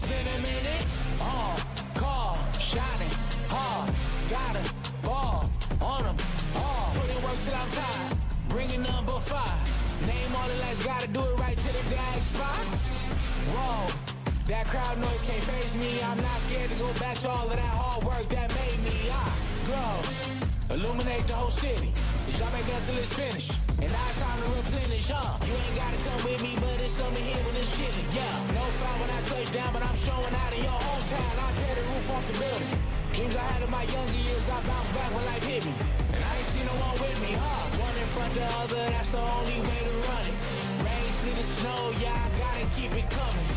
it's been a minute. Call, shining, hard, got a ball on them, put in work till I'm tired, bringing number 5. Name all the lights, gotta do it right till the day I expire. Whoa, that crowd noise can't faze me. I'm not scared to go back to all of that hard work that made me. I grow, illuminate the whole city. The job ain't done till it's finished, and now it's time to replenish, You ain't gotta come with me, but it's something here when it's chilling, No foul when I touch down, but I'm showing out in your hometown. I tear the roof off the building. Dreams I had in my younger years, I bounce back when life hit me. And I ain't seen no one with me, One in front the other, that's the only way to run it. Rain, sleet, or snow, yeah, I gotta keep it coming.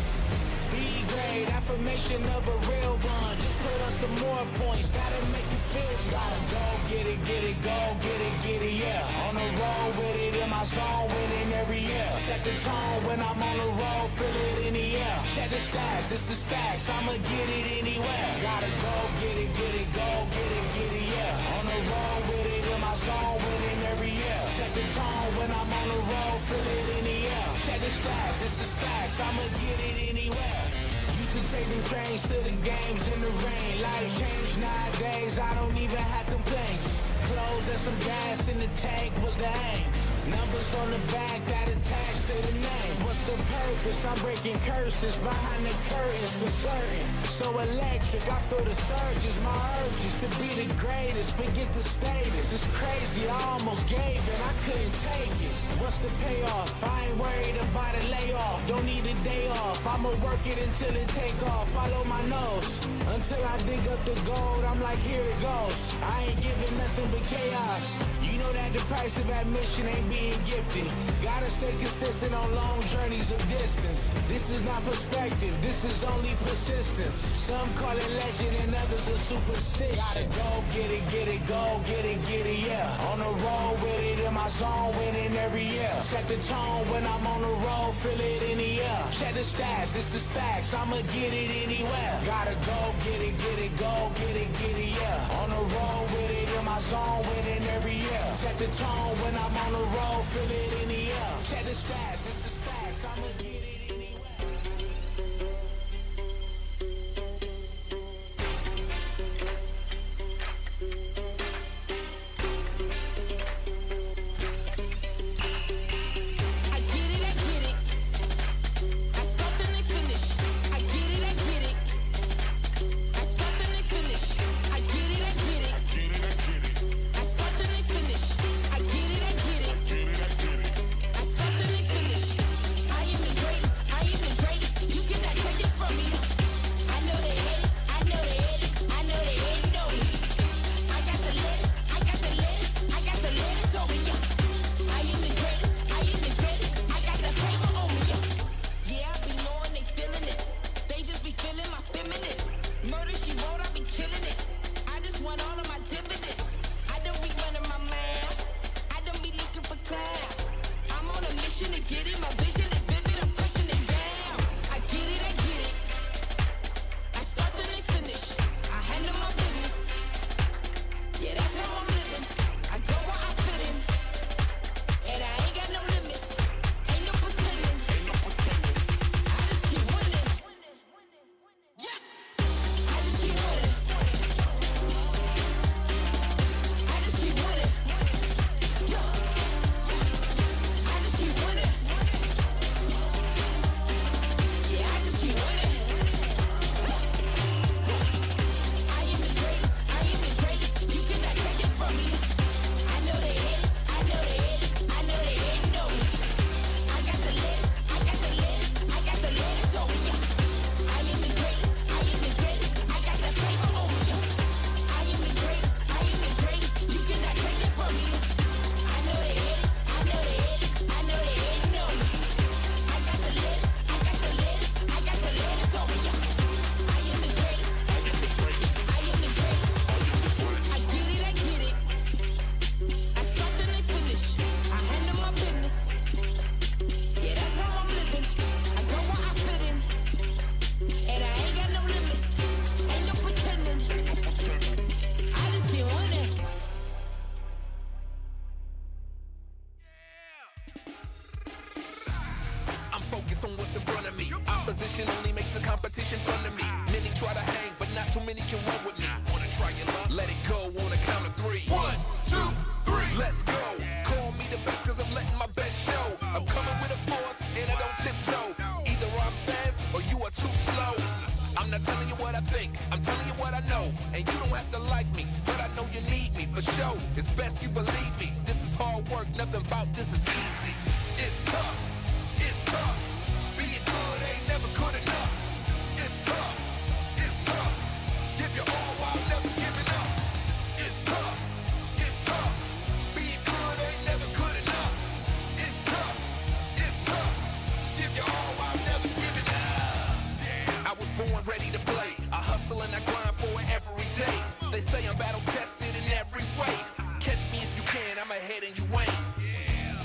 B-grade, affirmation of a real one. Just put on some more points, that'll make you feel something. Gotta go get it, go get it, yeah. On the road with it, in my zone, winning every year. Set the tone when I'm on the road, feel it in the air. Check the stats, this is facts, I'ma get it anywhere. Gotta go get it, go get it, yeah. On the road with it, in my zone, winning every year. Set the tone when I'm on the road, feel it in the air. Check the stats, this is facts, I'ma get it anywhere. Used to take them trains to the games in the rain. Life changed nowadays, I don't even have complaints. Clothes and some gas in the tank was the aim. Numbers on the back that attach to the name. What's the purpose? I'm breaking curses behind the curtains for certain. So electric, I feel the surges. My urges to be the greatest, forget the status. It's crazy, I almost gave it, I couldn't take it. What's the payoff? I ain't worried about a layoff. Don't need a day off, I'ma work it until it take off. Follow my nose, until I dig up the gold. I'm like, here it goes. I ain't giving nothing but chaos. You know that the price of admission ain't being gifted. Gotta stay consistent on long journeys of distance. This is not perspective, this is only persistence. Some call it legend and others are superstition. Gotta go get it, go get it, yeah. On the road with it, in my zone, winning every year. Set the tone when I'm on the road, feel it in the air. Check the stats, this is facts, I'ma get it anywhere. Gotta go get it, go get it, yeah. On the road with it, in my zone, winning every year. Set the tone when I'm on the road, feel it in the air. Check the stats, this is facts, I'ma get it anywhere. Focus on what's in front of me. Opposition only makes the competition competition fun to me. Many try to hang, but not too many can run with me. Wanna try your luck? Let it go on a count of three. 1, 2, 3, let's go. Call me the best cause I'm letting my best show. I'm coming with a force and I don't tiptoe. Either I'm fast or you are too slow. I'm not telling you what I think, I'm telling you what I know. And you don't have to like me, but I know you need me for sure. It's best you believe me. This is hard work, nothing about this is easy. It's tough, it's tough. Being good ain't never good enough. It's tough, it's tough. Give your all while never giving up. It's tough, it's tough. Being good ain't never good enough. It's tough, it's tough. Give your all while never giving up. I was born ready to play. I hustle and I grind for it every day. They say I'm battle tested in every way. Catch me if you can, I'm ahead and you ain't.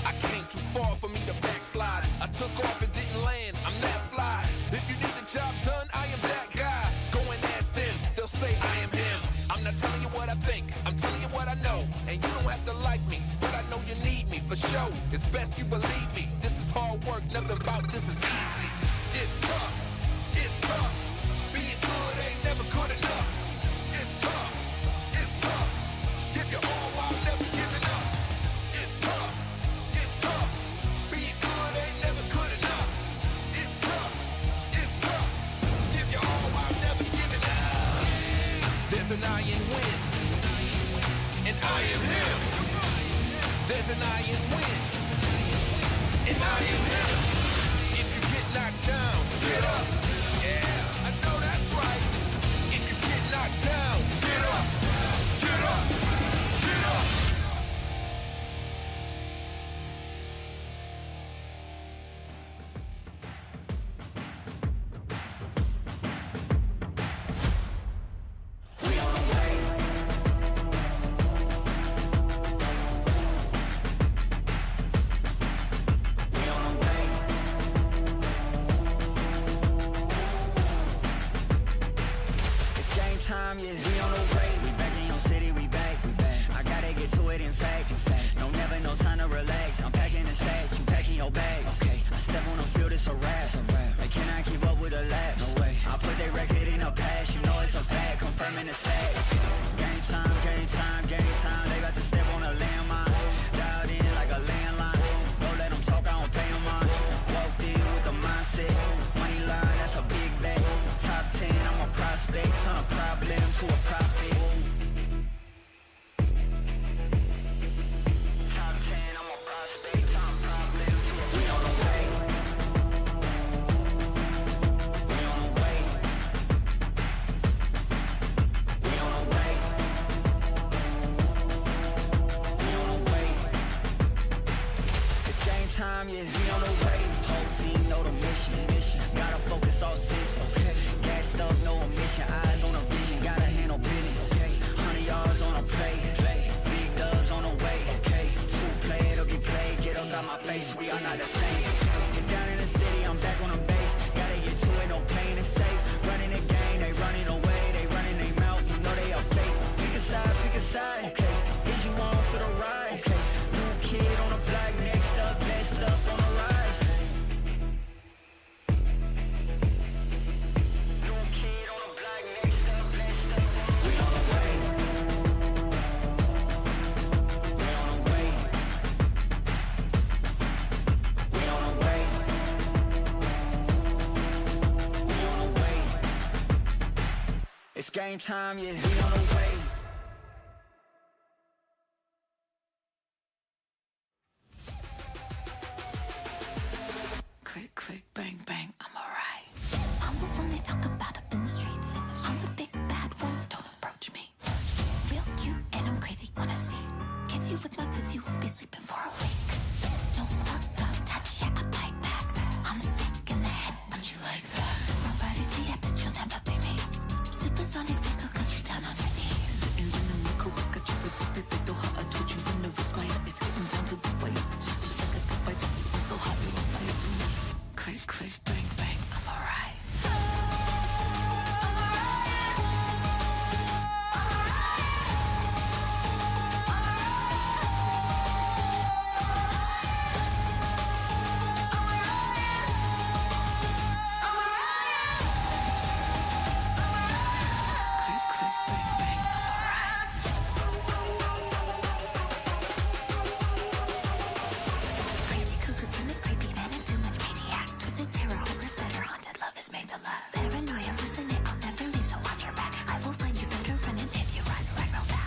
I came too far for me to backslide. I took off and didn't land, I'm that fly. If you need the job done, I am that guy. Go and ask them, they'll say I am him. I'm not telling you what I think, I'm telling you what I know. And you don't have to like me, but I know you need me for sure. It's best you believe me. This is hard work, nothing about this is easy. It's tough, it's tough. Being good ain't never good enough. It's tough, it's tough. Give your all while never giving up. It's tough, it's tough. Being good ain't never good enough. It's tough, it's tough. Give your all while never giving up. There's an iron wind, and I am him. There's an iron wind, and I am him. If you get knocked down, get up. Yeah, I know that's right. If you get knocked down, get up. Get up. Get up. We on the way. We on the way. It's game time, yeah. We on the way. We back in your city, we back. I gotta get to it, in fact. No, never no time to relax. I'm packing the stats, you packing your bags. Okay, I step on the field, it's a wrap. They cannot keep up with the laps. No way. I put their record in a pass, you know it's a fact. Confirming the stats. Game time, game time, game time. They about to step on a landmine. Dialed in like a landline. Don't let them talk, I don't pay them on. Walked in with the mindset. Money line, that's a big bet. Top 10, I'm a prospect. Turn a problem to a profit. Top 10, I'm a prospect. Turn a problem to a. We on the way. We on the way. We on the way. We on the way. It's game time, yeah. We on the way. Whole team know the mission. Gotta focus all senses. Gassed up, no omission. Eyes on the vision. Gotta handle business. 100 yards on a play. Big dubs on the way. 2 play, it'll be played. Get up out my face, we are not the same. Get down in the city, I'm back on the base. Gotta get to it, no playing it safe. Running the game, they running away. They running their mouth, you know they are fake. Pick a side, pick a side. Okay, is you on for the ride? Okay, new kid on the block, next up, best up on the rise. New kid on the block, next up, best up. We on the way. We on the way. We on the way. We on the way. It's game time, yeah. We on the way. Click, click, bang, bang, I'm alright. I'm the one they talk about up in the streets. I'm the big bad one, don't approach me. Real cute and I'm crazy when I see. Kiss you with my tits, you won't be sleeping for a week. Don't fuck, don't touch, yeah, I bite back. I'm sick in the head, but you like that. My body's the epic, you'll never be me. Supersonic, psycho, cut you down on your knees. made to last. Paranoia, losing it, I'll never leave, so watch your back. I will find you better running if you run real fast.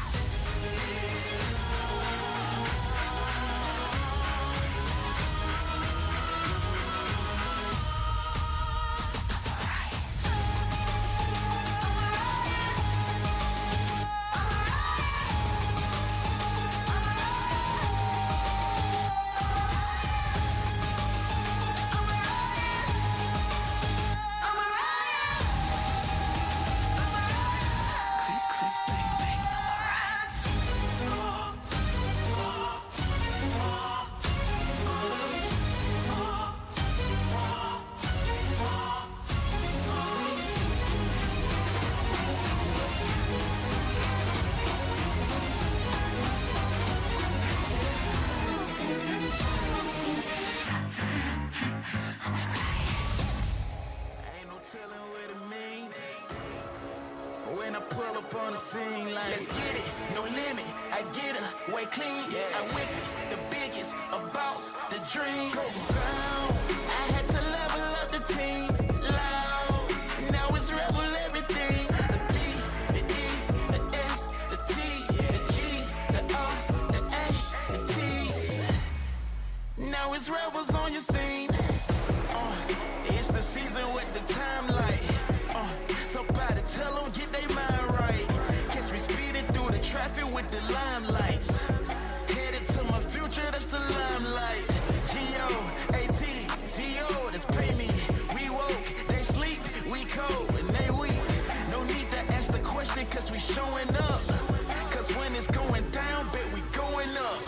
When I pull up on the scene, like, let's get it, no limit. I get her, way clean. I whip it, the biggest, a boss, the dream. I had to level up the team. Loud, now it's rebel everything. The B, the E, the S, the T, the G, the R, the A, the T. Now it's rebels on your scene. It's the season with the time light. Somebody tell them get their mind right. Catch me speeding through the traffic with the limelights. Headed to my future, that's the limelight. G-O-A-T-Z-O, that's pay me. We woke, they sleep, we cold, and they weak. No need to ask the question, cause we showing up. Cause when it's going down, bet we going up.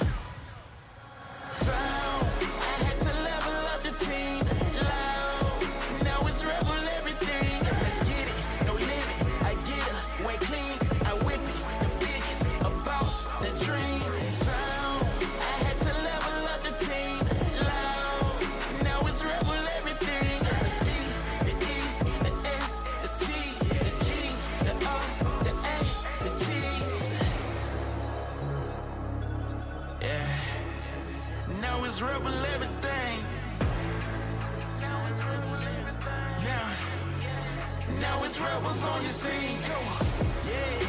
Found, I had to level up the team. Loud, now it's rebel everything. Let's get it, no limit. I get her, way clean. I whip it, the biggest, a boss, the dream. Found, I had to level up the team. Loud, now it's rebel everything. The B, the E, the S, the T, the G, the R, the A, the T. Yeah. Now it's rebel everything. Now it's rebels on your scene. Go. Yeah.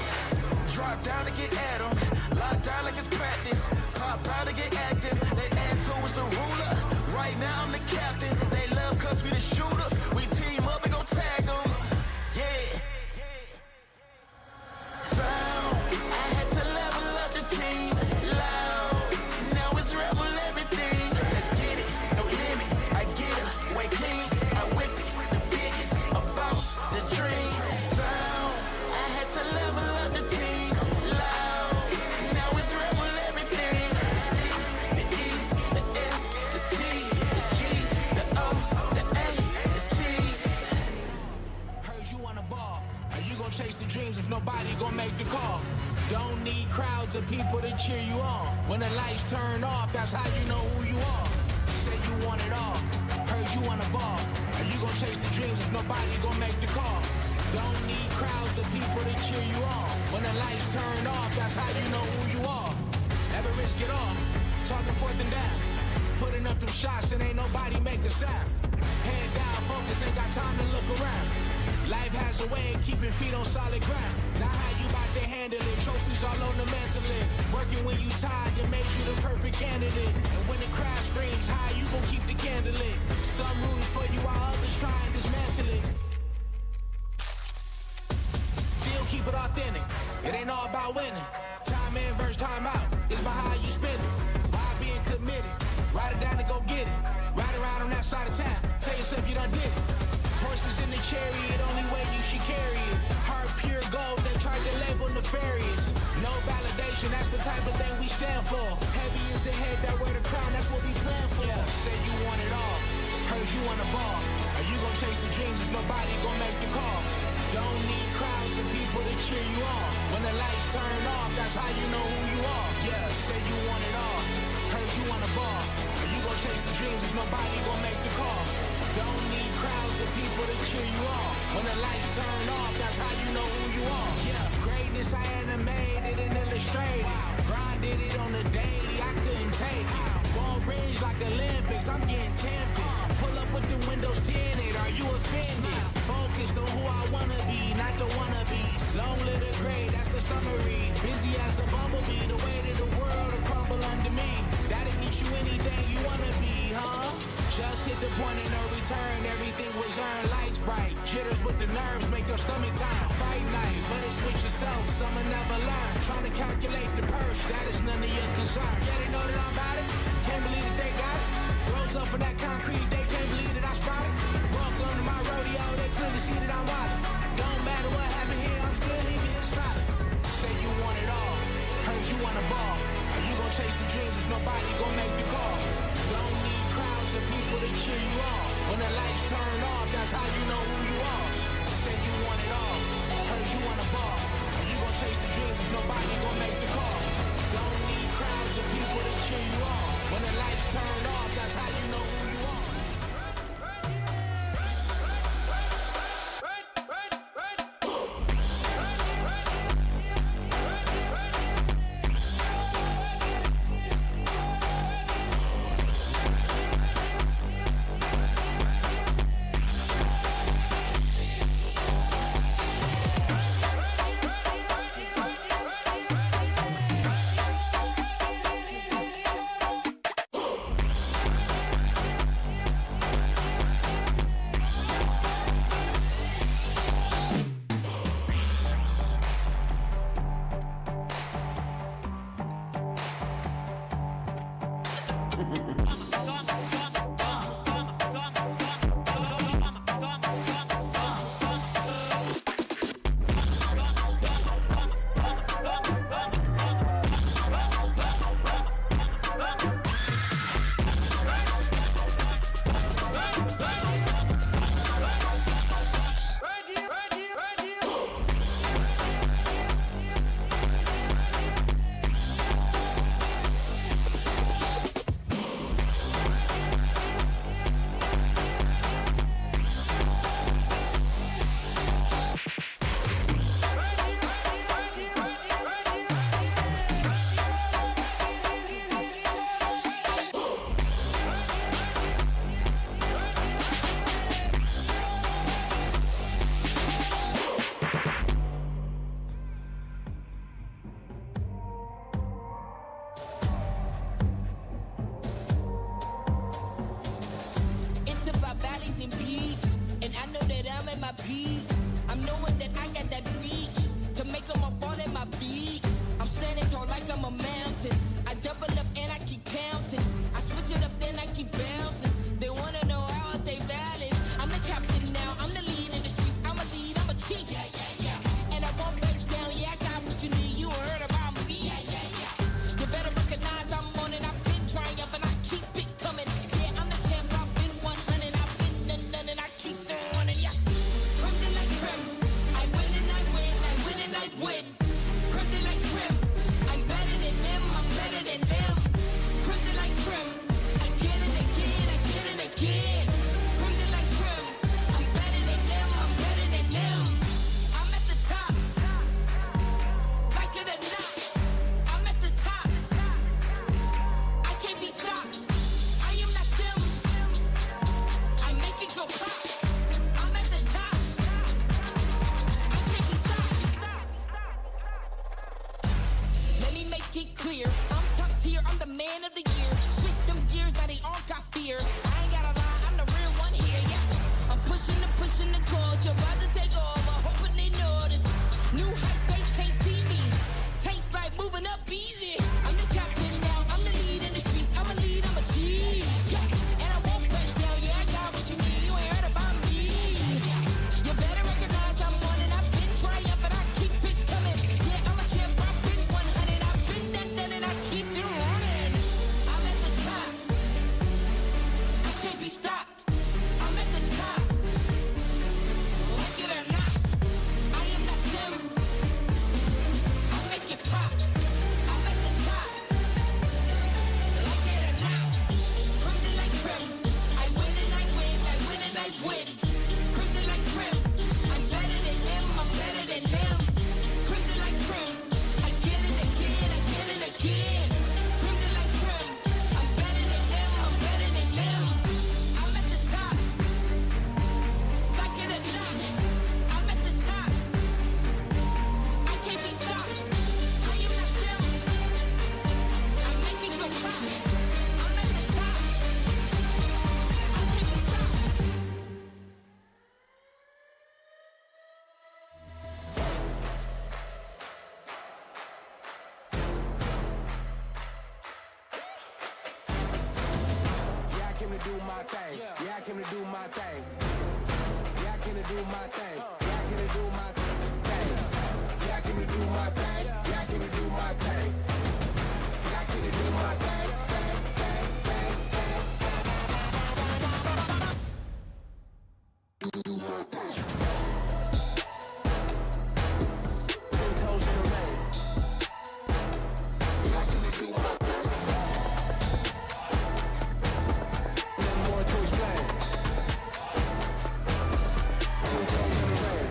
Drop down to get at 'em. Lock down like it's practice. Pop out to get active. They ask who was the ruler. Right now I'm the captain. They love cause we the shooters. We team up and go tag 'em. Yeah. Found. I had to level up the team. Loud. Now it's rebel everything. Let's get it, no limit. I get her, way clean. I whip it, the biggest, a boss, the dream. Found. I had to level up the team. Loud. Now it's rebel everything. The E, the S, the T, the G, the O, the A, the T. Heard you on a ball. Are you gonna chase the dreams if nobody gonna make the call? Don't need crowds of people to cheer you on. When the lights turn off, that's how you know who you are. Say you want it all. Heard you on a ball. Are you gonna chase the dreams if nobody gonna make the call? Don't need crowds of people to cheer you on. When the lights turn off, that's how you know who you are. Never risk it all. Talking forth and down. Putting up them shots and ain't nobody make a sound. Head down, focus, ain't got time to look around. Life has a way of keeping feet on solid ground. Now how you about to handle it? Trophies all on the mantle. Working when you tired to make you the perfect candidate. And when the crowd screams high, you gon' keep the candle lit. Some rooting for you while others try and dismantle it. Still keep it authentic. It ain't all about winning. Time in versus time out. It's about how you spend it. By being committed. Write it down and go get it. Ride around on that side of town. Tell yourself you done did it. Horses in the chariot, only way you should carry it. Heart pure gold, they tried to label nefarious. No validation, that's the type of thing we stand for. Heavy is the head that wear the crown, that's what we plan for. Yeah, say you want it all, heard you on the ball. Are you gonna chase the dreams if nobody gonna make the call? Don't need crowds of people to cheer you on. When the lights turn off, that's how you know who you are. Yeah, say you want it all, heard you on the ball. Are you gonna chase the dreams if nobody gonna make the call? Don't need crowds of people to cheer you on. When the lights turn off, that's how you know who you are. Yeah, greatness I animated and illustrated. Grinded it on the daily, I couldn't take it. Won't rage like Olympics, I'm getting tempted. Pull up with the windows tinted, are you offended? a summary. Busy as a bumblebee, the weight of the world will crumble under me. That'll get you anything you wanna be, huh? Just hit the point of no return, everything was earned, lights bright. Jitters with the nerves, make your stomach turn. Fight night, but it's with yourself, summer never learn. Trying to calculate the purse, that is none of your concern. Yeah, they know that I'm about it, can't believe that they got it. Rose up for that concrete, they can't believe that I spotted. Welcome to my rodeo, they clearly see that I'm wildin'. Don't matter what happened here, I'm still leaving here smiling. Say you want it all, heard you want a ball. Are you gon' chase the dreams if nobody gon' make the call? Don't need crowds of people to cheer you on. When the lights turn off, that's how you know who you are. Say you want it all, heard you want a ball. Are you gon' chase the dreams if nobody gon' make the call? Don't need crowds of people to cheer you on. When the lights turn off, that's how you know who you are. Stop. I'm at the top. Look at do my thing. Yeah, I came to do my thing. Yeah, I came to do my thing. Yeah, I came to do my thing. Yeah, I came to do my thing. Yeah, I came to do my thing. Yeah, I came to do my thing. Do my thing. 10 toes in the rain. Yeah, I came to do my thing. Nothing more to explain. 10 toes in the rain.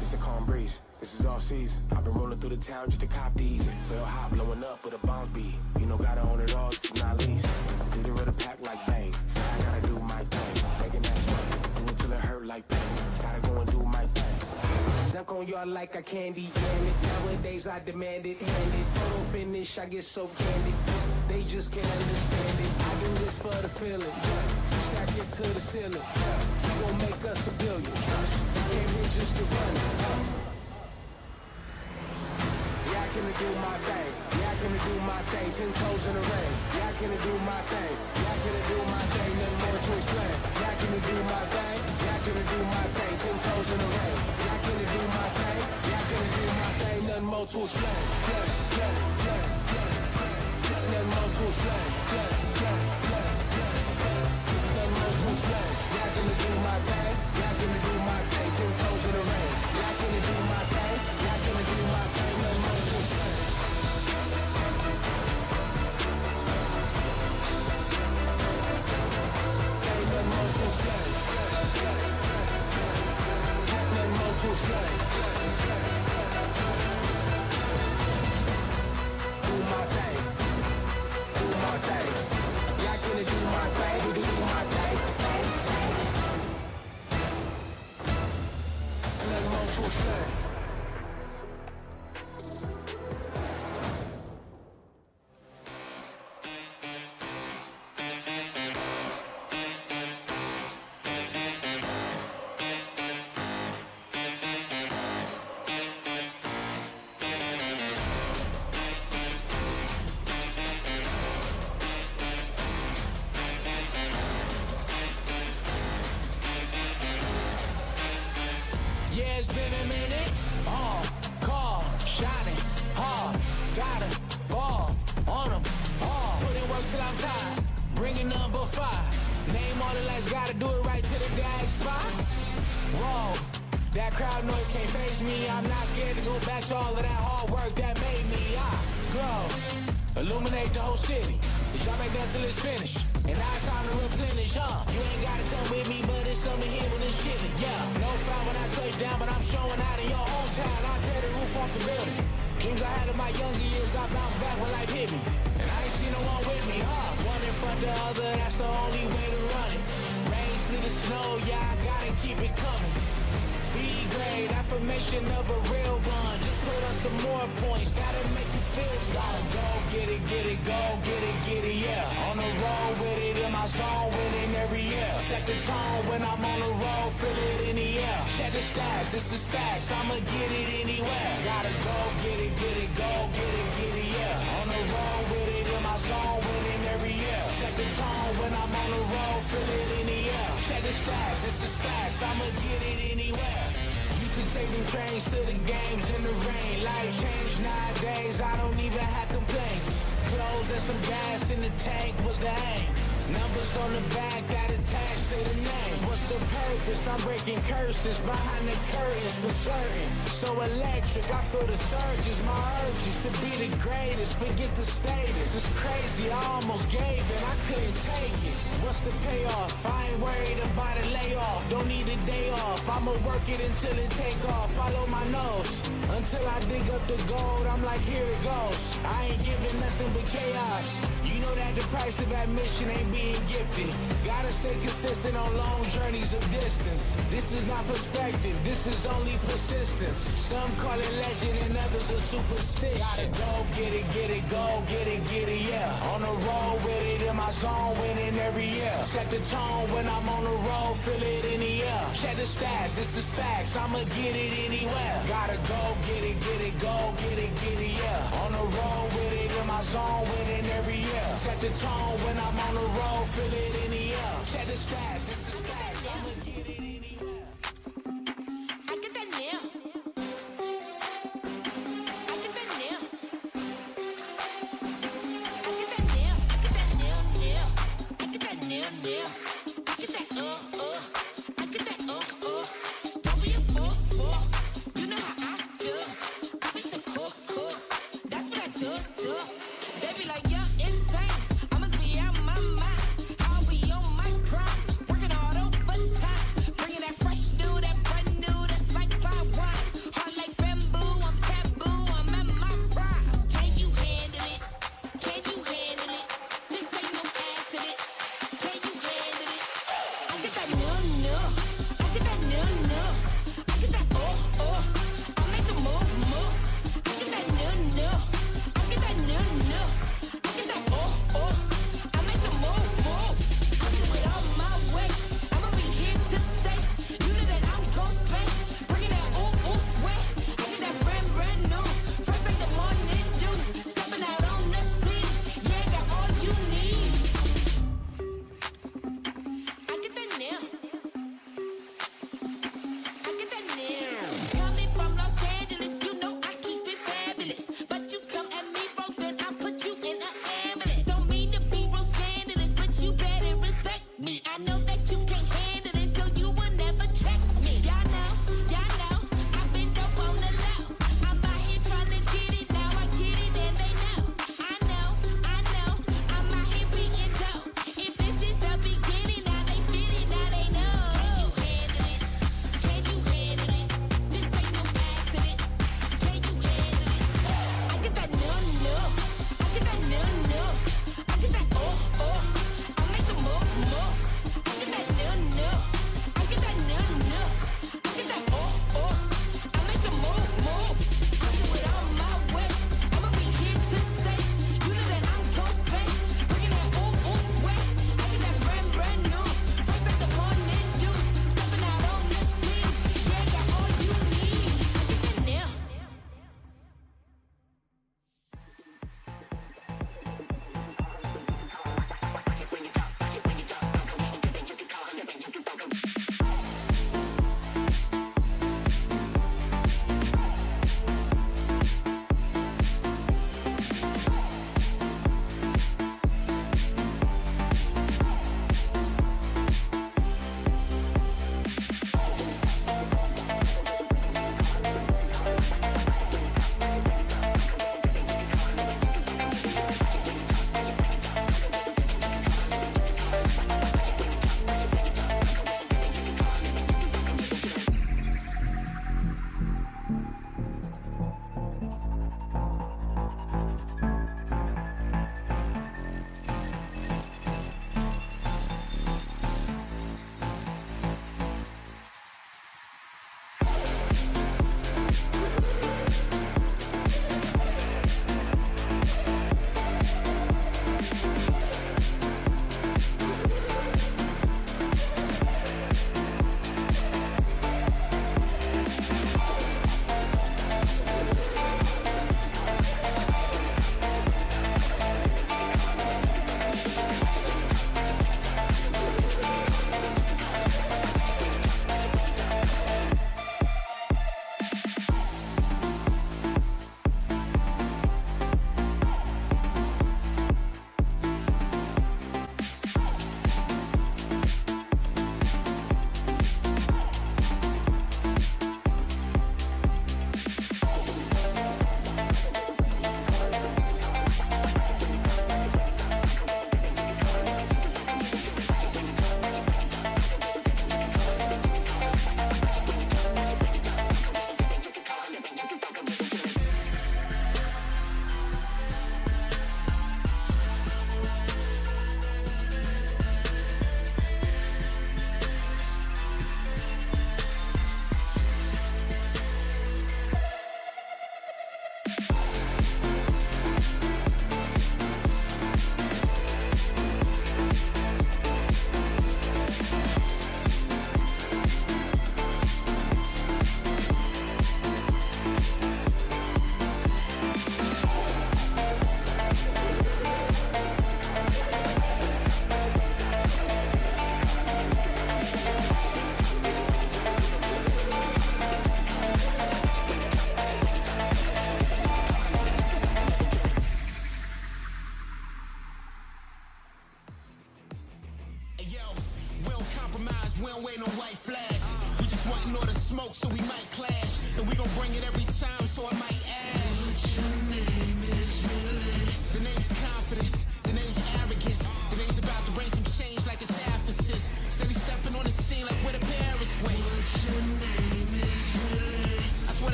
It's a calm breeze. This is all season. I've been rolling through the town just to cop these. Real hot, blowing up with a bounce beat. You know, gotta own it all. This is not lease. Leader of the pack like bang. Now I gotta do my thing. Making that swing. Do it till it hurt like pain. Gotta go and do my thing. Dunk on y'all like a candy candy. Nowadays I demand it, hand it. Photo finish, I get so candid. They just can't understand it. I do this for the feeling. Stack it to the ceiling. You gon' make us a billion. I came here just to run it. Yeah, I came to do my thing. Yeah, I came to do my thing. 10 toes in the rain. Yeah, I came to do my thing. Yeah, I came to do my thing. Nothing more to explain. Yeah, I came to do my thing. Yeah, I came to do my thing. 10 toes in the rain. Yeah, I came to do my thing. Yeah, I came to do my thing. Nothing more to explain. Nothing more to explain. Nothing more to explain. Yeah, I came to do my thing. Yeah, I came to do my thing. 10 toes in the rain. Yeah, I came to do my thing. Yeah, I came to do my thing. Nothing more to explain. Nothing more to explain. Nothing more to explain. Do my thing. Do my thing. Yeah, I came to do my thing. Do my thing. Nothing more to explain. Yeah, it's been a minute. Call, shining, hard. Got a ball on them. Put in work till I'm tired. Bringing number 5. Name all the lights, gotta do it right till the day I expire. Whoa, that crowd noise can't faze me. I'm not scared to go back to all of that hard work that made me. Glow, illuminate the whole city. The job ain't done till it's finished. And now it's time to replenish, You ain't gotta come with me, but it's something here with this shit. Yeah, no foul when I touch down, but I'm showing out in your hometown. I'll tear the roof off the building. Dreams I had in my younger years, I bounced back when life hit me. And I ain't seen no one with me, One in front the other, that's the only way to run it. Rain, sleet, or snow, yeah, I gotta keep it coming. B-grade, affirmation of a real one. Just put up some more points, gotta make you feel solid. Go get it, get it, yeah. On the road with it, in my zone, winning every year. Set the tone when I'm on the road, feel it in the air. Check the stats, this is facts, I'ma get it anywhere. Gotta go get it, get it, yeah. On the road with it, in my zone, winning every year. Set the tone when I'm on the road, feel it in the air. Check the stats, this is facts, I'ma get it anywhere. Used to take them trains to the games in the rain. Life changed nowadays, I don't even have complaints. Clothes and some gas in the tank was the aim. Numbers on the back got attached to the name. What's the purpose? I'm breaking curses behind the curtains for certain. So electric, I feel the surges. My urges to be the greatest, forget the status. It's crazy, I almost gave it, I couldn't take it. What's the payoff? I ain't worried about a layoff. Don't need a day off, I'ma work it until it take off. Follow my nose, until I dig up the gold. I'm like, here it goes. I ain't giving nothing but chaos. You know that the price of admission ain't being gifted. Gotta stay consistent on long journeys of distance. This is not perspective, this is only persistence. Some call it legend and others are superstition. Gotta go get it, get it, yeah. On the road with it, in my zone, winning every year. Set the tone when I'm on the road, feel it in the air. Check the stats, this is facts. I'ma get it anywhere. Gotta go get it, go get it, yeah. On the road with it, in my zone, winning every year. Set the tone when I'm on the road, feel it in the air. Check the stats, this is facts. I'ma get it anywhere. I get that nail. I get that nail. I get that nail. I get that nail, nail. I get that nail, nail. I get that I get that Don't be a fool. You know how I do. I be so cool. That's what I do. They be like, yeah, insane. I must be out my mind. I'll be on my grind, working all overtime, bringing that fresh new, that brand new, that's like fine wine. Hard like bamboo, I'm taboo, I'm at my prime. Can you handle it? Can you handle it? This ain't no accident. Can you handle it? I get that new. I get that new. I get that I make a move. I get that new. I get that new. I get that I make a move. I do it all my way. I'ma be here to stay. You know that I'm gon' slay. Bringing that sweat. I get that brand new. First thing the morning dew. Stepping out on the scene. Yeah, got all you need. I get that now. I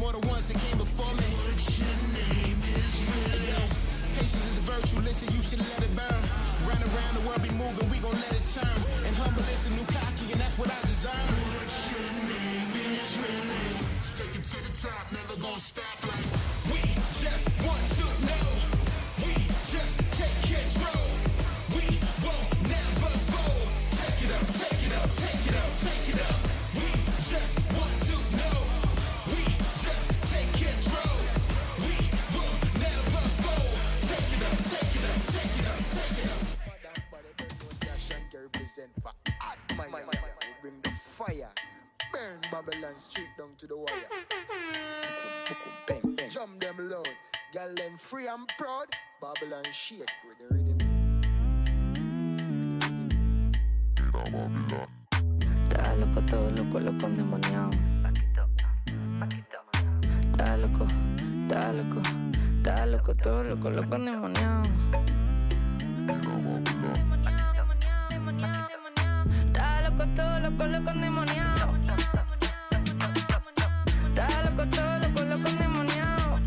for the ones that came before me. What's your name is really? Patience is the virtue, listen, you should let it burn. Round around the world be moving, we gon' let it turn. And humble is the new cocky, and that's what I deserve. What's your name is really? Take it to the top, never gon' stop like we just want to know. We just take control. We won't never fold. Take it up, take it up, take it up, take it up. We just want to know. We just take control. We won't never fold. Take it up, take it up, take it up, take it up. Bring the fire. Burn Babylon straight down to the wire. Bang, bang. Jump them loud. Girl them free and proud. Babylon shake with the rhythm. Está loco, todo loco, loco, endemoniado. Está loco, está loco, está loco, todo loco, loco, endemoniado. Está loco, todo loco, loco, endemoniado. Está loco, todo loco, loco, endemoniado.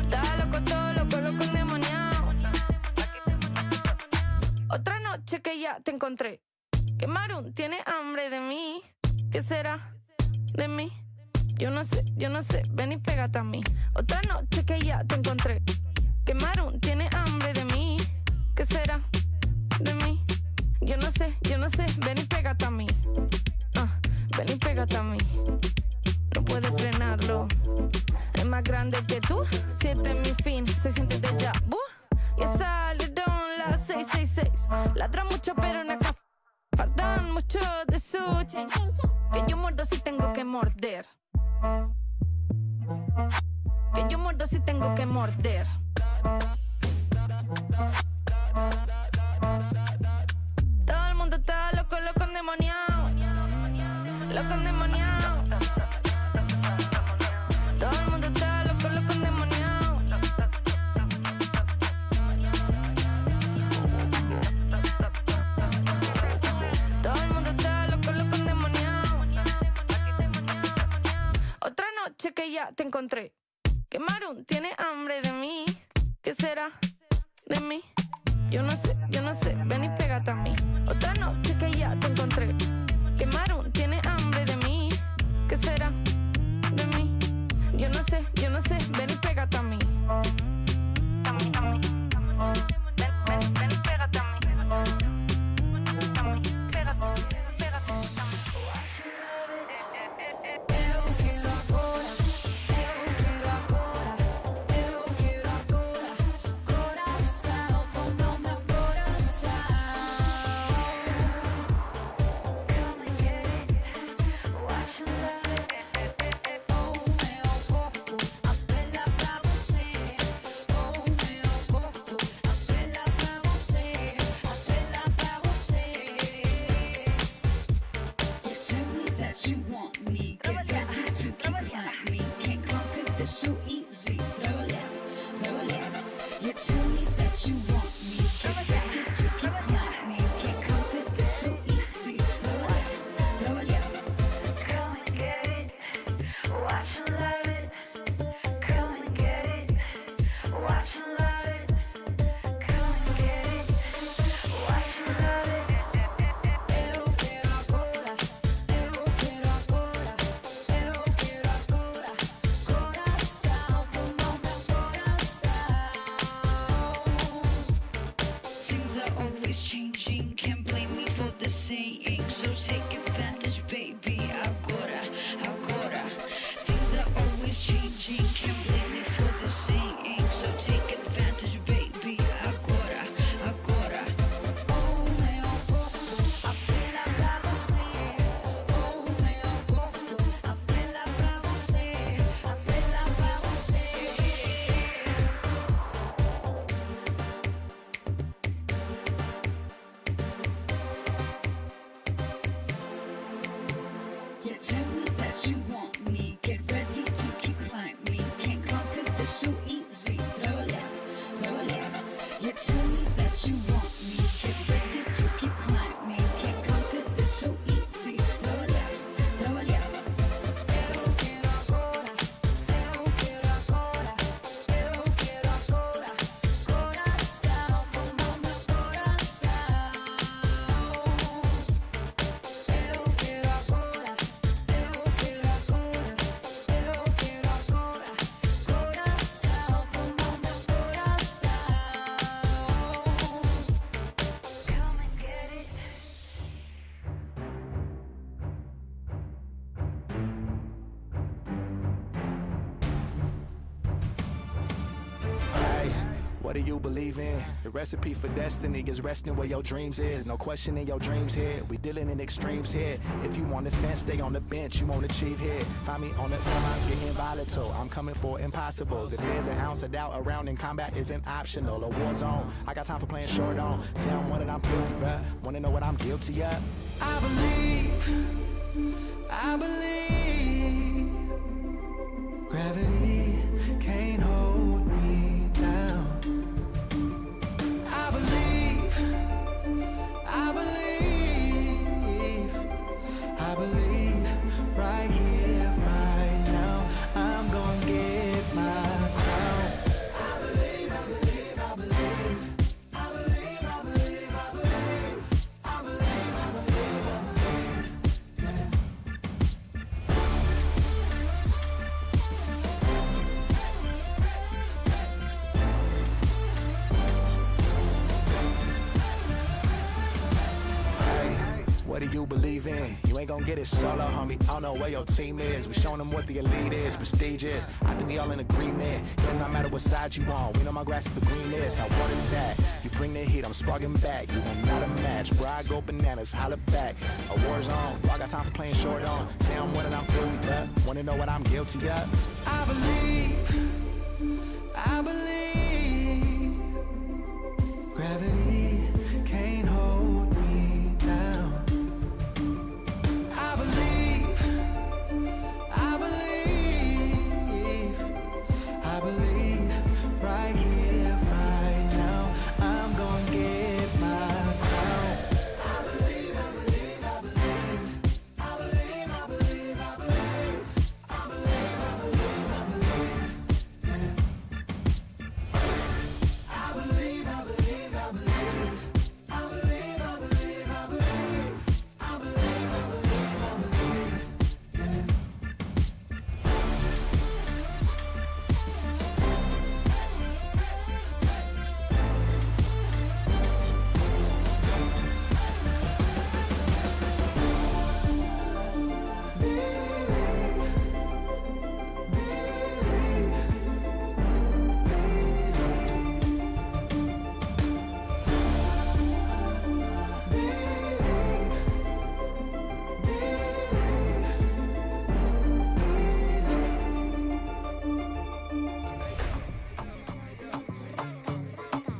Está loco, todo loco, loco, endemoniado. Otra noche que ya te encontré. Que Marun tiene hambre de mí. ¿Qué será de mí? Yo no sé, ven y pégate a mí. Otra noche que ya te encontré. Que Marun tiene hambre de mí. ¿Qué será de mí? Yo no sé, ven y pégate a mí. Ven y pégate a mí. No puedes frenarlo. Es más grande que tú. Si este es mi fin, se siente déjà vu. Ya salieron las 666. Ladra mucho pero en acá faltan mucho de su chen. Que yo muerdo si tengo que morder. Que yo muerdo si tengo que morder. Todo el mundo está loco, loco, endemoniado. Loco, endemoniado. Todo el mundo está loco, loco, endemoniado. Todo el mundo está loco, loco, endemoniado. Otra noche que ya te encontré. Que Marun tiene hambre de mí. ¿Qué será de mí? Yo no sé, ven y pégate a mí. Otra noche que ya te encontré. Que Marun tiene hambre de mí. ¿Qué será de mí? Yo no sé, ven y pégate a mí. A mí. Ven y pégate a mí. A mí, pégate. do you believe in? The recipe for destiny is resting where your dreams is. No question in your dreams here. We dealing in extremes here. If you want to fence, stay on the bench. You won't achieve here. Find me on the front lines getting volatile. I'm coming for impossibles. If there's an ounce of doubt around, in combat isn't optional. A war zone. I got time for playing short on. Say I'm one and I'm guilty, bruh. Wanna know what I'm guilty of? I believe gravity can't hold me down. I believe right here, right now, I'm gonna get my crown. I believe. What do you believe in? You ain't gon' get it solo, homie. I don't know where your team is. We showing them what the elite is, prestigious. I think we all in agreement. It does not matter what side you on. We know my grass is the greenest. I wanted that. You bring the heat, I'm sparking back. You are not a match. Bro, I go bananas, holla back. A war zone. Bro, I got time for playing short on. Say I'm winning, I'm guilty, bruh. Wanna know what I'm guilty of? I believe. Gravity can't hold me down. I believe right here, right now, I'm gonna get my crown. I believe.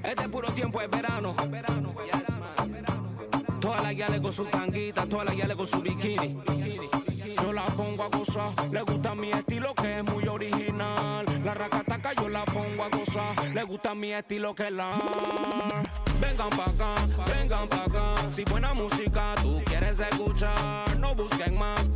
Este puro tiempo es verano. Todas las guiales con sus tanguitas, todas las guiales con su bikini. Yo la pongo a gozar, le gusta mi estilo que es muy original. La racataca yo la pongo a gozar, le gusta mi estilo que es la. Vengan pa' acá, si buena música tú quieres escuchar. No busquen más,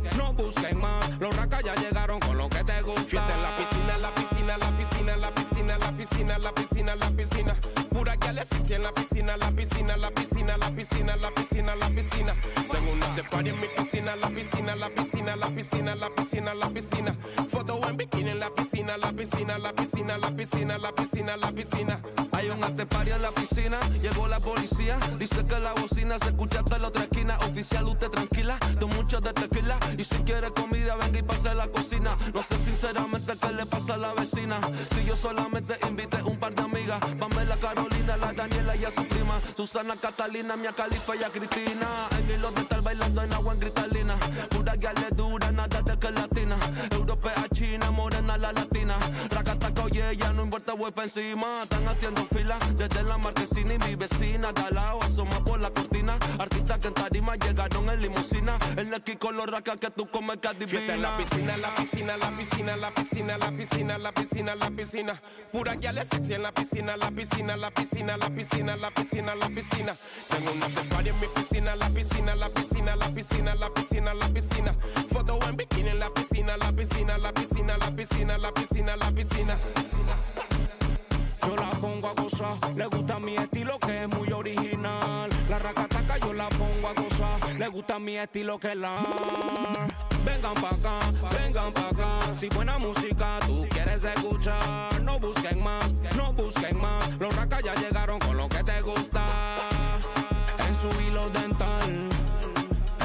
los racas ya llegaron con lo que te gusta. Fiesta en la piscina, la piscina, la piscina, la piscina, la piscina, la piscina, la piscina. Pura que le sexy en la piscina, la piscina, la piscina, la piscina, la piscina, la piscina. Tengo una de party en mi piscina, la piscina, la piscina, la piscina, la piscina, la piscina. Foto en bikini en la piscina, la piscina, la piscina, la piscina, la piscina, la piscina. Hay un after party en la piscina, llegó la policía. Dice que la bocina se escucha hasta la otra esquina. Oficial, usted tranquila, tomo mucho de tequila. Y si quiere comida, venga y pase a la cocina. No sé sinceramente qué le pasa a la vecina. Si yo solamente invité un par de amigas, Pamela, Carolina, la Daniela y a su prima, Susana, Catalina, Mia Califa y a Cristina. En hilos de estar bailando en agua en cristalina. Pura guiale dura, nada de que latina. Europea, china, morena, la latina. Racataca, oye, ya no importa, voy pa' encima. Están haciendo fila desde la marquesina y mi vecina de al lado asoma por la cortina. Artistas que en tarima llegaron en limusina. El Neki con los racas que tú comes que adivina. Fiesta en la piscina, la piscina, la piscina, la piscina, la piscina, la piscina, la piscina. Pura guiale sexy en la piscina, la piscina, la piscina, la piscina, la piscina, la piscina. Tengo una after party en mi piscina, la piscina, la piscina, la piscina, la piscina, la piscina. Foto en bikini en la piscina, la piscina, la piscina, la piscina, la piscina, la piscina. Yo la pongo a gozar, le gusta mi estilo que es muy original. La racataca yo la pongo a gozar, le gusta mi estilo que es la. Vengan pa' acá, si buena música tú quieres escuchar. No busquen más, los racas ya llegaron con lo que te gusta. En su hilo dental,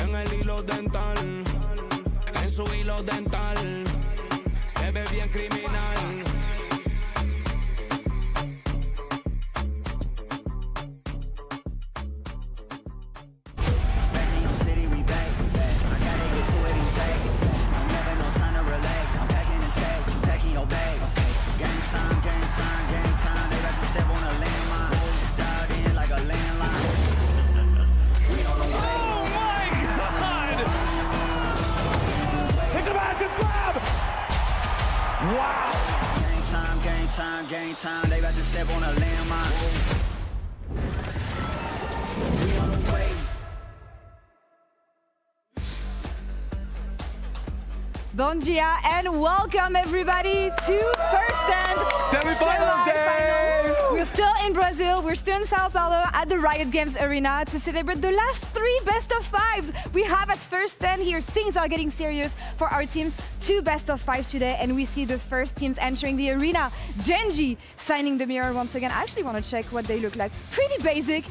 en el hilo dental, en su hilo dental, se ve bien criminal. Game time, they about to step on a landmine. We on the way. Bon dia and welcome everybody to First Stand Semi-finals day! We're still in Brazil, we're still in Sao Paulo at the Riot Games Arena to celebrate the last 3 best of 5s we have at First Stand here. Things are getting serious for our teams. 2 best of 5 today, and we see the first teams entering the arena. JDG signing the mirror once again. I actually want to check what they look like. Pretty basic.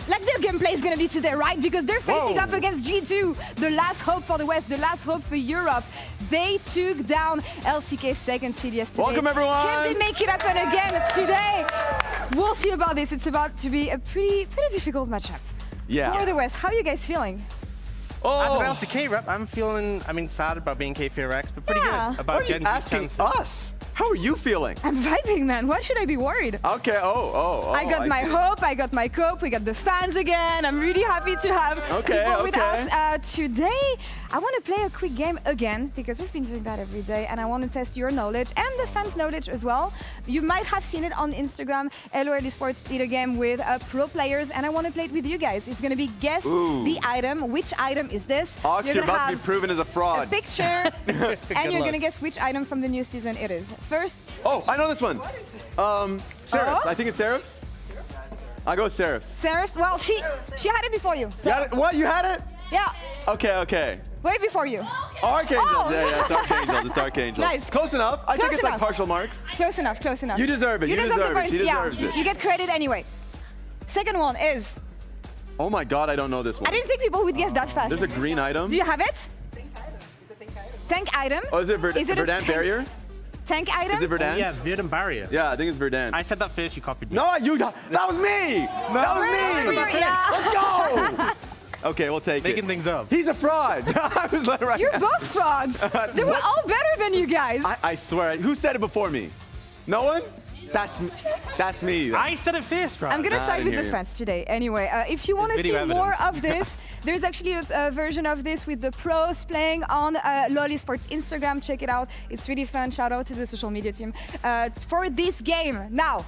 Like their gameplay is going to be today, right? Because they're facing up against G2, the last hope for the West, the last hope for Europe. They took down LCK's second seed yesterday. Welcome, everyone. Can they make it happen again today? We'll see about this. It's about to be a pretty difficult matchup. Yeah. For the West, how are you guys feeling? Oh. As an LCK rep, I'm feeling, sad about being K4X, but pretty good about Why are you asking us? How are you feeling? I'm vibing, man. Why should I be worried? Okay, I got my hope, I got my cope, we got the fans again. I'm really happy to have people with us. Today, I want to play a quick game again, because we've been doing that every day, and I want to test your knowledge and the fans' knowledge as well. You might have seen it on Instagram. LOL Esports did a game with pro players, and I want to play it with you guys. It's going to be guess the item. Which item is this? Ox, you're about to be proven as a fraud. A picture, and you're going to guess which item from the new season it is. First. Oh, I know this one. Seraphs. I think it's Seraphs. I go with Seraphs. Seraphs? Well, she had it before you. So. What? You had it? Yeah. Okay. Way before you. Archangel. Oh. Yeah, it's Archangel. It's Archangel. Nice. Close enough. I think it's like partial marks. Close enough. You deserve it. You deserve the it. She deserves it. You get credit anyway. Second one is. Oh my God, I don't know this one. I didn't think people would guess that fast. There's a green item. Do you have it? Tank item. Oh, is it Verdant Barrier? Tank item? Is it Verdant? Yeah, Verdant Barrier. Yeah, I think it's Verdant. I said that first, you copied me. No, that was me! That was me! Yeah. Let's go! Okay, we'll take Making things up. He's a fraud! I was like, right You're now. both frauds. They were all better than you guys. I swear. Who said it before me? No one? That's me. Then. I said it first, right? I'm going to side with the fans today. Anyway, if you want to see more of this, there's actually a version of this with the pros playing on LOL Esports Instagram. Check it out. It's really fun. Shout out to the social media team for this game. Now,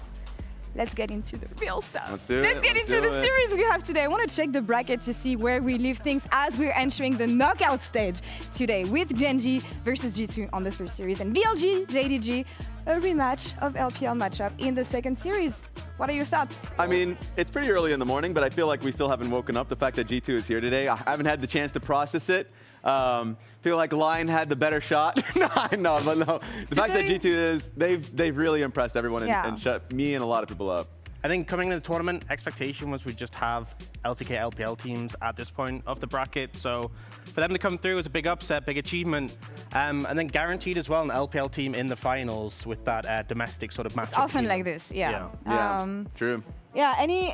let's get into the real stuff. Let's get into the series we have today. I want to check the bracket to see where we leave things as we're entering the knockout stage today with JDG versus G2 on the first series and BLG, JDG, a rematch of LPL matchup in the second series. What are your thoughts? I mean, it's pretty early in the morning, but I feel like we still haven't woken up. The fact that G2 is here today, I haven't had the chance to process it. Feel like Lion had the better shot. No. The fact that G2 is, they've really impressed everyone and shut me and a lot of people up. I think coming into the tournament, expectation was we'd just have LCK, LPL teams at this point of the bracket. So for them to come through was a big upset, big achievement. And then guaranteed as well an LPL team in the finals with that domestic sort of matchup. It's often like this, yeah. True. Yeah, any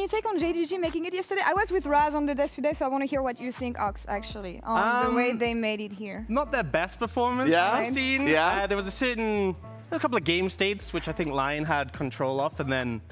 take on JDG making it yesterday? I was with Raz on the desk today, so I want to hear what you think, Ox, actually, on the way they made it here. Not their best performance I've seen. Yeah. There was a couple of game states which I think Lion had control of, and then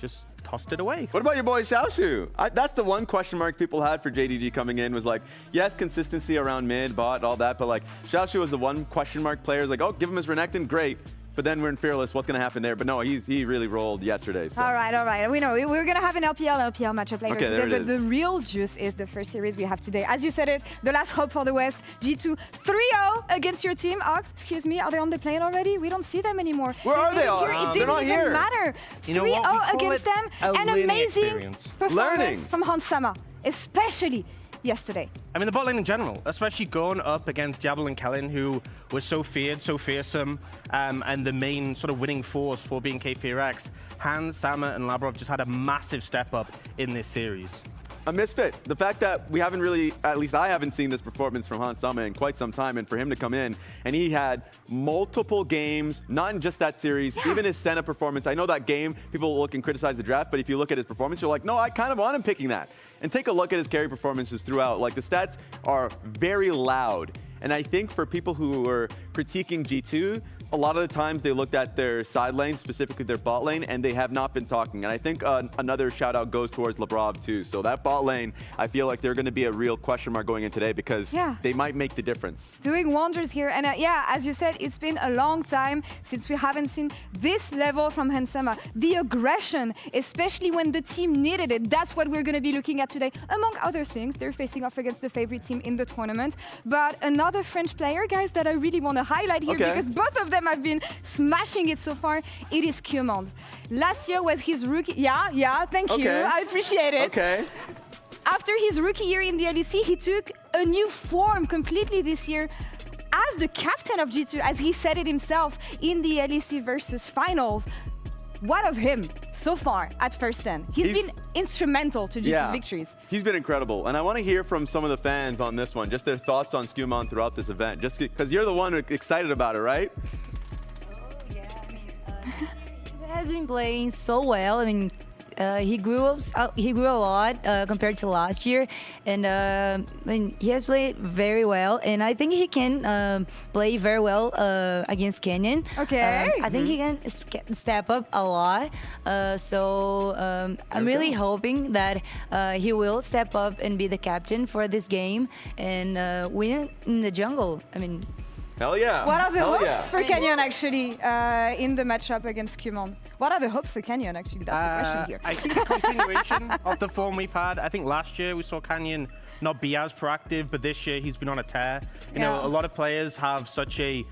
just tossed it away. What about your boy Xiaoshu? That's the one question mark people had for JDG coming in was like, yes, consistency around mid, bot, all that, but like Xiaoshu was the one question mark player. Like, oh, give him his Renekton, great. But then we're in Fearless, what's going to happen there? But no, he really rolled yesterday. So. All right. We know we're going to have an LPL matchup later today, but the real juice is the first series we have today. As you said it, the last hope for the West, G2 3-0 against your team. Ox, excuse me, are they on the plane already? We don't see them anymore. Where are they, Ox? It didn't even matter. 3-0 against them, an amazing performance from Hansama, especially yesterday. I mean, the bot lane in general, especially going up against Diablo and Kellen, who was so feared, so fearsome, and the main sort of winning force for being K4X. Hans, Sama, and Labrov just had a massive step up in this series. A misfit. The fact that we haven't really, at least I haven't seen this performance from Hans Sama in quite some time, and for him to come in, and he had multiple games, not in just that series, even his Senna performance. I know that game, people look and criticize the draft, but if you look at his performance, you're like, no, I kind of want him picking that. And take a look at his carry performances throughout. Like, the stats are very loud. And I think for people who were critiquing G2, a lot of the times they looked at their side lane, specifically their bot lane, and they have not been talking. And I think another shout out goes towards Labrov too. So that bot lane, I feel like they're going to be a real question mark going in today because they might make the difference. Doing wonders here. And yeah, as you said, it's been a long time since we haven't seen this level from Hansama. The aggression, especially when the team needed it, that's what we're going to be looking at today. Among other things, they're facing off against the favorite team in the tournament. But another French player, guys, that I really want to highlight here because both of them have been smashing it so far, it is Qmond. Last year was his rookie. Yeah, thank you. I appreciate it. After his rookie year in the LEC, he took a new form completely this year as the captain of G2, as he said it himself in the LEC versus finals. What of him so far at first 10? He's been instrumental to G2's victories. He's been incredible. And I want to hear from some of the fans on this one, just their thoughts on Qmond throughout this event, just because you're the one excited about it, right? Oh, yeah. I mean, he has been playing so well. I mean, he grew a lot compared to last year, and I mean, he has played very well, and I think he can play very well against Canyon. I think he can step up a lot. I'm really hoping that he will step up and be the captain for this game and win in the jungle. I mean. Hell yeah. What are the hopes for Canyon, actually, in the matchup against Qmond? What are the hopes for Canyon, actually? That's the question here. I think a continuation of the form we've had. I think last year we saw Canyon not be as proactive, but this year he's been on a tear. You know, a lot of players have such a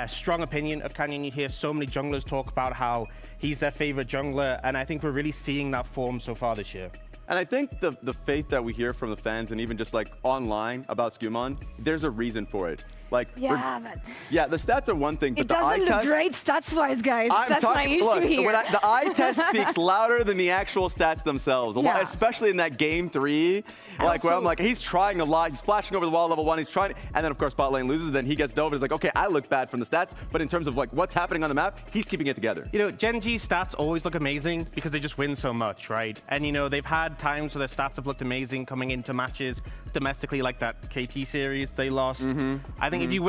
strong opinion of Canyon. You hear so many junglers talk about how he's their favorite jungler, and I think we're really seeing that form so far this year. And I think the faith that we hear from the fans and even just like online about Qmond, there's a reason for it. Like, the stats are one thing, but it doesn't look great stats-wise, guys. That's my issue here. The eye test speaks louder than the actual stats themselves, especially in that game 3, like where I'm like, he's trying a lot, he's flashing over the wall level 1, he's trying, and then of course bot lane loses, then he gets dove, it's like, okay, I look bad from the stats, but in terms of like what's happening on the map, he's keeping it together. You know, Gen G's stats always look amazing because they just win so much, right? And you know, they've had times where their stats have looked amazing coming into matches domestically, like that KT series they lost. I think if you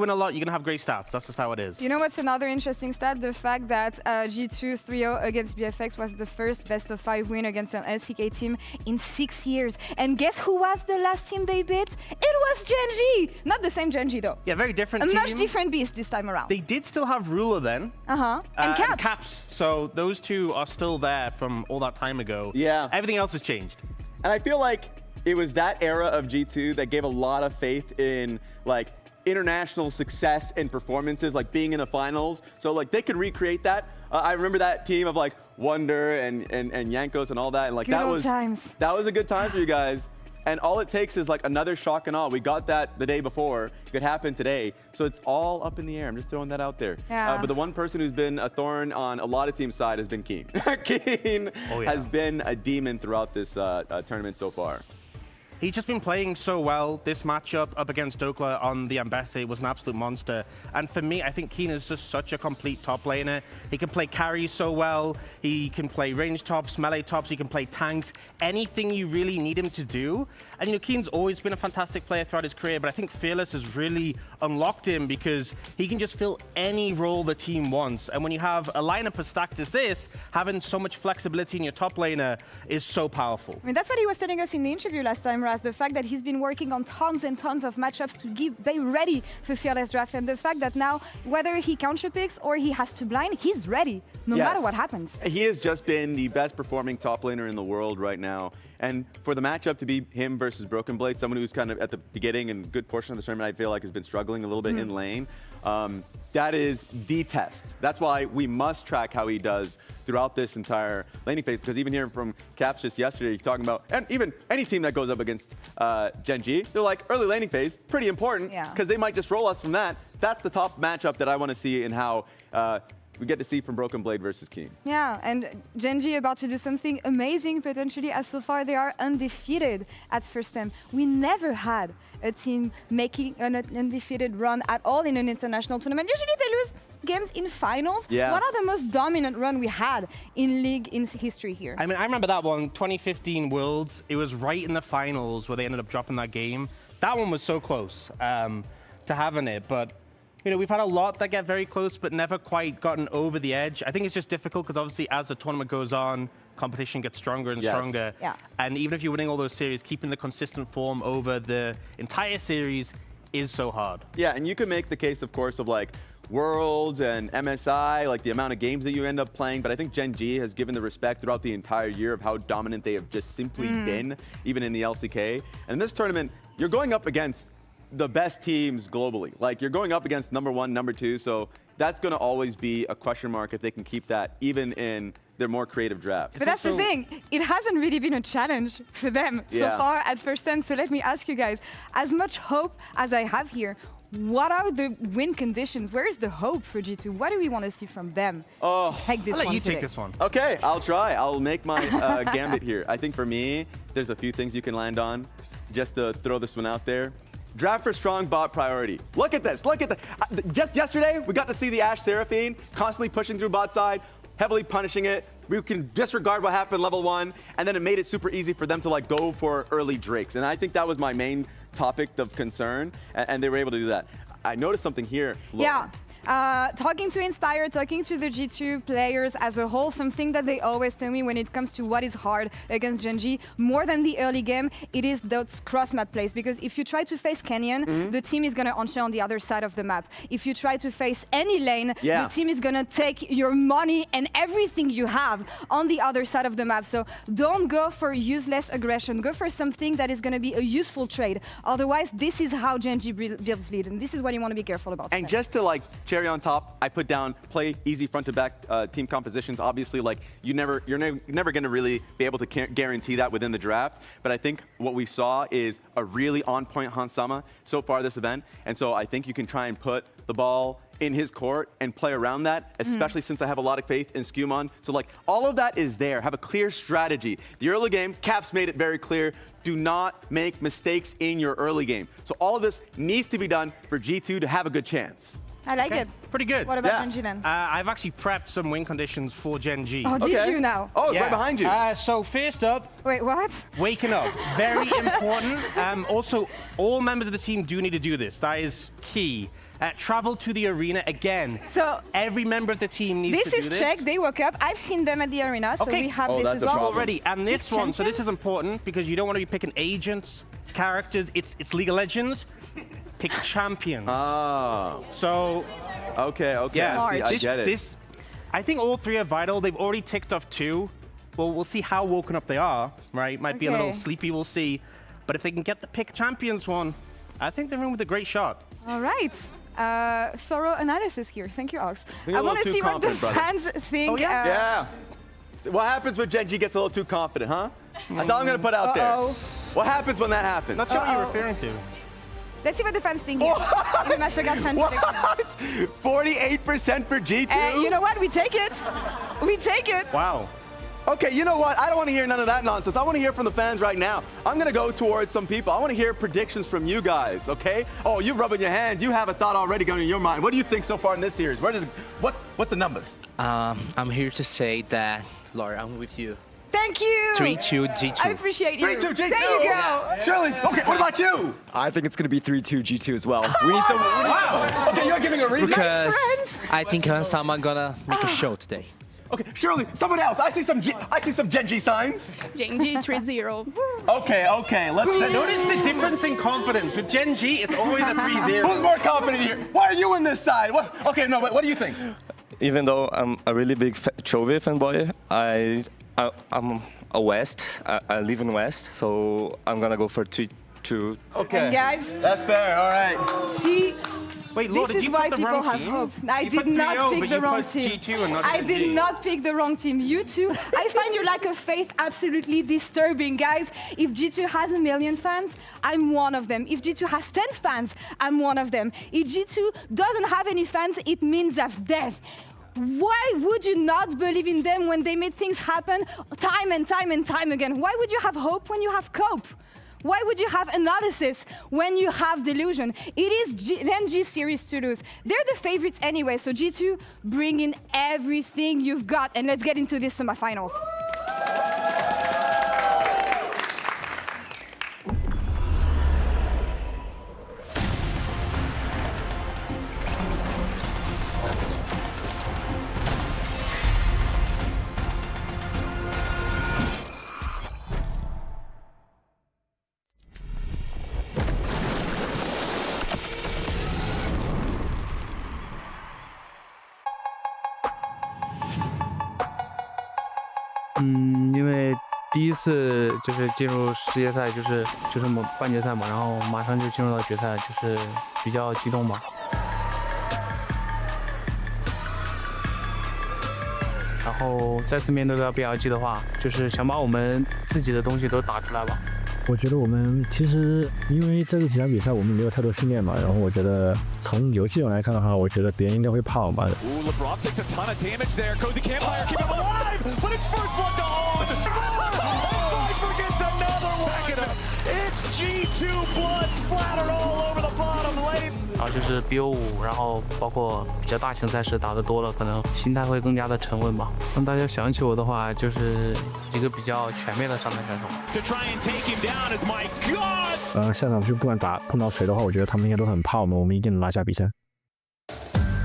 win a lot, you're gonna have great stats. That's just how it is. You know what's another interesting stat? The fact that G2 3-0 against BFX was the first best-of-5 win against an LCK team in 6 years. And guess who was the last team they beat? It was Gen G! Not the same Gen G, though. Yeah, very different team. A much different beast this time around. They did still have Ruler then. And Caps. And Caps. So those two are still there from all that time ago. Yeah. Everything else has changed. And I feel like it was that era of G2 that gave a lot of faith in like international success and performances, like being in the finals. So like they could recreate that. I remember that team of like Wonder and Yankos and all that, and like that was a good time for you guys. And all it takes is like another shock and awe. We got that the day before. It could happen today. So it's all up in the air. I'm just throwing that out there. But the one person who's been a thorn on a lot of teams' side has been Keen. Keen has been a demon throughout this tournament so far. He's just been playing so well. This matchup up against Dokla on the Embassy was an absolute monster. And for me, I think Keen is just such a complete top laner. He can play carry so well. He can play range tops, melee tops. He can play tanks. Anything you really need him to do. And you know, Keen's always been a fantastic player throughout his career, but I think Fearless has really unlocked him because he can just fill any role the team wants. And when you have a lineup as stacked as this, having so much flexibility in your top laner is so powerful. I mean, that's what he was telling us in the interview last time, Raz, the fact that he's been working on tons and tons of matchups to be ready for Fearless Draft, and the fact that now, whether he counter picks or he has to blind, he's ready, no matter what happens. He has just been the best performing top laner in the world right now. And for the matchup to be him versus Broken Blade, someone who's kind of at the beginning and good portion of the tournament, I feel like has been struggling a little bit in lane. That is the test. That's why we must track how he does throughout this entire laning phase, because even hearing from Caps just yesterday, he's talking about, and even any team that goes up against Gen G, they're like, early laning phase, pretty important, because they might just roll us from that. That's the top matchup that I want to see in how we get to see from Broken Blade versus Keen. Yeah, and Gen G about to do something amazing potentially, as so far they are undefeated at first time. We never had a team making an undefeated run at all in an international tournament. Usually they lose games in finals. Yeah. What are the most dominant run we had in league in history here? I mean, I remember that one, 2015 Worlds. It was right in the finals where they ended up dropping that game. That one was so close to having it, but you know, we've had a lot that get very close, but never quite gotten over the edge. I think it's just difficult because obviously as the tournament goes on, competition gets stronger and stronger. Yeah. And even if you're winning all those series, keeping the consistent form over the entire series is so hard. Yeah, and you can make the case, of course, of like Worlds and MSI, like the amount of games that you end up playing, but I think Gen G has given the respect throughout the entire year of how dominant they have just simply been, even in the LCK. And in this tournament, you're going up against the best teams globally. Like, you're going up against number 1, number 2, so that's going to always be a question mark if they can keep that even in their more creative drafts. But that's the thing, it hasn't really been a challenge for them so far at first stand. So let me ask you guys, as much hope as I have here, what are the win conditions? Where is the hope for G2? What do we want to see from them? Oh, take this I'll let one you today? take this one. Okay, I'll try. I'll make my gambit here. I think for me, there's a few things you can land on. Just to throw this one out there. Draft for strong bot priority. Look at this. Look at the. Just yesterday, we got to see the Ashe Seraphine constantly pushing through bot side, heavily punishing it. We can disregard what happened level 1, and then it made it super easy for them to like go for early Drakes. And I think that was my main topic of concern, and they were able to do that. I noticed something here. Yeah. Talking to Inspire, talking to the G2 players as a whole, something that they always tell me when it comes to what is hard against Gen G, more than the early game, it is those cross-map plays. Because if you try to face Canyon, the team is going to onshare on the other side of the map. If you try to face any lane, the team is going to take your money and everything you have on the other side of the map. So don't go for useless aggression. Go for something that is going to be a useful trade. Otherwise, this is how Gen G builds lead, and this is what you want to be careful about. And just to like cherry on top, I put down play easy front to back team compositions. Obviously, like you're never going to really be able to guarantee that within the draft. But I think what we saw is a really on-point Hansama so far this event, and so I think you can try and put the ball in his court and play around that, especially since I have a lot of faith in Skumon. So like all of that is there. Have a clear strategy. The early game, Caps made it very clear. Do not make mistakes in your early game. So all of this needs to be done for G2 to have a good chance. I like it. Pretty good. What about Gen G then? I've actually prepped some win conditions for Gen G. Oh, did you now? Oh, it's right behind you. So first up, wait, what? Waking up. Very important. Also, all members of the team do need to do this. That is key. Travel to the arena again. So every member of the team needs to do this. This is check. They woke up. I've seen them at the arena, so we have this as well. Already. And this one, so this is important because you don't want to be picking agents, characters. It's League of Legends. Pick champions. So. Okay. Yeah, I get it. I think all 3 are vital. They've already ticked off 2. Well, we'll see how woken up they are, right? Might be a little sleepy, we'll see. But if they can get the pick champions one, I think they're in with a great shot. All right. Thorough analysis here. Thank you, Ox. I want to see what the fans think. Oh, yeah? What happens when Gen G gets a little too confident, huh? That's all I'm going to put out there. What happens when that happens? Not sure what you're referring to. Let's see what the fans think here. What? 48% for G2? You know what? We take it. We take it. Wow. Okay, you know what? I don't want to hear none of that nonsense. I want to hear from the fans right now. I'm going to go towards some people. I want to hear predictions from you guys, okay? Oh, you're rubbing your hands. You have a thought already going in your mind. What do you think so far in this series? What's the numbers? I'm here to say that, Laura, I'm with you. Thank you. 3-2 G2. I appreciate you. 3-2 G2. There you go. Yeah. Shirley, okay, what about you? I think it's going to be 3-2 G2 as well. We need to. Wow. Okay, you're giving a reason? Because I think Hansama gonna make a show today. Okay, Shirley, someone else. I see some Gen G signs. Gen G 3-0. Okay. Let's notice the difference in confidence. With Gen G, it's always a 3-0. Who's more confident here? Why are you on this side? What do you think? Even though I'm a really big Chovy fanboy, I'm a West. I live in West, so I'm gonna go for 2-2. Okay. And guys, that's fair. All right. See. Wait, Laura, this is why people have hope. I did not pick the wrong team. I did not pick the wrong team. You two, I find your lack of faith absolutely disturbing, guys. If G2 has 1 million fans, I'm one of them. If G2 has 10 fans, I'm one of them. If G2 doesn't have any fans, it means that's death. Why would you not believe in them when they made things happen time and time and time again? Why would you have hope when you have cope? Why would you have analysis when you have delusion? It is Gen G series to lose. They're the favorites anyway, so G2, bring in everything you've got, and let's get into this semifinals. 因为第一次就是进入世界赛，就是半决赛嘛，然后马上就进入到决赛，就是比较激动吧。然后再次面对到 BLG 的话，就是想把我们自己的东西都打出来吧。我觉得我们其实因为这几场比赛我们没有太多训练嘛，然后我觉得从游戏上来看的话，我觉得别人应该会怕我们。LeBron takes a ton of damage there. Cozy Campfire keep him alive, but it's first blood to On. Viper gets another whack at him. It's G2 blood splattered all over the bottom lane. 然后就是 BO5，然后包括比较大型赛事打得多了，可能心态会更加的沉稳吧。让大家想起我的话，就是一个比较全面的上台选手。To try and take him down is my God. 下场就不管碰到谁的话，我觉得他们应该都很怕我们，我们一定能拿下比赛。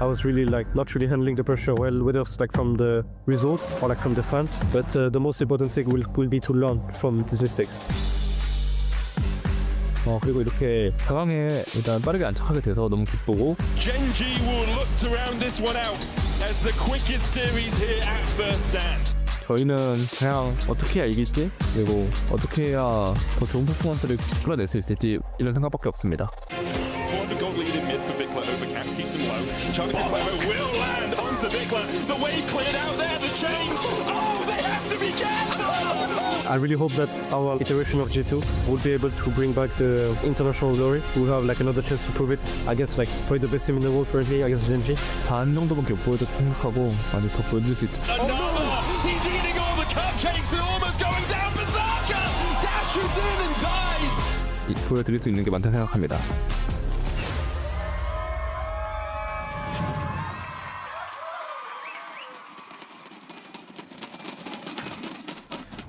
I was really not really handling the pressure well, whether it's from the results or from the fans. But the most important thing will be to learn from these mistakes. 그리고 이렇게 4강에 일단 빠르게 안착하게 돼서 너무 기쁘고. JDG will look to round this one out as the quickest series here at First Stand. 저희는 그냥 어떻게 해야 이길지, 그리고 어떻게 해야 더 좋은 퍼포먼스를 끌어낼 수 있을지 이런 생각밖에 없습니다. The goal lead in mid for Vikla over Caps keeps him low. Chungus will land onto Vikla. The wave cleared out there, the chains. Oh, they have to be careful! I really hope that our iteration of G2 will be able to bring back the international glory. We'll have another chance to prove it against probably the best team in the world currently against JDG. 반 정도밖에 못 보여줬다 생각하고 많이 더 보여줄 수 있다. He's eating all the cupcakes and almost going down berserker. Dashes in and dies. 보여드릴 수 있는 게 많다 생각합니다.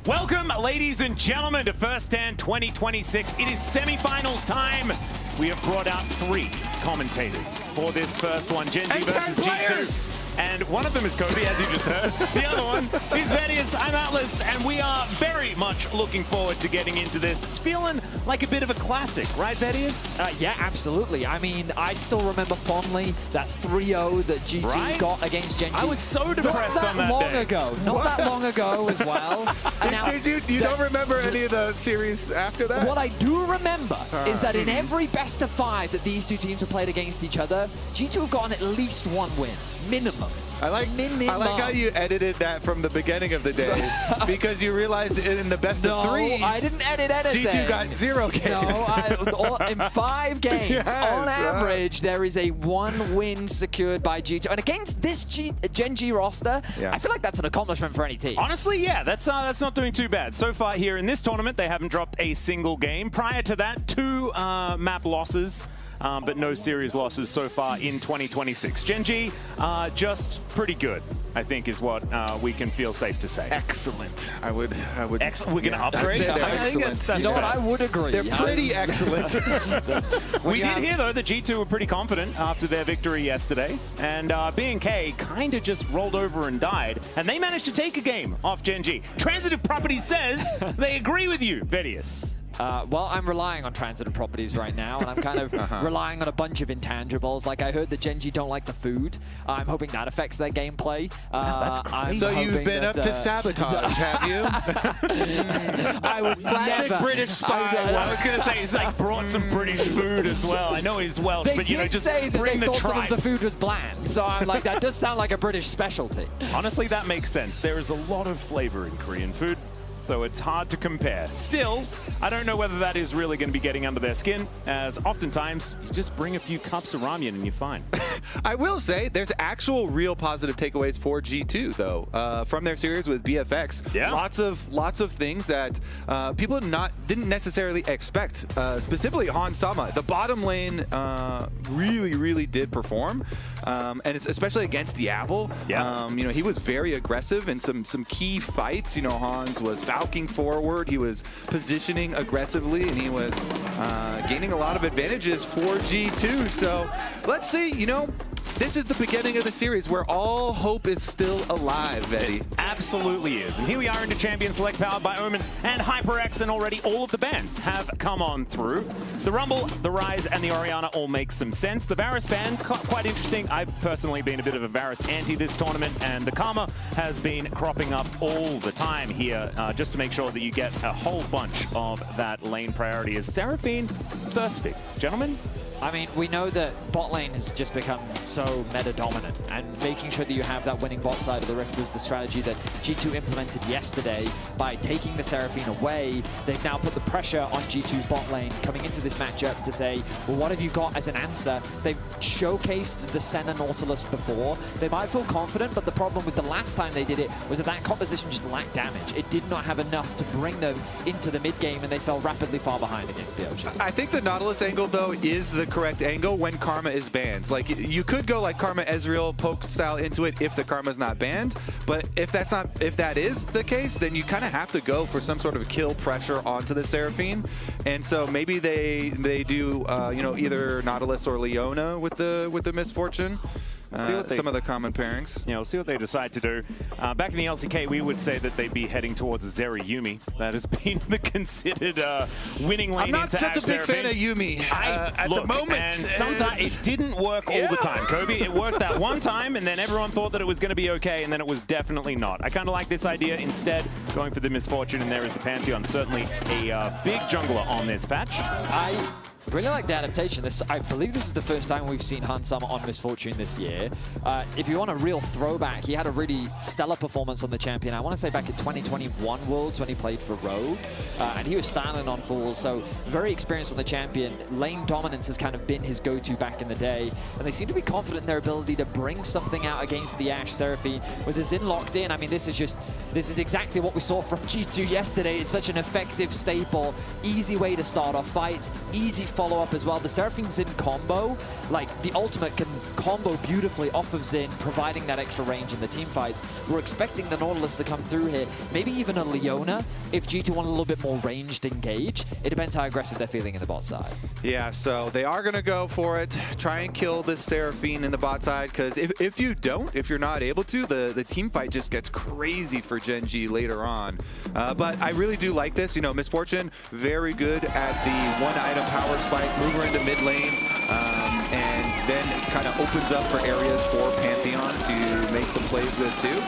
Welcome, ladies and gentlemen, to First Stand 2026. It is semi-finals time. We have brought out 3 commentators for this first one. JDG versus G2. And one of them is Kobe, as you just heard. The other one is Vedius. I'm Atlas, and we are very much looking forward to getting into this. It's feeling like a bit of a classic, right, Vedius? Yeah, absolutely. I mean, I still remember fondly that 3-0 that G2 got against JDG. I was so depressed on that day. Not that long ago as well. Now, you don't remember any of the series after that? What I do remember is that in every best of 5 that these two teams have played against each other, G2 have gotten at least 1 win. Minimum. I like how you edited that from the beginning of the day because you realized in the best of 3s. No, I didn't edit anything. G2 got 0 games. No, in 5 games, yes, on average, there is a 1 win secured by G2. And against this Gen G roster, I feel like that's an accomplishment for any team. Honestly, yeah, that's not doing too bad. So far here in this tournament, they haven't dropped a single game. Prior to that, 2 map losses. But no series losses so far in 2026. Gen G, just pretty good, I think, is what we can feel safe to say. Excellent. I would. Excellent. We're gonna upgrade. I think that's you know what? I would agree. They're pretty excellent. We did hear though that G2 were pretty confident after their victory yesterday, and B&K kind of just rolled over and died, and they managed to take a game off Gen G. Transitive Properties says they agree with you, Vedius. Well, I'm relying on transitive properties right now, and I'm kind of relying on a bunch of intangibles. Like, I heard that Gen G don't like the food. I'm hoping that affects their gameplay. That's crazy. So you've been up to sabotage, have you? I would Classic British spy. I was going to say, he's like brought some British food as well. I know he's Welsh, they but you know, just say that bring they the thought tribe. some of the food was bland. So I'm like, that does sound like a British specialty. Honestly, that makes sense. There is a lot of flavor in Korean food, so it's hard to compare. Still, I don't know whether that is really going to be getting under their skin, as oftentimes you just bring a few cups of ramen and you're fine. I will say there's actual real positive takeaways for G2 though from their series with BFX. Yeah. Lots of things that people didn't necessarily expect. Specifically Han Sama, the bottom lane really did perform, and it's especially against Diablo. Yeah. You know, he was very aggressive in some key fights. You know, Hans was falking forward, he was positioning aggressively, and he was gaining a lot of advantages for G2. So let's see, you know, this is the beginning of the series where all hope is still alive, Eddie. It absolutely is. And here we are into Champion Select, powered by Omen and HyperX, and already all of the bands have come on through. The Rumble, the Rise, and the Orianna all make some sense. The Varus ban, quite interesting. I've personally been a bit of a Varus anti this tournament, and the Karma has been cropping up all the time here, just to make sure that you get a whole bunch of that lane priority. Is Seraphine first pick? Gentlemen? I mean, we know that bot lane has just become so meta-dominant, and making sure that you have that winning bot side of the Rift was the strategy that G2 implemented yesterday. By taking the Seraphine away, they've now put the pressure on G2's bot lane coming into this matchup to say, well, what have you got as an answer? They've showcased the Senna Nautilus before. They might feel confident, but the problem with the last time they did it was that that composition just lacked damage. It did not have enough to bring them into the mid-game, and they fell rapidly far behind against BLG. I think the Nautilus angle, though, is the correct angle when Karma is banned. Like, you could go like Karma Ezreal poke style into it if the Karma's not banned, but if that is the case, then you kind of have to go for some sort of kill pressure onto the Seraphine. And so maybe they do you know, either Nautilus or Leona with the Misfortune. Some of the common pairings. Yeah, we'll see what they decide to do. Back in the LCK, we would say that they'd be heading towards Zeri Yuumi. That has been the considered winning lane into I'm not such a big fan of Yuumi at the moment. And sometimes it didn't work all the time, Kobe. It worked that one time, and then everyone thought that it was going to be okay, and then it was definitely not. I kind of like this idea instead, going for the Misfortune, and there is the Pantheon. Certainly a big jungler on this patch. I really like the adaptation. I believe this is the first time we've seen Hansama on Misfortune this year. If you want a real throwback, he had a really stellar performance on the champion. I want to say back in 2021 Worlds when he played for Rogue, and he was styling on Fool, so very experienced on the champion. Lane dominance has kind of been his go-to back in the day, and they seem to be confident in their ability to bring something out against the Ashe Seraphine. With the Xin locked in, I mean, this is exactly what we saw from G2 yesterday. It's such an effective staple, easy way to start off fights, easy follow-up as well. The Seraphine Xin combo, like the ultimate can combo beautifully off of Xin, providing that extra range in the team fights. We're expecting the Nautilus to come through here, maybe even a Leona if G2 want a little bit more ranged engage. It depends how aggressive they're feeling in the bot side. Yeah, so they are going to go for it, try and kill this Seraphine in the bot side, because if you're not able to, the team fight just gets crazy for Gen G later on. But I really do like this. You know, Misfortune, very good at the one-item power spike, move her into mid lane, and then kind of opens up for areas for Pantheon to make some plays with too.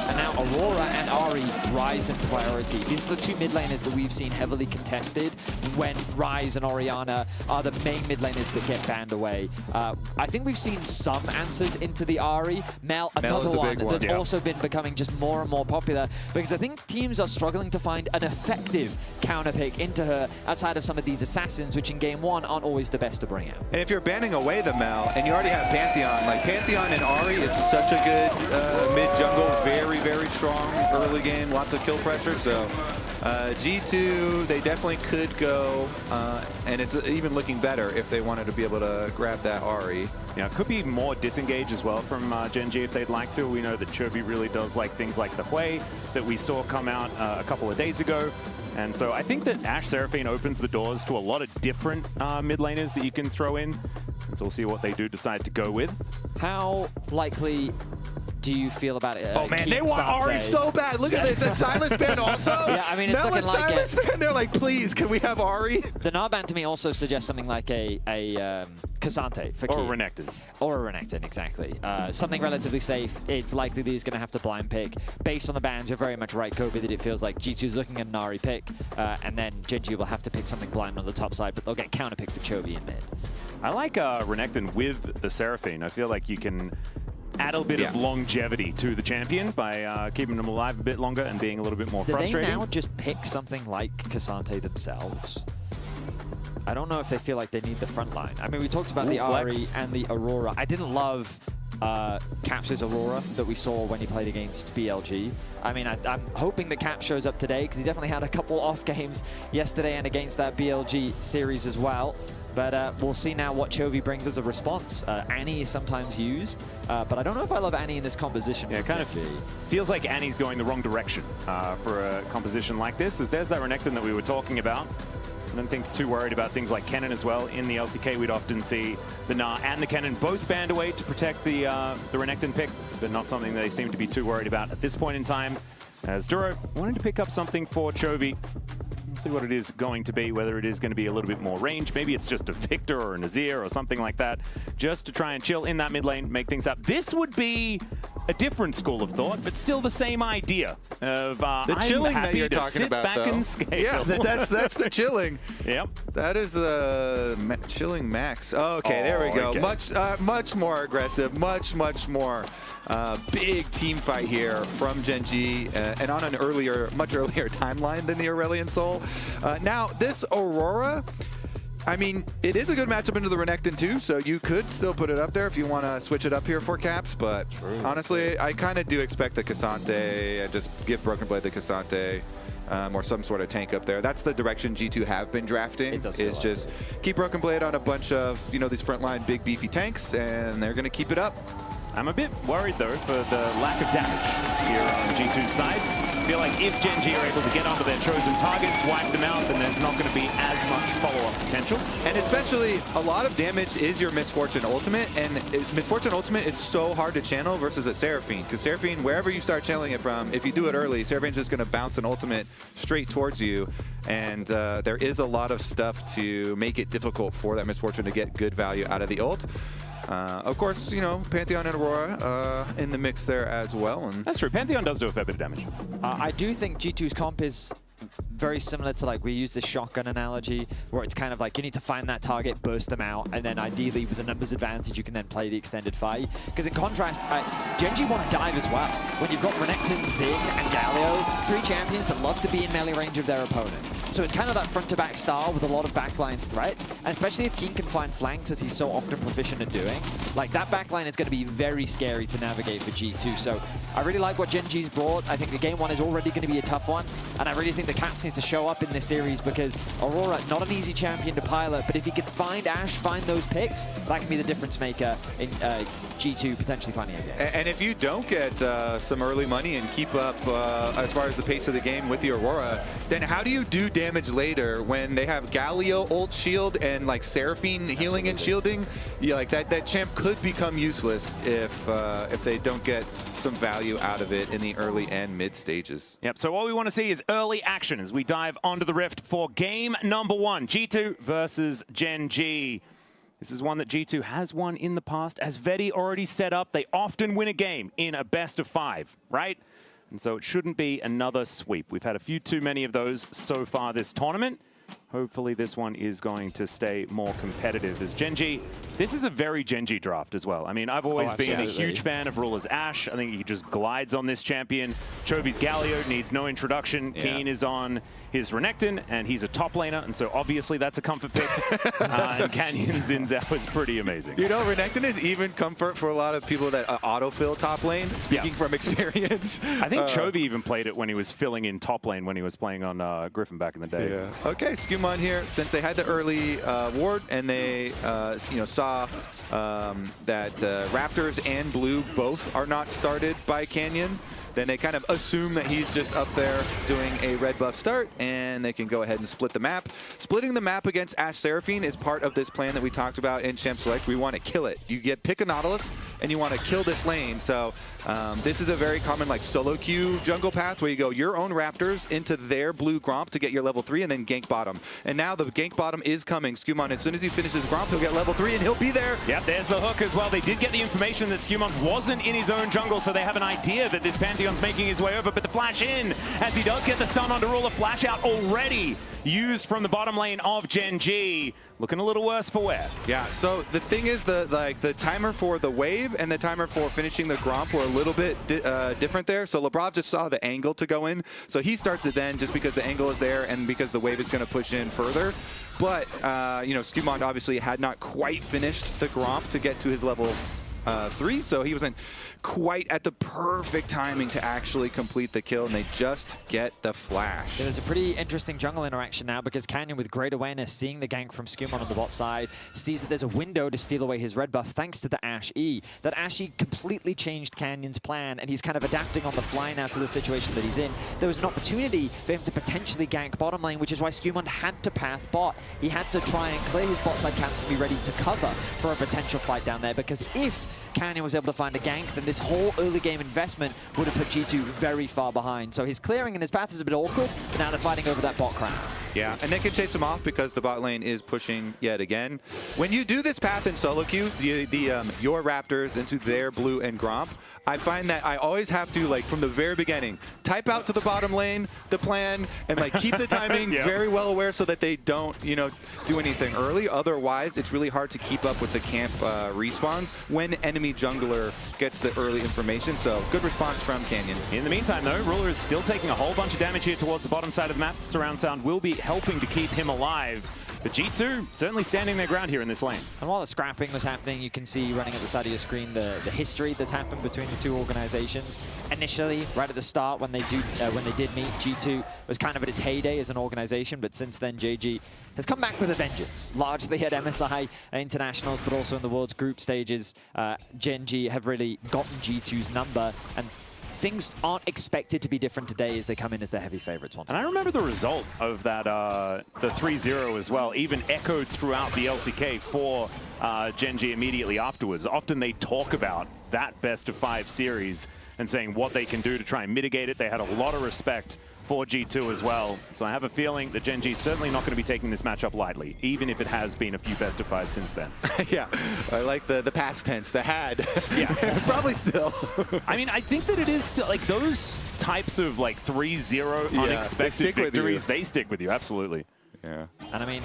And now Aurora and Ahri rise in priority. These are the two mid laners that we've seen heavily contested when Rise and Orianna are the main mid laners that get banned away. I think we've seen some answers into the Ahri. Mel, another one that's also been becoming just more and more popular, because I think teams are struggling to find an effective counter pick into her outside of some of these assassins, which in game one aren't always the best to bring out. And if you're banning away the Mel, and you already have Pantheon, like Pantheon and Ahri is such a good mid jungle, very strong early game, lots of kill pressure. So G2, they definitely could go, and it's even looking better if they wanted to be able to grab that Ahri. Yeah, it could be more disengage as well from Gen G if they'd like to. We know that Chovy really does like things like the Hui that we saw come out a couple of days ago. And so I think that Ashe Seraphine opens the doors to a lot of different mid laners that you can throw in. And so we'll see what they do decide to go with. How likely do you feel about it? Oh man, they want Ahri so bad. Look at this. And Silas ban also. Yeah, I mean, it's Mel looking and like Silas ban, they're like, please, can we have Ahri? The Gnar ban to me also suggests something like a Cassante for Or Key. a Renekton. Or a Renekton, exactly. Something relatively safe. It's likely that he's going to have to blind pick. Based on the bans, you're very much right, Kobe, that it feels like G2's looking at an Ahri pick, and then Gen G will have to pick something blind on the top side, but they'll get counter pick for Chovy in mid. I like Renekton with the Seraphine. I feel like you can add a bit of longevity to the champion by keeping them alive a bit longer and being a little bit more frustrating. Do they now just pick something like Cassante themselves? I don't know if they feel like they need the front line. I mean, we talked about the Ahri and the Aurora. I didn't love Caps's Aurora that we saw when he played against BLG. I mean, I'm hoping that Cap shows up today, because he definitely had a couple off games yesterday and against that BLG series as well. But we'll see now what Chovy brings as a response. Annie is sometimes used, but I don't know if I love Annie in this composition. Yeah, it kind of feels like Annie's going the wrong direction for a composition like this. As there's that Renekton that we were talking about. don't think too worried about things like Kennen as well. In the LCK, we'd often see the Na and the Kennen both banned away to protect the Renekton pick, but not something they seem to be too worried about at this point in time. As Duro wanted to pick up something for Chovy. We'll see what it is going to be, whether it is going to be a little bit more range. Maybe it's just a Victor or a Nazir or something like that, just to try and chill in that mid lane, make things up. This would be a different school of thought, but still the same idea of the chilling that you're talking about, back though. And scale. Yeah, that's the chilling. Yep. That is the chilling max. Okay, there we go. Okay. Much more aggressive, much more big team fight here from Gen G, and on an much earlier timeline than the Aurelion Soul. Now, this Aurora, I mean, it is a good matchup into the Renekton too, so you could still put it up there if you want to switch it up here for Caps, but honestly, I kind of do expect the Cassante, and just give Broken Blade the Cassante, or some sort of tank up there. That's the direction G2 have been drafting, is just keep Broken Blade on a bunch of, you know, these frontline big beefy tanks, and they're going to keep it up. I'm a bit worried, though, for the lack of damage here on G2's side. I feel like if Gen G are able to get onto their chosen targets, wipe them out, then there's not going to be as much follow-up potential. And especially, a lot of damage is your Misfortune Ultimate, and Misfortune Ultimate is so hard to channel versus a Seraphine, because Seraphine, wherever you start channeling it from, if you do it early, Seraphine's just going to bounce an Ultimate straight towards you, and there is a lot of stuff to make it difficult for that Misfortune to get good value out of the ult. Of course, you know, Pantheon and Aurora in the mix there as well. And that's true. Pantheon does do a fair bit of damage. I do think G2's comp is very similar to, like, we use this shotgun analogy where it's kind of like you need to find that target, burst them out, and then ideally with the numbers advantage you can then play the extended fight. Because in contrast, Gen G want to dive as well. When you've got Renekton, Zing, and Galio, 3 champions that love to be in melee range of their opponent. So it's kind of that front-to-back style with a lot of backline threat, and especially if Keen can find flanks, as he's so often proficient at doing. Like, that backline is going to be very scary to navigate for G2. So I really like what Gen G's brought. I think the game 1 is already going to be a tough one, and I really think the Caps needs to show up in this series because Aurora, not an easy champion to pilot, but if he can find Ashe, find those picks, that can be the difference maker in G2 potentially finding a game. And if you don't get some early money and keep up as far as the pace of the game with the Aurora, then how do you do damage later when they have Galio ult shield and like Seraphine healing and shielding? Yeah, like that champ could become useless if they don't get some value out of it in the early and mid stages. Yep, so what we want to see is early action as we dive onto the Rift for game number 1, G2 versus Gen G. This is one that G2 has won in the past. As Vedi already set up, they often win a game in a best of 5, right? And so it shouldn't be another sweep. We've had a few too many of those so far this tournament. Hopefully this one is going to stay more competitive as Gen G. This is a very Gen G draft as well. I mean, I've always been a huge fan of Ruler's Ashe. I think he just glides on this champion. Chovy's Galio needs no introduction. Yeah. Keen is on his Renekton, and he's a top laner, and so obviously that's a comfort pick. And Canyon Zinzao is pretty amazing. You know, Renekton is even comfort for a lot of people that autofill top lane, speaking from experience. I think Chovy even played it when he was filling in top lane when he was playing on Griffin back in the day. Yeah. Okay, Skumon here, since they had the early ward and they saw that Raptors and Blue both are not started by Canyon, then they kind of assume that he's just up there doing a red buff start, and they can go ahead and split the map. Splitting the map against Ashe Seraphine is part of this plan that we talked about in Champ Select. We want to kill it. You pick a Nautilus, and you want to kill this lane. So this is a very common like solo queue jungle path where you go your own Raptors into their blue Gromp to get your level 3 and then gank bottom. And now the gank bottom is coming. Skumon, as soon as he finishes Gromp, he'll get level 3 and he'll be there. Yep, there's the hook as well. They did get the information that Skumon wasn't in his own jungle, so they have an idea that this Pantheon's making his way over, but the flash in as he does get the stun onto Ruler. Flash out already used from the bottom lane of Gen G. Looking a little worse for wear. Yeah, so the thing is the timer for the wave and the timer for finishing the Gromp were a little bit different there. So Labrov just saw the angle to go in. So he starts it then just because the angle is there and because the wave is going to push in further. But, Skumon obviously had not quite finished the Gromp to get to his level 3, so he wasn't quite at the perfect timing to actually complete the kill, and they just get the flash. There's a pretty interesting jungle interaction now because Canyon, with great awareness, seeing the gank from Skumon on the bot side, sees that there's a window to steal away his red buff thanks to the Ashe E. That Ashe E completely changed Canyon's plan, and he's kind of adapting on the fly now to the situation that he's in. There was an opportunity for him to potentially gank bottom lane, which is why Skumon had to path bot. He had to try and clear his bot side camps and be ready to cover for a potential fight down there, because if Canyon was able to find a gank, then this whole early game investment would have put G2 very far behind. So his clearing and his path is a bit awkward, but now they're fighting over that bot crown. Yeah, and they can chase him off because the bot lane is pushing yet again. When you do this path in solo queue, your Raptors into their blue and Gromp, I find that I always have to, like, from the very beginning, type out to the bottom lane the plan and, like, keep the timing very well aware so that they don't, you know, do anything early. Otherwise, it's really hard to keep up with the camp respawns when enemy jungler gets the early information. So good response from Canyon. In the meantime, though, Ruler is still taking a whole bunch of damage here towards the bottom side of the map. Surround sound will be helping to keep him alive. But G2 certainly standing their ground here in this lane. And while the scrapping was happening, you can see running at the side of your screen the history that's happened between the two organizations. Initially, right at the start, when they did meet, G2 was kind of at its heyday as an organization, but since then, JG has come back with a vengeance, largely at MSI Internationals, but also in the World's group stages. Gen G have really gotten G2's number, and things aren't expected to be different today as they come in as the heavy favorites once again. And I remember the result of that, the 3-0 as well, even echoed throughout the LCK for Gen G immediately afterwards. Often they talk about that best-of-5 series and saying what they can do to try and mitigate it. They had a lot of respect for G2 as well. So I have a feeling that Gen G is certainly not going to be taking this matchup lightly, even if it has been a few best-of-5 since then. Yeah, I like the past tense, the had. Yeah. Probably still. I mean, I think that it is still, like, those types of, like, 3-0 unexpected victories, they stick with you, absolutely. Yeah. And I mean,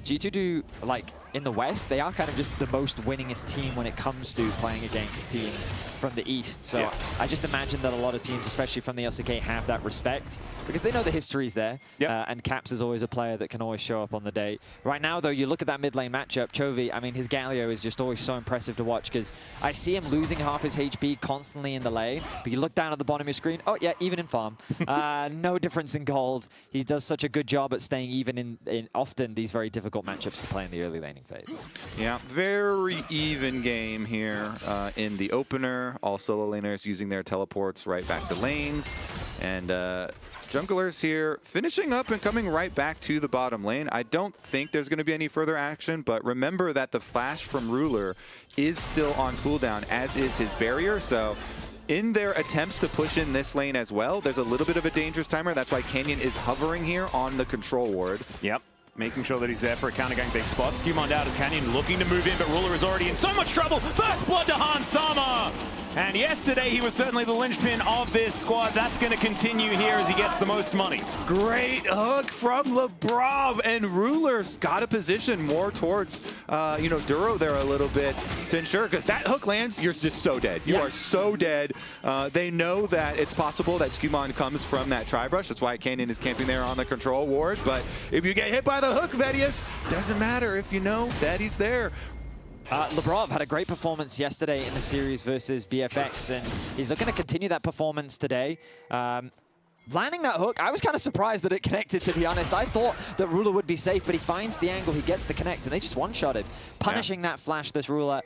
G2 do, like, in the West, they are kind of just the most winningest team when it comes to playing against teams from the East. So I just imagine that a lot of teams, especially from the LCK, have that respect because they know the history's there. And Caps is always a player that can always show up on the day. Right now, though, you look at that mid lane matchup, Chovy, I mean, his Galio is just always so impressive to watch because I see him losing half his HP constantly in the lane. But you look down at the bottom of your screen, oh yeah, even in farm. No difference in gold. He does such a good job at staying even in often these very difficult matchups to play in the early laning phase. Yeah, very even game here in the opener. All solo laners using their teleports right back to lanes. And junglers here finishing up and coming right back to the bottom lane. I don't think there's going to be any further action, but remember that the flash from Ruler is still on cooldown, as is his barrier. So in their attempts to push in this lane as well, there's a little bit of a dangerous timer. That's why Canyon is hovering here on the control ward. Yep. Making sure that he's there for a counter gang big spot. Skumon out as Canyon looking to move in, but Ruler is already in so much trouble. First blood to Hans Sama. And yesterday he was certainly the linchpin of this squad. That's going to continue here as he gets the most money. Great hook from LeBron, and Ruler's got a position more towards, Duro there a little bit to ensure, because that hook lands, you're just so dead. You are so dead. They know that it's possible that Skumon comes from that tri-brush. That's why Canyon is camping there on the control ward. But if you get hit by the hook, Vedius, doesn't matter if you know that he's there. Lebrov had a great performance yesterday in the series versus BFX, and he's looking to continue that performance today. Landing that hook, I was kind of surprised that it connected, to be honest. I thought that Ruler would be safe, but he finds the angle, he gets the connect, and they just one-shotted. Punishing that flash, this Ruler.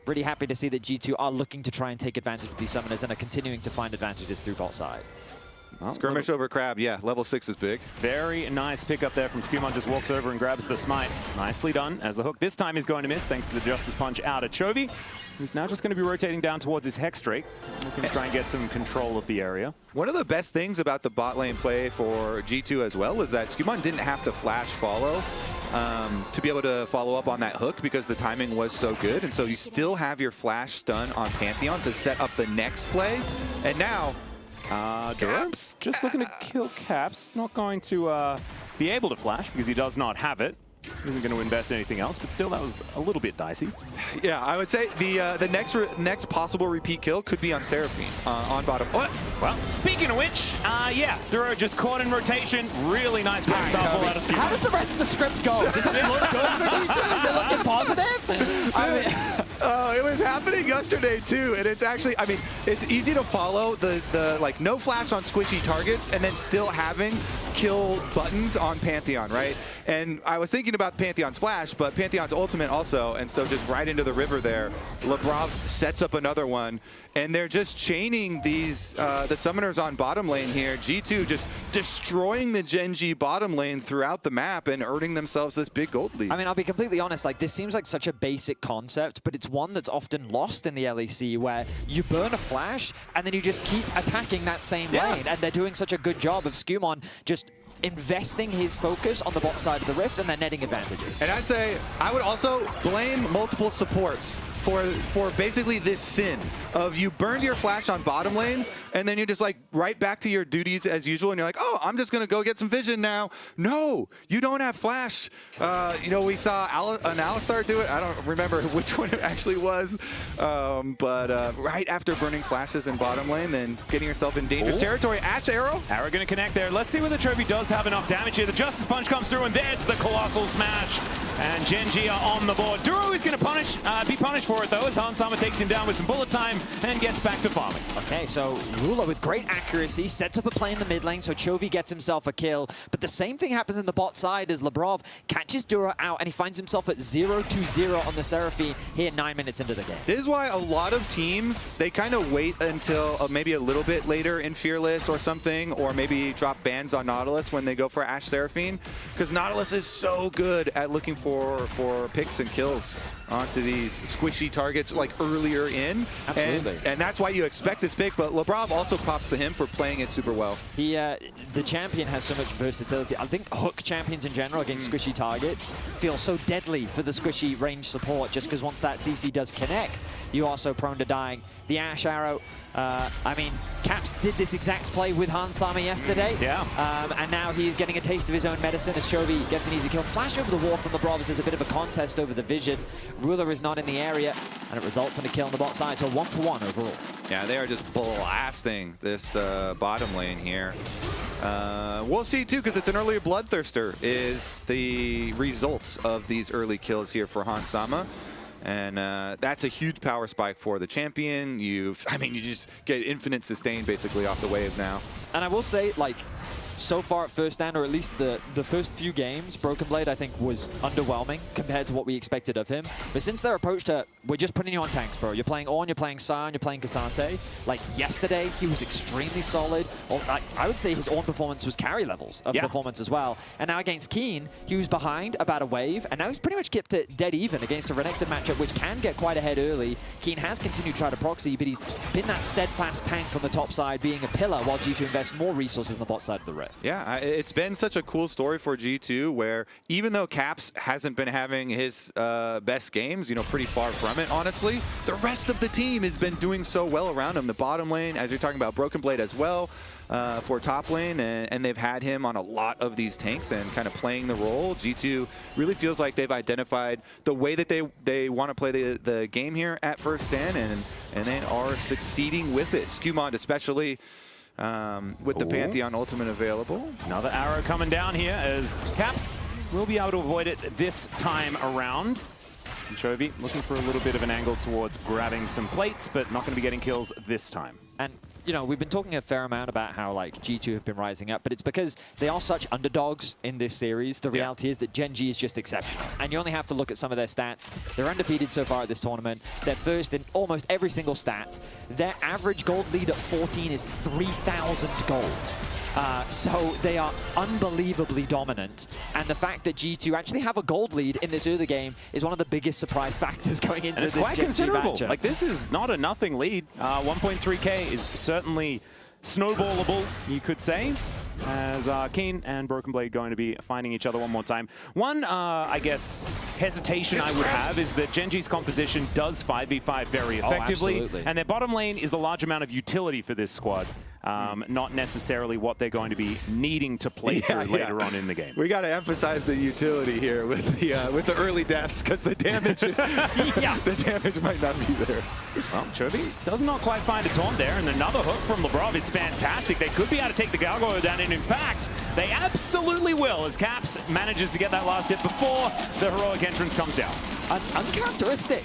Really happy to see that G2 are looking to try and take advantage of these summoners and are continuing to find advantages through bot side. Skirmish over Crab, yeah, level 6 is big. Very nice pick up there from Skumon, just walks over and grabs the smite. Nicely done, as the hook this time is going to miss, thanks to the Justice Punch out of Chovy, who's now just going to be rotating down towards his Hex Drake, looking to try and get some control of the area. One of the best things about the bot lane play for G2 as well is that Skumon didn't have to flash follow to be able to follow up on that hook because the timing was so good, and so you still have your flash stun on Pantheon to set up the next play, and now Caps just looking to kill Caps. Not going to be able to flash because he does not have it. Isn't going to invest anything else, but still, that was a little bit dicey. Yeah, I would say the next possible repeat kill could be on Seraphine on bottom. What? Well, speaking of which, yeah, Duro just caught in rotation. Really nice back sample out of Skumon. How does the rest of the script go? Does this look good for G2? Is it looking positive? I mean, It was happening yesterday too, and it's actually, I mean, it's easy to follow the like no flash on squishy targets and then still having kill buttons on Pantheon, right? And I was thinking about Pantheon's flash, but Pantheon's ultimate also, and so just right into the river there, Labrov sets up another one, and they're just chaining these, the summoners on bottom lane here. G2 just destroying the Gen G bottom lane throughout the map and earning themselves this big gold lead. I mean, I'll be completely honest, like this seems like such a basic concept, but it's one that's often lost in the LEC where you burn a flash and then you just keep attacking that same lane, and they're doing such a good job of Skumon just investing his focus on the bot side of the Rift and they're netting advantages. And I'd say I would also blame multiple supports for basically this sin of you burned your flash on bottom lane and then you're just like right back to your duties as usual and you're like, oh, I'm just gonna go get some vision now. No, you don't have flash. You know, we saw an Alistar do it. I don't remember which one it actually was, but right after burning flashes in bottom lane, then getting yourself in dangerous territory. Ashe Arrow. Arrow gonna connect there. Let's see whether Trophy does have enough damage here. The Justice Punch comes through and there's the Colossal Smash. And Gen G are on the board. Duro is gonna be punished for it though, as Hansama takes him down with some bullet time and gets back to farming. Okay, so Ruler with great accuracy sets up a play in the mid lane, so Chovy gets himself a kill. But the same thing happens in the bot side as Labrov catches Duro out and he finds himself at 0-2-0 on the Seraphine here 9 minutes into the game. This is why a lot of teams, they kind of wait until maybe a little bit later in Fearless or something, or maybe drop bans on Nautilus when they go for Ashe Seraphine, because Nautilus is so good at looking for picks and kills onto these squishy targets like earlier in. Absolutely. And that's why you expect this pick, but Labrov also props to him for playing it super well. He, the champion has so much versatility. I think hook champions in general against squishy targets feel so deadly for the squishy range support, just because once that CC does connect, you're also prone to dying. The Ashe Arrow, I mean, Caps did this exact play with Hansama yesterday. Yeah. And now he's getting a taste of his own medicine as Chovy gets an easy kill. Flash over the wall from Labrov as there's a bit of a contest over the vision. Ruler is not in the area, and it results in a kill on the bot side, so 1-for-1 overall. Yeah, they are just blasting this bottom lane here. We'll see too, because it's an earlier Bloodthirster is the result of these early kills here for Hansama. And that's a huge power spike for the champion. You just get infinite sustain basically off the wave now. And I will say, like, so far at first stand, or at least the first few games, Broken Blade, I think, was underwhelming compared to what we expected of him. But since their approach to, we're just putting you on tanks, bro. You're playing Ornn, you're playing Sion, you're playing Cassante. Like, yesterday, he was extremely solid. Or, I would say his Ornn performance was carry levels of performance as well. And now against Keen, he was behind about a wave, and now he's pretty much kept it dead even against a Renekton matchup, which can get quite ahead early. Keen has continued to try to proxy, but he's been that steadfast tank on the top side, being a pillar, while G2 invests more resources in the bot side of the Rift. Yeah, it's been such a cool story for G2 where even though Caps hasn't been having his best games, you know, pretty far from it, honestly, the rest of the team has been doing so well around him. The bottom lane, as you're talking about, Broken Blade as well for top lane, and they've had him on a lot of these tanks and kind of playing the role. G2 really feels like they've identified the way that they want to play the game here at first stand, and they are succeeding with it. Skumon especially, with the Pantheon ultimate available. Another arrow coming down here as Caps will be able to avoid it this time around. And Chovy looking for a little bit of an angle towards grabbing some plates, but not going to be getting kills this time. And, you know, we've been talking a fair amount about how, like, G2 have been rising up, but it's because they are such underdogs in this series. The reality is that Gen G is just exceptional. And you only have to look at some of their stats. They're undefeated so far at this tournament. They're first in almost every single stat. Their average gold lead at 14 is 3,000 gold. So they are unbelievably dominant. And the fact that G2 actually have a gold lead in this early game is one of the biggest surprise factors going into this Gen G matchup. It's quite considerable. Like, this is not a nothing lead. 1.3k is certainly snowballable, you could say, as Keen and Broken Blade going to be finding each other one more time. One, I guess, hesitation I would have is that Gen G's composition does 5v5 very effectively, and their bottom lane is a large amount of utility for this squad. Not necessarily what they're going to be needing to play through later on in the game. We got to emphasize the utility here with the early deaths, because the damage is, the damage might not be there. Well, Chovy does not quite find a taunt there, and another hook from Labrov is fantastic. They could be able to take the Gargoyle down, and in fact, they absolutely will, as Caps manages to get that last hit before the heroic entrance comes down. An uncharacteristic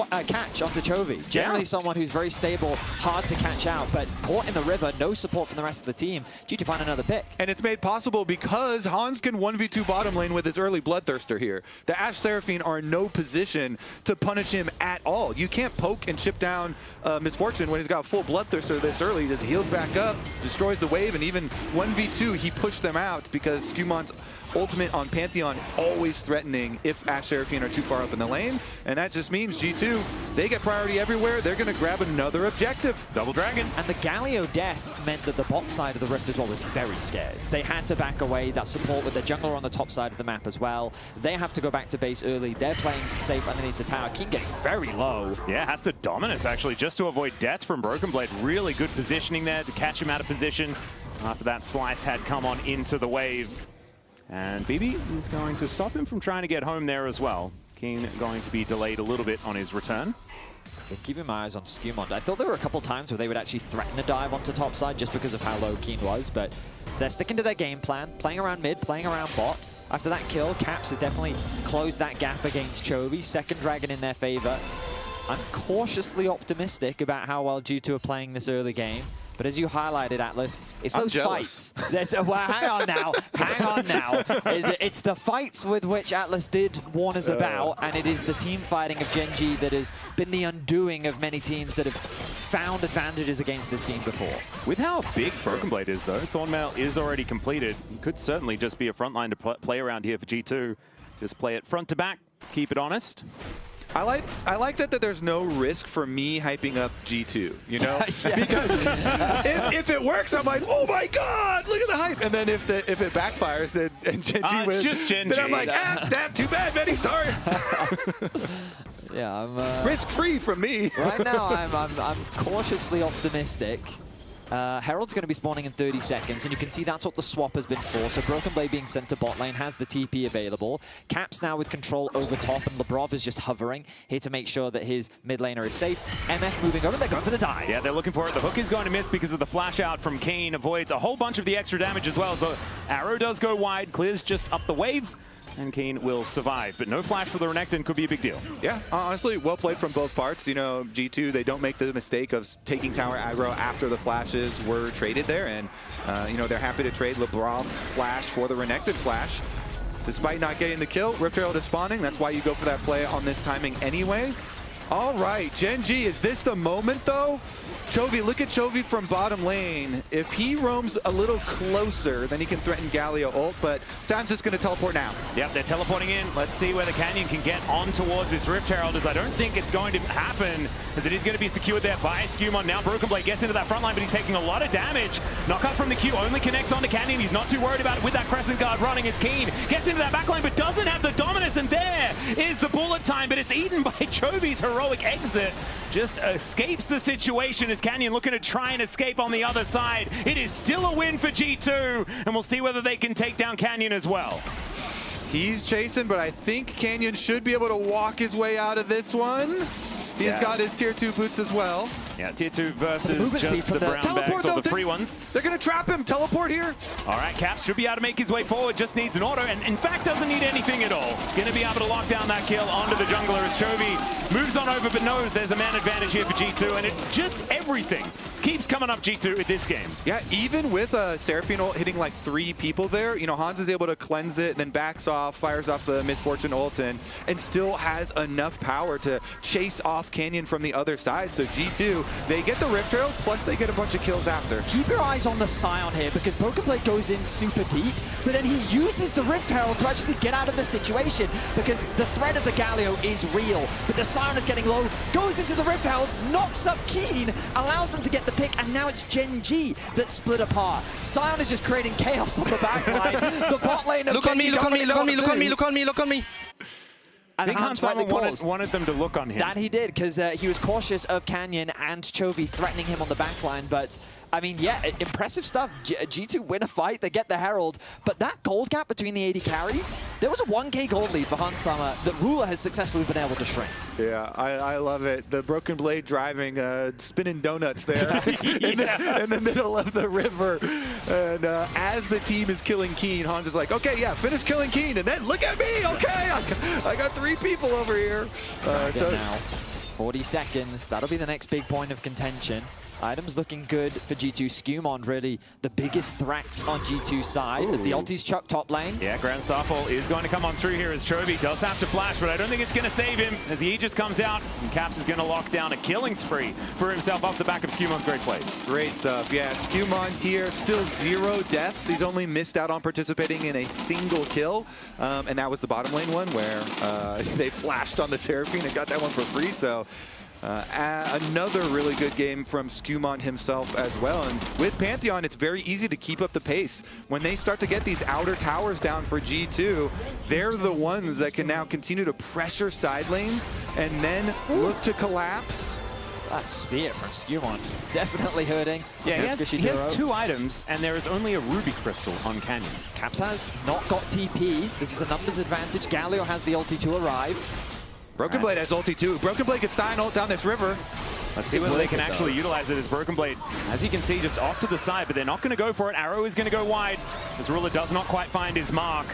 catch onto Chovy. Generally someone who's very stable, hard to catch out, but caught in the river, no support from the rest of the team. G2 find another pick. And it's made possible because Hans can 1v2 bottom lane with his early Bloodthirster here. The Ashe Seraphine are in no position to punish him at all. You can't poke and chip down Misfortune when he's got full Bloodthirster this early. He just heals back up, destroys the wave, and even 1v2, he pushed them out because Scumon's ultimate on Pantheon always threatening if Ashe Seraphine are too far up in the lane. And that just means G2, they get priority everywhere. They're going to grab another objective. Double Dragon. And the Galio death meant that the bot side of the Rift as well was very scared. They had to back away. That support with the jungler on the top side of the map as well. They have to go back to base early. They're playing safe underneath the tower. Keen getting very low. Yeah, has to Dominus actually just to avoid death from Broken Blade. Really good positioning there to catch him out of position after that slice had come on into the wave. And BB is going to stop him from trying to get home there as well. Keen going to be delayed a little bit on his return. Keeping my eyes on Scumond. I thought there were a couple times where they would actually threaten a dive onto top side just because of how low Keen was, but they're sticking to their game plan, playing around mid, playing around bot. After that kill, Caps has definitely closed that gap against Chovy. Second Dragon in their favor. I'm cautiously optimistic about how well G2 are playing this early game. But as you highlighted, Atlas, it's those fights. Well, hang on now. Hang on now. It's the fights with which Atlas did warn us about, and it is the team fighting of Gen G that has been the undoing of many teams that have found advantages against this team before. With how big Broken Blade is, though, Thornmail is already completed. He could certainly just be a frontline to play around here for G2. Just play it front to back, keep it honest. I like that there's no risk for me hyping up G2, you know? Because if it works, I'm like, oh my god, look at the hype. And then if it backfires and Gen G wins, just Gen G. then I'm like, too bad, Benny, sorry. Yeah, I'm risk-free from me. Right now, I'm cautiously optimistic. Herald's going to be spawning in 30 seconds, and you can see that's what the swap has been for. So Broken Blade being sent to bot lane has the TP available. Caps now with control over top, and Lebrov is just hovering here to make sure that his mid laner is safe. MF moving over, they're going for the dive. Yeah, they're looking for it. The hook is going to miss because of the flash out from Kane. Avoids a whole bunch of the extra damage as well. So arrow does go wide, clears just up the wave. And Kane will survive, but no flash for the Renekton could be a big deal. Yeah, honestly, well played from both parts. You know, G2, they don't make the mistake of taking tower aggro after the flashes were traded there, and, you know, they're happy to trade Lebrov's flash for the Renekton flash. Despite not getting the kill, Rift Herald is spawning. That's why you go for that play on this timing anyway. All right, Gen G, is this the moment, though? Chovy, look at Chovy from bottom lane. If he roams a little closer, then he can threaten Galio ult, but Sam's just going to teleport now. Yep, they're teleporting in. Let's see whether Canyon can get on towards this Rift Herald, as I don't think it's going to happen, as it is going to be secured there by Scumon. Now Broken Blade gets into that front line, but he's taking a lot of damage. Knockout from the Q only connects onto Canyon. He's not too worried about it with that Crescent Guard running as Keen gets into that backline, but doesn't have the dominance, and there is the bullet time, but it's eaten by Chovy's heroic exit. Just escapes the situation as Canyon looking to try and escape on the other side. It is still a win for G2, and we'll see whether they can take down Canyon as well. He's chasing, but I think Canyon should be able to walk his way out of this one. He's got his tier 2 boots as well. Yeah, tier 2 versus just the brown bags or the free ones. They're going to trap him. Teleport here. All right, Caps should be able to make his way forward. Just needs an auto, and in fact doesn't need anything at all. Going to be able to lock down that kill onto the jungler as Chovy moves on over, but knows there's a man advantage here for G2, and it just everything keeps coming up G2 in this game. Yeah, even with Seraphine ult hitting like 3 people there, you know, Hans is able to cleanse it, then backs off, fires off the Misfortune ult, and still has enough power to chase off Canyon from the other side. So G2, they get the Rift Herald, plus they get a bunch of kills after. Keep your eyes on the Scion here, because Broken Blade goes in super deep, but then he uses the Rift Herald to actually get out of the situation, because the threat of the Galio is real. But the Scion is getting low, goes into the Rift Herald, knocks up Keen, allows him to get the pick, and now it's Gen G that's split apart. Scion is just creating chaos on the backline. The bot lane of look on me, look on me, look on me, look on me, look on me, look on me. And I think Hans wanted them to look on him. That he did, because he was cautious of Canyon and Chovy threatening him on the backline. But, I mean, yeah, impressive stuff. G2 win a fight, they get the Herald. But that gold gap between the AD carries, there was a 1k gold lead for Hans Sama that Ruler has successfully been able to shrink. Yeah, I love it. The Broken Blade driving, spinning donuts there in the middle of the river. And as the team is killing Keen, Hans is like, okay, yeah, finish killing Keen. And then look at me, okay, I got 3 people over here. So 40 seconds. That'll be the next big point of contention. Items looking good for G2. Skumon really the biggest threat on G2's side as the ulti's chuck top lane. Yeah, Grand Starfall is going to come on through here as Chovy does have to flash, but I don't think it's going to save him as the Aegis comes out and Caps is going to lock down a killing spree for himself off the back of Skumon's great plays. Great stuff. Yeah, Skumon's here, still 0 deaths. He's only missed out on participating in a single kill, and that was the bottom lane one where they flashed on the Seraphine and got that one for free. So another really good game from Skumon himself as well. And with Pantheon, it's very easy to keep up the pace. When they start to get these outer towers down for G2, they're the ones that can now continue to pressure side lanes and then look to collapse. That spear from Skumon definitely hurting. Yeah, he has 2 items, and there is only a Ruby Crystal on Canyon. Caps has not got TP. This is a numbers advantage. Galio has the ulti to arrive. Broken Blade has ulti too. Broken Blade can sign ult down this river. Let's see whether they can actually utilize it as Broken Blade, as you can see, just off to the side, but they're not going to go for it. Arrow is going to go wide as Ruler does not quite find his mark.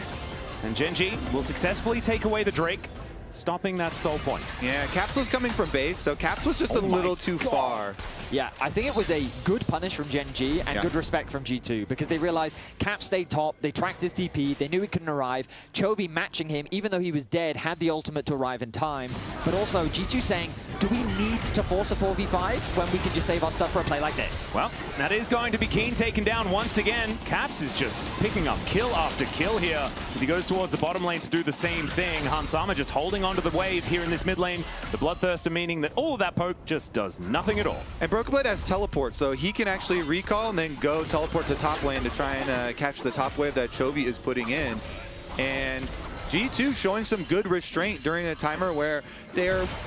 And Gen.G will successfully take away the Drake, stopping that soul point. Yeah, Caps was coming from base, so Caps was just a little too far. Yeah, I think it was a good punish from Gen.G and good respect from G2 because they realized Cap stayed top, they tracked his TP, they knew he couldn't arrive. Chovy matching him, even though he was dead, had the ultimate to arrive in time. But also G2 saying, do we need to force a 4v5 when we can just save our stuff for a play like this? Well, that is going to be Keen taken down once again. Caps is just picking up kill after kill here as he goes towards the bottom lane to do the same thing. Hansama just holding onto the wave here in this mid lane. The Bloodthirster meaning that all of that poke just does nothing at all. And Broken Blade has teleport, so he can actually recall and then go teleport to top lane to try and catch the top wave that Chovy is putting in. And G2 showing some good restraint during a timer where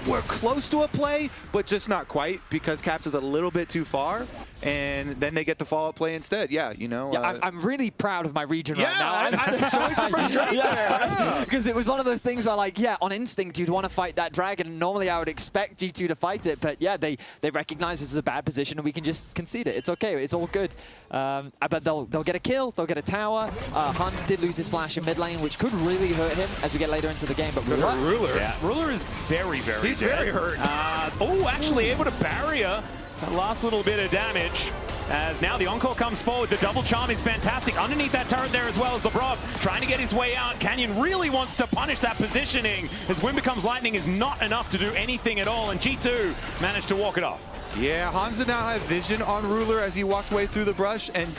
we're close to a play, but just not quite because Caps is a little bit too far. And then they get the follow-up play instead. Yeah, you know. Yeah, I'm really proud of my region right now. I'm showing some restraint there. Because it was one of those things where, like, yeah, on instinct, you'd want to fight that dragon. Normally, I would expect G2 to fight it. But, yeah, they recognize this is a bad position, and we can just concede it. It's okay. It's all good. But they'll get a kill. They'll get a tower. Hans did lose his flash in mid lane, which could really hurt him as we get later into the game. But Ruler. Yeah, Ruler is very, very He's dead. very hurt. Actually able to barrier that last little bit of damage. As now the Encore comes forward. The double charm is fantastic. Underneath that turret there as well as Labrov trying to get his way out. Canyon really wants to punish that positioning as Wind Becomes Lightning is not enough to do anything at all. And G2 managed to walk it off. Yeah, Hans did now have vision on Ruler as he walked away through the brush and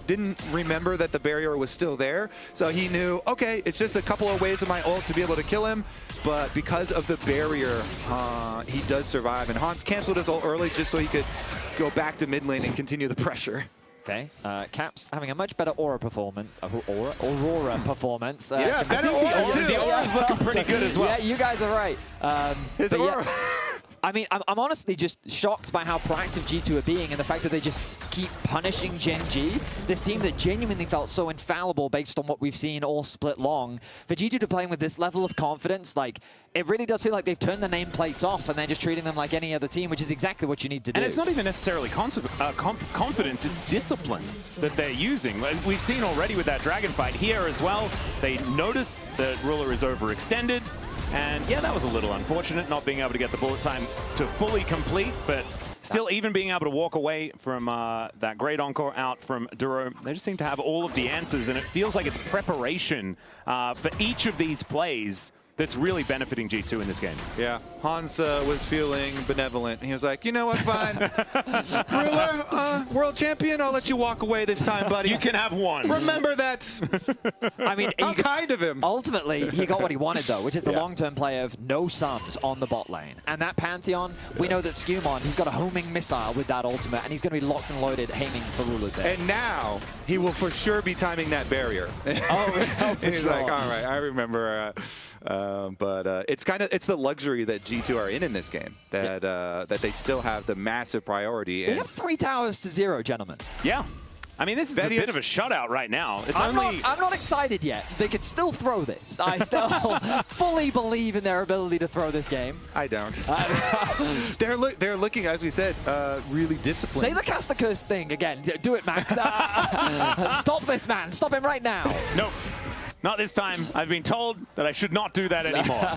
didn't remember that the barrier was still there. So he knew, okay, it's just a couple of waves of my ult to be able to kill him. But because of the barrier, he does survive. And Hans canceled his ult early just so he could go back to mid lane and continue the pressure. Okay, Caps having a much better Aurora performance. Aurora performance. Yeah, better Aurora too. The Aura's looking pretty good as well. Yeah, you guys are right. His Aurora. I mean, I'm honestly just shocked by how proactive G2 are being and the fact that they just keep punishing Gen.G. This team that genuinely felt so infallible based on what we've seen all split long. For G2 to playing with this level of confidence, like, it really does feel like they've turned the nameplates off and they're just treating them like any other team, which is exactly what you need to do. And it's not even necessarily confidence, it's discipline that they're using. We've seen already with that dragon fight here as well. They notice that Ruler is overextended. And yeah, that was a little unfortunate, not being able to get the bullet time to fully complete, but still even being able to walk away from that great encore out from Duro. They just seem to have all of the answers, and it feels like it's preparation for each of these plays that's really benefiting G2 in this game. Yeah, Hans was feeling benevolent. He was like, you know what, fine. Ruler, world champion, I'll let you walk away this time, buddy. You can have one. Remember that. I mean, how kind of him. Ultimately, he got what he wanted, though, which is the long-term play of no sums on the bot lane. And that Pantheon, we know that Skumon, he's got a homing missile with that ultimate, and he's going to be locked and loaded, aiming for Ruler's head. And now, he will for sure be timing that barrier. For he's sure. like, all right, I remember. But it's the luxury that G2 are in this game, that that they still have the massive priority. They have 3 towers to 0, gentlemen. Yeah. I mean, this is a bit of a shutout right now. I'm not excited yet. They could still throw this. I still fully believe in their ability to throw this game. I don't. They're looking, as we said, really disciplined. Say the cast a curse thing again. Do it, Max. Stop this man. Stop him right now. Nope. Not this time. I've been told that I should not do that anymore.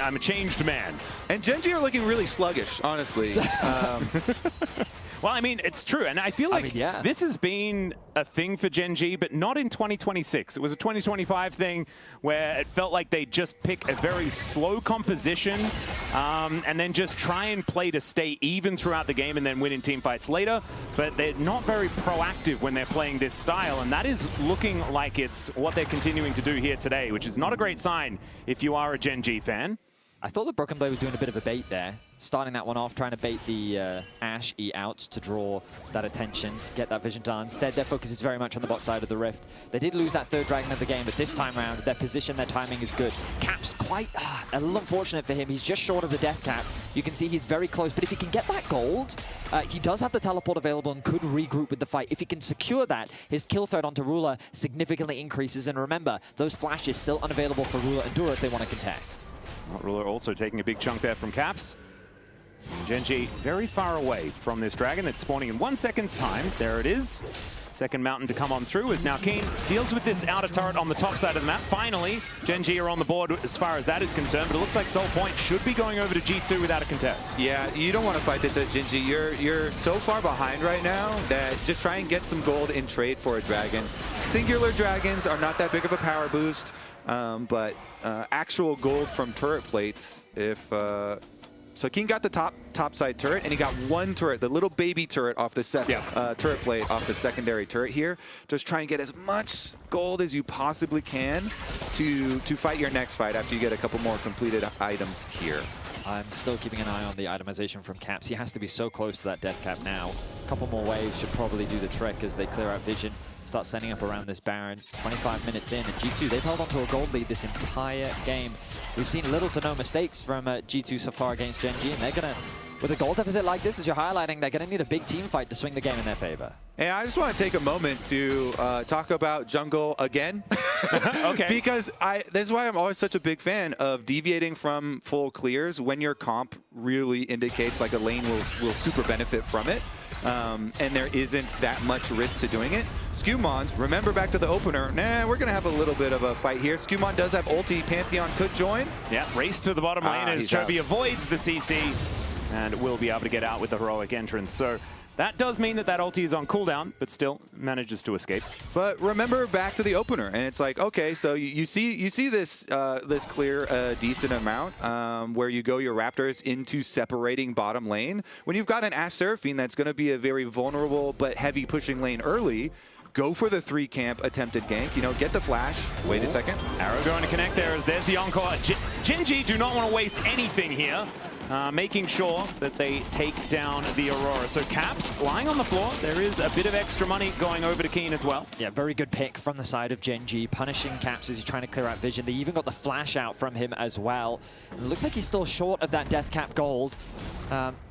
I'm a changed man. And Gen.G are looking really sluggish, honestly. Well, I mean, it's true. And I feel like this has been a thing for Gen.G, but not in 2026. It was a 2025 thing where it felt like they just pick a very slow composition and then just try and play to stay even throughout the game and then win in team fights later. But they're not very proactive when they're playing this style. And that is looking like it's what they're continuing to do here today, which is not a great sign if you are a Gen.G fan. I thought the Broken Blade was doing a bit of a bait there. Starting that one off, trying to bait the Ashe E out to draw that attention, get that vision done. Instead, their focus is very much on the bot side of the Rift. They did lose that third Dragon of the game, but this time around, their position, their timing is good. Cap's quite a little unfortunate for him. He's just short of the death cap. You can see he's very close, but if he can get that gold, he does have the teleport available and could regroup with the fight. If he can secure that, his kill threat onto Ruler significantly increases. And remember, those flashes still unavailable for Ruler and Dura if they want to contest. Ruler also taking a big chunk there from Caps. Gen.G very far away from this dragon. It's spawning in 1 second's time. There it is. Second mountain to come on through as now Keen deals with this outer turret on the top side of the map. Finally, Gen.G are on the board as far as that is concerned, but it looks like Soul Point should be going over to G2 without a contest. Yeah, you don't want to fight this as Gen.G. You're so far behind right now that just try and get some gold in trade for a dragon. Singular dragons are not that big of a power boost, but actual gold from turret plates, if... So King got the top side turret, and he got one turret, the little baby turret off the turret plate off the secondary turret here. Just try and get as much gold as you possibly can to fight your next fight after you get a couple more completed items here. I'm still keeping an eye on the itemization from Caps. He has to be so close to that death cap now. A couple more waves should probably do the trick as they clear out vision. Start setting up around this Baron. 25 minutes in, and G2, they've held on to a gold lead this entire game. We've seen little to no mistakes from G2 so far against Gen.G, and they're going to, with a gold deficit like this, as you're highlighting, they're going to need a big team fight to swing the game in their favor. And I just want to take a moment to talk about jungle again. Okay. Because this is why I'm always such a big fan of deviating from full clears when your comp really indicates like a lane will super benefit from it. And there isn't that much risk to doing it. Skumons, remember back to the opener, we're going to have a little bit of a fight here. Skumon does have ulti, Pantheon could join. Yeah, race to the bottom lane as Chovy avoids the CC and will be able to get out with the heroic entrance. So that does mean that ulti is on cooldown, but still manages to escape. But remember back to the opener, and it's like, okay, so you see this this clear a decent amount where you go your Raptors into separating bottom lane. When you've got an Ashe Seraphine that's going to be a very vulnerable but heavy pushing lane early, go for the 3-camp attempted gank. You know, get the flash. Wait a second. Arrow going to connect there as there's the encore. Gen.G do not want to waste anything here. Making sure that they take down the Aurora. So Caps lying on the floor. There is a bit of extra money going over to Keen as well. Yeah, very good pick from the side of Gen.G, punishing Caps as he's trying to clear out vision. They even got the flash out from him as well. It looks like he's still short of that death cap gold.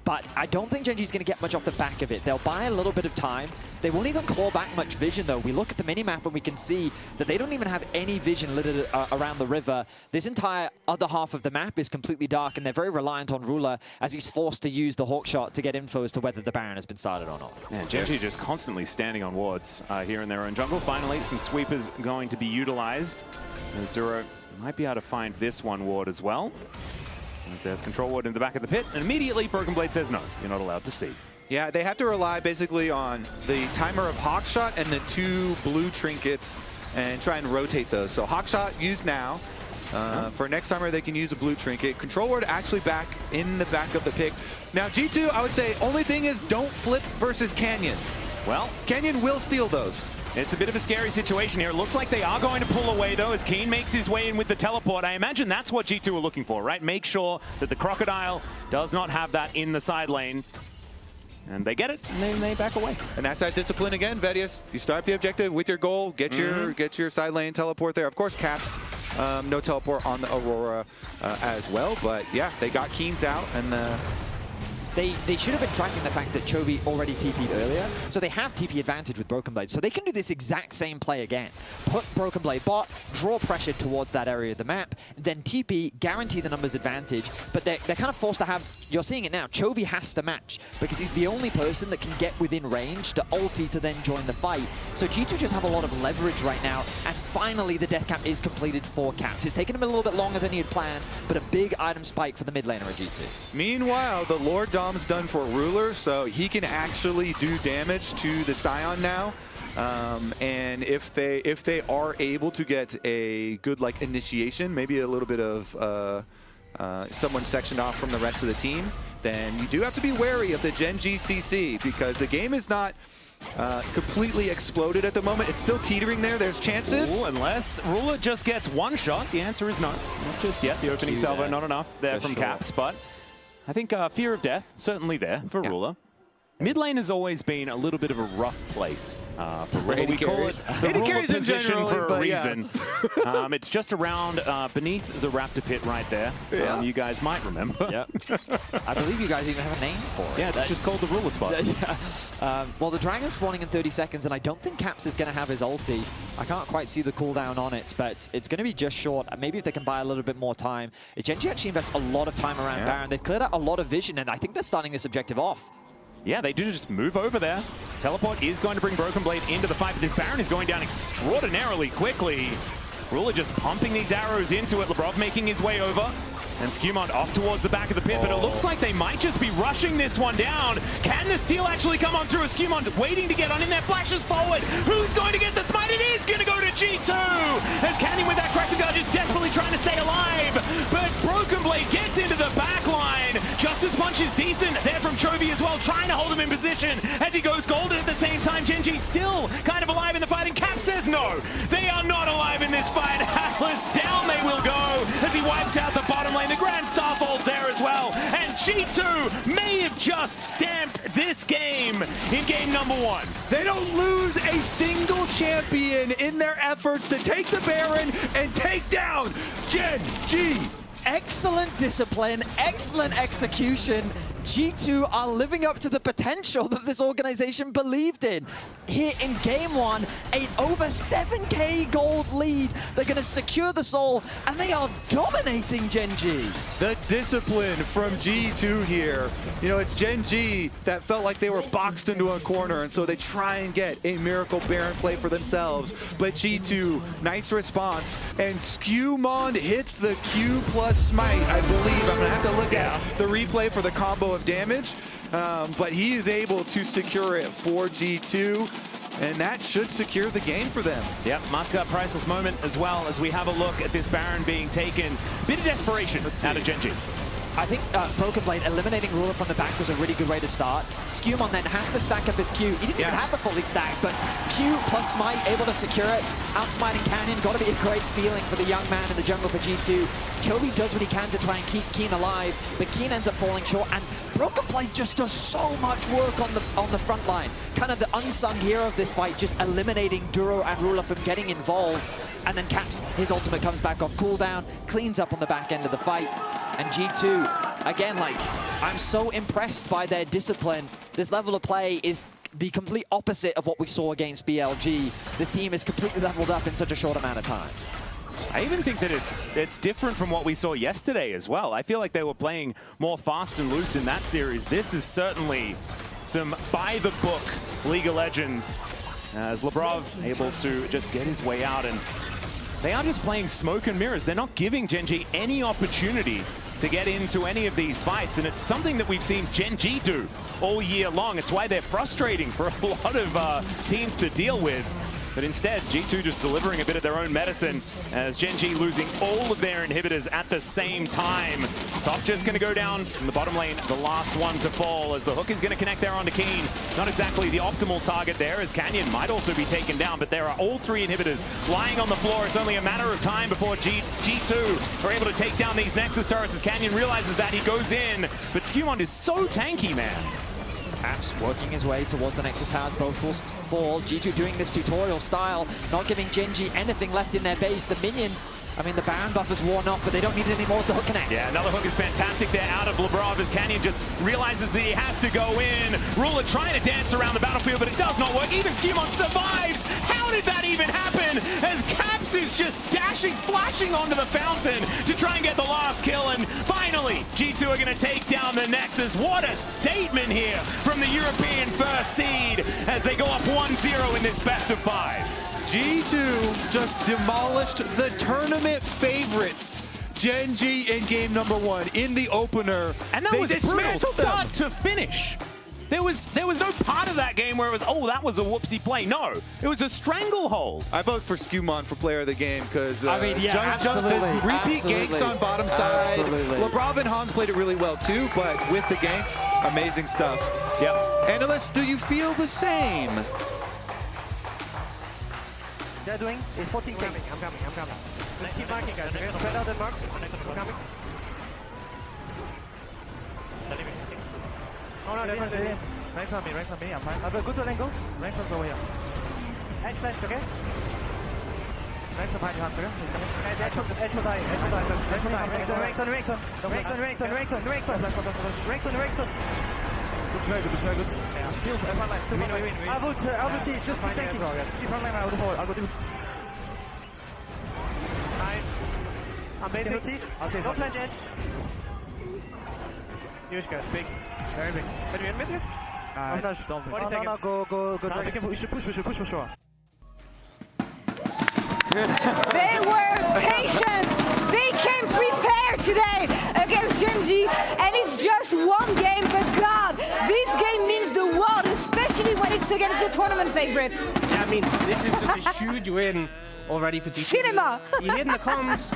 But I don't think Gen.G is going to get much off the back of it. They'll buy a little bit of time. They won't even claw back much vision, though. We look at the minimap and we can see that they don't even have any vision lit around the river. This entire other half of the map is completely dark, and they're very reliant on Ruler as he's forced to use the hawk shot to get info as to whether the Baron has been started or not. Yeah, Gen.G just constantly standing on wards here in their own jungle. Finally, some sweepers going to be utilized as Dura might be able to find this one ward as well. As there's control ward in the back of the pit, and immediately Broken Blade says no, you're not allowed to see. Yeah, they have to rely basically on the timer of Hawkshot and the 2 blue trinkets and try and rotate those. So Hawkshot used now. For next timer, they can use a blue trinket. Control ward actually back in the back of the pick. Now G2, I would say, only thing is don't flip versus Canyon. Well, Canyon will steal those. It's a bit of a scary situation here. It looks like they are going to pull away, though, as Keen makes his way in with the teleport. I imagine that's what G2 are looking for, right? Make sure that the Crocodile does not have that in the side lane. And they get it, and then they back away. And that's that discipline again, Vedius. You start the objective with your goal, get your side lane teleport there. Of course, Caps, no teleport on the Aurora as well. But yeah, they got Keens out, and they should have been tracking the fact that Chovy already TP'd earlier, so they have TP advantage with Broken Blade. So they can do this exact same play again. Put Broken Blade bot, draw pressure towards that area of the map, then TP, guarantee the numbers advantage, but they're kind of forced to have, you're seeing it now, Chovy has to match, because he's the only person that can get within range to ulti to then join the fight. So G2 just have a lot of leverage right now, and finally the death cap is completed for Caps. It's taken him a little bit longer than he had planned, but a big item spike for the mid laner at G2. Meanwhile, the Lord Dom's done for Ruler, so he can actually do damage to the Scion now. And if they are able to get a good like initiation, maybe a little bit of someone sectioned off from the rest of the team, then you do have to be wary of the Gen G CC, because the game is not completely exploded at the moment. It's still teetering there. There's chances. Ooh, unless Ruler just gets one shot. The answer is no. Not just yet. The opening salvo, not enough there from Caps, but I think fear of death, certainly there for Ruler. Mid lane has always been a little bit of a rough place for Ruler. We call it the Ruler position for a reason. It's just around beneath the Raptor pit right there. You guys might remember. Yep. I believe you guys even have a name for it. Yeah, it's just called the Ruler spot. Well, the Dragon's spawning in 30 seconds, and I don't think Caps is going to have his ulti. I can't quite see the cooldown on it, but it's going to be just short. Maybe if they can buy a little bit more time. Gen G actually invests a lot of time around Baron. They've cleared out a lot of vision, and I think they're starting this objective off. Yeah, they do just move over there. Teleport is going to bring Broken Blade into the fight, but this Baron is going down extraordinarily quickly. Ruler just pumping these arrows into it. Lebrov making his way over. And Skewmont off towards the back of the pit, but it looks like they might just be rushing this one down. Can the steal actually come on through? Skewmont waiting to get on in there, flashes forward. Who's going to get the smite? It is going to go to G2! As Canyon with that Crescent Guard just desperately trying to stay alive. But Broken Blade gets into the back line. Justice Punch is decent there from Chovy as well, trying to hold him in position as he goes golden at the same time. Gen G still kind of alive in the fight, and Cap says no, they are not alive in this fight. Atlas down they will go as he wipes out the bottom lane. The Grand Star falls there as well, and G2 may have just stamped this game in game number 1. They don't lose a single champion in their efforts to take the Baron and take down Gen G. Excellent discipline, excellent execution. G2 are living up to the potential that this organization believed in. Here in game 1, an over 7k gold lead. They're going to secure the soul, and they are dominating Gen G. The discipline from G2 here. You know, it's Gen G that felt like they were boxed into a corner, and so they try and get a miracle Baron play for themselves. But G2, nice response, and Skewmont hits the Q plus smite, I believe. I'm going to have to look at the replay for the combo of damage, but he is able to secure it for G2, and that should secure the game for them. Yep, Mascot priceless moment as well as we have a look at this Baron being taken. Bit of desperation out of Gen G. I think Broken Blade eliminating Ruler from the back was a really good way to start. Skewmon then has to stack up his Q. He didn't even have the fully stacked, but Q plus Smite able to secure it. Outsmiting Canyon, got to be a great feeling for the young man in the jungle for G2. Chovy does what he can to try and keep Keen alive, but Keen ends up falling short, and Broken Blade just does so much work on the front line. Kind of the unsung hero of this fight, just eliminating Duro and Ruler from getting involved. And then Caps, his ultimate comes back off cooldown, cleans up on the back end of the fight. And G2, again, like, I'm so impressed by their discipline. This level of play is the complete opposite of what we saw against BLG. This team is completely leveled up in such a short amount of time. I even think that it's different from what we saw yesterday as well. I feel like they were playing more fast and loose in that series. This is certainly some by-the-book League of Legends, as Lebrov able to just get his way out, and they are just playing smoke and mirrors. They're not giving Gen G any opportunity to get into any of these fights, and it's something that we've seen Gen G do all year long. It's why they're frustrating for a lot of teams to deal with. But instead, G2 just delivering a bit of their own medicine as Gen G losing all of their inhibitors at the same time. Top just going to go down in the bottom lane, the last one to fall, as the hook is going to connect there onto Keen. Not exactly the optimal target there, as Canyon might also be taken down, but there are all three inhibitors lying on the floor. It's only a matter of time before G2 are able to take down these Nexus turrets, as Canyon realizes that he goes in. But Skewmont is so tanky, man. Perhaps working his way towards the Nexus Towers. Both will fall. G2 doing this tutorial style, not giving Gen G anything left in their base. The minions, I mean, the Baron buff is worn off, but they don't need any more of the hook connects. Yeah, another hook is fantastic there out of Labrov as Canyon just realizes that he has to go in. Ruler trying to dance around the battlefield, but it does not work. Even Skewmon survives. How did that even happen? As Caps is just dashing, flashing onto the fountain to try and get the last kill. And finally, G2 are going to take down the Nexus. What a statement here from the European first seed as they go up 1-0 in this best of 5. G2 just demolished the tournament favorites. Gen G in game number 1 in the opener. And that was brutal start to finish. There was no part of that game where it was, oh, that was a whoopsie play. No, it was a stranglehold. I vote for Skewmon for player of the game because I mean, yeah, the repeat ganks on bottom side. Absolutely. Labrov and Hans played it really well too, but with the ganks, amazing stuff. Yep. Analysts, do you feel the same? They're doing is 14 coming. I'm coming. Let's keep marking, guys. Okay, spread out and mark. I'm coming. Oh no, they're in. Ranks on me. I'm fine. I have a good angle. Ranks on's over here. Edge flash, okay? Ranks on behind your hands, okay? Edge will die. Rankton. Looks very good. Yeah, still front line. I would just keep tanking. Keep front line, I'll go forward. I'll go deep. Nice. I'm basing. I'll chase. Don't flash edge. Huge guys, big. Very big. Can we admit this? Don't flash. 40 seconds. No, go. We should push for sure. They were patient. They came prepared today against Gen G, and it's just one game, but God, this game means the world, especially when it's against the tournament favorites. Yeah, I mean, this is just a huge win already for G2. Cinema! You hear in the comms.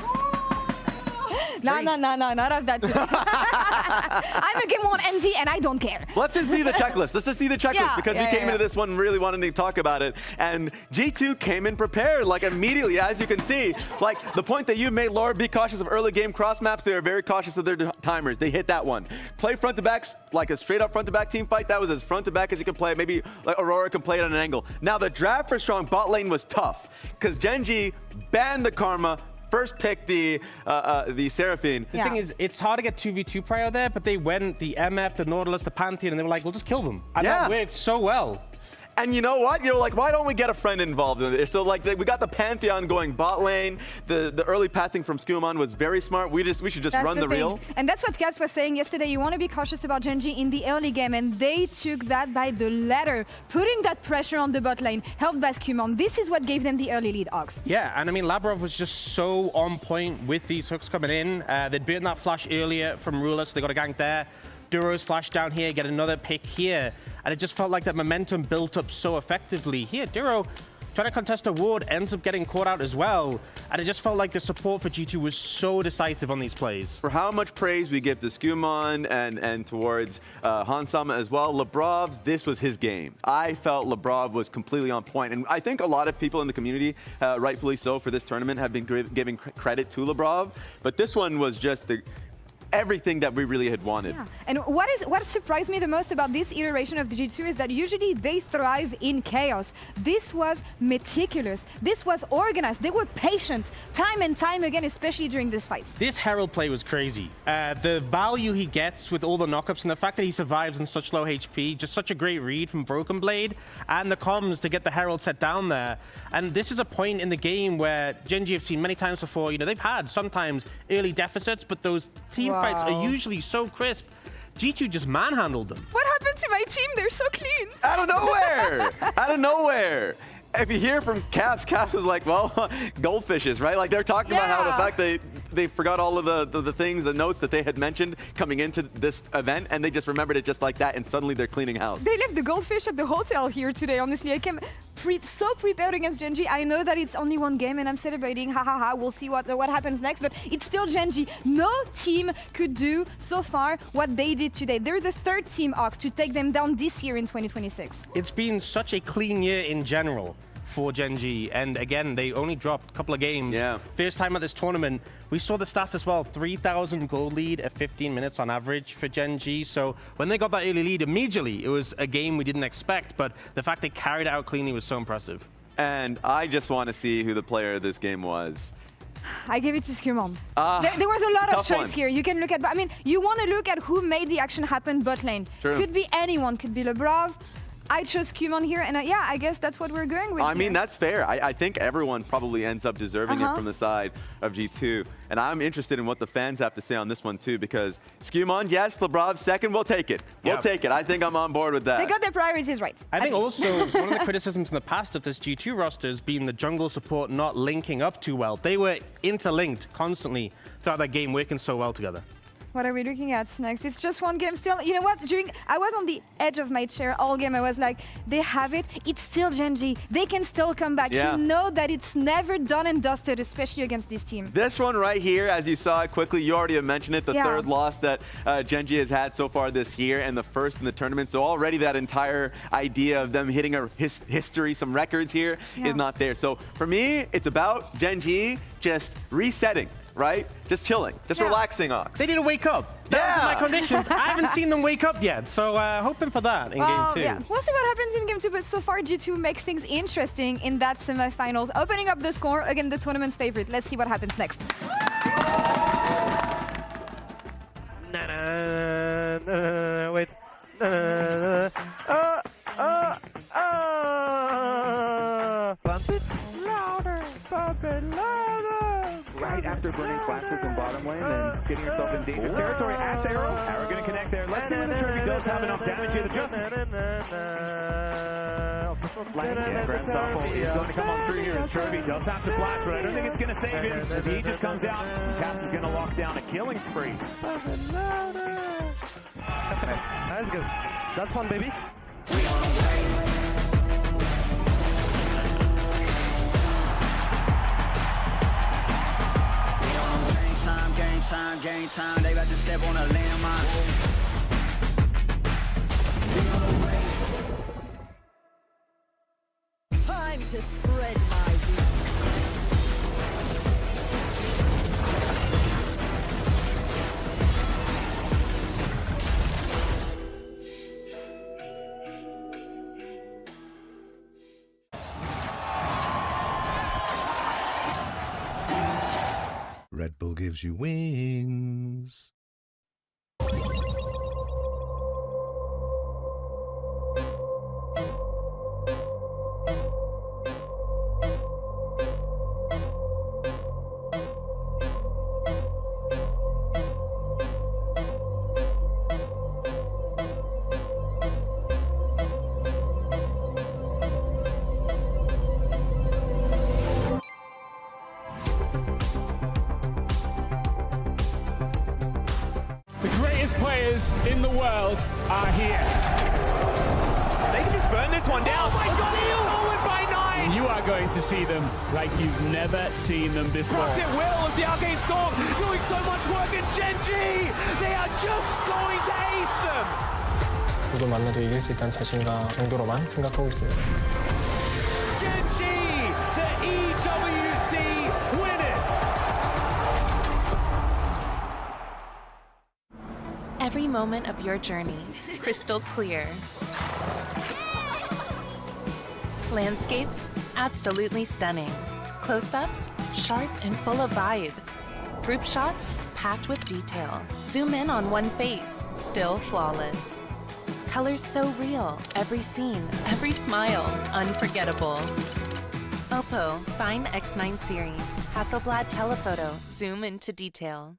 No, not of that too. I'm a game 1 NT and I don't care. Let's just see the checklist. Because we came into this one really wanting to talk about it. And G2 came in prepared, like immediately, as you can see. Like the point that you made, Laura, be cautious of early game cross maps. They are very cautious of their timers. They hit that one. Play front to backs, like a straight up front to back team fight. That was as front to back as you can play. Maybe like Aurora can play it at an angle. Now the draft for strong bot lane was tough because Gen G banned the Karma. First pick the Seraphine. The thing is, it's hard to get 2v2 prior there, but they went the MF, the Nautilus, the Pantheon, and they were like, we'll just kill them. And that worked so well. And you know what? You're like, why don't we get a friend involved in it? So like, we got the Pantheon going bot lane. The early pathing from Skewmon was very smart. We should just run the reel. And that's what Caps was saying yesterday. You want to be cautious about Gen G in the early game, and they took that by the letter, putting that pressure on the bot lane, helped by Skewmon. This is what gave them the early lead, Ox. Yeah, and I mean, Labrov was just so on point with these hooks coming in. They'd beaten that flash earlier from Ruler, so they got a gank there. Duro's flash down here, get another pick here. And it just felt like that momentum built up so effectively. Here, Duro trying to contest a ward, ends up getting caught out as well. And it just felt like the support for G2 was so decisive on these plays. For how much praise we give to Skewmon and towards Hansama as well, Labrov's, this was his game. I felt Labrov was completely on point. And I think a lot of people in the community, rightfully so for this tournament, have been giving credit to Labrov. But this one was just everything that we really had wanted. Yeah. And what surprised me the most about this iteration of the G2 is that usually they thrive in chaos. This was meticulous. This was organized. They were patient time and time again, especially during this fight. This Herald play was crazy. The value he gets with all the knockups and the fact that he survives in such low HP, just such a great read from Broken Blade and the comms to get the Herald set down there. And this is a point in the game where Gen G have seen many times before, they've had sometimes early deficits, but those team fights are usually so crisp. G2 just manhandled them. What happened to my team? They're so clean. Out of nowhere. If you hear from Caps was like, well, goldfishes, right? Like they're talking about how the fact they forgot all of the things, the notes that they had mentioned coming into this event, and they just remembered it just like that, and suddenly they're cleaning house. They left the goldfish at the hotel here today, honestly. I came so prepared against Gen G. I know that it's only one game and I'm celebrating, we'll see what happens next, but it's still Gen G. No team could do so far what they did today. They're the third team, Ox, to take them down this year in 2026. It's been such a clean year in general for Gen G. And again, they only dropped a couple of games. Yeah. First time at this tournament. We saw the stats as well, 3,000 gold lead at 15 minutes on average for Gen G. So when they got that early lead, immediately it was a game we didn't expect, but the fact they carried it out cleanly was so impressive. And I just want to see who the player of this game was. I give it to Skewmon. There was a lot of choice here. You can look at, I mean, you want to look at who made the action happen bot lane. True. Could be anyone, could be LeBron. I chose Skewmon here, and yeah, I guess that's what we're going with. I mean, that's fair. I think everyone probably ends up deserving it from the side of G2. And I'm interested in what the fans have to say on this one, too, because Skewmon, yes, LeBron second, we'll take it. We'll take it. I think I'm on board with that. They got their priorities right. I think also one of the criticisms in the past of this G2 roster has been the jungle support not linking up too well. They were interlinked constantly throughout that game, working so well together. What are we looking at next? It's just one game still. You know what? I was on the edge of my chair all game. I was like, they have it. It's still Gen G. They can still come back. Yeah. You know that it's never done and dusted, especially against this team. This one right here, as you saw it quickly, you already have mentioned it, the third loss that Gen G has had so far this year and the first in the tournament. So already that entire idea of them hitting a history, some records here is not there. So for me, it's about Gen G just resetting. Right? Just chilling. Just relaxing, Ox. They need to wake up. That was my conditions. I haven't seen them wake up yet, so hoping for that in game 2. Yeah. We'll see what happens in game 2, but so far G2 make things interesting in that semifinals, opening up the score against the tournament's favorite. Let's see what happens next. Wait. Bump it louder, bump it louder. Right after burning flashes in bottom lane and getting yourself in dangerous territory. Axe Arrow. Arrow going to connect there. Let's see whether Trophy does have enough damage here to just... Yeah, Grand Stoffel is going to come on through here as Trophy does have to flash, but I don't think it's going to save him. As he just comes out, Caps is going to lock down a killing spree. Nice. That's good. That's fun, baby. Game time, they about to step on a landmine. Time to spread my Red Bull gives you wings. Players in the world are here. They can just burn this one down. Oh my God, he by 9. You are going to see them like you've never seen them before. Rocked at will as the Arcane Storm doing so much work in Gen G. They are just going to ace them. 누굴 만나도 이길 수 있다는 자신감 정도로만 생각하고 있습니다. Gen G, the EWC winners. Every moment of your journey, crystal clear. Landscapes, absolutely stunning. Close-ups, sharp and full of vibe. Group shots, packed with detail. Zoom in on one face, still flawless. Colors so real, every scene, every smile, unforgettable. Oppo, Find X9 series, Hasselblad telephoto, zoom into detail.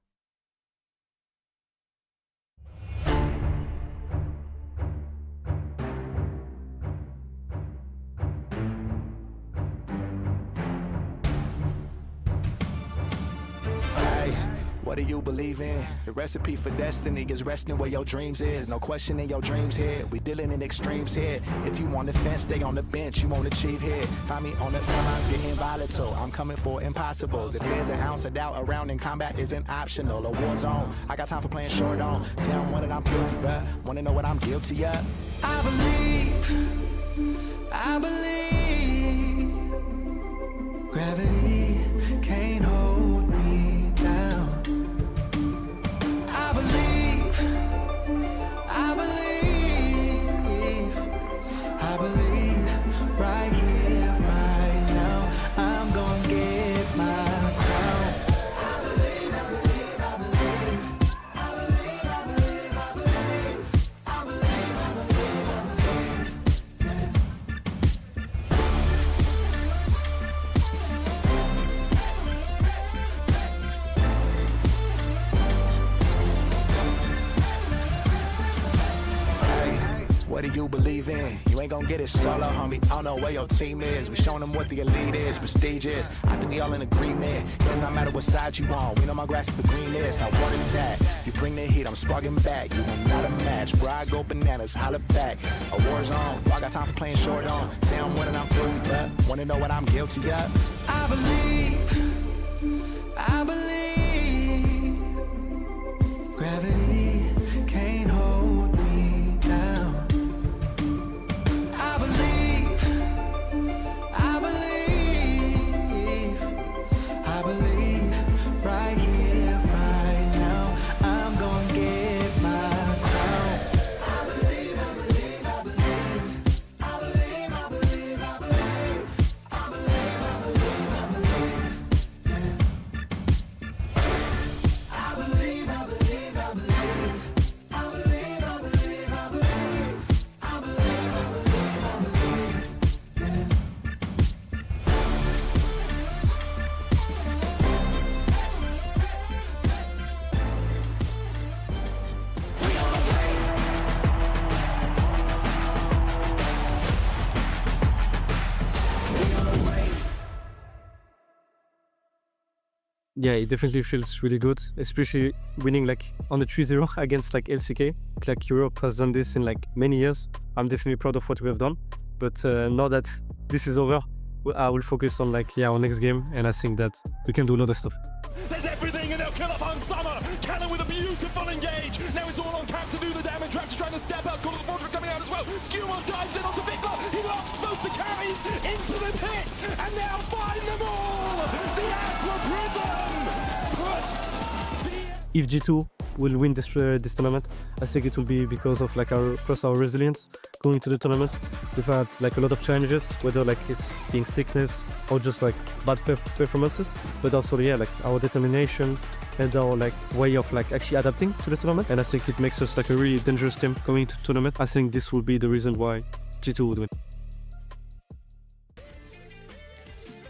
What do you believe in? The recipe for destiny is resting where your dreams is. No question in your dreams here. We dealing in extremes here. If you want to fence, stay on the bench. You won't achieve here. Find me on the front lines getting volatile. I'm coming for impossibles. If there's an ounce of doubt around in combat isn't optional. A war zone. I got time for playing short on. See, I'm one and I'm guilty, but wanna know what I'm guilty of? I believe. believe in. You ain't gonna get it solo, homie. I don't know where your team is. We showing them what the elite is, prestige is. I think we all in agreement. It does not matter what side you on. We know my grass is the greenest. I wanted that. You bring the heat, I'm sparking back. You ain't not a match. Bro, I go bananas, holla back. A war zone. Bro, I got time for playing short on. Say I'm winning, I'm guilty, but wanna know what I'm guilty of? I believe. Gravity can't hold me down. I believe right here, right now, I'm gonna get my crown. I believe. Yeah, it definitely feels really good, especially winning like on the 3-0 against like LCK. Like Europe has done this in like many years. I'm definitely proud of what we have done. But now that this is over, I will focus on like our next game, and I think that we can do a lot of stuff. There's everything, and they'll kill up on Summer. Cannon with a beautiful engage. Now it's all on Caps to do the damage. Raptor trying to step out. Call of the Fortress coming out as well. Skewman dives in onto Victor. He locks both the carries into the pit, and now find them all. The Aqua Prism puts the... If G2 will win this tournament, I think it will be because of like our resilience going into the tournament. We've had like a lot of challenges, whether like it's being sickness or just like bad performances, but also like our determination and our like way of like actually adapting to the tournament. And I think it makes us like a really dangerous team going into the tournament. I think this will be the reason why G2 would win.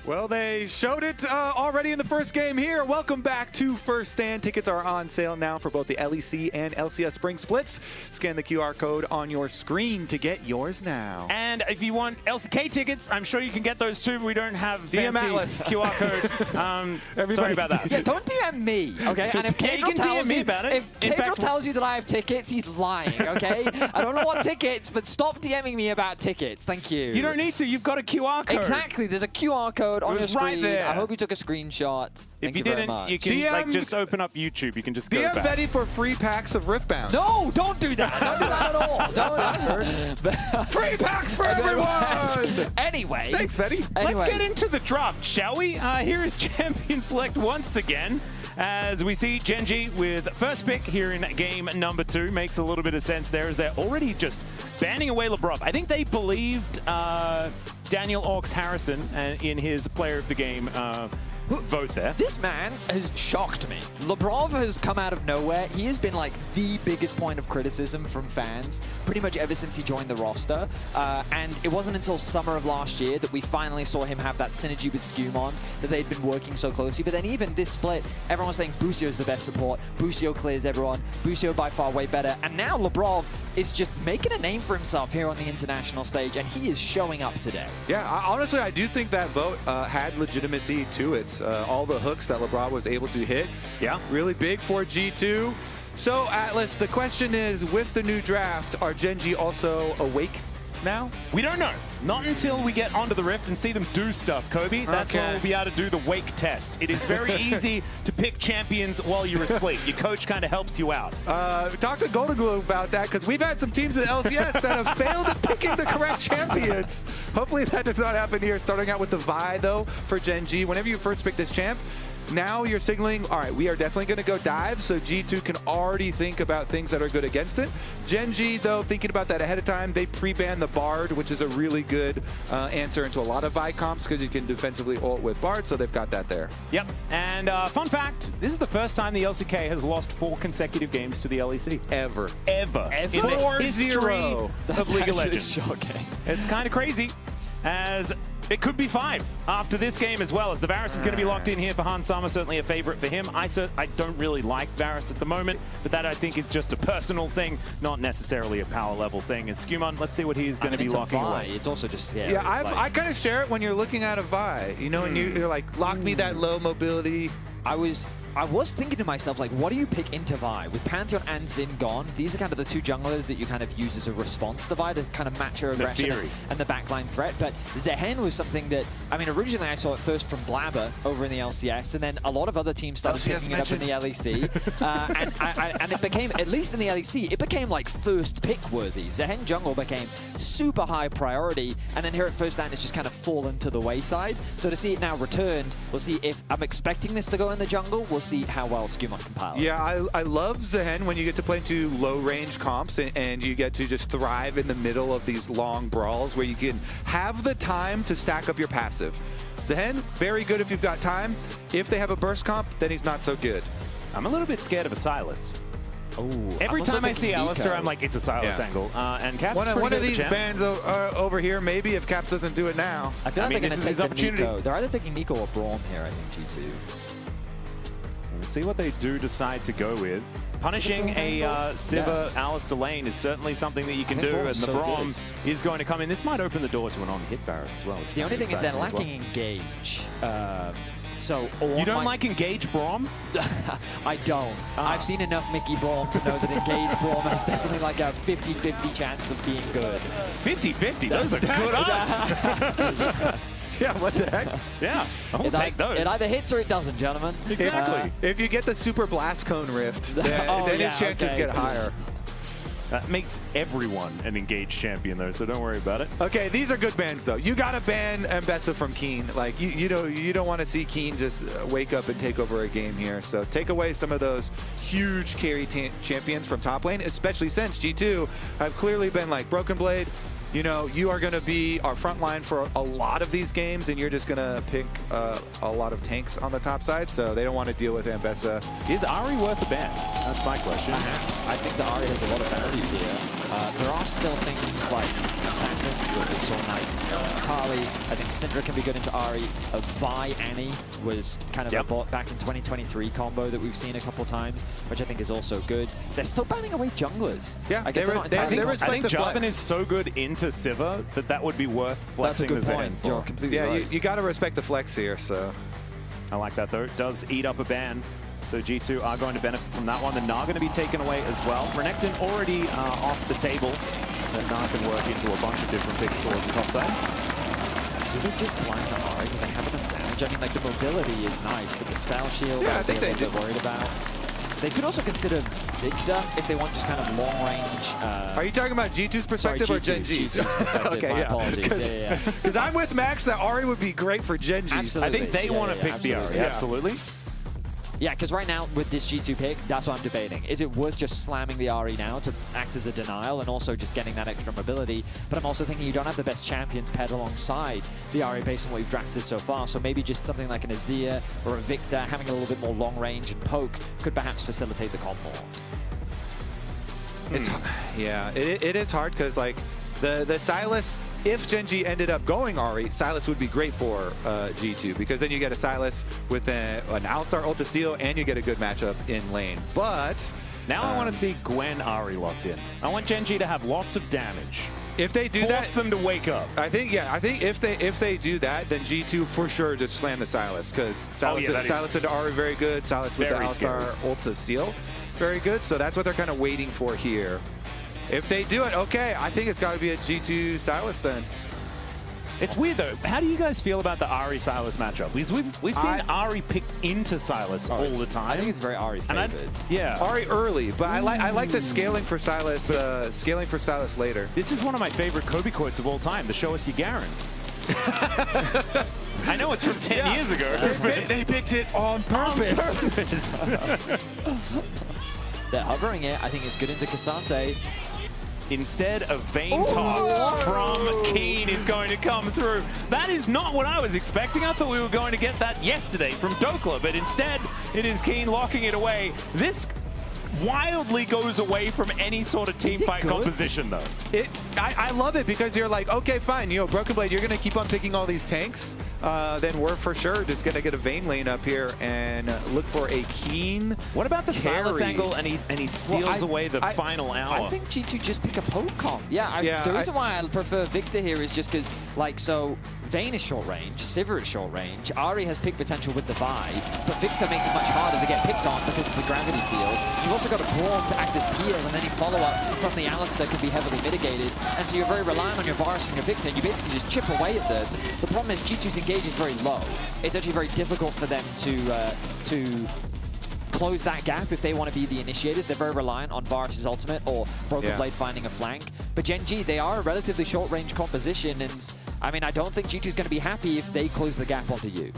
Well, they showed it already in the first game here. Welcome back to First Stand. Tickets are on sale now for both the LEC and LCS Spring Splits. Scan the QR code on your screen to get yours now. And if you want LCK tickets, I'm sure you can get those too. We don't have DM fancy Atlas. QR code. Sorry about that. Yeah, don't DM me, okay? And if Cadril tells DM me you, about it. if Cadril tells you that I have tickets, he's lying, okay? I don't know what tickets, but stop DMing me about tickets. Thank you. You don't need to. You've got a QR code. Exactly. There's a QR code on your screen. Right there. I hope you took a screenshot. If you didn't, you can like just open up YouTube. You can just go DM back. Betty for free packs of Riftbound. No, don't do that. Don't do that at all. Free packs for everyone. Anyway. Thanks, Betty. Let's get into the draft, shall we? Here is Champion Select once again. As we see Gen.G with first pick here in game number 2. Makes a little bit of sense there as they're already just banning away Lebrov. I think they believed Daniel Orks Harrison in his player of the game vote there. This man has shocked me. Lebrov has come out of nowhere. He has been like the biggest point of criticism from fans pretty much ever since he joined the roster. And it wasn't until summer of last year that we finally saw him have that synergy with Skewmon, that they'd been working so closely. But then even this split, everyone was saying Busio's the best support. Busio clears everyone. Busio by far way better. And now Lebrov is just making a name for himself here on the international stage, and he is showing up today. Yeah, honestly, I do think that vote had legitimacy to it. All the hooks that Lebrov was able to hit. Yeah. Really big for G2. So, Atlas, the question is, with the new draft, are Gen.G also awake now? We don't know. Not until we get onto the Rift and see them do stuff, Kobe. That's when we'll be able to do the wake test. It is very easy to pick champions while you're asleep. Your coach kind of helps you out. Talk to Golden Glue about that, because we've had some teams in LCS that have failed at picking the correct champions. Hopefully that does not happen here. Starting out with the Vi, though, for Gen.G. Whenever you first pick this champ, now you're signaling, all right, we are definitely going to go dive, so G2 can already think about things that are good against it. Gen.G, though, thinking about that ahead of time, they pre-banned the Bard, which is a really good answer into a lot of Vi comps, because you can defensively ult with Bard, so they've got that there. Yep, and fun fact, this is the first time the LCK has lost 4 consecutive games to the LEC. Ever. Ever. In the history of League of Legends. Shocking. It's kind of crazy. As It could be 5 after this game as well, as the Varus is going to be locked in here for Hans Sama, certainly a favorite for him. I don't really like Varus at the moment, but that I think is just a personal thing, not necessarily a power level thing. And Skumon, let's see what he is going to be locking away. It's also just scary. Yeah, I kind of share it when you're looking at a Vi, you know, and you're like, lock me that low mobility. I was thinking to myself, like, what do you pick into Vi? With Pantheon and Xin gone, these are kind of the 2 junglers that you kind of use as a response to Vi to kind of match your aggression and the backline threat. But Zehen was something that, I mean, originally I saw it first from Blabber over in the LCS, and then a lot of other teams started picking it up in the LEC. And it became, at least in the LEC, it became like first pick worthy. Zehen jungle became super high priority, and then here at First Stand it's just kind of fallen to the wayside. So to see it now returned, we'll see if I'm expecting this to go in the jungle. We'll see how well Skumon can pile. Yeah, I love Zehen when you get to play into low-range comps and you get to just thrive in the middle of these long brawls where you can have the time to stack up your passive. Zehen, very good if you've got time. If they have a burst comp, then he's not so good. I'm a little bit scared of a Sylas. Oh, Every time I see Alistair, I'm like, it's a Sylas angle. And Caps one of these bands over here, maybe if Caps doesn't do it now. I feel like they're going to take his opportunity. Nico. They're either taking Nico or Braum here, I think, G2. We'll see what they do decide to go with. Punishing a Sivir Alistair lane is certainly something that you can do, and the Braum is going to come in. This might open the door to an on-hit Varus as well. The only thing is they're lacking Engage. You don't like Engage Braum? I don't. I've seen enough Mickey Braum to know that Engage Braum has definitely like a 50-50 chance of being good. 50-50? Those are good odds! Yeah, what the heck? Yeah, I'll take those. It either hits or it doesn't, gentlemen. Exactly. If you get the Super Blast Cone Rift, then his chances get higher. That makes everyone an engaged champion, though, so don't worry about it. Okay, these are good bans, though. You got to ban Mbessa from Keen. Like, you don't want to see Keen just wake up and take over a game here. So take away some of those huge carry champions from top lane, especially since G2 have clearly been like Broken Blade. You know, you are going to be our front line for a lot of these games, and you're just going to pick a lot of tanks on the top side, so they don't want to deal with Mbessa. Is Ahri worth a ban? That's my question. Perhaps. I think the Ahri has a lot of value here. There are still things like Assassins, the Sword Knights, Akali. I think Syndra can be good into Ahri. Vi Annie was kind of a bot back in 2023 combo that we've seen a couple times, which I think is also good. They're still banning away junglers. Yeah, I guess they're not entirely I think Jarvan is so good into Sivir that would be worth flexing the Zen for. You're completely right. You got to respect the flex here, so. I like that, though. It does eat up a ban. So G2 are going to benefit from that one. The Gnar going to be taken away as well. Renekton already off the table. That Gnar can work into a bunch of different picks towards the top side. Do they just blind the Ahri? Do they have enough damage? I mean, like, the mobility is nice, but the spell shield, I think they're a little bit worried about. They could also consider Victor if they want just kind of long range. Are you talking about G2's perspective or Gen G's? Okay, my apologies. Because I'm with Max that Ahri would be great for Gen G's. Absolutely. I think they want to pick the Ahri. Absolutely. Yeah, because right now with this G2 pick, that's what I'm debating. Is it worth just slamming the Ahri now to act as a denial and also just getting that extra mobility? But I'm also thinking you don't have the best champions paired alongside the Ahri based on what you've drafted so far. So maybe just something like an Azir or a Victor having a little bit more long range and poke could perhaps facilitate the comp more. It is hard because like the Sylas, if Gen G ended up going Ahri, Sylas would be great for G2 because then you get a Sylas with an Alistar ult to seal and you get a good matchup in lane. But now I want to see Gwen Ahri locked in. I want Gen G to have lots of damage. If they do Force them to wake up. I think if they do that, then G2 for sure just slam the Sylas because Sylas into Ahri very good. Sylas with the Alistar ult to seal, very good. So that's what they're kind of waiting for here. If they do it, okay, I think it's got to be a G2 Sylas then. It's weird though. How do you guys feel about the Ahri Sylas matchup? Because we've seen Ahri picked into Sylas all the time. I think it's very Ahri favored. Ahri early, but I like the scaling for Sylas. Scaling for Sylas later. This is one of my favorite Kobe quotes of all time. The show us you Garen. I know it's from 10 years ago. They picked it on purpose. They're hovering it. I think it's good into Cassante. Instead of Vayne Talk from Keen is going to come through. That is not what I was expecting. I thought we were going to get that yesterday from Dokla, but instead it is Keen locking it away. This wildly goes away from any sort of team fight composition, though. I love it because you're like, okay, fine, you know, Broken Blade, you're going to keep on picking all these tanks. Then we're for sure just going to get a Vayne lane up here and look for a Keen. What about the carry. Silas angle and he steals away the final hour? I think G2 just pick a poke comp. Yeah, the reason why I prefer Victor here is just because, like, so Vayne is short range, Sivir is short range, Ahri has pick potential with the Vi, but Victor makes it much harder to get picked on because of the gravity field. You've also got a Braum to act as peel, and any follow-up from the Alistar can be heavily mitigated, and so you're very reliant on your Varus and your Victor, and you basically just chip away at them. The problem is G2's engage is very low. It's actually very difficult for them to close that gap if they want to be the initiators. They're very reliant on Varus' ultimate or Broken Blade finding a flank. But Gen G, they are a relatively short-range composition, and I mean, I don't think G2's going to be happy if they close the gap onto you.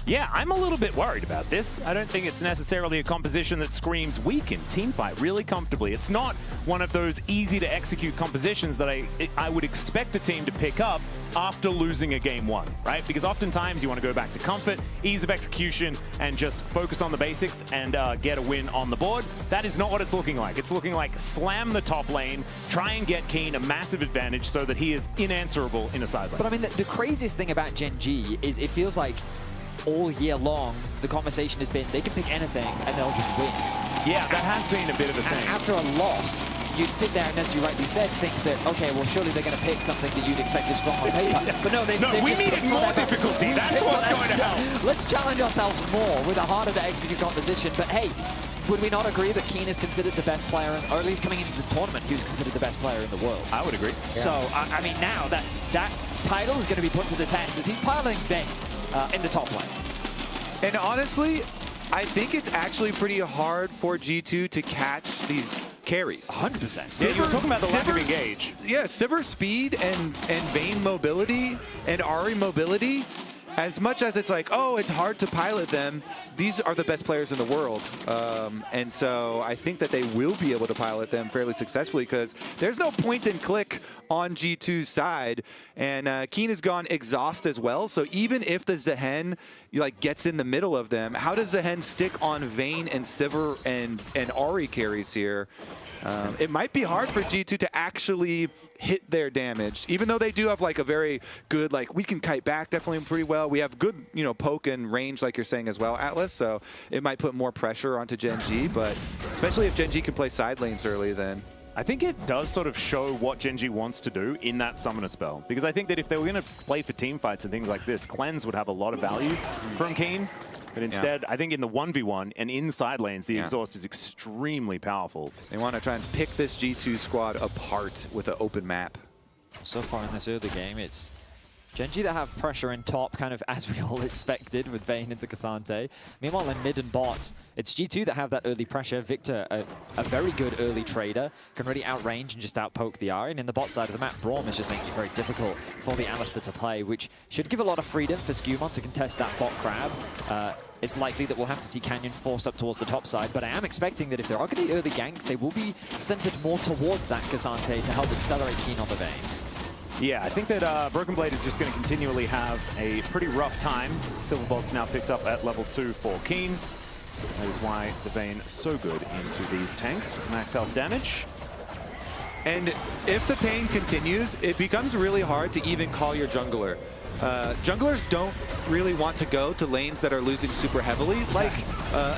Yeah, I'm a little bit worried about this. I don't think it's necessarily a composition that screams weak in teamfight really comfortably. It's not one of those easy-to-execute compositions that I would expect a team to pick up after losing a game one, right? Because oftentimes you want to go back to comfort, ease of execution, and just focus on the basics and get a win on the board. That is not what it's looking like. It's looking like slam the top lane, try and get Keen a massive advantage so that he is unanswerable in a side lane. But I mean, the craziest thing about Gen G is it feels like all year long, the conversation has been they can pick anything and they'll just win. Yeah, that has been a bit of a thing. And after a loss, you'd sit there and, as you rightly said, think that, okay, well, surely they're going to pick something that you'd expect is strong on paper. But no, we needed more difficulty. That's what's going to help. Let's challenge ourselves more with a harder to execute composition. But hey, would we not agree that Keen is considered the best player, or at least coming into this tournament, he was considered the best player in the world? I would agree. Yeah. So, I mean, now that title is going to be put to the test as he's piloting Vayne in the top lane. And honestly, I think it's actually pretty hard for G2 to catch these carries. 100%. Yeah, you were talking about the lack of engage. Yeah, Sivir speed and Vayne mobility and Ahri mobility, as much as it's like, oh, it's hard to pilot them, these are the best players in the world. And so I think that they will be able to pilot them fairly successfully because there's no point and click on G2's side. And Keen has gone exhaust as well. So even if the Zehen gets in the middle of them, how does Zehen stick on Vayne and Sivir and Ahri carries here? It might be hard for G2 to actually hit their damage, even though they do have like a very good, like, we can kite back definitely pretty well. We have good, poke and range, like you're saying as well, Atlas. So it might put more pressure onto Gen G, but especially if Gen G can play side lanes early, then I think it does sort of show what Gen G wants to do in that Summoner spell. Because I think that if they were going to play for team fights and things like this, Cleanse would have a lot of value from Keen. But instead, I think in the 1v1 and inside lanes, the exhaust is extremely powerful. They want to try and pick this G2 squad apart with an open map. So far in this early game, it's Gen G that have pressure in top, kind of as we all expected with Vayne into Cassante. Meanwhile, in mid and bot, it's G2 that have that early pressure. Victor, a very good early trader, can really outrange and just outpoke the Ahri. And in the bot side of the map, Braum is just making it very difficult for the Alistar to play, which should give a lot of freedom for Skewmon to contest that bot crab. It's likely that we'll have to see Canyon forced up towards the top side, but I am expecting that if there are going to be early ganks, they will be centered more towards that Cassante to help accelerate Keen on the Vayne. Yeah, I think that Broken Blade is just going to continually have a pretty rough time. Silverbolt's now picked up at level 2 for Keen. That is why the Vayne is so good into these tanks with max health damage. And if the pain continues, it becomes really hard to even call your jungler. Junglers don't really want to go to lanes that are losing super heavily,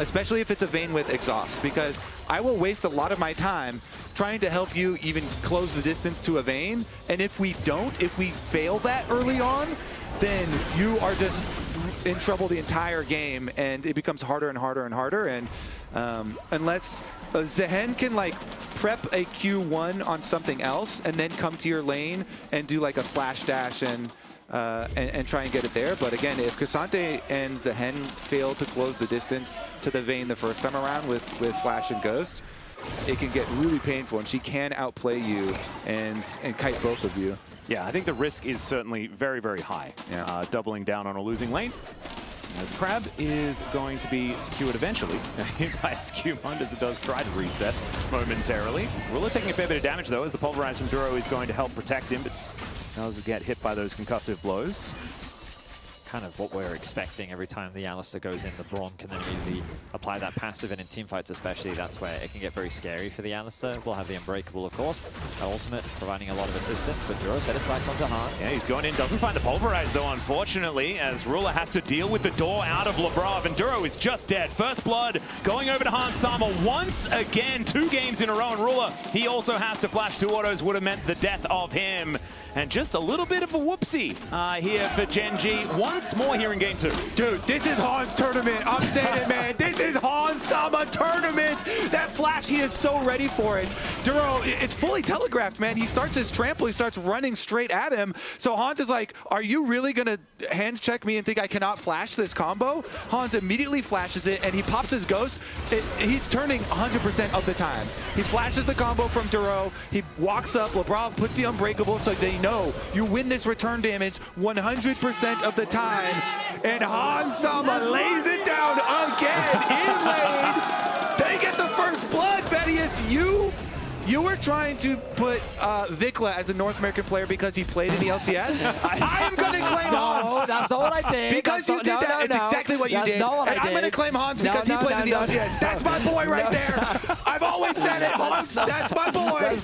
especially if it's a Vayne with exhaust, because I will waste a lot of my time trying to help you even close the distance to a Vayne, and if we fail that early on, then you are just in trouble the entire game, and it becomes harder and harder and harder, and unless Zehen can prep a Q1 on something else and then come to your lane and do like a flash dash and try and get it there. But again, if Cassante and Zehen fail to close the distance to the Vayne the first time around with Flash and Ghost, it can get really painful, and she can outplay you and kite both of you. Yeah, I think the risk is certainly very, very high. Yeah. Doubling down on a losing lane. As the Crab is going to be secured eventually by Skewmon as it does try to reset momentarily. Rula taking a fair bit of damage though, as the Pulverize from Duro is going to help protect him, but does get hit by those concussive blows. kind of what we're expecting every time the Alistar goes in. The Braum can then immediately apply that passive, and in teamfights especially, that's where it can get very scary for the Alistar. We'll have the Unbreakable, of course. Ultimate providing a lot of assistance, but Duro set his sights onto Hans. Yeah, he's going in, doesn't find the Pulverize though, unfortunately, as Ruler has to deal with the door out of Labrov, and Duro is just dead. First blood going over to Hans Sama once again, 2 games in a row, and Ruler, he also has to flash 2 autos, would have meant the death of him. And just a little bit of a whoopsie here for Gen G. Once more here in game 2. Dude, this is Hans' tournament. I'm saying it, man. This is Hans Sama tournament. That flash, he is so ready for it. Duro, it's fully telegraphed, man. He starts his trample. He starts running straight at him. So Hans is like, are you really going to hands check me and think I cannot flash this combo? Hans immediately flashes it, and he pops his ghost. He's turning 100% of the time. He flashes the combo from Duro. He walks up. Labrov puts the Unbreakable, so they know you win this return damage 100% of the time. And Hans Sama lays it down again in lane. They get the first blood, Vedius. You were trying to put Vikla as a North American player because he played in the LCS. I am going to claim Hans. No, that's not what I did. Because you did that. It's exactly what you did. And I'm going to claim Hans because he played in the LCS. That's my boy right there. I've always said it, Hans. That's my boy.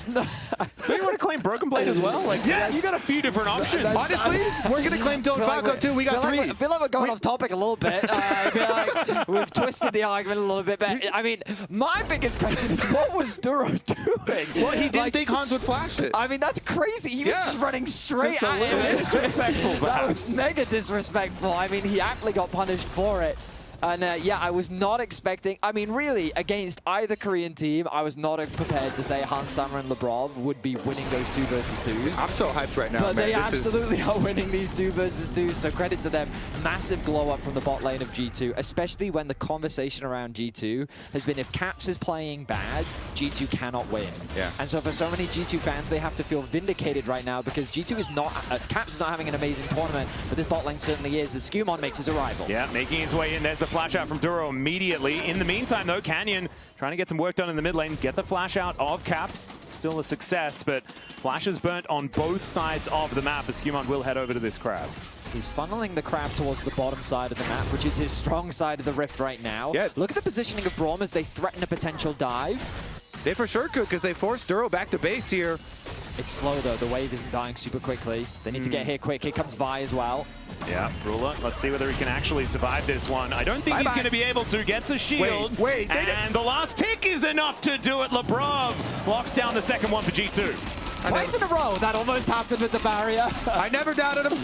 Do you want to claim Broken Blade as well? Like, yes. You got a few different options. Honestly, we're going to claim Don Falco too. We got 3. I feel like we're going off topic a little bit. I feel like we've twisted the argument a little bit. But I mean, my biggest question is, what was Duro doing? Well, he didn't think Hans would flash it. I mean, that's crazy. He was just running straight at him. Disrespectful, That was mega disrespectful. I mean, he aptly got punished for it. And yeah, I was not expecting, I mean, really, against either Korean team, I was not prepared to say Hans Sama and Labrov would be winning those 2 versus 2s. I'm so hyped right now, But man. they absolutely are winning these 2 versus 2s, so credit to them. Massive glow up from the bot lane of G2, especially when the conversation around G2 has been if Caps is playing bad, G2 cannot win. Yeah. And so for so many G2 fans, they have to feel vindicated right now because G2 is not, Caps is not having an amazing tournament, but this bot lane certainly is as Skumon makes his arrival. Yeah, making his way in. There's the flash out from Duro immediately. In the meantime, though, Canyon trying to get some work done in the mid lane, get the flash out of Caps. Still a success, but flashes burnt on both sides of the map as Skumon will head over to this crab. He's funneling the crab towards the bottom side of the map, which is his strong side of the rift right now. Yeah. Look at the positioning of Braum as they threaten a potential dive. They for sure could, because they forced Duro back to base here. It's slow, though. The wave isn't dying super quickly. They need to get here quick. Here comes Vi as well. Yeah, Ruler, let's see whether he can actually survive this one. I don't think he's going to be able to. Gets a shield. Wait. And the last tick is enough to do it. Labrov locks down the second one for G2. Twice in a row, that almost happened with the barrier. I never doubted him.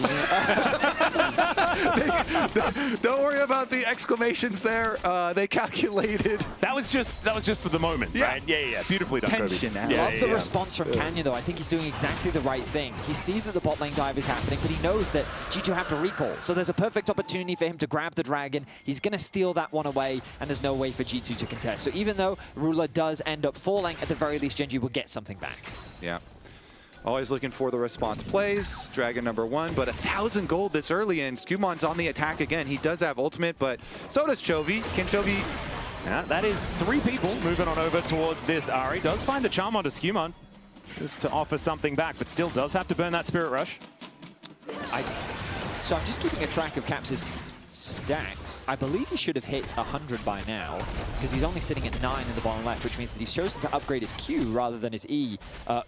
Don't worry about the exclamations there. They calculated. That was just for the moment, right? Yeah. Beautifully done, Tension Kobe. now. I love the response from Canyon, though. I think he's doing exactly the right thing. He sees that the bot lane dive is happening, but he knows that G2 have to recall. So there's a perfect opportunity for him to grab the dragon. He's going to steal that one away, and there's no way for G2 to contest. So even though Ruler does end up falling, at the very least, Gen G will get something back. Yeah. Always looking for the response plays. Dragon number 1, but 1,000 gold this early, and Skumon's on the attack again. He does have ultimate, but so does Chovy. Can Chovy... Yeah, that is 3 people moving on over towards this Ahri. Does find a charm onto Skumon, just to offer something back, but still does have to burn that Spirit Rush. So I'm just keeping a track of Caps' stacks. I believe he should have hit 100 by now, because he's only sitting at 9 in the bottom left, which means that he's chosen to upgrade his Q rather than his E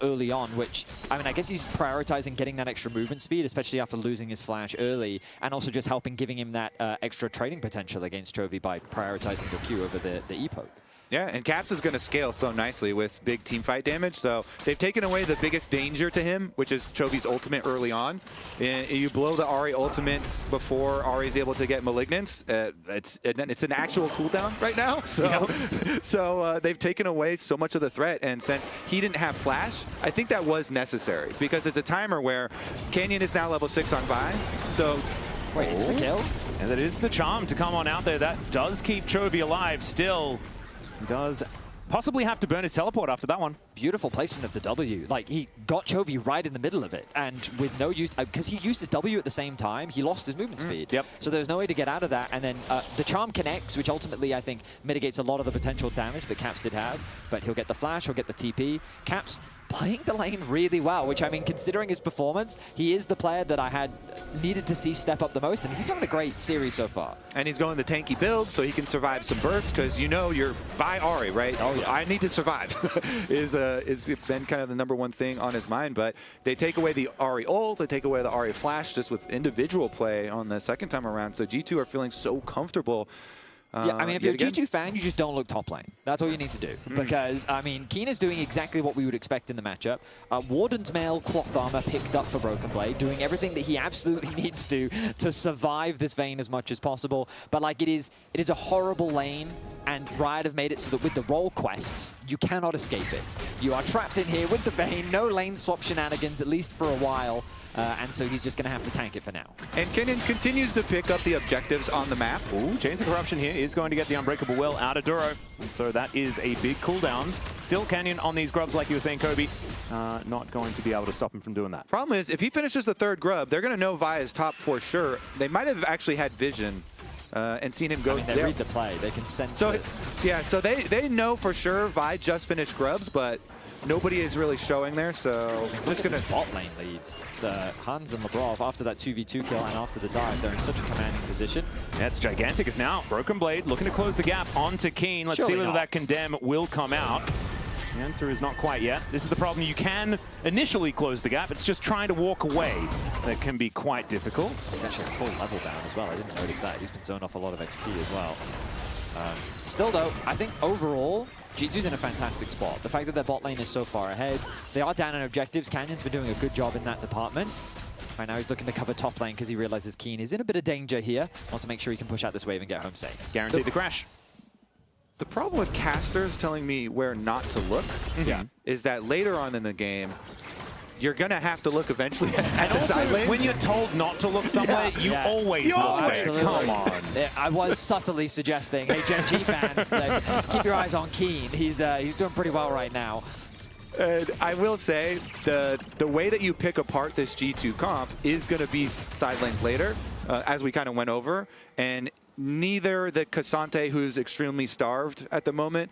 early on, which, I mean, I guess he's prioritizing getting that extra movement speed, especially after losing his flash early, and also just giving him that extra trading potential against Chovy by prioritizing the Q over the E poke. Yeah, and Caps is going to scale so nicely with big teamfight damage. So they've taken away the biggest danger to him, which is Chovy's ultimate early on. And you blow the Ahri ultimates before Ahri's able to get Malignance. It's an actual cooldown right now. So, they've taken away so much of the threat. And since he didn't have Flash, I think that was necessary because it's a timer where Canyon is now level 6 on Vi. So wait, is this a kill? And that is the charm to come on out there. That does keep Chovy alive still. Does possibly have to burn his teleport after that one. Beautiful placement of the W. Like, he got Chovy right in the middle of it, and with no use, because he used his W at the same time, he lost his movement speed. Yep. So there's no way to get out of that, and then the charm connects, which ultimately, I think, mitigates a lot of the potential damage that Caps did have, but he'll get the flash, he'll get the TP. Caps playing the lane really well, which, I mean, considering his performance, he is the player that I had needed to see step up the most, and he's having a great series so far. And he's going the tanky build so he can survive some bursts, because you know you're by Ahri, right? Oh, yeah. I need to survive is been kind of the #1 thing on his mind. But they take away the Ahri ult, they take away the Ahri flash just with individual play on the second time around. So G2 are feeling so comfortable. Yeah, I mean, if you're a G2 fan, you just don't look top lane. That's all you need to do. Because, I mean, Keen is doing exactly what we would expect in the matchup. Warden's Mail cloth armor picked up for Broken Blade, doing everything that he absolutely needs to survive this Vayne as much as possible. But, like, it is a horrible lane, and Riot have made it so that with the role quests, you cannot escape it. You are trapped in here with the Vayne, no lane swap shenanigans, at least for a while. And so he's just going to have to tank it for now. And Kenyon continues to pick up the objectives on the map. Ooh, Chains of Corruption here is going to get the Unbreakable Will out of Duro. And so that is a big cooldown. Still Canyon on these grubs, like you were saying, Kobe. Not going to be able to stop him from doing that. Problem is, if he finishes the 3rd grub, they're going to know Vi is top for sure. They might have actually had vision and seen him go. I mean, they read the play. They can sense it. Yeah, so they know for sure Vi just finished grubs, but nobody is really showing there, so just going to... bot lane leads. The Hans and Labrov, after that 2v2 kill and after the dive, they're in such a commanding position. That's gigantic as now. Broken Blade looking to close the gap onto Keen. Let's see whether that condemn will come out. The answer is not quite yet. This is the problem. You can initially close the gap. It's just trying to walk away that can be quite difficult. He's actually a full level down as well. I didn't notice that. He's been zoned off a lot of XP as well. Still, though, I think overall, G2's in a fantastic spot. The fact that their bot lane is so far ahead, they are down in objectives. Canyon's been doing a good job in that department. Right now he's looking to cover top lane because he realizes Keen is in a bit of danger here. Wants to make sure he can push out this wave and get home safe. Guarantee the crash. The problem with casters telling me where not to look is that later on in the game, you're going to have to look eventually at the side lanes. When you're told not to look somewhere, you always look. Absolutely. Come on. I was subtly suggesting, hey, Gen G fans, keep your eyes on Keen. He's doing pretty well right now. And I will say, the way that you pick apart this G2 comp is going to be side lanes later, as we kind of went over. And neither the Cassante, who's extremely starved at the moment,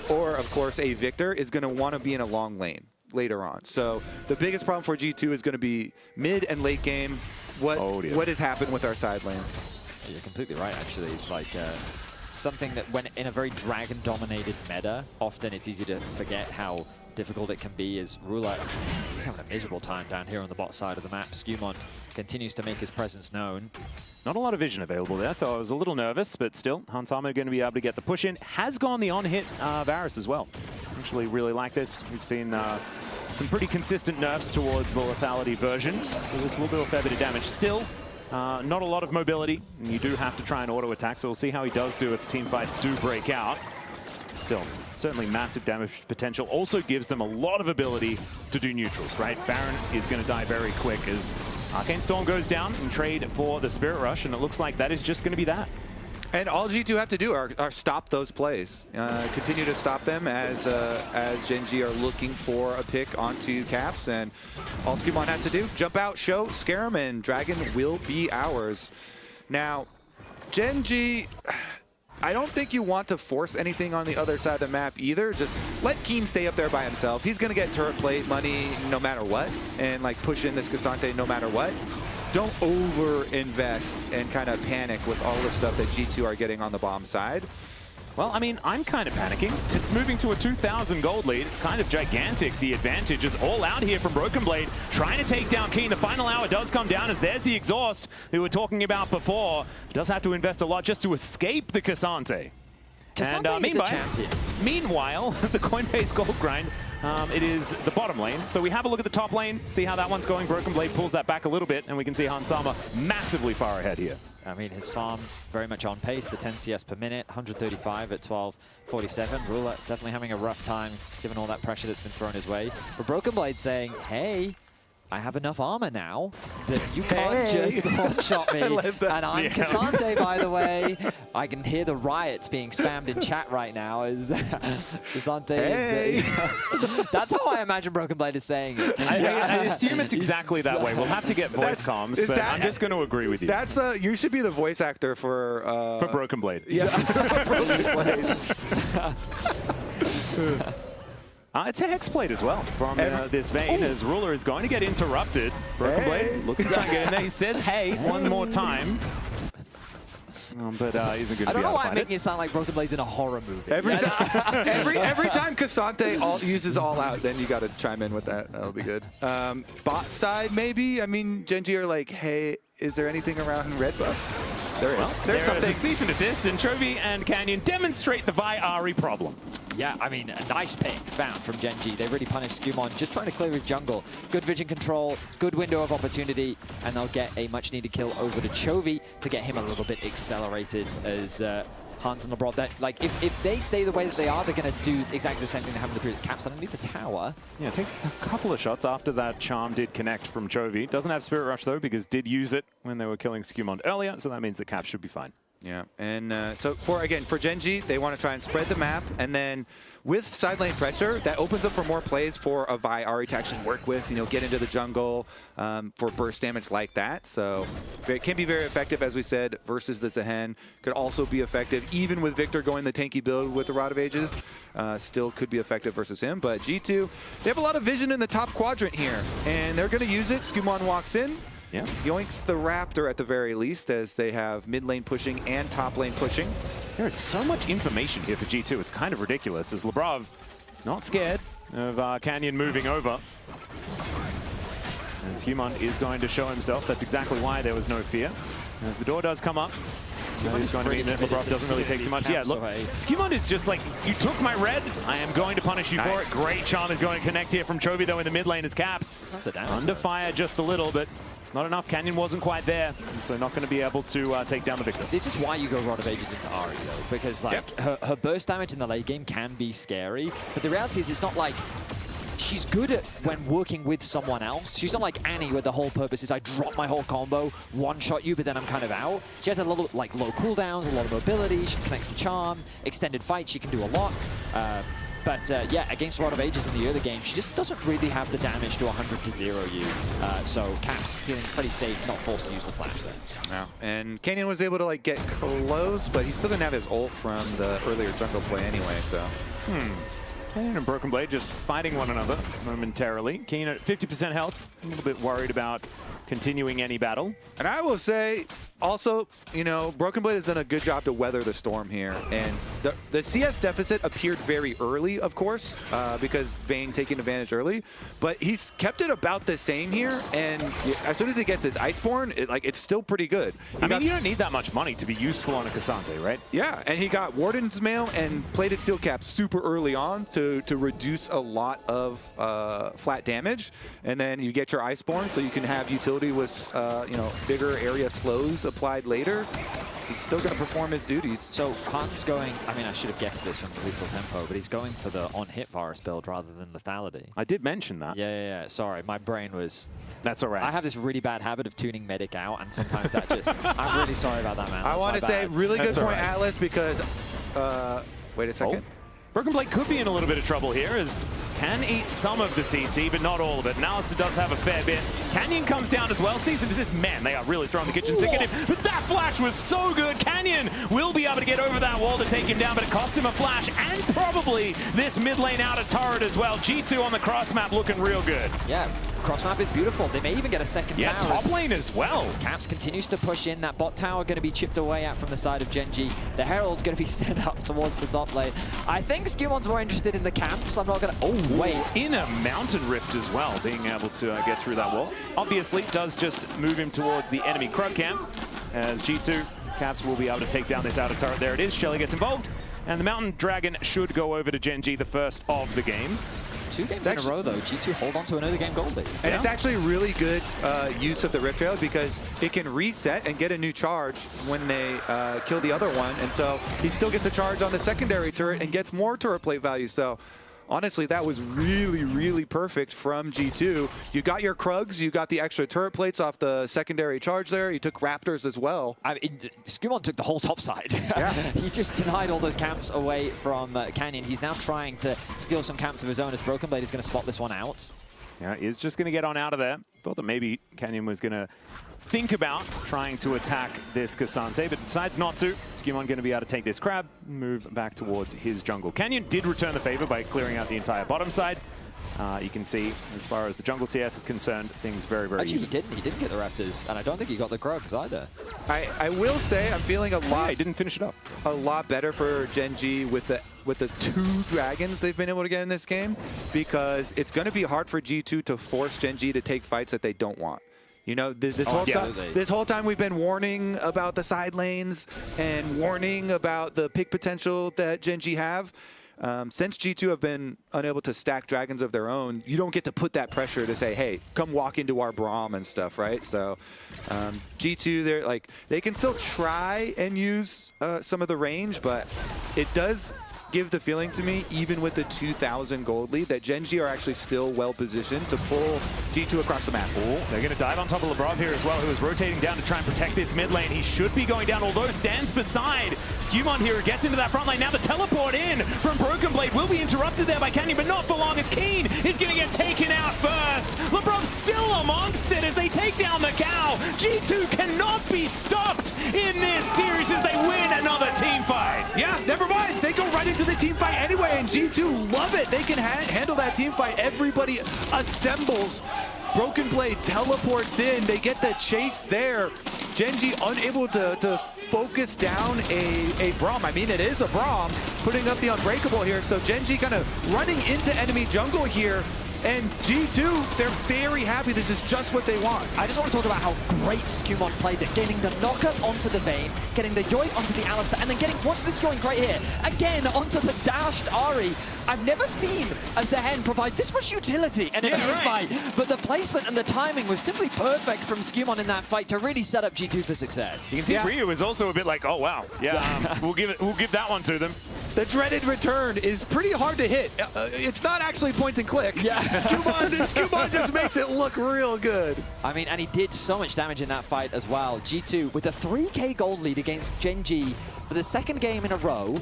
or, of course, a Victor, is going to want to be in a long lane later on. So the biggest problem for G2 is going to be mid and late game. What has happened with our side lanes? You're completely right, actually. Like something that when in a very dragon-dominated meta, often it's easy to forget how difficult it can be. Is Rula, he's having a miserable time down here on the bot side of the map. Skewmont continues to make his presence known. Not a lot of vision available there, so I was a little nervous, but still, Hansama going to be able to get the push in. Has gone the on-hit Varus as well. Actually really like this. We've seen some pretty consistent nerfs towards the lethality version. So this will do a fair bit of damage. Still, not a lot of mobility, and you do have to try and auto-attack, so we'll see how he does do if team fights do break out. Still, certainly massive damage potential. Also gives them a lot of ability to do neutrals, right? Baron is going to die very quick as Arcane Storm goes down in trade for the Spirit Rush, and it looks like that is just going to be that. And all G2 have to do are stop those plays. Continue to stop them as Gen G are looking for a pick onto Caps. And all Skewmon has to do, jump out, show, scare him, and Dragon will be ours. Now, Gen G, I don't think you want to force anything on the other side of the map either. Just let Keen stay up there by himself. He's going to get turret plate money no matter what, and like push in this Cassante no matter what. Don't over-invest and kind of panic with all the stuff that G2 are getting on the bomb side. Well, I mean, I'm kind of panicking. It's moving to a 2,000 gold lead. It's kind of gigantic. The advantage is all out here from Broken Blade, trying to take down Keen. The final hour does come down as there's the exhaust we were talking about before. He does have to invest a lot just to escape the Cassante. Cassante is a champion. Meanwhile, the Coinbase gold grind, it is the bottom lane. So we have a look at the top lane, see how that one's going. Broken Blade pulls that back a little bit, and we can see Hansama massively far ahead here. I mean, his farm very much on pace, the 10 CS per minute, 135 at 12:47. Rula definitely having a rough time given all that pressure that's been thrown his way. But Broken Blade saying, hey, I have enough armor now that you can't just one-shot me. And I'm Cassante, by the way. I can hear the riots being spammed in chat right now as Cassante is... That's how I imagine Broken Blade is saying it. I assume it's exactly that way. We'll have to get voice comms, but I'm just going to agree with you. That's you should be the voice actor for Broken Blade. Yeah, for Broken Blade. It's a hex plate as well from this Vayne, as Ruler is going to get interrupted. Broken Blade looking to try and get in there. He says, hey, one more time. But isn't going to be able to find it. I don't know why I'm making it sound like Broken Blade's in a horror movie. Every time Cassante uses all out, then you got to chime in with that. That'll be good. Bot side, maybe? I mean, Genji are like, hey, is there anything around red buff? There is. Well, There's something. a cease and desist, and Chovy and Canyon demonstrate the Vi Ahri problem. Yeah, I mean, a nice pick found from Genji. They really punished Skumon, just trying to clear his jungle. Good vision control, good window of opportunity, and they'll get a much-needed kill over to Chovy to get him a little bit accelerated as Hans and LeBron. Like, if they stay the way that they are, they're going to do exactly the same thing they have in the previous. Caps underneath the tower. Yeah, it takes a couple of shots after that charm did connect from Chovy. Doesn't have Spirit Rush, though, because did use it when they were killing Skumon earlier, so that means the Caps should be fine. Yeah, and so for Genji, they want to try and spread the map, and then with side lane pressure, that opens up for more plays for a Vi Ahri to actually work with, get into the jungle for burst damage like that. So it can be very effective, as we said, versus the Zehen. Could also be effective, even with Victor going the tanky build with the Rod of Ages. Still could be effective versus him. But G2, they have a lot of vision in the top quadrant here, and they're going to use it. Skumon walks in. Yeah. Yoinks the Raptor at the very least, as they have mid lane pushing and top lane pushing. There is so much information here for G2. It's kind of ridiculous, as Lebrov not scared of Canyon moving over. And Skumon is going to show himself. That's exactly why there was no fear. As the door does come up, he's going to mean that Lebrov doesn't really take too much. Yeah, look, Skumon is just like, you took my red, I am going to punish you for it. Great charm is going to connect here from Chovy, though, in the mid lane as Caps. Under fire just a little, but it's not enough. Canyon wasn't quite there, so not going to be able to take down the Victor. This is why you go Rod of Ages into Ahri, though, because like her burst damage in the late game can be scary, but the reality is it's not like she's good at when working with someone else. She's not like Annie, where the whole purpose is I drop my whole combo, one-shot you, but then I'm kind of out. She has a lot of like low cooldowns, a lot of mobility. She connects the charm, extended fight. She can do a lot. But yeah, against Rod of Ages in the early game, she just doesn't really have the damage to 100 to 0 you. So Caps feeling pretty safe, not forced to use the flash there. No. And Canyon was able to like get close, but he still didn't have his ult from the earlier jungle play anyway, so. Canyon and Broken Blade just fighting one another momentarily. Canyon at 50% health, a little bit worried about continuing any battle. And I will say, also, Broken Blade has done a good job to weather the storm here. And the CS deficit appeared very early, of course, because Vayne taking advantage early. But he's kept it about the same here. And as soon as he gets his Iceborne, it's still pretty good. I mean, you don't need that much money to be useful on a Cassante, right? Yeah, and he got Warden's Mail and Plated Steel Cap super early on to reduce a lot of flat damage. And then you get your Iceborne, so you can have utility with bigger area slows applied later. He's still going to perform his duties. So Han's going, I mean, I should have guessed this from the lethal tempo, but he's going for the on-hit virus build rather than lethality. I did mention that. Yeah. Sorry, my brain was... That's all right. I have this really bad habit of tuning Medic out, and sometimes that just... I'm really sorry about that, man. I want to say really good point, Atlas, because... wait a second. Broken Blade could be in a little bit of trouble here, as can eat some of the CC, but not all of it. And Alistair does have a fair bit. Canyon comes down as well. Cease and desist. Man, they are really throwing the kitchen sink at him. But that flash was so good. Canyon will be able to get over that wall to take him down, but it costs him a flash and probably this mid lane outer turret as well. G2 on the cross map looking real good. Yeah. Cross map is beautiful. They may even get a second tower. Top lane as well. Caps continues to push in. That bot tower going to be chipped away at from the side of Genji. The Herald's going to be sent up towards the top lane. I think Skumon's more interested in the camps. I'm not going to... Oh, wait. In a mountain rift as well, being able to get through that wall. Obviously, does just move him towards the enemy Krug camp, as G2 Caps will be able to take down this outer turret. There it is. Shelly gets involved. And the Mountain Dragon should go over to Genji, the first of the game. 2 games in a row, though. G2 hold on to an early game goal lead. And it's actually really good use of the Rift Rail, because it can reset and get a new charge when they kill the other one. And so he still gets a charge on the secondary turret and gets more turret plate value. So honestly, that was really, really perfect from G2. You got your Krugs, you got the extra turret plates off the secondary charge there. You took Raptors as well. I mean, Skumon took the whole top side. Yeah. He just denied all those camps away from Canyon. He's now trying to steal some camps of his own, as Broken Blade is going to spot this one out. Yeah, is just going to get on out of there. Thought that maybe Canyon was going to think about trying to attack this Cassante, but decides not to. Skewmon going to be able to take this crab, move back towards his jungle. Canyon did return the favor by clearing out the entire bottom side. You can see, as far as the jungle CS is concerned, things very, very Actually, even. he didn't get the Raptors, and I don't think he got the Krugs either. I will say I'm feeling a lot. He didn't finish it up. A lot better for Gen G with the 2 dragons they've been able to get in this game, because it's going to be hard for G2 to force Gen G to take fights that they don't want. You know, this whole time we've been warning about the side lanes and warning about the pick potential that Gen G have. Since G2 have been unable to stack dragons of their own, you don't get to put that pressure to say, hey, come walk into our Braum and stuff, right? So G2, they can still try and use some of the range, but it does give the feeling to me, even with the 2,000 gold lead, that Gen G are actually still well positioned to pull G2 across the map. They're going to dive on top of Labrov here as well, who is rotating down to try and protect this mid lane. He should be going down, although stands beside Skewmon here, who gets into that front lane. Now the teleport in from Broken Blade will be interrupted there by Canyon, but not for long, as Keen is going to get taken out first. Labrov still amongst it as they take down the cow. G2 cannot be stopped in this series as they win another team fight. Yeah, never mind. They go right into the team fight anyway, and G2 love it. They can handle that team fight. Everybody assembles. Broken Blade teleports in. They get the chase there. Gen G unable to focus down a Braum. I mean, it is a Braum putting up the unbreakable here. So Gen G kind of running into enemy jungle here. And G2, they're very happy. This is just what they want. I just want to talk about how great Skewmon played it, getting the knockup onto the Vayne, getting the yoink onto the Alistar, and then getting, watch this yoink right here, again onto the dashed Ahri. I've never seen a Zehen provide this much utility in a team fight, but the placement and the timing was simply perfect from Skewmon in that fight to really set up G2 for success. You can see Ryu was also a bit like, oh wow, we'll give that one to them. The dreaded return is pretty hard to hit. It's not actually point and click. Yeah. Skewmon just makes it look real good. I mean, and he did so much damage in that fight as well. G2 with a 3K gold lead against Gen G for the second game in a row.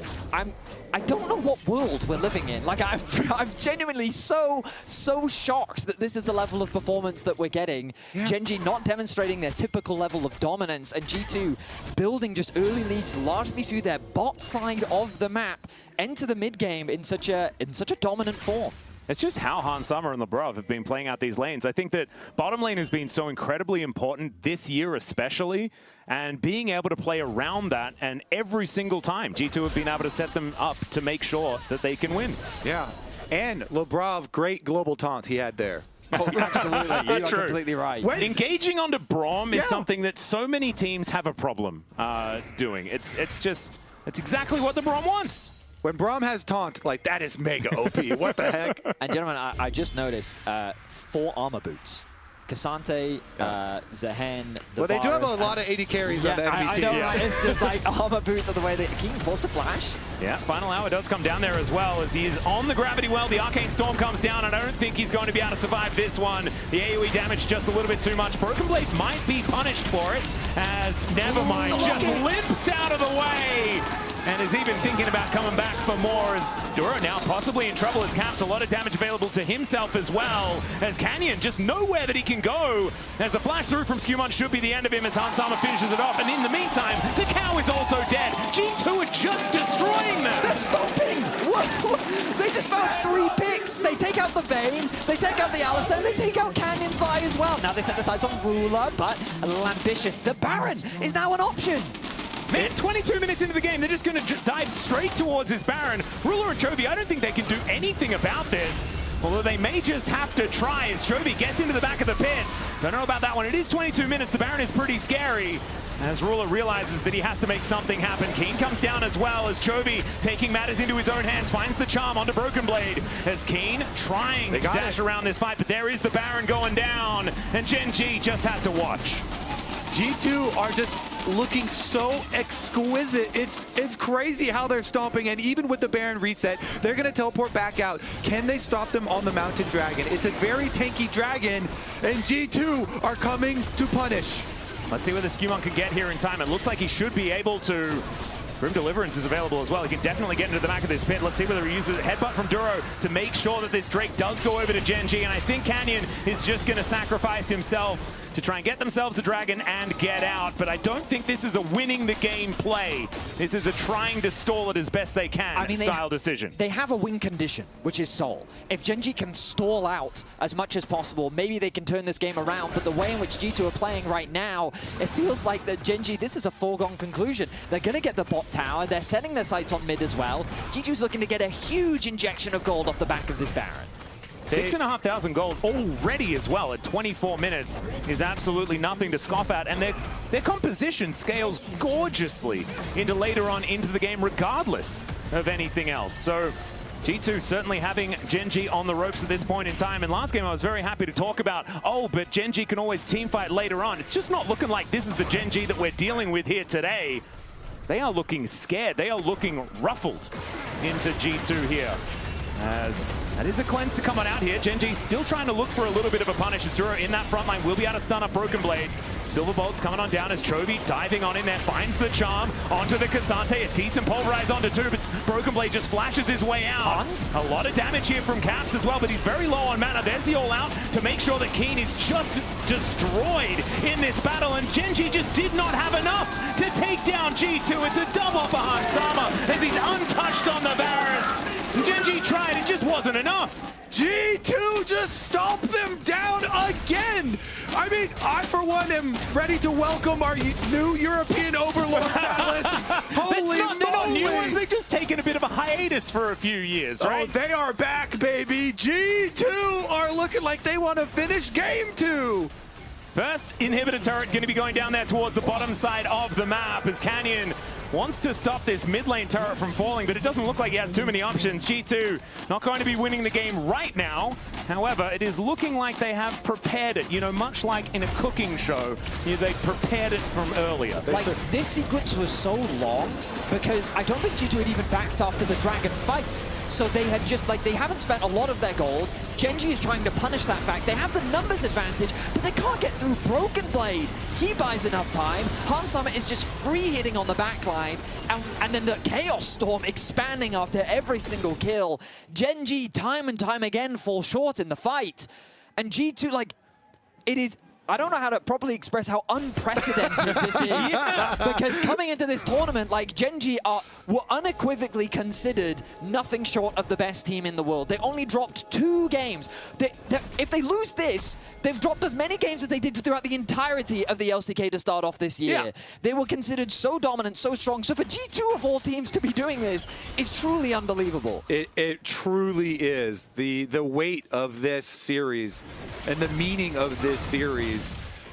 I don't know what world we're living in. Like, I'm genuinely so shocked that this is the level of performance that we're getting. Yeah. Gen G not demonstrating their typical level of dominance, and G2 building just early leads largely through their bot side of the map, enter the mid game in such a dominant form. It's just how Hans Sommer and Labrov have been playing out these lanes. I think that bottom lane has been so incredibly important this year especially, and being able to play around that, and every single time G2 have been able to set them up to make sure that they can win. Yeah, and Labrov, great global taunt he had there. Oh, absolutely, you are completely right. Engaging onto Braum is something that so many teams have a problem doing. It's exactly what the Braum wants. When Braum has taunt, like, that is mega OP. What the heck? And gentlemen, I just noticed 4 armor boots. Cassante, Zehen, well, they do have a lot of 80 carries on the enemy team. I know, right? It's just like armor boots are the way that Keen forced to flash. Yeah, final hour does come down there as well as he is on the gravity well. The Arcane Storm comes down, and I don't think he's going to be able to survive this one. The AoE damage just a little bit too much. Broken Blade might be punished for it as Nevermind just limps out of the way and is even thinking about coming back for more, as Duro now possibly in trouble as Caps. A lot of damage available to himself as well, as Canyon just nowhere that he can go, as the flash through from Skewmon should be the end of him as Hans Sommer finishes it off. And in the meantime, the cow is also dead. G2 are just destroying them. They're stopping. They just found 3 picks. They take out the Vayne, they take out the Alistar, they take out Canyon's Vi as well. Now they set the sights on Ruler, but Lambitious, the Baron, is now an option. Man, 22 minutes into the game, they're just going to dive straight towards this Baron. Ruler and Chovy, I don't think they can do anything about this. Although they may just have to try as Chovy gets into the back of the pit. Don't know about that one. It is 22 minutes. The Baron is pretty scary, as Ruler realizes that he has to make something happen. Keen comes down as well, as Chovy taking matters into his own hands, finds the charm onto Broken Blade, as Keen trying to dash around this fight, but there is the Baron going down, and Gen G just had to watch. G2 are just looking so exquisite. It's crazy how they're stomping, and even with the Baron reset, they're going to teleport back out. Can they stop them on the Mountain Dragon? It's a very tanky dragon, and G2 are coming to punish. Let's see where the Skewmon can get here in time. It looks like he should be able to Grim Deliverance is available as well. He can definitely get into the back of this pit. Let's see whether he uses a headbutt from Duro to make sure that this Drake does go over to Gen G. And I think Canyon is just going to sacrifice himself to try and get themselves the dragon and get out. But I don't think this is a winning the game play. This is a trying to stall it as best they can style decision. They have a win condition, which is Soul. If Gen G can stall out as much as possible, maybe they can turn this game around. But the way in which G2 are playing right now, it feels like that Gen G, this is a foregone conclusion. They're going to get the bot tower. They're setting their sights on mid as well. G2's looking to get a huge injection of gold off the back of this Baron. 6,500 gold already as well at 24 minutes is absolutely nothing to scoff at. And their composition scales gorgeously into later on into the game regardless of anything else. So G2 certainly having Gen G on the ropes at this point in time. And last game I was very happy to talk about, oh, but Gen G can always team fight later on. It's just not looking like this is the Gen G that we're dealing with here today. They are looking scared. They are looking ruffled into G2 here. As that is a cleanse to come on out here. Gen G still trying to look for a little bit of a punish. As Duro in that front line will be able to stun up Broken Blade. Silver Bolt's coming on down as Chovy diving on in there, finds the charm onto the Cassante. A decent pulverize onto two, but Broken Blade just flashes his way out. A lot of damage here from Caps as well, but he's very low on mana. There's the all-out to make sure that Keen is just destroyed in this battle, and Gen G just did not have enough to take down G2. It's a double for Hansama as he's untouched on the Varus. Gen G tried, it just wasn't enough. G2 just stomped them down again. I mean, I for one am ready to welcome our new European overlords, Atlas. Holy moly. They're not new ones, they've just taken a bit of a hiatus for a few years, right? Oh, they are back, baby. G2 are looking like they want to finish game 2. First inhibitor turret going to be going down there towards the bottom side of the map as Canyon wants to stop this mid lane turret from falling, but it doesn't look like he has too many options. G2 not going to be winning the game right now. However, it is looking like they have prepared it, you know, much like in a cooking show. You know, they prepared it from earlier. Like, this sequence was so long because I don't think G2 had even backed after the dragon fight. So they had just, like, they haven't spent a lot of their gold. Gen G is trying to punish that fact. They have the numbers advantage, but they can't get through Broken Blade. He buys enough time. Hansama is just free hitting on the back line, and then the Chaos Storm expanding after every single kill. Gen G time and time again fall short in the fight. And G2, like, it is... I don't know how to properly express how unprecedented this is. Because coming into this tournament, like, Gen G were unequivocally considered nothing short of the best team in the world. They only dropped 2 games. If they lose this, they've dropped as many games as they did throughout the entirety of the LCK to start off this year. Yeah. They were considered so dominant, so strong. So for G2 of all teams to be doing this is truly unbelievable. It truly is. The weight of this series and the meaning of this series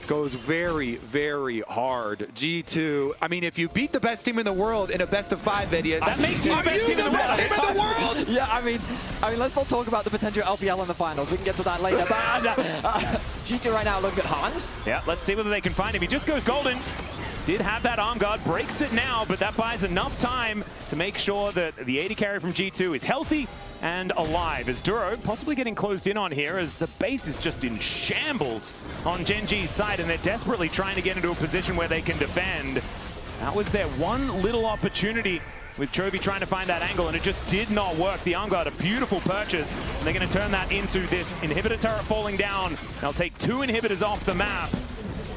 goes very, very hard. G2, I mean, if you beat the best team in the world in a best-of-5 video, that makes you the best team in the world. Yeah, I mean, let's not talk about the potential LPL in the finals. We can get to that later. But G2 right now looking at Hans. Yeah, let's see whether they can find him. He just goes golden. Did have that arm guard, breaks it now, but that buys enough time to make sure that the AD carry from G2 is healthy and alive. As Duro possibly getting closed in on here as the base is just in shambles on Gen G's side, and they're desperately trying to get into a position where they can defend. That was their one little opportunity with Chovy trying to find that angle, and it just did not work. The arm guard, a beautiful purchase. And they're going to turn that into this inhibitor turret falling down. They'll take 2 inhibitors off the map.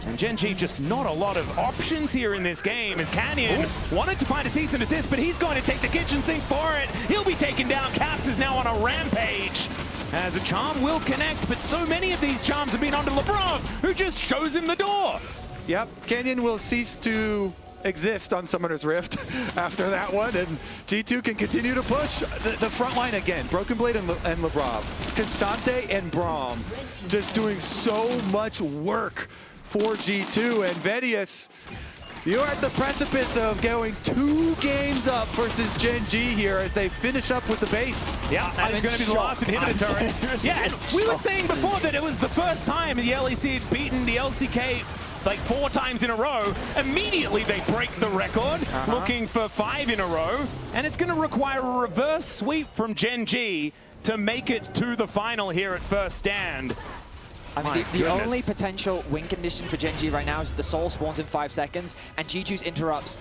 And Gen G just not a lot of options here in this game as Canyon wanted to find a cease and desist, but he's going to take the kitchen sink for it. He'll be taken down. Caps is now on a rampage as a charm will connect, but so many of these charms have been onto Lebrov, who just shows him the door. Yep, Canyon will cease to exist on Summoner's Rift after that one, and G2 can continue to push the front line again. Broken Blade and Lebrov, Cassante and Braum just doing so much work for G2, and Vedius, you're at the precipice of going 2 games up versus Gen G here as they finish up with the base. Yeah, and it's going to be the last inhibitor turret. Yeah, and we were saying before that it was the first time the LEC had beaten the LCK like 4 times in a row. Immediately they break the record, looking for 5 in a row, and it's going to require a reverse sweep from Gen G to make it to the final here at First Stand. I mean, the only potential win condition for Gen G right now is that the Soul spawns in 5 seconds, and G2's interrupts,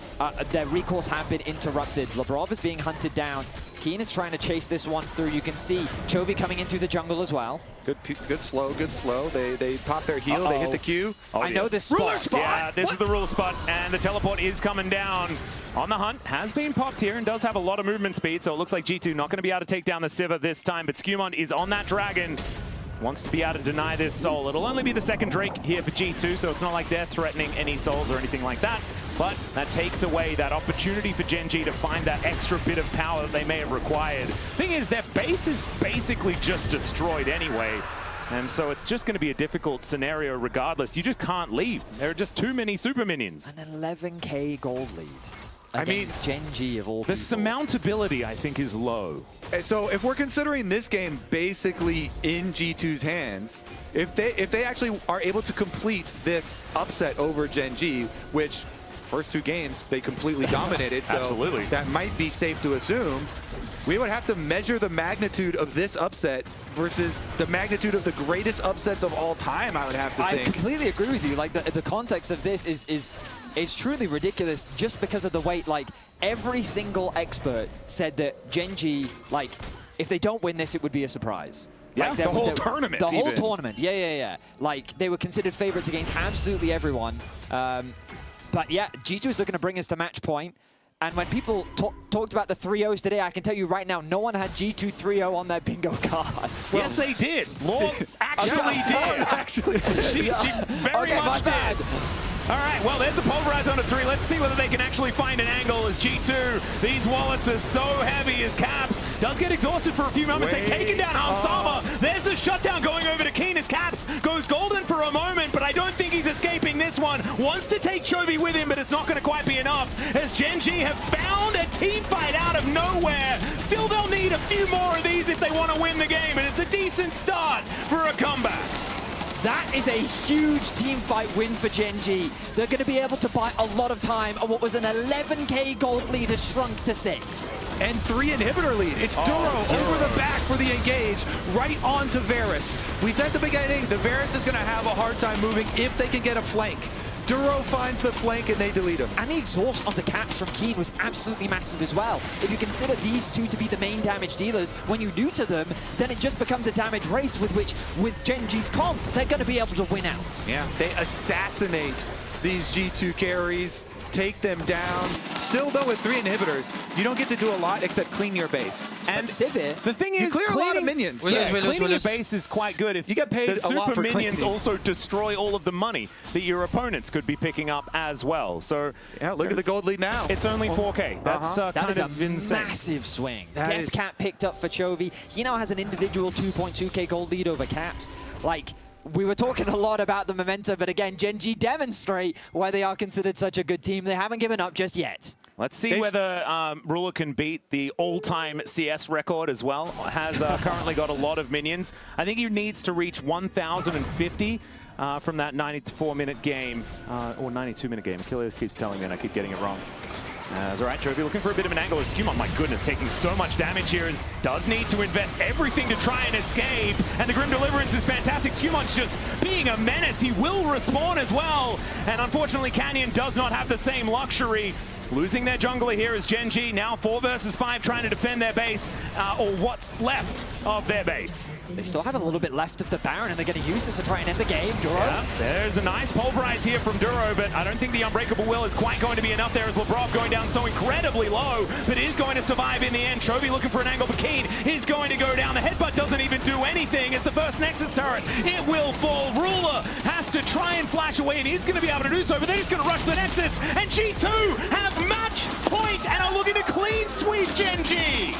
their recalls have been interrupted. Labrov is being hunted down. Keen is trying to chase this one through. You can see Chovy coming in through the jungle as well. Good slow, good slow. They pop their heal, they hit the Q. I know this spot. Ruler spot! Yeah, this is the ruler spot, and the teleport is coming down. On the hunt, has been popped here and does have a lot of movement speed, so it looks like G2 not going to be able to take down the Sivir this time, but Skewmon is on that dragon. Wants to be able to deny this soul. It'll only be the second Drake here for G2, so it's not like they're threatening any souls or anything like that. But that takes away that opportunity for Gen G to find that extra bit of power that they may have required. Thing is, their base is basically just destroyed anyway. And so it's just going to be a difficult scenario regardless. You just can't leave. There are just too many super minions. An 11k gold lead. I mean, Gen G of all the people. surmountability, I think, is low. So if we're considering this game basically in G2's hands, if they actually are able to complete this upset over Gen G, which first 2 games they completely dominated, so absolutely, that might be safe to assume. We would have to measure the magnitude of this upset versus the magnitude of the greatest upsets of all time, I would have to think. I completely agree with you. Like, the context of this is truly ridiculous just because of the way, like, every single expert said that Gen G, like, if they don't win this, it would be a surprise. Yeah, like, the whole tournament. The whole tournament, yeah. Like, they were considered favorites against absolutely everyone. But yeah, G2 is looking to bring us to match point. And when people talked about the 3-0s today, I can tell you right now, no one had G2 3-0 on their bingo card. Yes, they did. Lord actually did. Actually did. She very much did. All right, well, there's the pulverize on a 3. Let's see whether they can actually find an angle as G2. These wallets are so heavy as Caps does get exhausted for a few moments. They've taken down Hansama. There's the shutdown going over to Keen as Caps goes golden for a moment, but I don't think he's escaping this one. Wants to take Chovy with him, but it's not going to quite be enough as Gen G have found a team fight out of nowhere. Still, they'll need a few more of these if they want to win the game, and it's a decent start for a comeback. That is a huge team fight win for Gen G. They're going to be able to buy a lot of time, and what was an 11k gold lead has shrunk to 6. And 3 inhibitor lead. It's Duro over the back for the engage, right onto Varus. We said at the beginning, the Varus is going to have a hard time moving if they can get a flank. Duro finds the flank and they delete him. And the exhaust onto Caps from Keen was absolutely massive as well. If you consider these two to be the main damage dealers, when you neuter them, then it just becomes a damage race with which, with Gen G's comp, they're going to be able to win out. Yeah, they assassinate these G2 carries, take them down. Still, though, with 3 inhibitors, you don't get to do a lot except clean your base. And Sivir, the thing is, you clear a lot of minions. Cleaning your base is quite good if you get paid the a lot super for minions cleaning. also destroy all of the money that your opponents could be picking up as well. So yeah, look at the gold lead now. It's only 4K. That's kind of insane. Massive swing. Deathcat picked up for Chovy. He now has an individual 2.2k gold lead over Caps. Like, we were talking a lot about the momentum, but again, Gen G demonstrate why they are considered such a good team. They haven't given up just yet. Let's see whether Ruler can beat the all-time CS record as well. Has currently got a lot of minions. I think he needs to reach 1,050 from that 94-minute game, or 92-minute game. Achilles keeps telling me and I keep getting it wrong. All right, Chovy looking for a bit of an angle. Skewmon, my goodness, taking so much damage here. Does need to invest everything to try and escape. And the Grim Deliverance is fantastic. Skewmon's just being a menace. He will respawn as well. And unfortunately, Canyon does not have the same luxury. Losing their jungler here is Gen G. Now 4 versus 5 trying to defend their base, or what's left of their base. They still have a little bit left of the Baron, and they're going to use this to try and end the game. Duro. Yeah, there's a nice pulverize here from Duro, but I don't think the Unbreakable Will is quite going to be enough there as Labrov going down so incredibly low, but is going to survive in the end. Chovy looking for an angle, but Keen is going to go down. The headbutt doesn't even do anything. It's the first Nexus turret. It will fall. Ruler has to try and flash away, and he's going to be able to do so, but they're just going to rush the Nexus, and G2 have match point and are looking to clean sweep Gen G.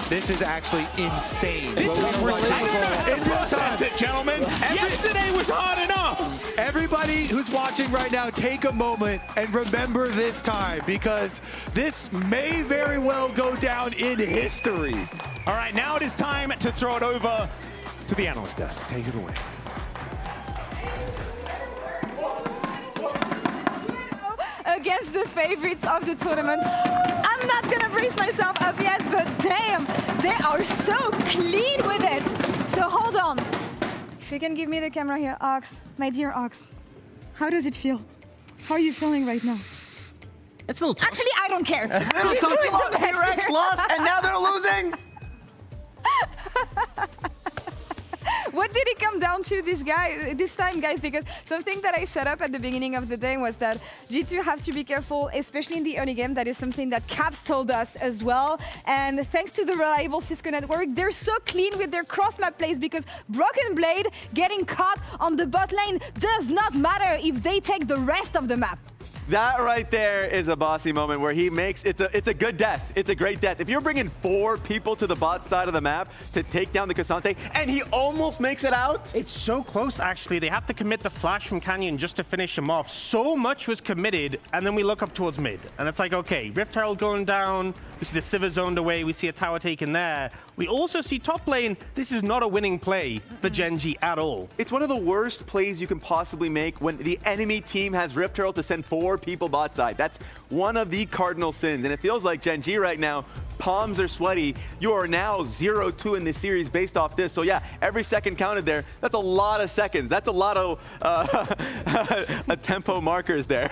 This is actually insane. This is really in real time, gentlemen. Yesterday was hard enough. Everybody who's watching right now, take a moment and remember this time, because this may very well go down in history. All right, now it is time to throw it over to the analyst desk. Take it away. Against the favorites of the tournament. I'm not gonna brace myself up yet, but damn, they are so clean with it. So hold on. you can give me the camera here, Ox, my dear Ox, how does it feel? How are you feeling right now? It's a little tough. Actually, I don't care. It's a little tough. T-Rex lost, and now they're losing. What did it come down to this time, guys? Because something that I set up at the beginning of the day was that G2 have to be careful, especially in the early game. That is something that Caps told us as well. And thanks to the reliable Cisco network, they're so clean with their cross-map plays because Broken Blade getting caught on the bot lane does not matter if they take the rest of the map. That right there is a bossy moment where he makes, it's a good death. It's a great death. If you're bringing 4 people to the bot side of the map to take down the Cassante, and he almost makes it out. It's so close, actually. They have to commit the flash from Canyon just to finish him off. So much was committed, and then we look up towards mid. And it's like, okay, Rift Herald going down. We see the Sivir zoned away. We see a tower taken there. We also see top lane. This is not a winning play for Gen G at all. It's one of the worst plays you can possibly make when the enemy team has Rift Herald to send 4 people bot side. That's one of the cardinal sins. And it feels like Gen G right now, palms are sweaty. You are now 0-2 in this series based off this. So yeah, every second counted there. That's a lot of seconds. That's a lot of tempo markers there.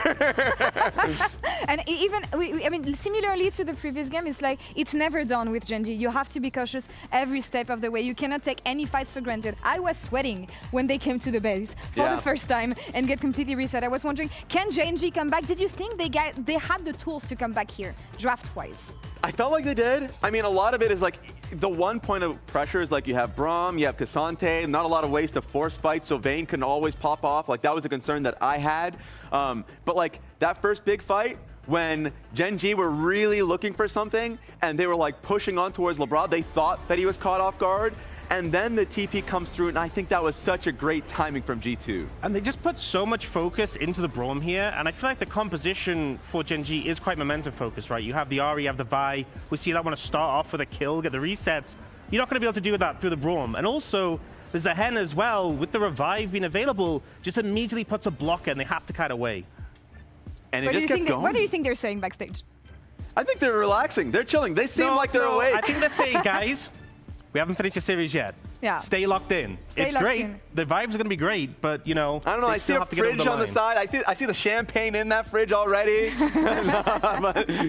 And even, I mean, similarly to the previous game, it's like, it's never done with Gen G. You have to be cautious every step of the way. You cannot take any fights for granted. I was sweating when they came to the base for the first time and get completely reset. I was wondering, can Gen G come back? Did you think they had the tools to come back here, draft-wise? I felt like they did. I mean, a lot of it is like, the one point of pressure is like you have Braum, you have Cassante, not a lot of ways to force fight, so Vayne can always pop off. Like, that was a concern that I had. But like, that first big fight, when Gen G were really looking for something, and they were like pushing on towards LeBron, they thought that he was caught off guard, and then the TP comes through, and I think that was such a great timing from G2. And they just put so much focus into the Braum here, and I feel like the composition for Gen G is quite momentum focused, right? You have the Ahri, you have the Vi. We see that want to start off with a kill, get the resets. You're not going to be able to do that through the Braum. And also, there's a Hen as well, with the revive being available, just immediately puts a blocker, and they have to cut away. And it just kept going. What do you think they're saying backstage? I think they're relaxing. They're chilling. They seem like they're awake. I think they're saying, guys, we haven't finished the series yet. Yeah. Stay locked in. It's great. The vibes are going to be great, but, you know, I don't know. I see a fridge on the side. I see the champagne in that fridge already.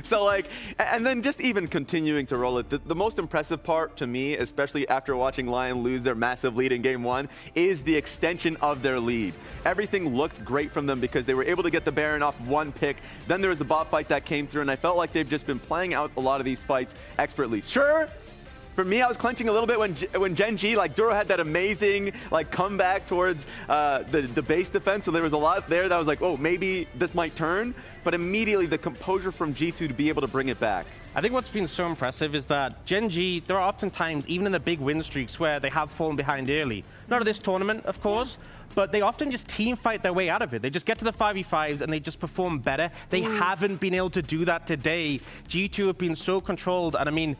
So, like, and then just even continuing to roll it. The most impressive part to me, especially after watching Lion lose their massive lead in game 1, is the extension of their lead. Everything looked great from them because they were able to get the Baron off 1 pick. Then there was the bot fight that came through, and I felt like they've just been playing out a lot of these fights expertly. Sure. For me, I was clenching a little bit when Gen G, like Duro had that amazing like comeback towards the base defense. So there was a lot there that was like, oh, maybe this might turn. But immediately the composure from G2 to be able to bring it back. I think what's been so impressive is that Gen G, there are often times, even in the big win streaks, where they have fallen behind early. Not at this tournament, of course, but they often just team fight their way out of it. They just get to the 5v5s and they just perform better. They haven't been able to do that today. G2 have been so controlled, and I mean,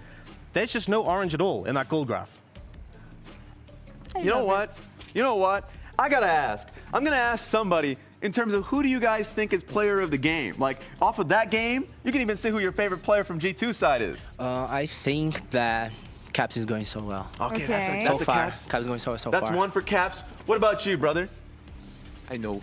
there's just no orange at all in that gold graph. You know what? You know what? I gotta ask. I'm gonna ask somebody in terms of who do you guys think is player of the game? Like, off of that game, you can even say who your favorite player from G2 side is. I think that Caps is going so well. Okay, that's so a far. Caps. Caps is going so far. That's one for Caps. What about you, brother? I know.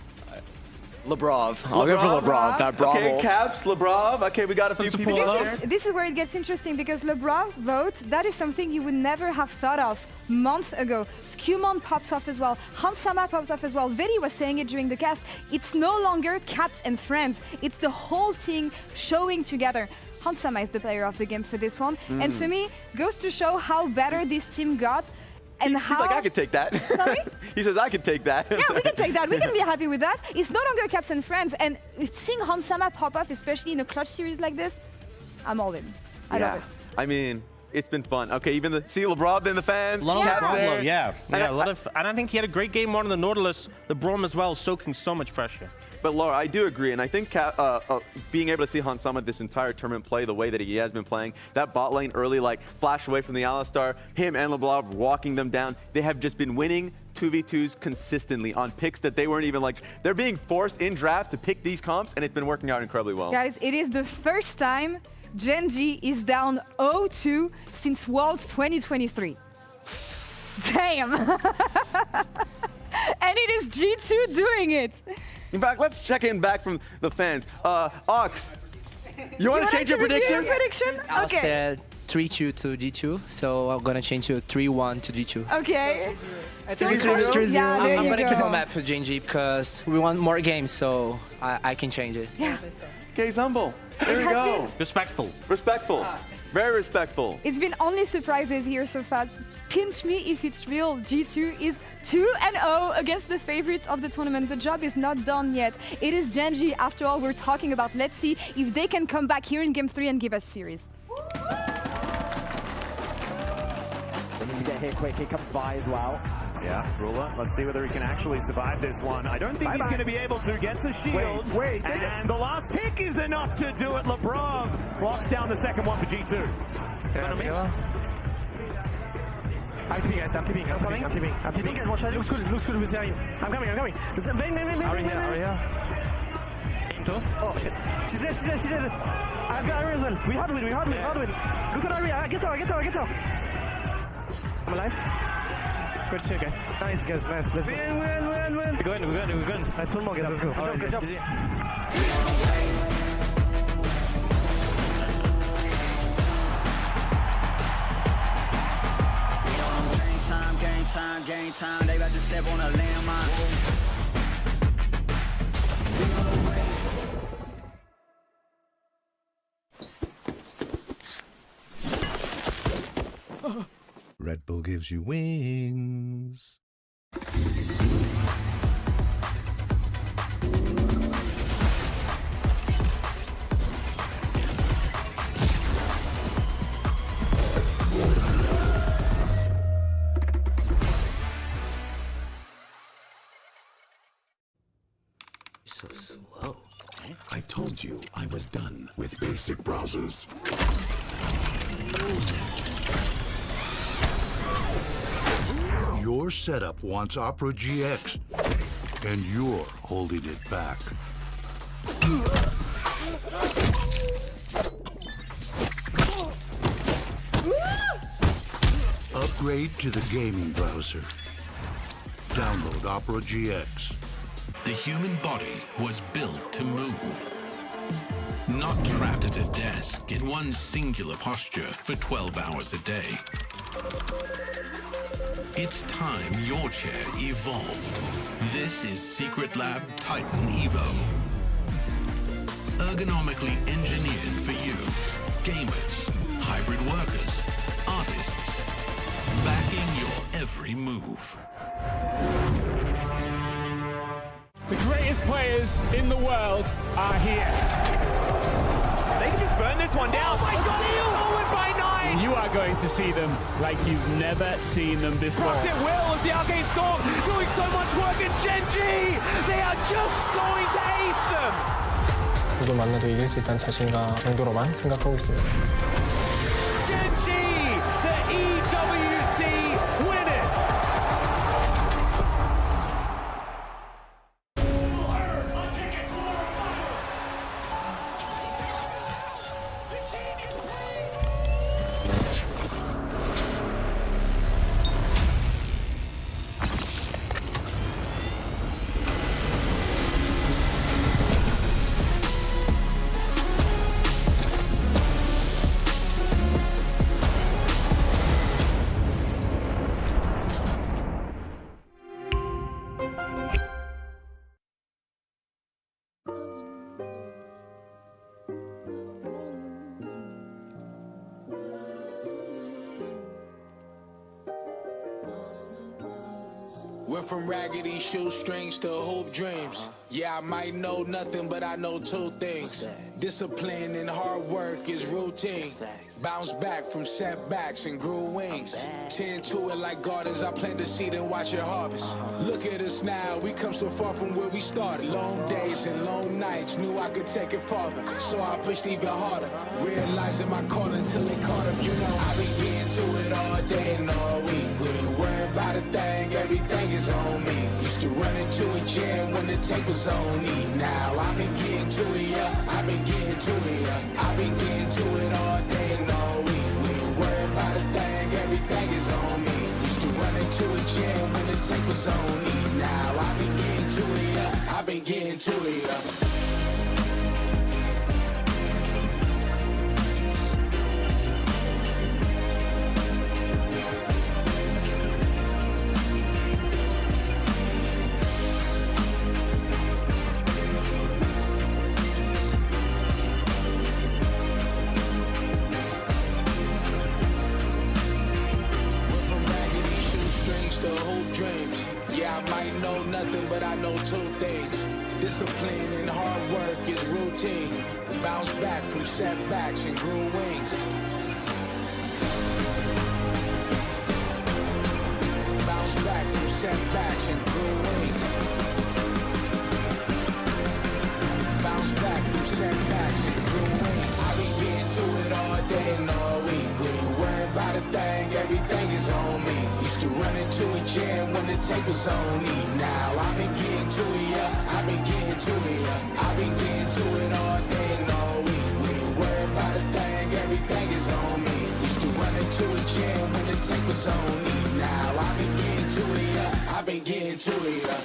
Lebrov. I'll go for Lebrov. That Braum Okay, ult. Caps, Lebrov. Okay, we got a few people there. This is where it gets interesting because LeBron vote, that is something you would never have thought of months ago. Skewmon pops off as well. Hansama pops off as well. Veri was saying it during the cast. It's no longer Caps and friends. It's the whole team showing together. Hansama is the player of the game for this one. And for me, goes to show how better this team got. And He's like, I could take that. Sorry? He says, I could take that. Yeah, we can take that. We can be happy with that. It's no longer Caps and friends. And seeing Hansama pop up, especially in a clutch series like this, I'm all in. I love it. I mean, it's been fun. Okay, even see LeBron in the fans. A lot of Caps there. yeah. And I think he had a great game on the Nautilus, the Braum as well, soaking so much pressure. But Laura, I do agree, and I think being able to see Hansama this entire tournament play the way that he has been playing, that bot lane early, like flash away from the Alistar, him and LeBlanc walking them down, they have just been winning 2v2s consistently on picks that they weren't even like, they're being forced in draft to pick these comps, and it's been working out incredibly well. Guys, it is the first time Gen G is down 0-2 since Worlds 2023. Damn! And it is G2 doing it. In fact, let's check in back from the fans. Ox, you want to change your prediction? I Okay. said 3-2 to G2, so I'm gonna change to 3-1 to G2. Okay. So I'm yeah, gonna keep on map for JDG because we want more games, so I can change it. Yeah. Okay, humble. There we go. Respectful. Respectful. Very respectful. It's been only surprises here so far. Pinch me if it's real. G2 is 2-0 against the favorites of the tournament. The job is not done yet. It is Gen.G after all we're talking about. Let's see if they can come back here in Game 3 and give us series. They need to get here quick. He comes by as well. Yeah, Ruler, let's see whether he can actually survive this one. I don't think he's going to be able to. Gets a shield. Wait, and the last tick is enough to do it. Lebrov locks down the second one for G2. Okay, let's go. I'm TPing, guys. I'm TPing, guys. Watch out. Looks good with Zeri. I'm coming. Bang. Are we here? Aim to. Oh, shit. She's there. I've got Aria as well. We hard win. Look at Aria. Get her. I'm alive. Good shit, guys. Nice. Let's go. Win. We're going. Nice one more, guys. Let's go. Good job. Game time, they about to step on a landmine. Red Bull gives you wings. So slow. I told you I was done with basic browsers. Your setup wants Opera GX, and you're holding it back. Upgrade to the gaming browser. Download Opera GX. The human body was built to move. Not trapped at a desk in one singular posture for 12 hours a day. It's time your chair evolved. This is Secret Lab Titan Evo. Ergonomically engineered for you, gamers, hybrid workers, artists, backing your every move. The greatest players in the world are here. They can just burn this one down. Oh my god, he went by 9! You are going to see them like you've never seen them before. Propped it well as the Arcane Storm doing so much work, and Gen.G, they are just going to ace them! 누굴 만나도 이길 수 있다는 자신감 정도로만 생각하고 있습니다. Gen.G, the EWC winners! Went from raggedy shoestrings to hoop dreams. Yeah, I might know nothing, but I know two things. Discipline and hard work is routine. Bounce back from setbacks and grew wings. Tend to it like gardens, I plant the seed and watch it harvest. Look at us now, we come so far from where we started. Long days and long nights, knew I could take it farther. So I pushed even harder, realizing my calling until it caught up. You know, I've been getting to it all day and all week. We ain't worried about a thing, everything is on me. Used to run into a jam when the tape was on me. Now I've been getting to it, yeah. I've been getting to it, yeah. I've been getting to it all day and all week. We ain't worried about a thing, everything is on me. Used to run into a jam when the tape was on me. Now Discipline and hard work is routine. Bounce back from setbacks and grew wings. Bounce back from setbacks and grew wings. Bounce back from setbacks and grew wings. I be getting to it all day and all week. We ain't worried about a thing, everything is on me. Used to run into a jam when the tape was on me. Now I been getting to it, yeah. I been getting to it, yeah. I been getting to it all day and all week. We ain't worried about a thing, everything is on me. Used to run into a jam when the tape was on me. Now I been getting to it, yeah. I been getting to it, yeah.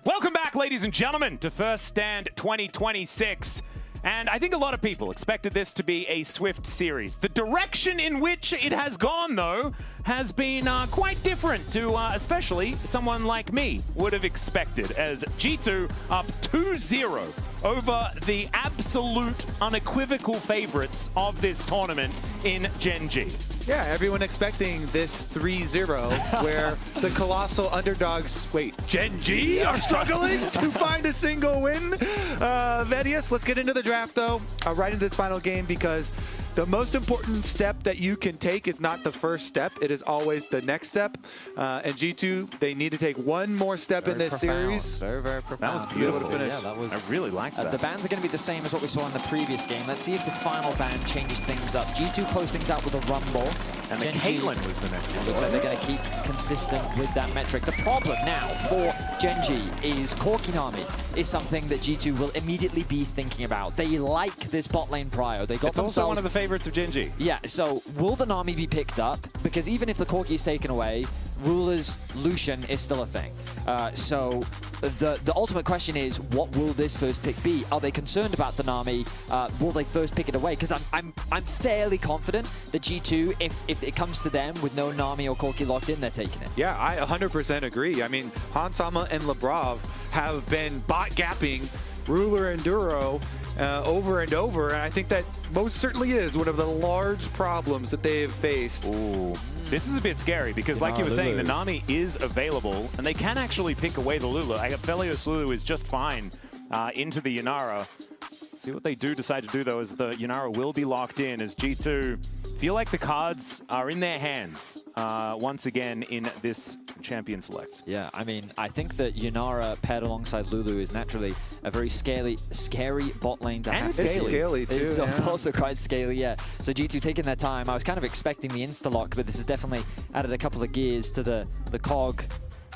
Welcome back, ladies and gentlemen, to First Stand 2026. And I think a lot of people expected this to be a swift series. The direction in which it has gone, though, has been quite different to especially someone like me would have expected, as G2 up 2-0 over the absolute unequivocal favorites of this tournament in Gen G. Yeah, everyone expecting this 3-0 where the colossal underdogs, Gen G are struggling to find a single win. Vedius, let's get into the draft though, right into this final game, because the most important step that you can take is not the first step, it is always the next step. And G2, they need to take one more step in this series. Very, very profound. That was beautiful. Yeah, that was, I really liked that. The bans are going to be the same as what we saw in the previous game. Let's see if this final ban changes things up. G2 close things out with a rumble. And the Caitlyn was the next one. Looks like they're going to keep consistent with that metric. The problem now for Gen G is Korkinami is something that G2 will immediately be thinking about. They like this bot lane prio. They got it's also one of the favorites of Gen G. Yeah, so will the Nami be picked up? Because even if the Corki is taken away, Ruler's Lucian is still a thing. So the ultimate question is, what will this first pick be? Are they concerned about the Nami? Will they first pick it away? Because I'm fairly confident that G2, if it comes to them with no Nami or Corki locked in, they're taking it. Yeah, I 100% agree. I mean, Hansama and Lebrov have been bot gapping Ruler and Duro over and over, and I think that most certainly is one of the large problems that they have faced. Ooh. This is a bit scary because, like you were saying, the Nami is available, and they can actually pick away the Lulu. Felios Lulu is just fine into the Yanara. See what they do decide to do, though, is the Yanara will be locked in as G2 feel like the cards are in their hands once again in this champion select. Yeah, I mean, I think that Yanara paired alongside Lulu is naturally a very scary bot lane to have. And it's scaly too. It's also quite scaly, yeah. So G2 taking their time. I was kind of expecting the insta-lock, but this has definitely added a couple of gears to the cog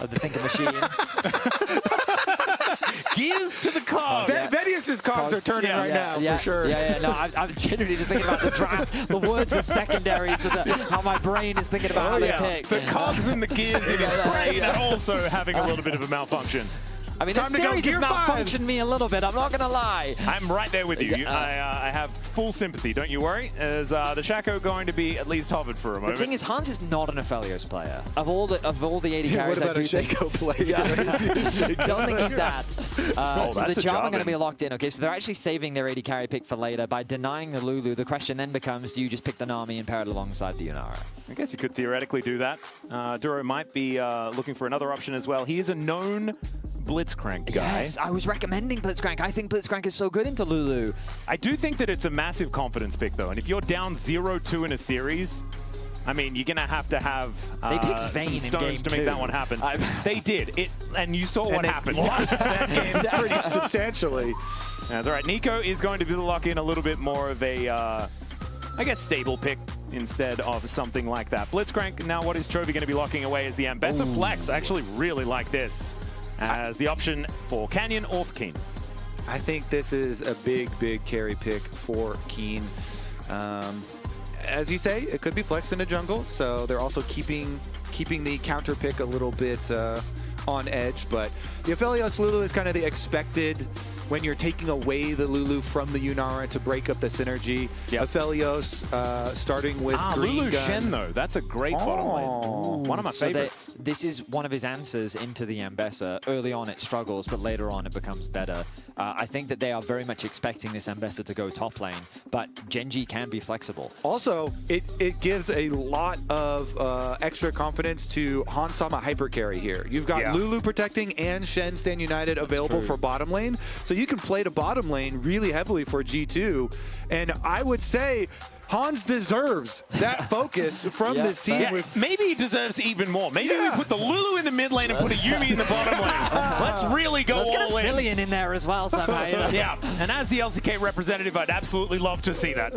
of the thinker machine. Gears to the cog. Vedius's cogs are turning right now, for sure. Yeah. No, I'm genuinely just thinking about the draft. The words are secondary to how my brain is thinking about how they pick. The cogs and the gears in its brain are also having a little bit of a malfunction. I mean, this series has malfunctioned me a little bit, I'm not going to lie. I'm right there with you. I have full sympathy, don't you worry. Is the Shaco going to be at least hovered for a moment? The thing is, Hans is not an Aphelios player. Of all the AD carries, what about a Shaco player? Don't think he's that. So the Jarvan are going to be be locked in. Okay, so they're actually saving their AD carry pick for later by denying the Lulu. The question then becomes, do you just pick the Nami and pair it alongside the Yanara? I guess you could theoretically do that. Duro might be looking for another option as well. He is a known Blitzcrank guy. Yes, I was recommending Blitzcrank. I think Blitzcrank is so good into Lulu. I do think that it's a massive confidence pick, though. And if you're down 0-2 in a series, I mean, you're going to have they picked Vayne some stones to make that one happen. They did. And you saw what happened. Lost that game pretty substantially. That's all right. Nico is going to be the lock-in a little bit more of a, I guess, stable pick instead of something like that. Blitzcrank, now what is Chovy going to be locking away is the Ambessa Flex. I actually really like this as the option for Canyon or for Keen. I think this is a big carry pick for Keen. As you say, it could be flexed in a jungle, so they're also keeping the counter pick a little bit on edge, but the Aphelios Lulu is kind of the expected when you're taking away the Lulu from the Yunara to break up the synergy. Aphelios starting with green Lulu gun. Shen, though. That's a great bottom lane. One of my favorites. This is one of his answers into the Ambessa. Early on it struggles, but later on it becomes better. I think that they are very much expecting this Ambessa to go top lane, but Gen G can be flexible. Also, it gives a lot of extra confidence to Hansama hyper carry here. You've got Lulu protecting and Shen Stand United available for bottom lane, so you can play to bottom lane really heavily for G2. And I would say Hans deserves that focus from this team. Yeah, maybe he deserves even more. Maybe we put the Lulu in the mid lane and put a Yuumi in the bottom lane. Let's really go all in. Let's get a Cillian in there as well somehow. Yeah, and as the LCK representative, I'd absolutely love to see that.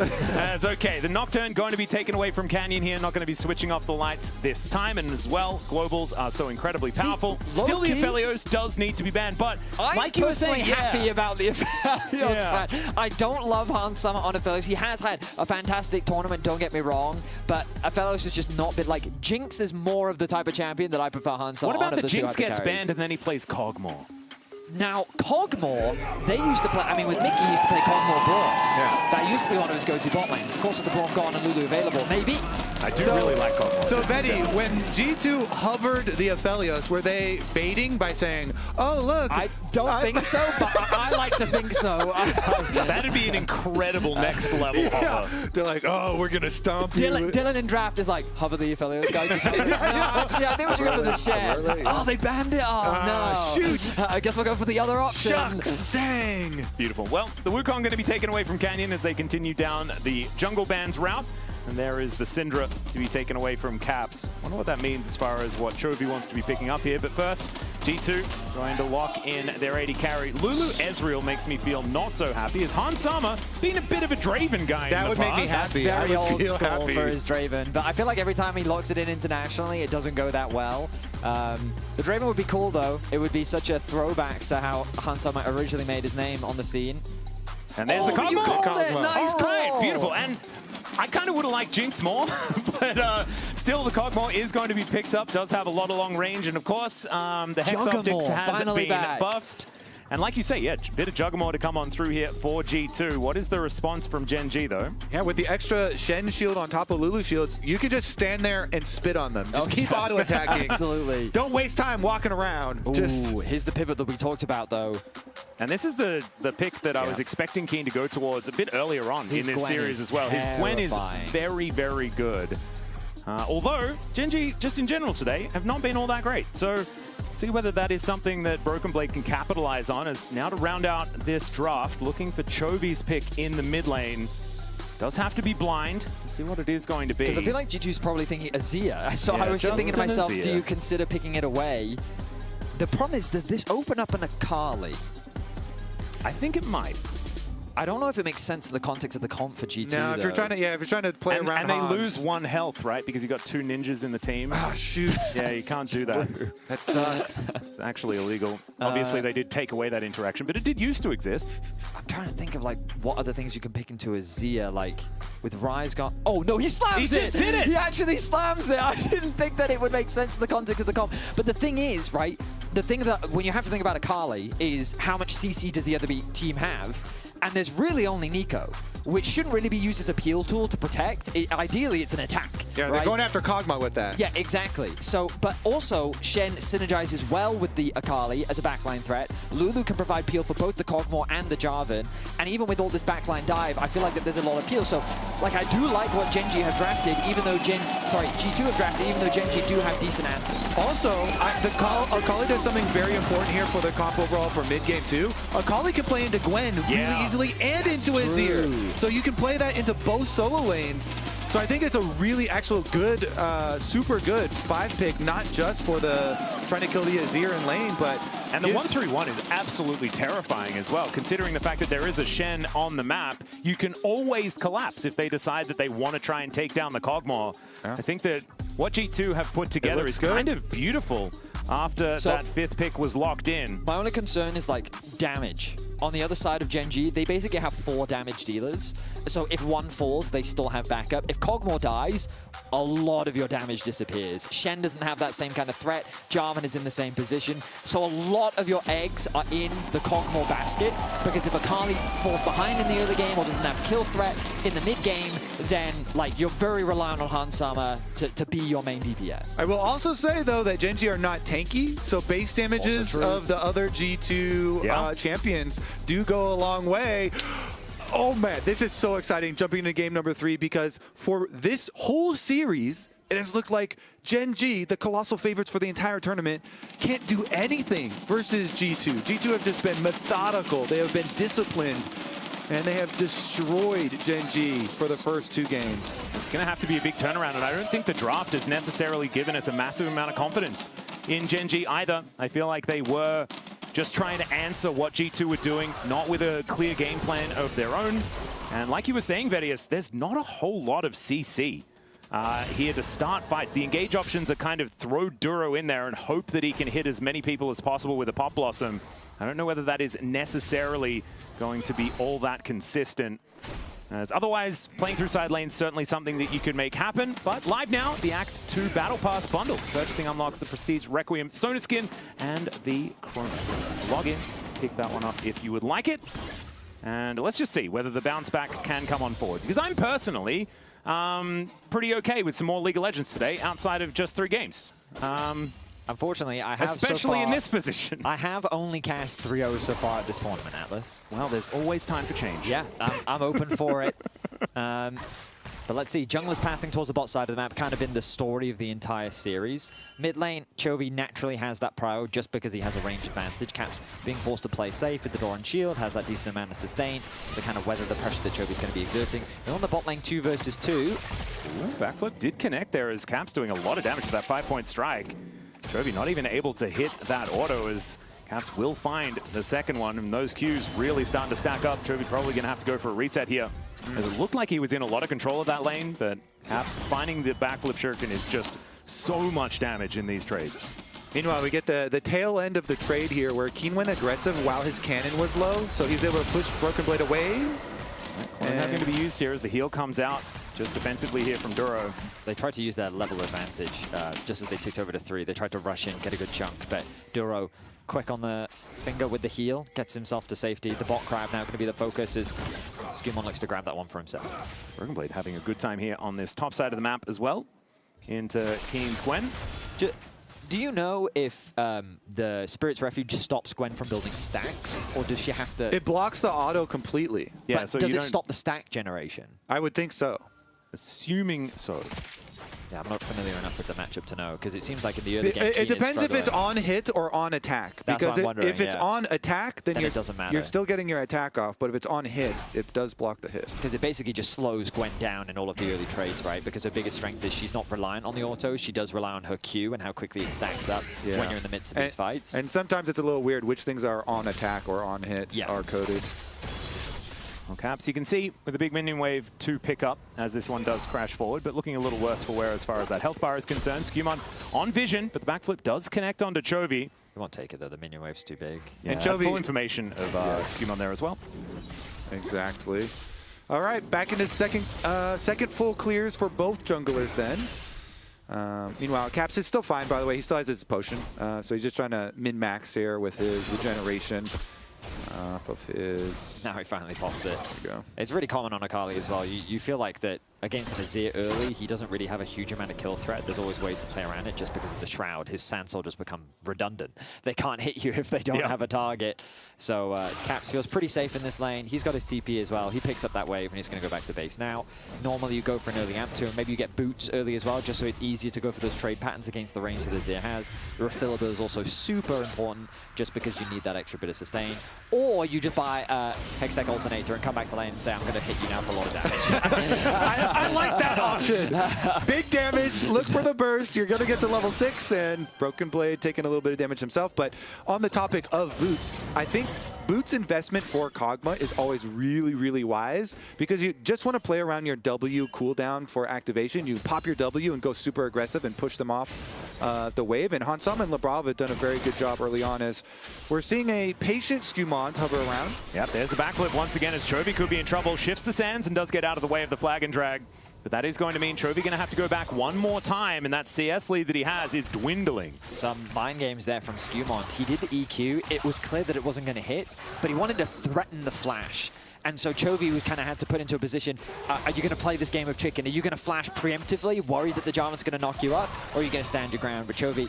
It's okay. The Nocturne going to be taken away from Canyon here, not going to be switching off the lights this time. And as well, globals are so incredibly powerful. Still, the Aphelios does need to be banned, but I'm like you were saying, happy about the Aphelios fan. I don't love Hansama on Aphelios. He has had a fantastic tournament, don't get me wrong, but Aphelios has just not been like Jinx is more of the type of champion that I prefer Hansama. What about on the Jinx gets carries. banned and then he plays Cogmore? Now, Cogmore, they used to play, I mean, with Mickey, he used to play Cogmore Braum. Yeah. That used to be one of his go-to bot lanes. Of course, with the Braum gone and Lulu available, maybe. I do really like Cogmore. So, Betty, when G2 hovered the Aphelios, were they baiting by saying, oh, look. I don't think so, but I like to think so. That'd be an incredible next level hover. They're like, oh, we're going to stomp Dylan in draft is like, hover the Aphelios, guys. No, actually, I think we should go for the share. Really? Oh, they banned it? Oh, no. Shoot. I guess we'll go for the other option. Shucks, dang. Beautiful. Well, the Wukong going to be taken away from Canyon as they continue down the jungle ban's route. And there is the Syndra to be taken away from Caps. Wonder what that means as far as what Chovy wants to be picking up here. But first, G2 going to lock in their AD carry. Lulu Ezreal makes me feel not so happy, as Hansama being a bit of a Draven guy That in the would make me past. happy. Very old feel school happy. for his Draven, but I feel like every time he locks it in internationally, it doesn't go that well. The Draven would be cool, though. It would be such a throwback to how Hansama originally made his name on the scene. And there's the you Cogmore. called it! Nice All right, call! beautiful. And I kind of would have liked Jinx more, but still the Cogmore is going to be picked up, does have a lot of long range, and of course, the Hex Optics has been buffed. And like you say, yeah, bit of Juggernaut to come on through here for G2. What is the response from Gen G, though? Yeah, with the extra Shen shield on top of Lulu shields, you can just stand there and spit on them. Just keep auto-attacking. Absolutely. Don't waste time walking around. Ooh, here's the pivot that we talked about, though. And this is the pick that I was expecting Keen to go towards a bit earlier on in this series as well. His Gwen is very, very good. Although, Gen G, just in general today, have not been all that great. So, see whether that is something that Broken Blade can capitalize on, as now to round out this draft, looking for Chovy's pick in the mid lane. Does have to be blind. Let's see what it is going to be. Because I feel like G2's probably thinking Azir. So I was just thinking to myself, do you consider picking it away? The problem is, does this open up an Akali? I think it might. I don't know if it makes sense in the context of the comp for G2. No, if you're trying to play around and they lose 1 health, right? Because you got 2 ninjas in the team. Ah, shoot. Yeah, you can't do that. That sucks. It's actually illegal. Obviously, they did take away that interaction, but it did used to exist. I'm trying to think of like what other things you can pick into Azir, like with Ryze gone. Oh no, he slams it! He just did it! He actually slams it! I didn't think that it would make sense in the context of the comp. But the thing is, right, the thing that when you have to think about Akali is how much CC does the other team have? And there's really only Nico, which shouldn't really be used as a peel tool to protect. Ideally, it's an attack. Yeah, they're going after Kog'Maw with that. Yeah, exactly. So, but also, Shen synergizes well with the Akali as a backline threat. Lulu can provide peel for both the Kog'Maw and the Jarvan. And even with all this backline dive, I feel like that there's a lot of peel. So, like, I do like what Gen G have drafted, even though G2 have drafted, even though Gen G do have decent answers. Also, Akali did something very important here for the comp overall for mid-game too. Akali can play into Gwen really easily and into Azir. So you can play that into both solo lanes. So I think it's a really actual good, super good 5-pick, not just for the trying to kill the Azir in lane, but... And the 1-3-1 is absolutely terrifying as well, considering the fact that there is a Shen on the map. You can always collapse if they decide that they want to try and take down the Kog'Maw. I think that what G2 have put together is kind of beautiful. after that 5th pick was locked in. My only concern is like damage. On the other side of Gen G, they basically have 4 damage dealers. So if one falls, they still have backup. If Kog'Maw dies, a lot of your damage disappears. Shen doesn't have that same kind of threat. Jarvan is in the same position. So a lot of your eggs are in the Kog'Maw basket, because if Akali falls behind in the early game or doesn't have kill threat in the mid game, then like you're very reliant on Hans Sama to be your main DPS. I will also say though that Gen G are not tanky, so base damages of the other G2 champions do go a long way. Oh man, this is so exciting jumping into game number 3, because for this whole series, it has looked like Gen G, the colossal favorites for the entire tournament, can't do anything versus G2. G2 have just been methodical, they have been disciplined, and they have destroyed Gen G for the first 2 games. It's going to have to be a big turnaround, and I don't think the draft has necessarily given us a massive amount of confidence in Gen G either. I feel like they were just trying to answer what G2 were doing, not with a clear game plan of their own. And like you were saying, Vedius, there's not a whole lot of CC here to start fights. The engage options are kind of throw Duro in there and hope that he can hit as many people as possible with a Pop Blossom. I don't know whether that is necessarily going to be all that consistent. As otherwise, playing through side lanes certainly something that you could make happen. But live now, the Act 2 Battle Pass bundle. Purchasing unlocks the Prestige, Requiem, Sona skin, and the Chronos. Log in, pick that one up if you would like it. And let's just see whether the bounce back can come on forward. Because I'm personally pretty okay with some more League of Legends today, outside of just 3 games. Unfortunately, I have especially so far, in this position. I have only cast 3-0 so far at this tournament, Atlas. Well, there's always time for change. Yeah, I'm open for it. But let's see, Jungler's pathing towards the bot side of the map, kind of been the story of the entire series. Mid lane, Chovy naturally has that prio just because he has a range advantage. Caps being forced to play safe with the Doran shield, has that decent amount of sustain to kind of weather the pressure that Chovy's going to be exerting. They're on the bot lane 2 versus 2. Ooh, backflip did connect there as Caps doing a lot of damage to that 5-point strike. Chovy not even able to hit that auto as Caps will find the second one, and those Qs really starting to stack up. Chovy probably going to have to go for a reset here. It looked like he was in a lot of control of that lane, but Caps finding the backflip shuriken is just so much damage in these trades. Meanwhile, we get the tail end of the trade here where Keen went aggressive while his cannon was low, so he's able to push Broken Blade away. And not going to be used here as the heal comes out just defensively here from Duro. They tried to use their level advantage just as they ticked over to 3. They tried to rush in, get a good chunk, but Duro quick on the finger with the heal, gets himself to safety. The bot crab now going to be the focus as Skewmon looks to grab that one for himself. Broken Blade having a good time here on this top side of the map as well. Into Keen's Gwen. Do you know if the Spirit's Refuge stops Gwen from building stacks, or does she have to... It blocks the auto completely. Yeah, but so does it stop the stack generation? I would think so. Assuming so. Yeah, I'm not familiar enough with the matchup to know, because it seems like in the early game, it depends if it's on hit or on attack. That's because what I'm wondering, if it's on attack, then it doesn't matter. You're still getting your attack off, but if it's on hit, it does block the hit. Because it basically just slows Gwen down in all of the early trades, right? Because her biggest strength is she's not reliant on the autos, she does rely on her Q and how quickly it stacks up when you're in the midst of these fights. And sometimes it's a little weird which things are on attack or on hit are coded. Well, Caps, you can see with the big minion wave to pick up as this one does crash forward, but looking a little worse for wear as far as that health bar is concerned. Skewmon on vision, but the backflip does connect onto Chovy. You won't take it though, the minion wave's too big. Yeah, and Chovy, full information of Skewmon there as well. Exactly. All right, back into second full clears for both junglers then. Meanwhile, Caps is still fine, by the way. He still has his potion, so he's just trying to min-max here with his regeneration. Off of his... Now he finally pops it. There we go. It's really common on Akali as well. You feel like that against an Azir early, he doesn't really have a huge amount of kill threat. There's always ways to play around it just because of the Shroud. His Sand Soldiers become redundant. They can't hit you if they don't have a target. So Caps feels pretty safe in this lane. He's got his TP as well. He picks up that wave and he's going to go back to base. Now, normally you go for an early amp 2 and maybe you get boots early as well, just so it's easier to go for those trade patterns against the range that Azir has. The refillable is also super important just because you need that extra bit of sustain. Or you just buy a Hextech Alternator and come back to lane and say, I'm going to hit you now for a lot of damage. I like that option. Big damage, look for the burst. You're going to get to level 6, and Broken Blade taking a little bit of damage himself. But on the topic of boots, I think Boots investment for Kog'Maw is always really, really wise, because you just want to play around your W cooldown for activation. You pop your W and go super aggressive and push them off the wave. And Hansama and Labrov have done a very good job early on as we're seeing a patient Skumond hover around. Yep, there's the backflip once again as Chovy could be in trouble. Shifts the sands and does get out of the way of the flag and drag. But that is going to mean Chovy going to have to go back one more time, and that CS lead that he has is dwindling. Some mind games there from Skumond. He did the EQ. It was clear that it wasn't going to hit, but he wanted to threaten the flash. And so Chovy would kind of have to put into a position, are you going to play this game of chicken? Are you going to flash preemptively, worried that the Jarvan's going to knock you up? Or are you going to stand your ground? But Chovy,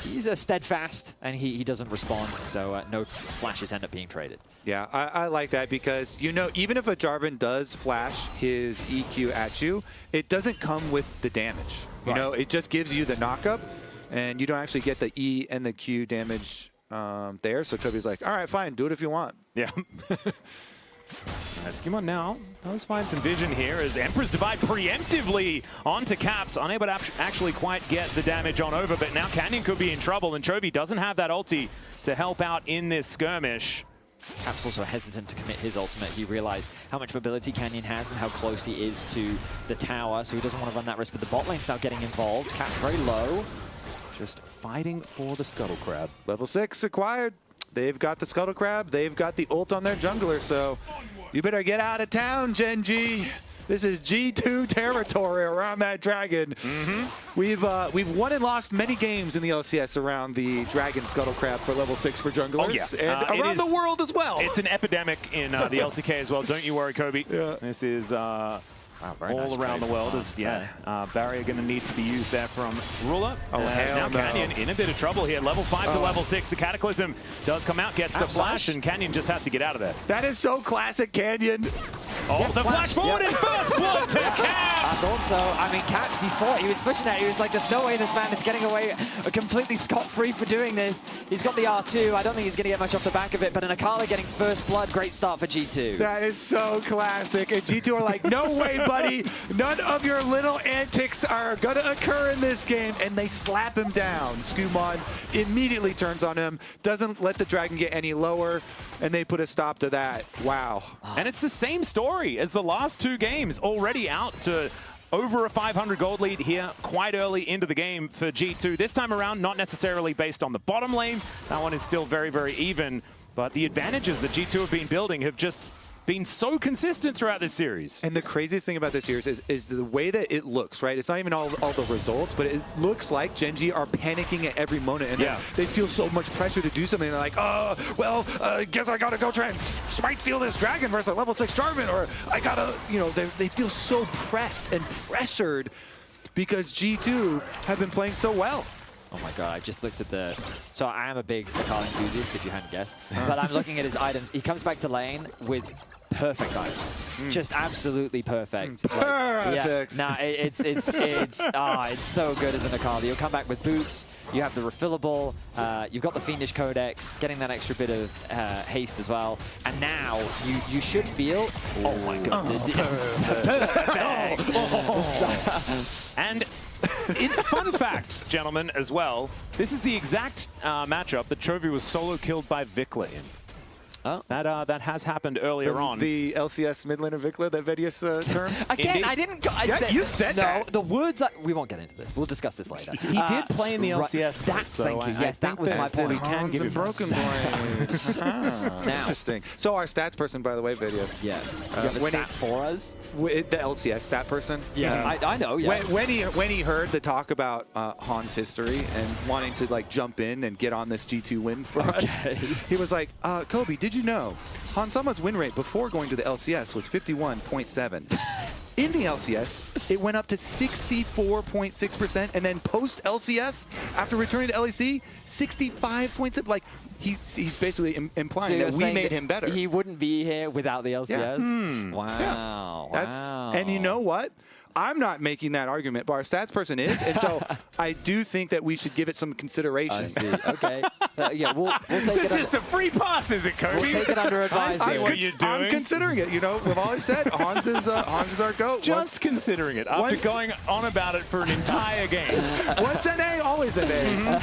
he's steadfast, and he doesn't respond, so no flashes end up being traded. Yeah, I like that because, you know, even if a Jarvan does flash his EQ at you, it doesn't come with the damage. You know, it just gives you the knockup, and you don't actually get the E and the Q damage there. So Chovy's like, all right, fine, do it if you want. Yeah. Skumond now does find some vision here as Emperor's Divide preemptively onto Caps, unable to actually quite get the damage on over, but now Canyon could be in trouble, and Chovy doesn't have that ulti to help out in this skirmish. Caps also hesitant to commit his ultimate. He realized how much mobility Canyon has and how close he is to the tower, so he doesn't want to run that risk, but the bot lane's now getting involved. Caps very low. Just fighting for the Scuttle Crab. Level 6 acquired. They've got the Scuttle Crab. They've got the ult on their jungler, so you better get out of town, Gen G. This is G2 territory around that dragon. We've won and lost many games in the LCS around the Dragon Scuttle Crab for level 6 for junglers, and around the world as well. It's an epidemic in the LCK as well. Don't you worry, Kobe. Yeah. This is all nice around the world. Barrier going to need to be used there from Ruler. Now Canyon in a bit of trouble here. Level 5 to level 6. The Cataclysm does come out, gets the flash, and Canyon just has to get out of there. That is so classic Canyon. Oh, the flash forward in first blood to Caps! I thought so. I mean, Caps, he saw it. He was pushing it. He was like, there's no way this man is getting away completely scot-free for doing this. He's got the R2. I don't think he's going to get much off the back of it, but an Akali getting first blood. Great start for G2. That is so classic. And G2 are like, no way, buddy. None of your little antics are going to occur in this game. And they slap him down. Skumond immediately turns on him, doesn't let the dragon get any lower, and they put a stop to that. Wow. And it's the same story as the last two games, already out to over a 500 gold lead here quite early into the game for G2. This time around, not necessarily based on the bottom lane. That one is still very, very even. But the advantages that G2 have been building have just been so consistent throughout this series. And the craziest thing about this series is the way that it looks, right? It's not even all the results, but it looks like Gen G are panicking at every moment, and they feel so much pressure to do something. They're like, guess I gotta go try and smite steal this dragon versus a level 6 Jarvan, or I gotta, you know, they feel so pressed and pressured because G2 have been playing so well. Oh my god, I just looked at the... So I am a big Akali enthusiast, if you hadn't guessed. But I'm looking at his items. He comes back to lane with perfect items. Just absolutely perfect. Perfect. It's so good as an Akali. You'll come back with boots, you have the refillable, you've got the Fiendish Codex, getting that extra bit of haste as well. And now you should feel... Oh my god. Perfect. And... fun fact, gentlemen, as well, this is the exact matchup that Chovy was solo killed by Vikla in. Oh. That has happened earlier on. The LCS mid laner Vikla, that Vedius term? Again, Indeed. I didn't... You said that. No, the words... We won't get into this. We'll discuss this later. He did play in the LCS. Thank you. Yes, that was my point. We can give him Broken Blades. Interesting. So our stats person, by the way, Vedius. Yeah. You have a stat for us? The LCS stat person. Yeah, I know, yeah. When he heard the talk about Han's history and wanting to like jump in and get on this G2 win for us, he was like, Kobe, did you know Hansama's win rate before going to the LCS was 51.7? In the LCS, it went up to 64.6%, and then post LCS, after returning to LEC, 65.7. Like he's basically implying that we made him better. He wouldn't be here without the LCS. Yeah. Wow. Wow. And you know what? I'm not making that argument, but our stats person is, and so I do think that we should give it some consideration. I see. Okay. Yeah, we'll take it. It's just a free pass, is it, Kobe? We'll take it under advisement. I'm considering it. You know, we've always said Hans is our GOAT. Just considering it after going on about it for an entire game. Once an A, always an A.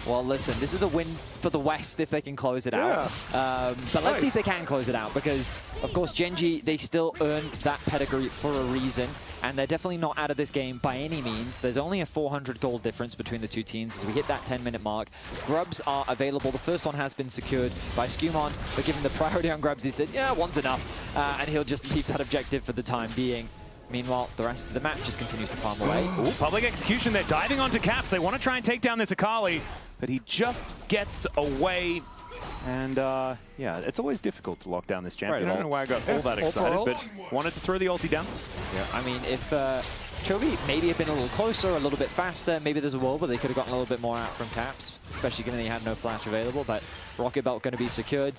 Well, listen, this is a win for the West if they can close it out. But let's see if they can close it out, because, of course, Gen G, they still earned that pedigree for a reason, and they're definitely not out of this game by any means. There's only a 400 gold difference between the two teams as we hit that 10-minute mark. Grubs are available. The first one has been secured by Skumon, but given the priority on Grubs, he said, yeah, one's enough, and he'll just leave that objective for the time being. Meanwhile, the rest of the map just continues to farm away. Ooh, public execution. They're diving onto Caps. They want to try and take down this Akali, but he just gets away. And yeah, it's always difficult to lock down this champion. I don't know why I got all that excited, but wanted to throw the ulti down. Yeah, I mean, if Chovy maybe had been a little closer, a little bit faster, maybe there's a world where they could have gotten a little bit more out from Caps, especially given he had no flash available, but Rocket Belt going to be secured.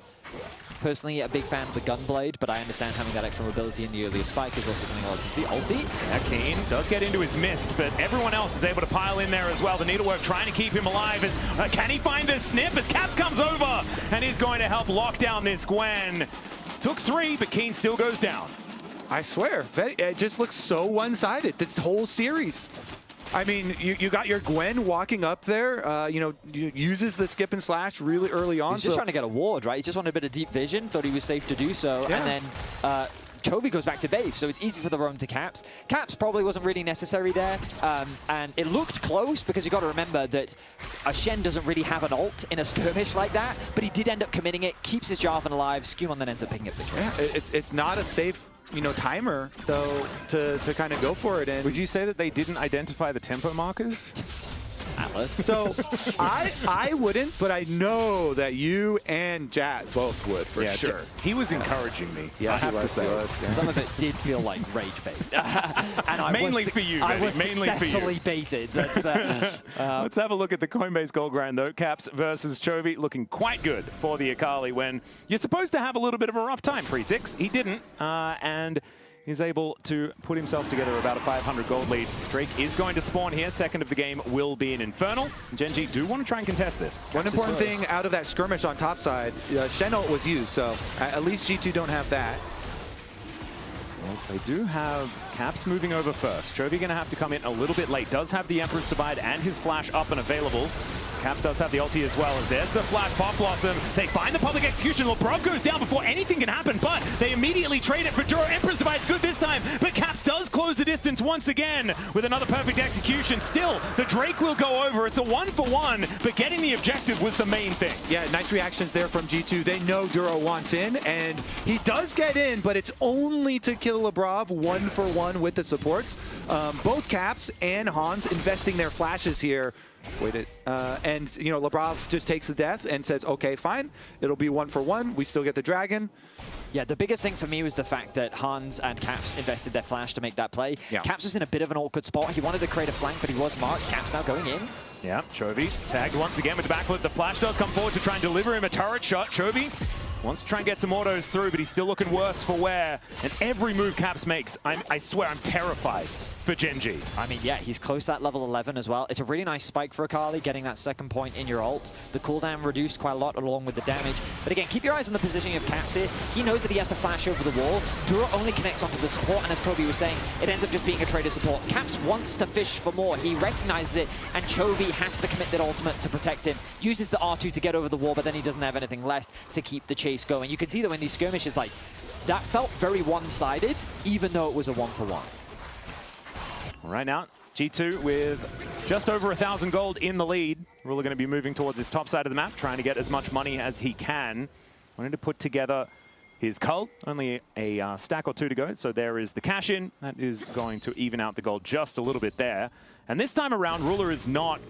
Personally, a big fan of the Gunblade, but I understand having that extra mobility in the earlier spike is also something I like to see. Ulti? Yeah, Keen does get into his mist, but everyone else is able to pile in there as well. The Needlework trying to keep him alive. It's, can he find the snip as Caps comes over and he's going to help lock down this Gwen. Took 3, but Keen still goes down. I swear, it just looks so one-sided, this whole series. I mean, you got your Gwen walking up there, you know, uses the skip and slash really early on. He's just trying to get a ward, right? He just wanted a bit of deep vision, thought he was safe to do so, Yeah. and then Chovy goes back to base, so it's easy for the roam to Caps. Caps probably wasn't really necessary there, and it looked close because you got to remember that Shen doesn't really have an ult in a skirmish like that, but he did end up committing it, keeps his Jarvan alive. Skumon then ends up picking up the kill. Yeah, it's not a safe, you know, timer though to kind of go for it. And would you say that they didn't identify the tempo markers? Atlas. So I wouldn't, but I know that you and Jat both would for sure. He was encouraging me. Yeah, I have to say. Some of it did feel like rage bait. And I mainly was for you, I was mainly successfully for you. baited. That's, let's have a look at the Coinbase gold grind though. Caps versus Chovy looking quite good for the Akali when you're supposed to have a little bit of a rough time. Pre-6, he didn't, and he's able to put himself together about a 500 gold lead. Drake is going to spawn here. Second of the game will be an Infernal. Gen G do want to try and contest this. One important thing out of that skirmish on top side, Shen ult was used, so at least G2 don't have that. Well, they do have Caps moving over first. Chovy going to have to come in a little bit late. Does have the Emperor's Divide and his flash up and available. Caps does have the ulti as well. As there's the flash Pop Blossom. They find the public execution. LeBron goes down before anything can happen, but they immediately trade it for Juro. Emperor's Divide's good this time, but Caps does close the distance once again with another perfect execution. Still, the Drake will go over. It's a 1-for-1, but getting the objective was the main thing. Yeah, nice reactions there from G2. They know Duro wants in, and he does get in, but it's only to kill Lebrov 1-for-1 with the supports. Both Caps and Hans investing their flashes here. And you know, Lebrov just takes the death and says, okay, fine, it'll be 1-for-1. We still get the dragon. Yeah, the biggest thing for me was the fact that Hans and Caps invested their flash to make that play. Yeah. Caps was in a bit of an awkward spot. He wanted to create a flank, but he was marked. Caps now going in. Yeah, Chovy tagged once again with the backflip. The flash does come forward to try and deliver him a turret shot. Chovy wants to try and get some autos through, but he's still looking worse for wear. And every move Caps makes, I swear I'm terrified for Gen G. I mean, yeah, he's close to that level 11 as well. It's a really nice spike for Akali, getting that second point in your ult. The cooldown reduced quite a lot along with the damage. But again, keep your eyes on the positioning of Caps here. He knows that he has to flash over the wall. Duro only connects onto the support, and as Kobe was saying, it ends up just being a trade of supports. Caps wants to fish for more. He recognizes it, and Chovy has to commit that ultimate to protect him. Uses the R2 to get over the wall, but then he doesn't have anything less to keep the chase going. You can see that when these skirmishes, like, that felt very one-sided, even though it was a 1-for-1. Right now, G2 with just over 1,000 gold in the lead. Ruler going to be moving towards his top side of the map, trying to get as much money as he can. Wanted to put together his cull. Only a stack or two to go, so there is the cash in. That is going to even out the gold just a little bit there. And this time around, Ruler is not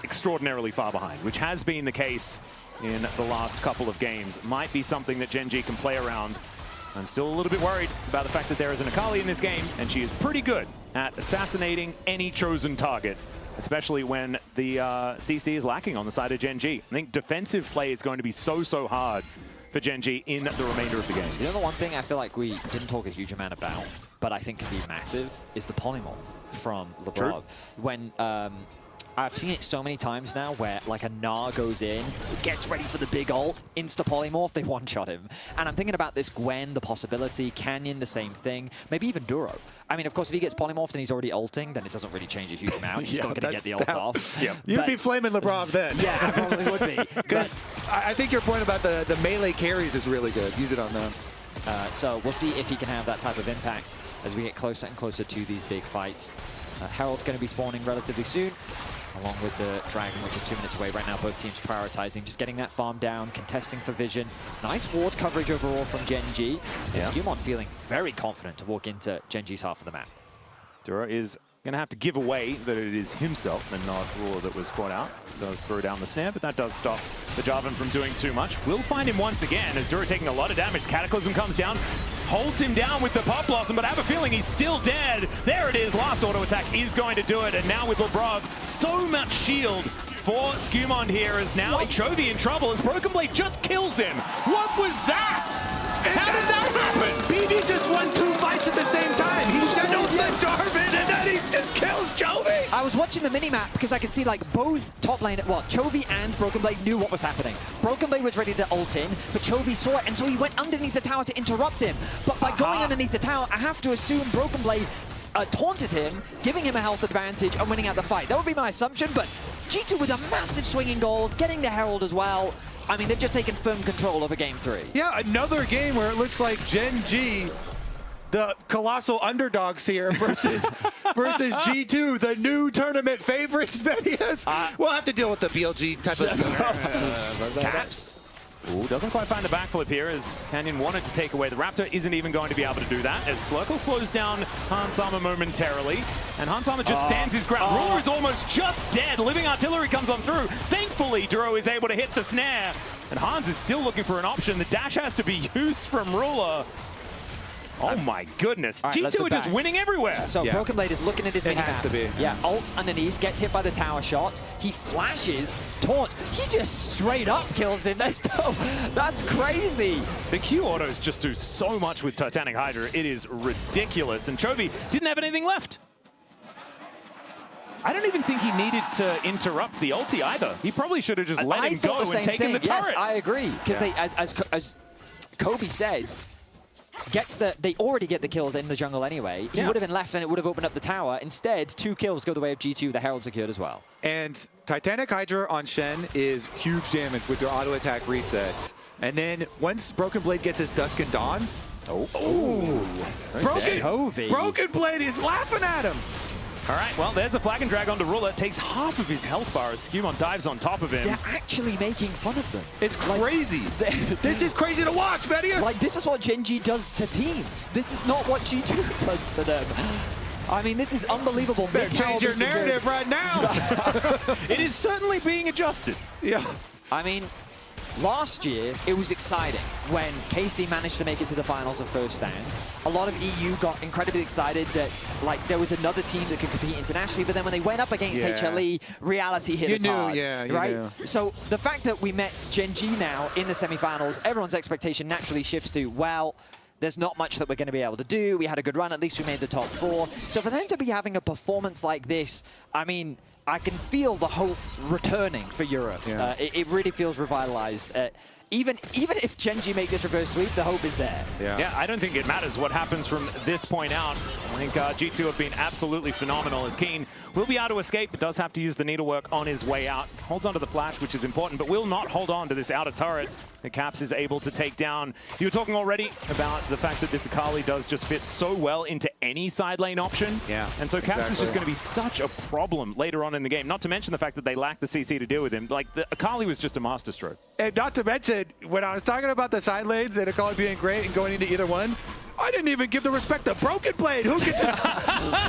extraordinarily far behind, which has been the case in the last couple of games. Might be something that Gen G can play around. I'm still a little bit worried about the fact that there is an Akali in this game, and she is pretty good at assassinating any chosen target, especially when the CC is lacking on the side of Gen G. I think defensive play is going to be so hard for Gen G in the remainder of the game. You know, the one thing I feel like we didn't talk a huge amount about, but I think could be massive, is the polymorph from Lebrov. When I've seen it so many times now where like a Gnar goes in, gets ready for the big ult, insta-polymorph, they one-shot him. And I'm thinking about this Gwen, the possibility, Canyon, the same thing, maybe even Duro. I mean, of course, if he gets polymorphed and he's already ulting, then it doesn't really change a huge amount. He's still going to get the ult off. Yeah. You'd be flaming LeBron then. Yeah, I probably would be. Because I think your point about the melee carries is really good. Use it on them. So we'll see if he can have that type of impact as we get closer and closer to these big fights. Herald going to be spawning relatively soon, along with the Dragon, which is 2 minutes away right now. Both teams prioritizing, just getting that farm down, contesting for vision. Nice ward coverage overall from Gen G. And Skewmon feeling very confident to walk into Gen G's half of the map. Duro is going to have to give away that it is himself and not Ruler that was brought out. Does throw down the snare, but that does stop the Jarvan from doing too much. We'll find him once again as Duro taking a lot of damage. Cataclysm comes down, holds him down with the Pop Blossom, but I have a feeling he's still dead. There it is. Last auto attack is going to do it. And now with Lebrov, so much shield for Skewmon here as now Chovy in trouble as Broken Blade just kills him. What was that? How did that happen? BD just won 2 fights at the same time. He shadowed the Jarvan and then he just kills Chovy. I was watching the minimap because I could see like both top lane, well, Chovy and Broken Blade knew what was happening. Broken Blade was ready to ult in, but Chovy saw it, and so he went underneath the tower to interrupt him. But by going underneath the tower, I have to assume Broken Blade taunted him, giving him a health advantage and winning out the fight. That would be my assumption, but G2 with a massive swinging gold, getting the Herald as well. I mean, they've just taken firm control over Game 3. Yeah, another game where it looks like Gen G, the colossal underdogs here, versus G2, the new tournament favorites. We'll have to deal with the BLG type of Caps. Ooh, doesn't quite find the backflip here as Canyon wanted to take away the Raptor, isn't even going to be able to do that as Slurkle slows down Hansama momentarily, and Hansama just stands his ground. Ruler is almost just dead. Living Artillery comes on through. Thankfully, Duro is able to hit the snare, and Hans is still looking for an option. The dash has to be used from Ruler. Oh my goodness. Right, G2 are just winning everywhere. So Broken Blade is looking at his minimap. Yeah, ults underneath, gets hit by the tower shot. He flashes, taunts. He just straight up kills him. That's crazy. The Q autos just do so much with Titanic Hydra. It is ridiculous. And Chovy didn't have anything left. I don't even think he needed to interrupt the ulti either. He probably should have just let him go and taken the turret. Yes, I agree. Because as Kobe said, they already get the kills in the jungle anyway. He would have been left and it would have opened up the tower. Instead, 2 kills go the way of G2, the Herald secured as well. And Titanic Hydra on Shen is huge damage with your auto attack resets. And then once Broken Blade gets his Dusk and Dawn, Broken Blade is laughing at him. All right, well, there's a flag and drag onto Ruler. Takes half of his health bar as Skewmon dives on top of him. They're actually making fun of them. It's crazy. This is crazy to watch, Medius. Like, this is what Gen G does to teams. This is not what G2 does to them. I mean, this is unbelievable. Better change your narrative right now. It is certainly being adjusted. Yeah. I mean, last year, it was exciting when KC managed to make it to the finals of First Stand. A lot of EU got incredibly excited that like there was another team that could compete internationally, but then when they went up against HLE, reality hit us hard. Right? So the fact that we met Gen G now in the semifinals, everyone's expectation naturally shifts to, well, there's not much that we're going to be able to do. We had a good run. At least we made the top 4. So for them to be having a performance like this, I mean, I can feel the hope returning for Europe. Yeah. It really feels revitalized. Even if Gen G make this reverse sweep, the hope is there. Yeah, I don't think it matters what happens from this point out. I think G2 have been absolutely phenomenal as Keen will be able to escape, but does have to use the needlework on his way out. Holds onto the flash, which is important, but will not hold on to this outer turret that Caps is able to take down. You were talking already about the fact that this Akali does just fit so well into any side lane option. Yeah, and so Caps is just going to be such a problem later on in the game, not to mention the fact that they lack the CC to deal with him. Like, the Akali was just a masterstroke. And not to mention, when I was talking about the side lanes and Akali being great and going into either one, I didn't even give the respect to Broken Blade, who can just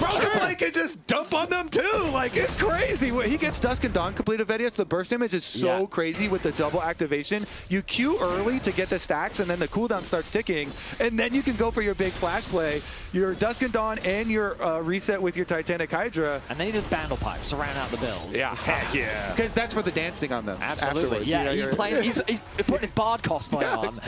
Broken Blade can just dump on them too. Like, it's crazy. He gets Dusk and Dawn completed Vedius. The burst image is so crazy with the double activation. You Q early to get the stacks, and then the cooldown starts ticking, and then you can go for your big flash play, your Dusk and Dawn, and your reset with your Titanic Hydra. And then he just Bandle Pipe, surround out the build. Yeah, heck yeah. Because that's for the dancing on them. Absolutely. Afterwards. Yeah, he's playing. He's putting his Bard cosplay on.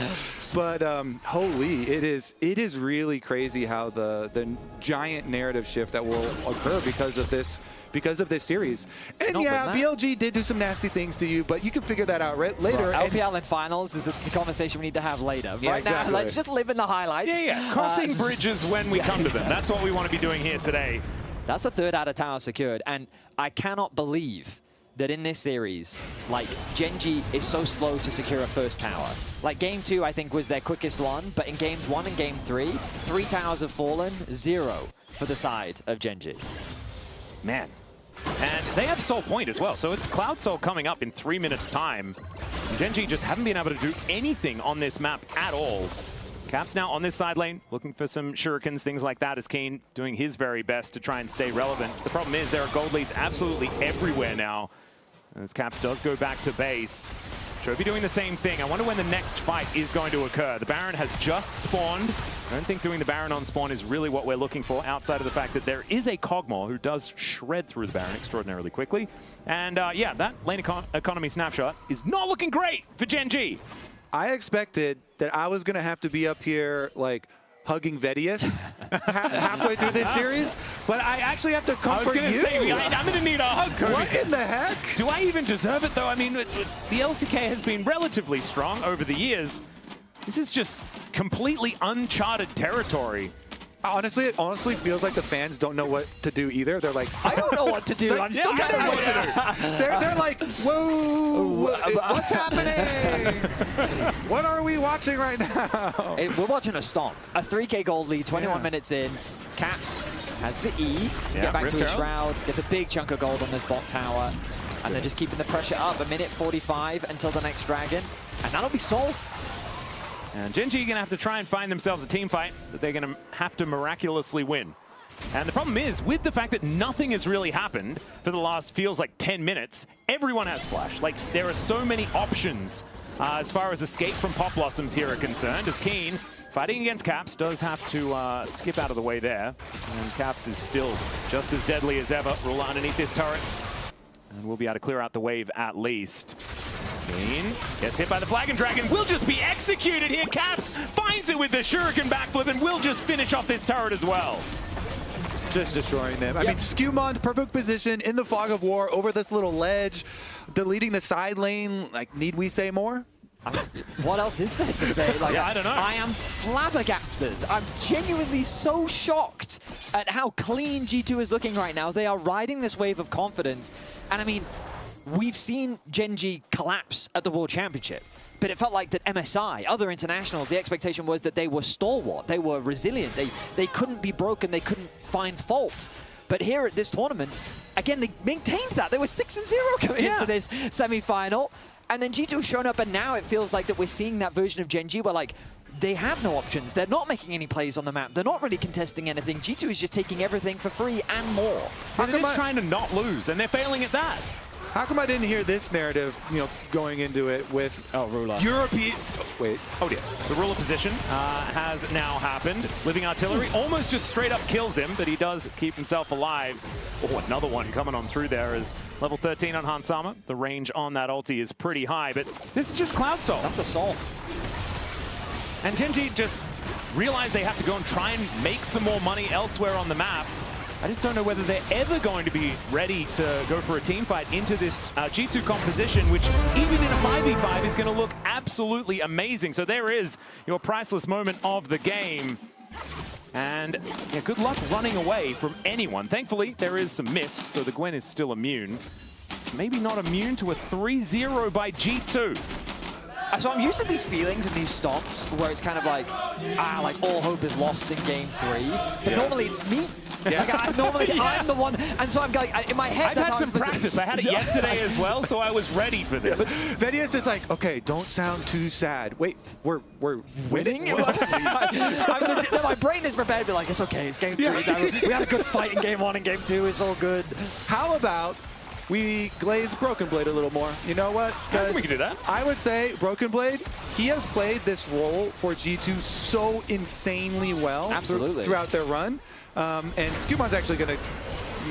But holy, it is really crazy how the giant narrative shift that will occur because of this series. And yeah, BLG did do some nasty things to you, but you can figure that out later. Well, LPL and finals is the conversation we need to have later. Yeah, right exactly. now, let's just live in the highlights. Yeah. Crossing bridges when we come to them. That's what we want to be doing here today. That's the third outer tower secured, and I cannot believe that in this series, like, Gen G is so slow to secure a first tower. Like, Game 2, I think, was their quickest one, but in Games 1 and Game 3, 3 towers have fallen, 0 for the side of Gen G. Man. And they have Soul Point as well, so it's Cloud Soul coming up in 3 minutes' time. And Gen G just haven't been able to do anything on this map at all. Caps now on this side lane, looking for some shurikens, things like that, as Kane doing his very best to try and stay relevant. The problem is there are gold leads absolutely everywhere now, as Caps does go back to base. Jovi doing the same thing. I wonder when the next fight is going to occur. The Baron has just spawned. I don't think doing the Baron on spawn is really what we're looking for, outside of the fact that there is a Kog'Maw who does shred through the Baron extraordinarily quickly. And yeah, that lane economy snapshot is not looking great for Gen G. I expected that I was going to have to be up here, like, hugging Vedius halfway through this series, but I actually have to comfort you. I was going to say, I'm going to need a hug, Kobe. What in the heck? Do I even deserve it, though? I mean, the LCK has been relatively strong over the years. This is just completely uncharted territory. Honestly, it honestly feels like the fans don't know what to do either. They're like, I don't know what to do. I'm still kind of know what to do. They're like, whoa, what's happening? What are we watching right now? We're watching a stomp. A 3K gold lead, 21 minutes in. Caps has the E. Get back to his Shroud. Gets a big chunk of gold on this bot tower. And they're just keeping the pressure up. 1:45 until the next dragon. And that'll be Soul. And Gen G are going to have to try and find themselves a team fight that they're going to have to miraculously win. And the problem is, with the fact that nothing has really happened for the last, feels like 10 minutes, everyone has Flash. Like, there are so many options as far as escape from Pop Blossoms here are concerned, as Keen, fighting against Caps, does have to skip out of the way there. And Caps is still just as deadly as ever. Rula underneath this turret. And we'll be able to clear out the wave at least. Kane gets hit by the Flagon Dragon, will just be executed here. Caps finds it with the Shuriken backflip and will just finish off this turret as well. Just destroying them. I mean, Skewmont, perfect position in the fog of war over this little ledge, deleting the side lane. Like, need we say more? What else is there to say? Like, yeah, I don't know. I am flabbergasted. I'm genuinely so shocked at how clean G2 is looking right now. They are riding this wave of confidence. And I mean, we've seen Gen G collapse at the World Championship, but it felt like that MSI, other internationals, the expectation was that they were stalwart, they were resilient, they couldn't be broken, they couldn't find faults. But here at this tournament, again, they maintained that. They were 6-0 coming into this semi-final. And then G2 have shown up, and now it feels like that we're seeing that version of Gen G where, like, they have no options. They're not making any plays on the map. They're not really contesting anything. G2 is just taking everything for free and more. They're just trying to not lose, and they're failing at that. How come I didn't hear this narrative, you know, going into it with Ruler. European... wait. Oh dear. The Ruler position has now happened. Living Artillery almost just straight up kills him, but he does keep himself alive. Oh, another one coming on through there is level 13 on Hansama. The range on that ulti is pretty high, but this is just Cloud Soul. That's a Soul. And Gen G just realized they have to go and try and make some more money elsewhere on the map. I just don't know whether they're ever going to be ready to go for a team fight into this G2 composition, which even in a 5v5 is going to look absolutely amazing. So there is your priceless moment of the game. And yeah, good luck running away from anyone. Thankfully, there is some mist, so the Gwen is still immune. It's maybe not immune to a 3-0 by G2. So I'm used to these feelings and these stomps where it's kind of like, like all hope is lost in game 3. But normally it's me. Yeah. Like I'm the one, and so I'm like, in my head, I've had some practice. I had it yesterday as well, so I was ready for this. Vedius is like, okay, don't sound too sad. Wait, we're winning? My brain is prepared to be like, it's okay, it's game 3. We had a good fight in game 1 and game 2, it's all good. How about we glaze Broken Blade a little more? You know what? I think we can do that. I would say Broken Blade, he has played this role for G2 so insanely well throughout their run. And Skumon's actually going to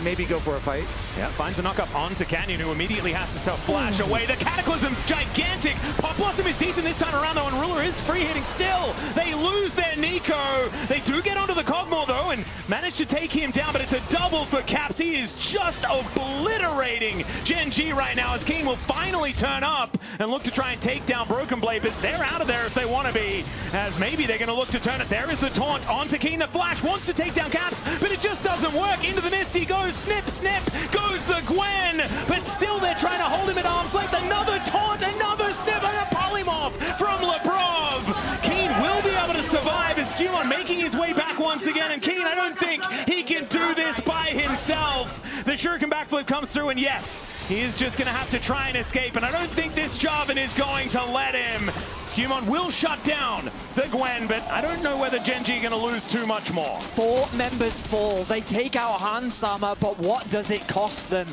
maybe go for a fight. Yeah, finds a knock-up onto Canyon, who immediately has to start flash away. The Cataclysm's gigantic. Pop Blossom is decent this time around, though, and Ruler is free-hitting still. They lose their Nico. They do get onto the Cogmore, though, and manage to take him down, but it's a double for Caps. He is just obliterating Gen G right now, as Keen will finally turn up and look to try and take down Broken Blade, but they're out of there if they want to be, as maybe they're going to look to turn it. There is the taunt onto Keen. The flash wants to take down Caps, but it just doesn't work. Into the mist he goes. Snip, snip, goes the Gwen, but still they're trying to hold him at arm's length. Another taunt, another snip, and a polymorph from Lebrov. Keen will be able to survive as Skewon making his way back once again, and Keen, I don't think he can do this by himself. The Shuriken backflip comes through, and yes, he is just going to have to try and escape, and I don't think this Jarvan is going to let him. Skewon will shut down the Gwen, but I don't know whether Gen G are going to lose too much more. 4 members fall. They take out Hansama, but what does it cost them?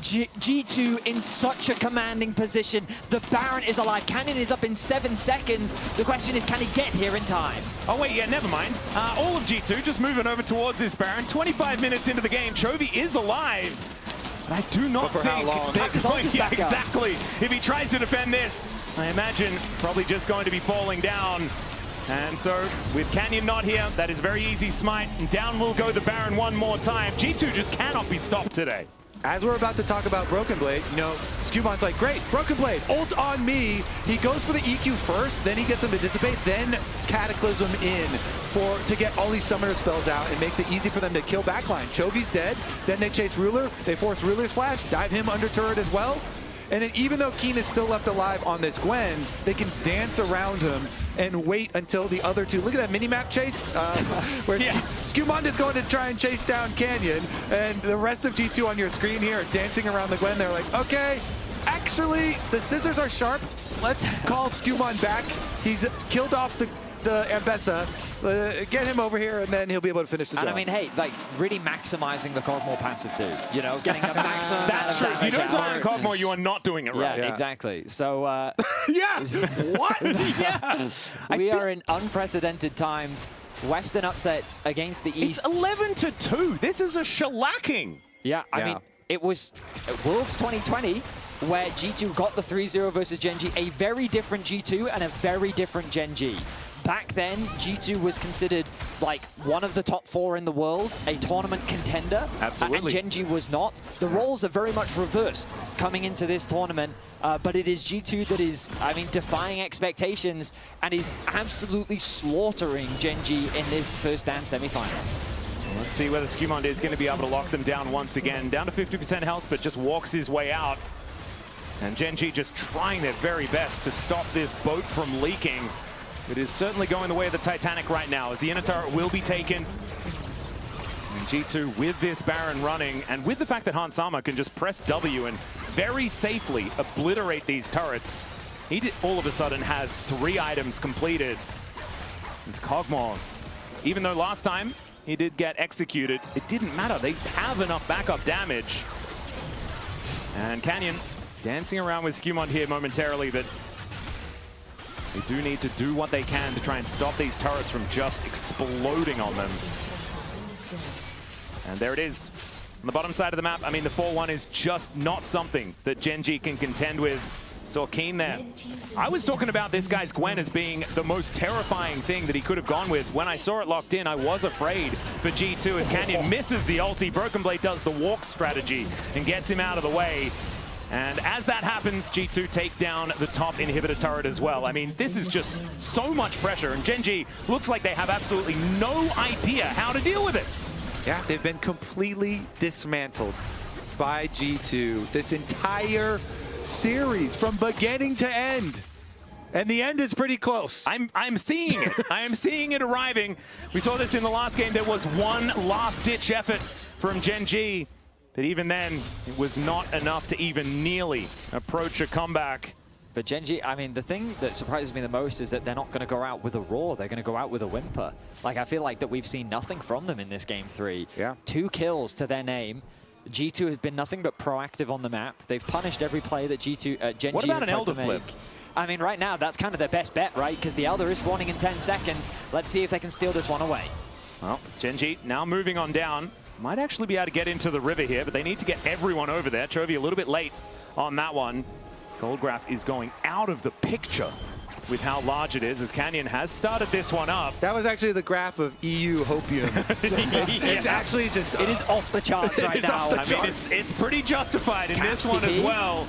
G2 in such a commanding position. The Baron is alive. Canyon is up in 7 seconds. The question is, can he get here in time? Oh wait, yeah, never mind. All of G2 just moving over towards this Baron. 25 minutes into the game, Chovy is alive. I do not think how long? that's going to exactly. If he tries to defend this, I imagine probably just going to be falling down. And so with Canyon not here, that is very easy smite. And down will go the Baron one more time. G2 just cannot be stopped today. As we're about to talk about Broken Blade, you know, Skewon's like, great, Broken Blade, ult on me. He goes for the EQ first, then he gets him to dissipate, then Cataclysm in to get all these summoner spells out. It makes it easy for them to kill backline. Chovy's dead, then they chase Ruler, they force Ruler's flash, dive him under turret as well. And then even though Keen is still left alive on this Gwen, they can dance around him and wait until the other two. Look at that mini-map chase where Skewon is going to try and chase down Canyon, and the rest of G2 on your screen here are dancing around the Gwen. They're like, okay, actually, the scissors are sharp. Let's call Skewon back. He's killed off the Ambessa. Get him over here, and then he'll be able to finish the job. And I mean, hey, like, really maximizing the Cogmore passive too. You know, getting the maximum That's true. If you don't die on Cogmore, you are not doing it right. Yeah, exactly. So, yeah. What? Yeah. We are in unprecedented times. Western upsets against the East. It's 11-2. This is a shellacking. Yeah, I mean, it was Worlds 2020 where G2 got the 3-0 versus Gen G, a very different G2 and a very different Gen G. Back then, G2 was considered like one of the top 4 in the world, a tournament contender. Absolutely. And Gen G was not. The roles are very much reversed coming into this tournament, but it is G2 that is, I mean, defying expectations and is absolutely slaughtering Gen G in this first stand semifinal. Let's see whether Skewon is going to be able to lock them down once again. Down to 50% health, but just walks his way out. And Gen G just trying their very best to stop this boat from leaking. It is certainly going the way of the Titanic right now, as the inner turret will be taken. And G2 with this Baron running, and with the fact that Hansama can just press W and very safely obliterate these turrets, he all of a sudden has 3 items completed. It's Cogmore. Even though last time he did get executed, it didn't matter. They have enough backup damage. And Canyon dancing around with Skewon here momentarily, but they do need to do what they can to try and stop these turrets from just exploding on them. And there it is. On the bottom side of the map, I mean, the 4-1 is just not something that Gen G can contend with. Saw Keen there. I was talking about this guy's Gwen as being the most terrifying thing that he could have gone with. When I saw it locked in, I was afraid for G2 as Canyon misses the ulti. Broken Blade does the walk strategy and gets him out of the way. And as that happens, G2 take down the top inhibitor turret as well. I mean, this is just so much pressure, and Gen G looks like they have absolutely no idea how to deal with it. Yeah, they've been completely dismantled by G2 this entire series from beginning to end. And the end is pretty close. I'm seeing it. I am seeing it arriving. We saw this in the last game. There was one last-ditch effort from Gen G. But even then, it was not enough to even nearly approach a comeback. But Gen G, I mean, the thing that surprises me the most is that they're not going to go out with a roar. They're going to go out with a whimper. Like, I feel like that we've seen nothing from them in this game 3. Yeah. 2 kills to their name. G2 has been nothing but proactive on the map. They've punished every play that Gen G What about an Elder flip? I mean, right now, that's kind of their best bet, right? Because the Elder is spawning in 10 seconds. Let's see if they can steal this one away. Well, Gen G now moving on down. Might actually be able to get into the river here, but they need to get everyone over there. Chovy a little bit late on that one. Goldgraph is going out of the picture with how large it is, as Canyon has started this one up. That was actually the graph of EU hopium. It's actually just... It is off the charts right now. I mean, it's pretty justified in this one as well.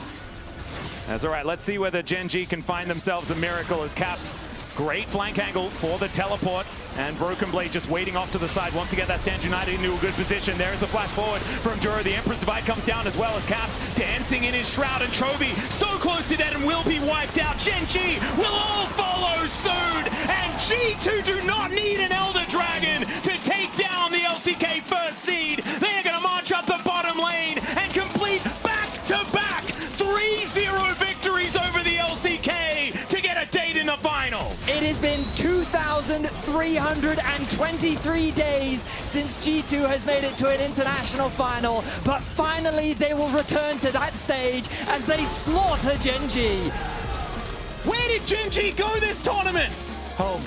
That's all right. Let's see whether Gen G can find themselves a miracle as Caps. Great flank angle for the teleport. And Broken Blade just waiting off to the side. Once again, that Stand United into a good position. There is a flash forward from Juro. The Emperor's Divide comes down as well as Caps dancing in his shroud. And Chovy so close to dead and will be wiped out. Gen G will all follow soon. And G2 do not need an Elder Dragon to take down the LCK first seed. They are going to march up the bottom lane and complete back-to-back 3-0 victories over the LCK to get a date in the final. It has been 2,323 days since G2 has made it to an international final, but finally they will return to that stage as they slaughter Gen G. Where did Gen G go this tournament? Home.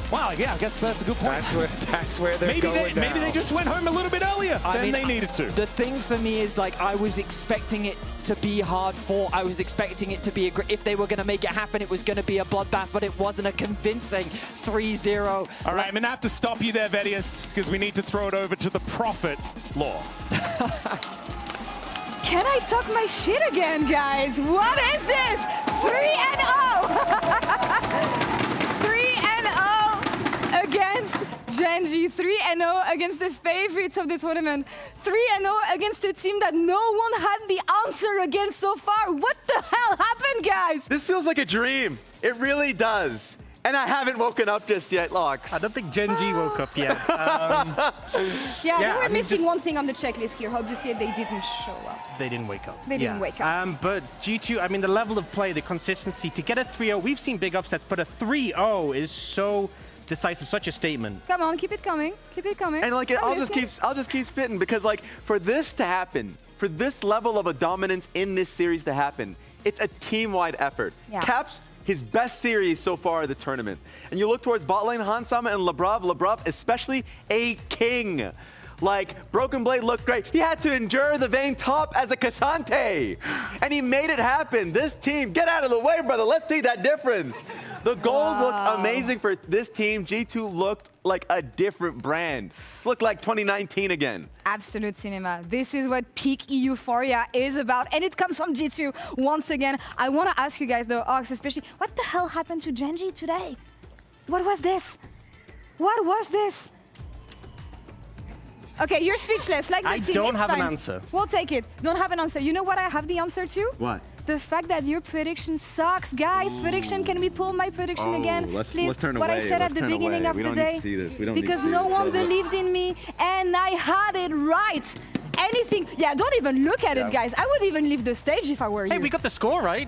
Wow, yeah, I guess that's a good point. That's where they're going now. Maybe they just went home a little bit earlier than they needed to. The thing for me is, like, I was expecting it to be hard fought. I was expecting it to be if they were going to make it happen, it was going to be a bloodbath, but it wasn't a convincing 3-0. All right, I'm going to have to stop you there, Vedius, because we need to throw it over to the Prophet Law. Can I talk my shit again, guys? What is this? 3-0! 3-0 against Gen G. 3-0 against the favorites of the tournament. 3-0 against a team that no one had the answer against so far. What the hell happened, guys? This feels like a dream. It really does. And I haven't woken up just yet, Lox. I don't think Gen G woke up yet. They were missing one thing on the checklist here. Obviously, they didn't show up. They didn't wake up. They didn't wake up. But G2, I mean, the level of play, the consistency, to get a 3-0, we've seen big upsets, but a 3-0 is so decisive, such a statement. Come on, keep it coming. Keep it coming. And like, I'll just keep spitting, because like, for this to happen, for this level of a dominance in this series to happen, it's a team-wide effort. Yeah. Caps his best series so far of the tournament. And you look towards bot lane, Hansama and Lebrov. Lebrov, especially a king. Like, Broken Blade looked great. He had to endure the Vayne top as a Cassante. And he made it happen. This team, get out of the way, brother. Let's see that difference. The gold looked amazing for this team. G2 looked like a different brand. Looked like 2019 again. Absolute cinema. This is what peak euphoria is about, and it comes from G2 once again. I want to ask you guys, though, Ox especially, what the hell happened to Gen G today? What was this? What was this? Okay, you're speechless, like the team. I don't it's have fine. an answer. We'll take it. Don't have an answer. You know what I have the answer to? What? The fact that your prediction sucks, guys. Prediction, can we pull my prediction again? Please, let's turn what away. I said at the beginning of the day. Because no one believed in me, and I had it right. Anything, don't even look at it, guys. I would even leave the stage if I were you. Hey, we got the score right.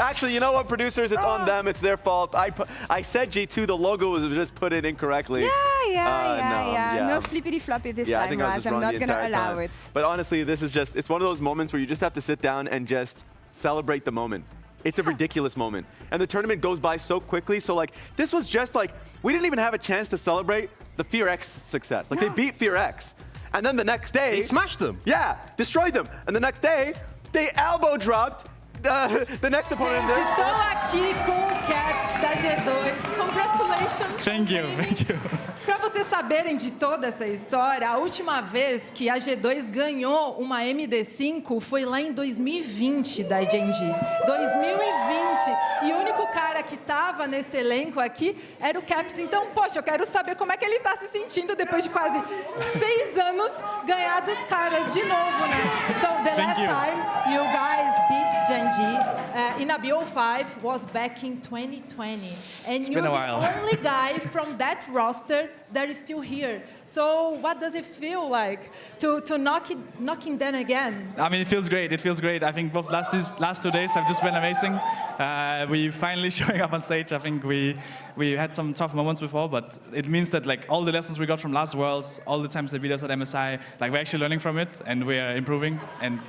Actually, you know what, producers? It's on them. It's their fault. I said G2. The logo was just put in incorrectly. No flippity floppy this time, I think I was just I'm wrong not the gonna entire allow time. it. But honestly, this is just, it's one of those moments where you just have to sit down and just celebrate the moment. It's a ridiculous moment. And the tournament goes by so quickly. So like, this was just like, we didn't even have a chance to celebrate the Fear X success. Like, they beat Fear X. And then the next day, they smashed them. Yeah, destroyed them. And the next day, they elbow dropped the next opponent. Estou aqui com o Caps da G2. Congratulations. Thank you. Para vocês saberem de toda essa história, a última vez que a G2 ganhou uma MD5 foi lá em 2020 da Gen G. 2020. E o único cara que estava nesse elenco aqui era o Caps. Então, poxa, eu quero saber como é que ele está se sentindo depois de quase 6 anos ganhar dos caras de novo, né? So, the last time you guys beat Gen G in a BO5 was back in 2020. And you're the only guy from that roster that is still here. So what does it feel like to knocking them again? I mean, it feels great. It feels great. I think both last 2 days have just been amazing. We finally showing up on stage. I think we had some tough moments before, but it means that like all the lessons we got from last Worlds, all the times they beat us at MSI, like we're actually learning from it and we are improving. And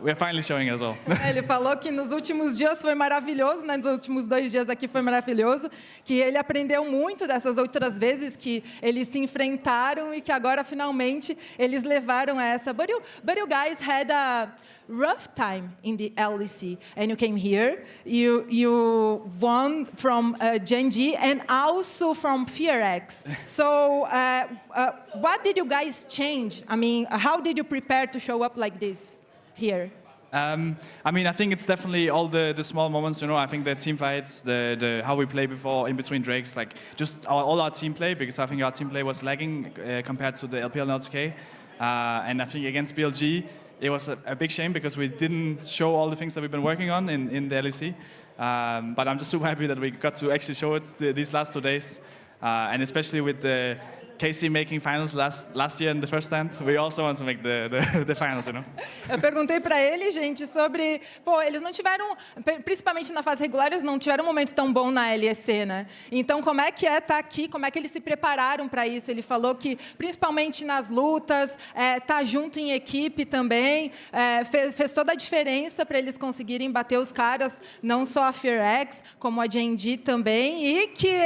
we're finally showing as well. Ele falou que nos últimos dias foi maravilhoso, né? Nos últimos 2 dias aqui foi maravilhoso, que ele aprendeu muito dessas outras vezes que eles se enfrentaram e que agora finalmente eles levaram essa. But you guys had a rough time in the LEC, and you came here. You won from JDG and also from FearX. So what did you guys change? I mean, how did you prepare to show up like this here? I mean, I think it's definitely all the small moments, you know. I think the team fights, the how we play before, in between drakes, like just all our team play, because I think our team play was lagging compared to the LPL and LTK. And I think against BLG, it was a big shame because we didn't show all the things that we've been working on in the LEC. But I'm just super happy that we got to actually show it these last 2 days. And especially with the KC making finals last year in the first stand, we also want to make the finals, you know. Eu perguntei para ele, gente, sobre, eles não tiveram, principalmente na fase regular, eles não tiveram um momento tão bom na LEC, né? Então, como é que estar aqui? Como é que eles se prepararam para isso? Ele falou que, principalmente nas lutas, tá junto em equipe também, fez toda a diferença para eles conseguirem bater os caras, não só a FearX, como a JDG também, e que,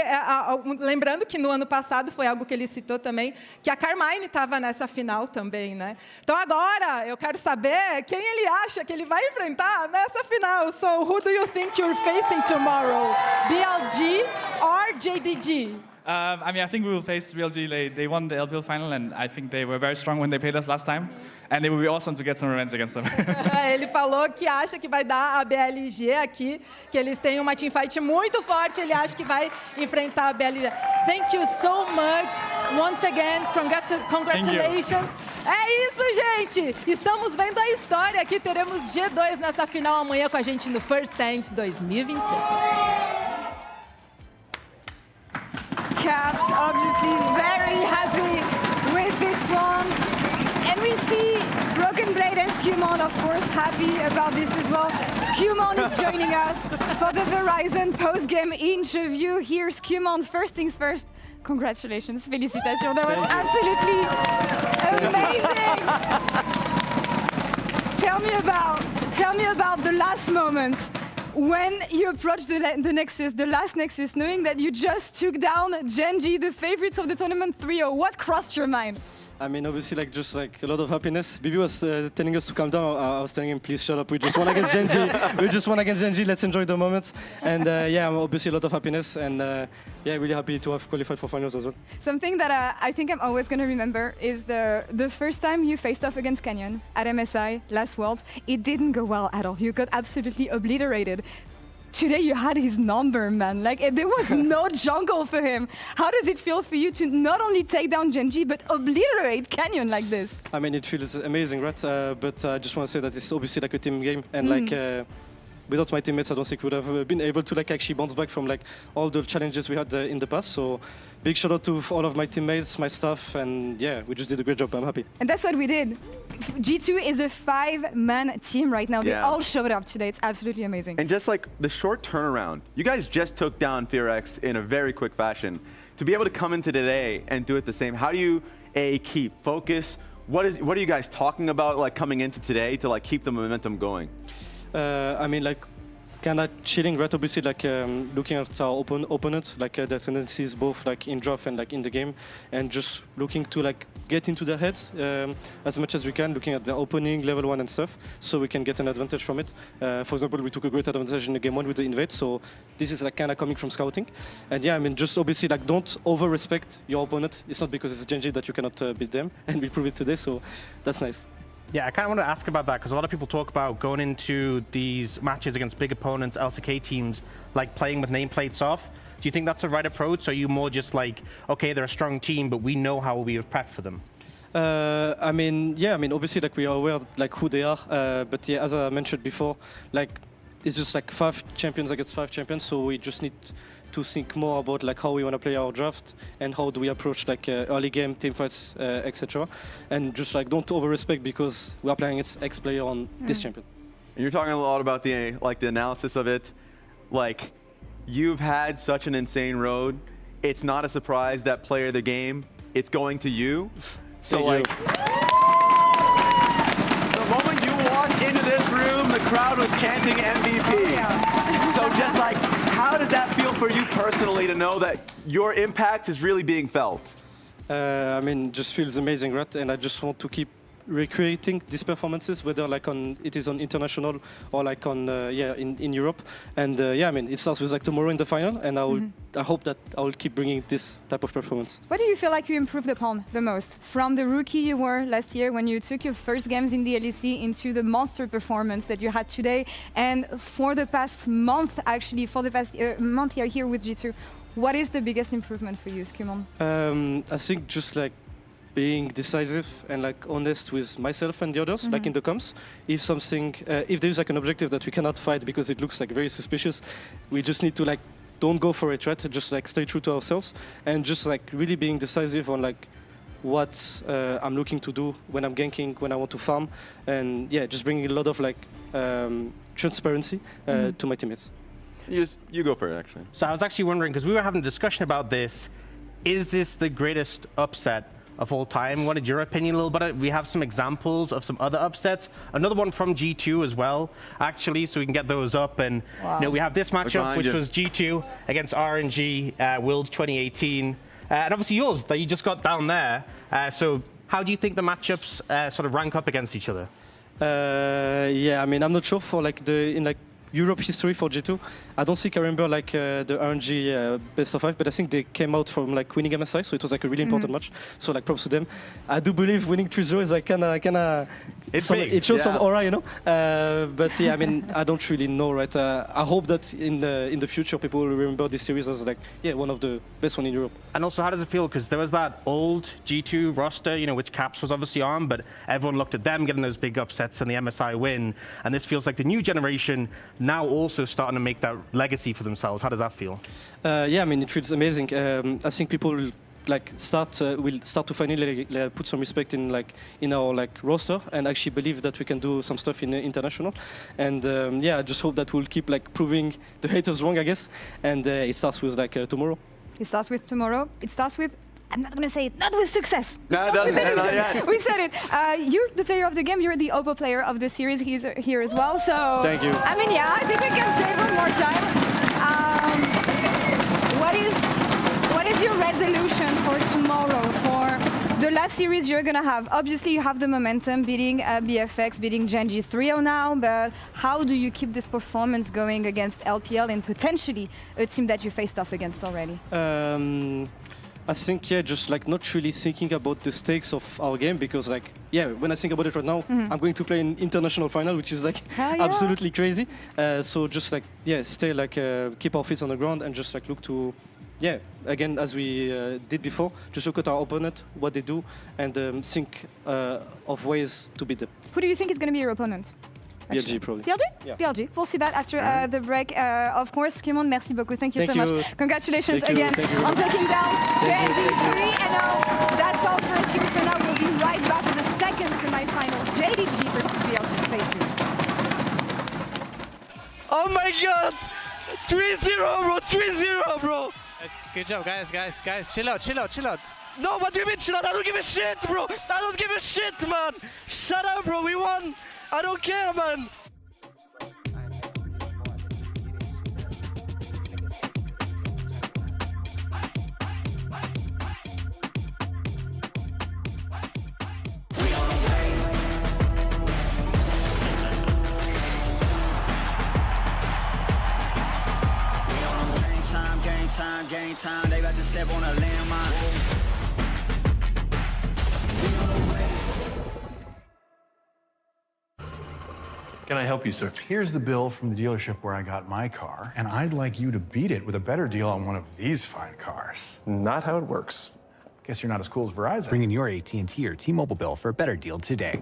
lembrando que no ano passado foi algo que ele citou também, que a Carmine estava nessa final também, né? Então agora eu quero saber quem ele acha que ele vai enfrentar nessa final. So who do you think you're facing tomorrow? BLG or JDG? I mean, I think we will face BLG. They won the LPL final, and I think they were very strong when they played us last time. And it would be awesome to get some revenge against them. Ele falou que acha que vai dar a BLG aqui, que eles têm uma teamfight muito forte. Ele acha que vai enfrentar a BLG. Thank you so much. Once again, congratulations. É isso, gente. Estamos vendo a história aqui. Teremos G2 nessa final amanhã com a gente no First Stand 2026. Caps obviously very happy with this one. And we see Broken Blade and Skewmon, of course, happy about this as well. Skewmon is joining us for the Verizon post-game interview. Here, Skewmon, first things first, congratulations, félicitations. That was absolutely amazing. Tell me about the last moment. When you approached the Nexus, the last Nexus, knowing that you just took down JDG, the favorites of the tournament 3-0, what crossed your mind? I mean, obviously, just a lot of happiness. Bibi was telling us to calm down. I was telling him, please shut up. We just won against JDG. We just won against JDG. Let's enjoy the moments. And yeah, obviously a lot of happiness. And yeah, really happy to have qualified for finals as well. Something that I think I'm always going to remember is the first time you faced off against Canyon at MSI last World. It didn't go well at all. You got absolutely obliterated. Today you had his number, man. Like, there was no jungle for him. How does it feel for you to not only take down JDG, but obliterate Canyon like this? I mean, it feels amazing, right? But I just want to say that it's obviously like a team game. And like, without my teammates, I don't think we would have been able to like actually bounce back from like all the challenges we had in the past. So big shout out to all of my teammates, my staff, and yeah, we just did a great job. I'm happy. And that's what we did. G2 is a 5-man team right now. They all showed up today. It's absolutely amazing. And just like the short turnaround, you guys just took down FearX in a very quick fashion. To be able to come into today and do it the same, how do you keep focus? What are you guys talking about like coming into today to like keep the momentum going? I mean, like, kind of chilling, right? Obviously, like looking at our opponents, like their tendencies both like in draft and like in the game, and just looking to like get into their heads as much as we can, looking at the opening, level 1 and stuff, so we can get an advantage from it. For example, we took a great advantage in the game 1 with the invade, so this is like kind of coming from scouting. And yeah, I mean, just obviously like don't over-respect your opponent. It's not because it's JDG that you cannot beat them, and we prove it today, so that's nice. Yeah, I kind of want to ask about that because a lot of people talk about going into these matches against big opponents, LCK teams, like playing with nameplates off. Do you think that's the right approach? Or are you more just like, okay, they're a strong team, but we know how we have prepped for them? I mean, yeah, I mean, obviously, like we are aware like who they are, but yeah, as I mentioned before, like it's just like 5 champions against 5 champions, so we just need to think more about like how we want to play our draft and how do we approach like early game team fights, etc. And just like don't over-respect because we are playing against X player on this champion. And you're talking a lot about the analysis of it. Like, you've had such an insane road. It's not a surprise that player of the game, it's going to you. So like, the moment you walked into this room, the crowd was chanting MVP. Oh, yeah. So just like, how does that feel for you personally to know that your impact is really being felt? I mean, just feels amazing, right? And I just want to keep recreating these performances, whether like it is on international or like on in Europe. And I mean, it starts with like tomorrow in the final, and I hope that I will keep bringing this type of performance. What do you feel like you improved upon the most from the rookie you were last year when you took your first games in the LEC into the monster performance that you had today, and for the past month, actually, for the past month you're here with G2? What is the biggest improvement for you, Skimon? I think just like being decisive and like honest with myself and the others, like in the comms. If something, if there's like an objective that we cannot fight because it looks like very suspicious, we just need to like don't go for it, right? Just like stay true to ourselves and just like really being decisive on like what I'm looking to do when I'm ganking, when I want to farm, and just bringing a lot of like transparency to my teammates. You go for it, actually. So I was actually wondering, because we were having a discussion about this, is this the greatest upset of all time? What is your opinion a little bit? We have some examples of some other upsets. Another one from G2 as well, actually, so we can get those up. And we have this matchup, which was G2 against RNG, Worlds 2018. And obviously yours, that you just got down there. So how do you think the matchups sort of rank up against each other? I mean, I'm not sure for like in Europe history for G2. I don't think I remember like the RNG best of 5, but I think they came out from like winning MSI, so it was like a really important match. So like props to them. I do believe winning 3-0 is like kinda it shows some aura, you know. But I mean, I don't really know, right? I hope that in the future people will remember this series as like one of the best one in Europe. And also, how does it feel? Because there was that old G2 roster, which Caps was obviously on, but everyone looked at them getting those big upsets and the MSI win. And this feels like the new generation now also starting to make that legacy for themselves. How does that feel? I mean, it feels amazing. I think people will start to finally put some respect in our roster and actually believe that we can do some stuff in international. And I just hope that we'll keep proving the haters wrong, I guess. And it starts with tomorrow. It starts with tomorrow. It starts with, I'm not going to say it, not with success. No, it doesn't. We said it. You're the player of the game. You're the OPPO player of the series. He's here as well. So thank you. I mean, I think we can say one more time. What is your resolution for tomorrow, for the last series you're going to have? Obviously, you have the momentum, beating BFX, beating Genji 3-0 now, but how do you keep this performance going against LPL and potentially a team that you faced off against already? I think, just not really thinking about the stakes of our game, because when I think about it right now, I'm going to play an international final, which is absolutely crazy. So just stay keep our feet on the ground and just look to, again, as we did before, just look at our opponent, what they do, and think of ways to beat them. Who do you think is going to be your opponent? BLG, probably. BLG? Yeah. BLG. We'll see that after the break. Of course, Skimon, merci beaucoup. Thank you so much. Congratulations again on taking down JDG 3. And now that's all for us here for now. We'll be right back for the second semifinals. JDG versus BLG. Stay tuned. Oh my god! 3-0, bro! 3-0, bro! Good job, guys. Chill out. No, what do you mean chill out? I don't give a shit, bro! I don't give a shit, man! Shut up, bro! We won! I don't care, man! Game time, they about to step on a landmine. Can I help you, sir? Here's the bill from the dealership where I got my car, and I'd like you to beat it with a better deal on one of these fine cars. Not how it works. Guess you're not as cool as Verizon. Bring in your AT&T or T-Mobile bill for a better deal today.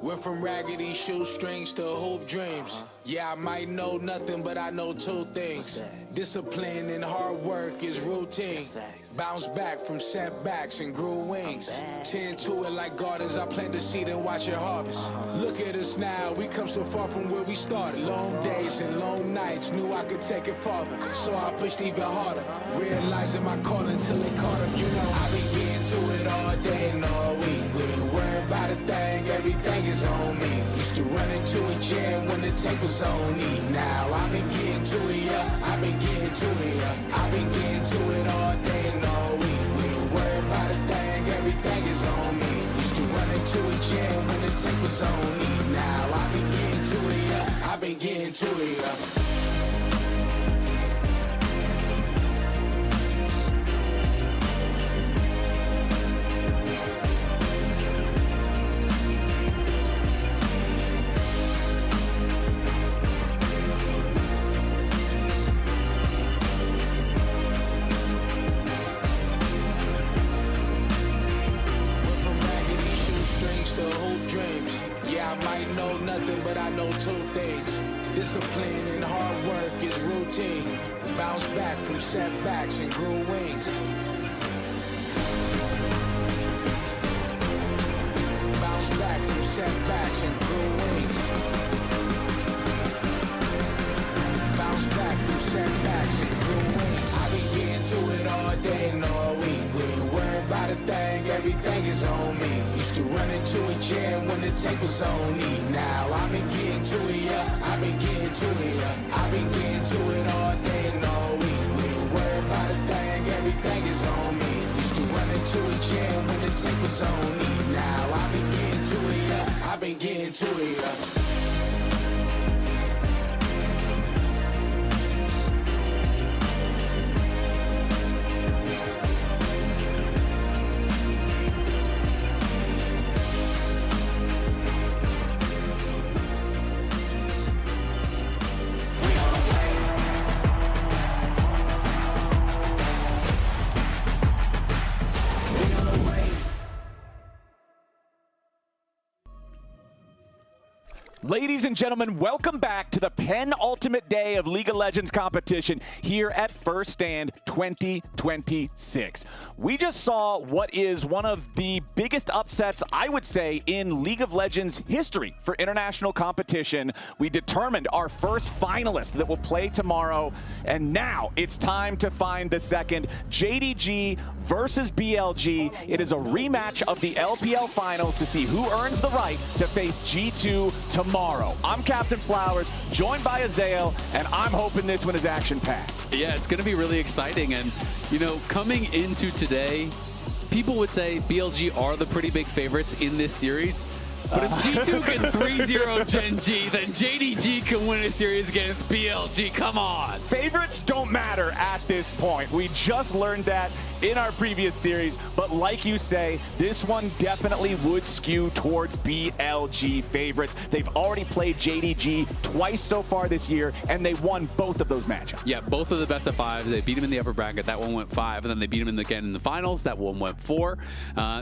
Went from raggedy shoestrings to hoop dreams. Yeah, I might know nothing, but I know two things. Discipline and hard work is routine. Bounce back from setbacks and grew wings. Tend to it like gardens, I plant the seed and watch it harvest. Look at us now, we come so far from where we started. Long days and long nights, knew I could take it farther. So I pushed even harder, realizing my call until they caught up. You know, I been getting to it all day and all week. We ain't worried about a thing, everything is on me. Used to run into a jam when the tape was on me. Now I've been getting to it, yeah. I've been getting to it, yeah. I've been getting to it all day and all week. We ain't worried about a thing, everything is on me. Used to run into a jam when the tape was on me. Now I've been getting to it, yeah. I've been getting to it, yeah. But I know two things. Discipline and hard work is routine. Bounce back from setbacks and grew wings. Bounce back from setbacks and grew wings. Bounce back from setbacks and grew wings. I be getting to it all day and all week. We ain't worried about a thing, everything is on me. Used to run into a jam when the tape was on me. Now I've been getting to it, yeah. I've been getting to it, yeah. I've been getting to it all day and all week. We ain't worried about a thing, everything is on me. Used to run into a jam when the tape was on me. Now I've been getting to it, yeah. I've been getting to it, yeah. Ladies and gentlemen, welcome back to the penultimate day of League of Legends competition here at First Stand 2026. We just saw what is one of the biggest upsets, I would say, in League of Legends history for international competition. We determined our first finalist that will play tomorrow, and now it's time to find the second. JDG versus BLG. It is a rematch of the LPL finals to see who earns the right to face G2 tomorrow. I'm Captain Flowers, joined by Azael, and I'm hoping this one is action-packed. Yeah, it's going to be really exciting. And, you know, coming into today, people would say BLG are the pretty big favorites in this series. But if G2 can 3-0 Gen G, then JDG can win a series against BLG. Come on. Favorites don't matter at this point. We just learned that in our previous series, but like you say, this one definitely would skew towards BLG favorites. They've already played JDG twice so far this year, and they won both of those matchups. Yeah, both of the best of 5. They beat him in the upper bracket. That one went 5, and then they beat him again in the finals. That one went 4.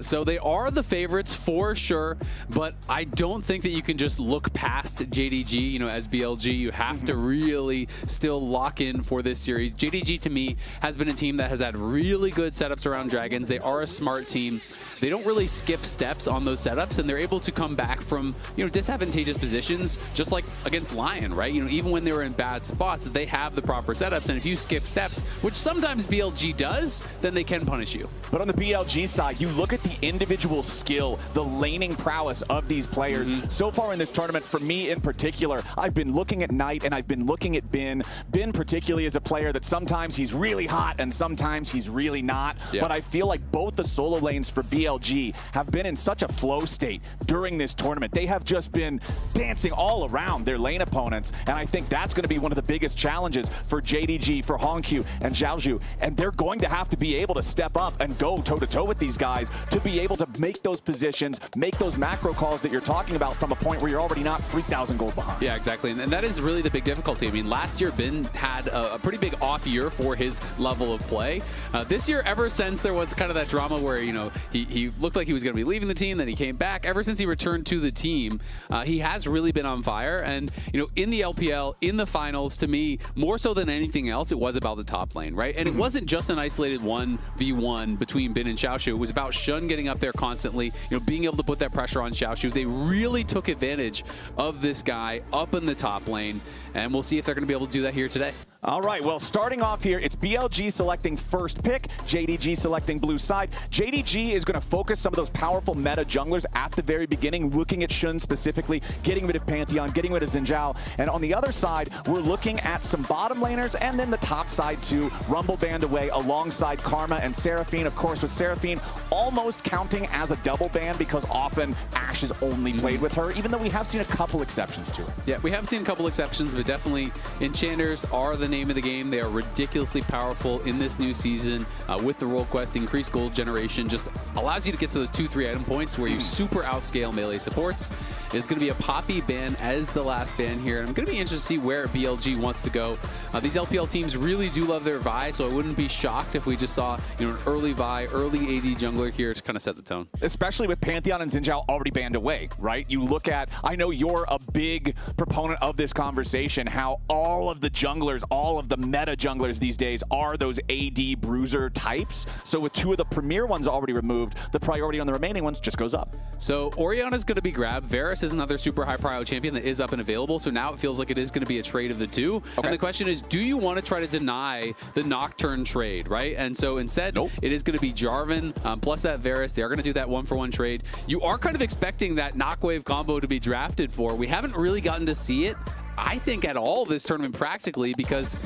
So they are the favorites for sure, but I don't think that you can just look past JDG, you know, as BLG. You have to really still lock in for this series. JDG, to me, has been a team that has had really good setups around Dragons. They are a smart team. They don't really skip steps on those setups, and they're able to come back from, you know, disadvantageous positions, just like against Lion, right? You know, even when they were in bad spots, they have the proper setups, and if you skip steps, which sometimes BLG does, then they can punish you. But on the BLG side, you look at the individual skill, the laning prowess of these players. So far in this tournament, for me in particular, I've been looking at Knight and I've been looking at Bin. Bin particularly is a player that sometimes he's really hot and sometimes he's really not. Yeah. But I feel like both the solo lanes for BLG have been in such a flow state during this tournament. They have just been dancing all around their lane opponents, and I think that's going to be one of the biggest challenges for JDG, for Hongqiu and Zhaozhou, and they're going to have to be able to step up and go toe-to-toe with these guys to be able to make those positions, make those macro calls that you're talking about from a point where you're already not 3,000 gold behind. Yeah, exactly, and that is really the big difficulty. I mean, last year Bin had a pretty big off year for his level of play. This year, ever since there was kind of that drama where, you know, he looked like he was going to be leaving the team, then he came back. Ever since he returned to the team, he has really been on fire. And, you know, in the LPL, in the finals, to me, more so than anything else, it was about the top lane, right? And it wasn't just an isolated 1v1 between Bin and Xiaoshu. It was about Shun getting up there constantly, you know, being able to put that pressure on Xiaoshu. They really took advantage of this guy up in the top lane, and we'll see if they're going to be able to do that here today. All right, well, starting off here, it's BLG selecting first pick, JDG selecting blue side. JDG is going to focus some of those powerful meta junglers at the very beginning, looking at Shun specifically, getting rid of Pantheon, getting rid of Xin Zhao. And on the other side, we're looking at some bottom laners, and then the top side too, Rumble banned away alongside Karma and Seraphine. Of course, with Seraphine almost counting as a double ban because often Ashe is only played with her, even though we have seen a couple exceptions to it. Yeah, we have seen a couple exceptions, but definitely Enchanters are the name of the game. They are ridiculously powerful in this new season with the role quest. Increased gold generation just allows you to get to those 2-3 item points where you super outscale melee supports. It's going to be a Poppy ban as the last ban here, and I'm going to be interested to see where BLG wants to go. These LPL teams really do love their Vi, so I wouldn't be shocked if we just saw, you know, an early Vi, early AD jungler here to kind of set the tone. Especially with Pantheon and Xin Zhao already banned away, right? You look at, I know you're a big proponent of this conversation, how all of the junglers, all of the meta junglers these days are those AD bruiser types. So with two of the premier ones already removed, the priority on the remaining ones just goes up. So Orianna's going to be grabbed. Varus is another super high prio champion that is up and available. So now it feels like it is going to be a trade of the two. Okay. And the question is, do you want to try to deny the Nocturne trade, right? And so instead, it is going to be Jarvan plus that Varus. They are going to do that 1-for-1 trade. You are kind of expecting that Knockwave combo to be drafted for. We haven't really gotten to see it, I think, at all this tournament practically, because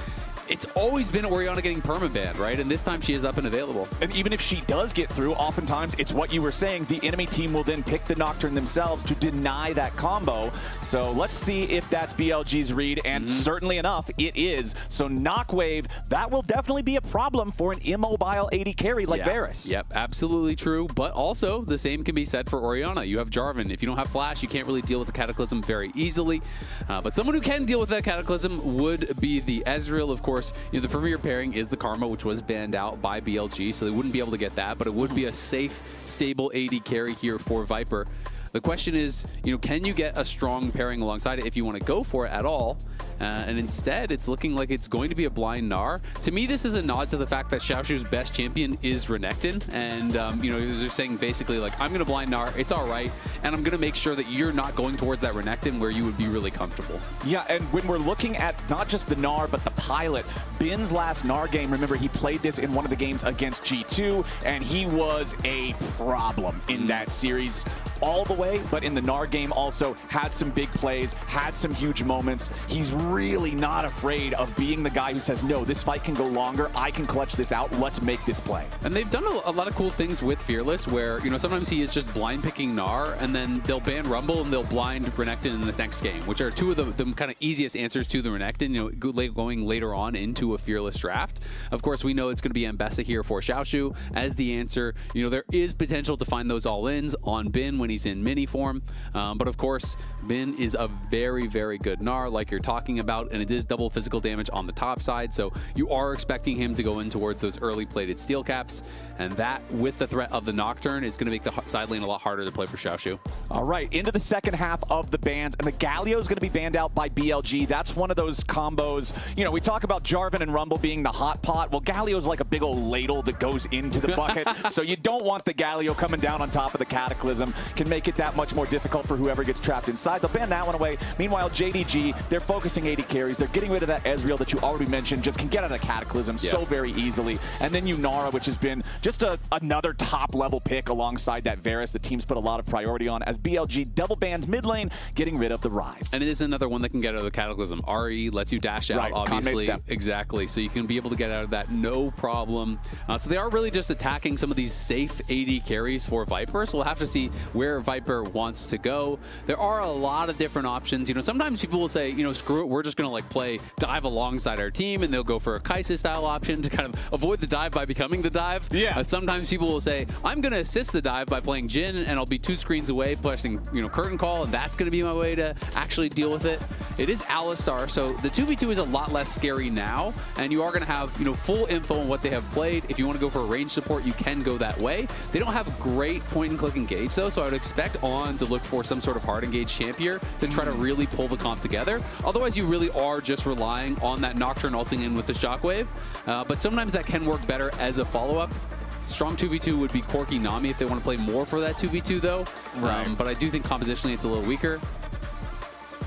it's always been Orianna getting permabanned, right? And this time she is up and available. And even if she does get through, oftentimes it's what you were saying. The enemy team will then pick the Nocturne themselves to deny that combo. So let's see if that's BLG's read. And certainly enough, it is. So Knockwave, that will definitely be a problem for an immobile AD carry like Varus. Yep, absolutely true. But also, the same can be said for Orianna. You have Jarvan. If you don't have Flash, you can't really deal with the Cataclysm very easily. But someone who can deal with that Cataclysm would be the Ezreal, of course. You know, the premier pairing is the Karma, which was banned out by BLG, so they wouldn't be able to get that, but it would be a safe, stable AD carry here for Viper. The question is, you know, can you get a strong pairing alongside it if you want to go for it at all? And instead, it's looking like it's going to be a blind Gnar. To me, this is a nod to the fact that Xiaoshu's best champion is Renekton. And, you know, they're saying basically, like, I'm going to blind Gnar, it's all right, and I'm going to make sure that you're not going towards that Renekton where you would be really comfortable. Yeah, and when we're looking at not just the Gnar, but the pilot, Bin's last Gnar game, remember, he played this in one of the games against G2, and he was a problem in that series all the way, but in the Gnar game also had some big plays, had some huge moments. He's really not afraid of being the guy who says, no, this fight can go longer, I can clutch this out, let's make this play. And they've done a lot of cool things with Fearless where, you know, sometimes he is just blind picking Gnar, and then they'll ban Rumble and they'll blind Renekton in this next game, which are two of the kind of easiest answers to the Renekton, you know, going later on into a Fearless draft. Of course, we know it's going to be Ambessa here for Xiaoshu as the answer. You know, there is potential to find those all-ins on Bin when he's in mini form, but of course, Bin is a very, very good Gnar, like you're talking about, and it is double physical damage on the top side, so you are expecting him to go in towards those early plated steel caps, and that, with the threat of the Nocturne, is going to make the side lane a lot harder to play for Xiaoshu. All right, into the second half of the bans, and the Galio is going to be banned out by BLG. That's one of those combos, you know, we talk about Jarvan and Rumble being the hot pot. Well, Galio is like a big old ladle that goes into the bucket, so you don't want the Galio coming down on top of the Cataclysm. Can make it that much more difficult for whoever gets trapped inside. They'll ban that one away. Meanwhile, JDG, they're focusing 80 carries. They're getting rid of that Ezreal that you already mentioned, just can get out of the Cataclysm so very easily. And then Nara, which has been just another top-level pick alongside that Varus the team's put a lot of priority on, as BLG double bans mid lane, getting rid of the Rise. And it is another one that can get out of the Cataclysm. RE lets you dash out, obviously. Exactly. So you can be able to get out of that no problem. So they are really just attacking some of these safe AD carries for Viper. So we'll have to see where where Viper wants to go. There are a lot of different options. You know, sometimes people will say, you know, screw it, we're just going to like play dive alongside our team, and they'll go for a Kai'Sa style option to kind of avoid the dive by becoming the dive. Yeah. Sometimes people will say, I'm going to assist the dive by playing Jhin, and I'll be 2 screens away, pressing, you know, curtain call, and that's going to be my way to actually deal with it. It is Alistar, so the 2v2 is a lot less scary now, and you are going to have, you know, full info on what they have played. If you want to go for a range support, you can go that way. They don't have great point-and-click engage, though, so I would expect On to look for some sort of hard engage champion to try to really pull the comp together. Otherwise, you really are just relying on that Nocturne ulting in with the Shockwave, but sometimes that can work better as a follow-up. Strong 2v2 would be Corki Nami if they want to play more for that 2v2, though. Right. But I do think compositionally it's a little weaker.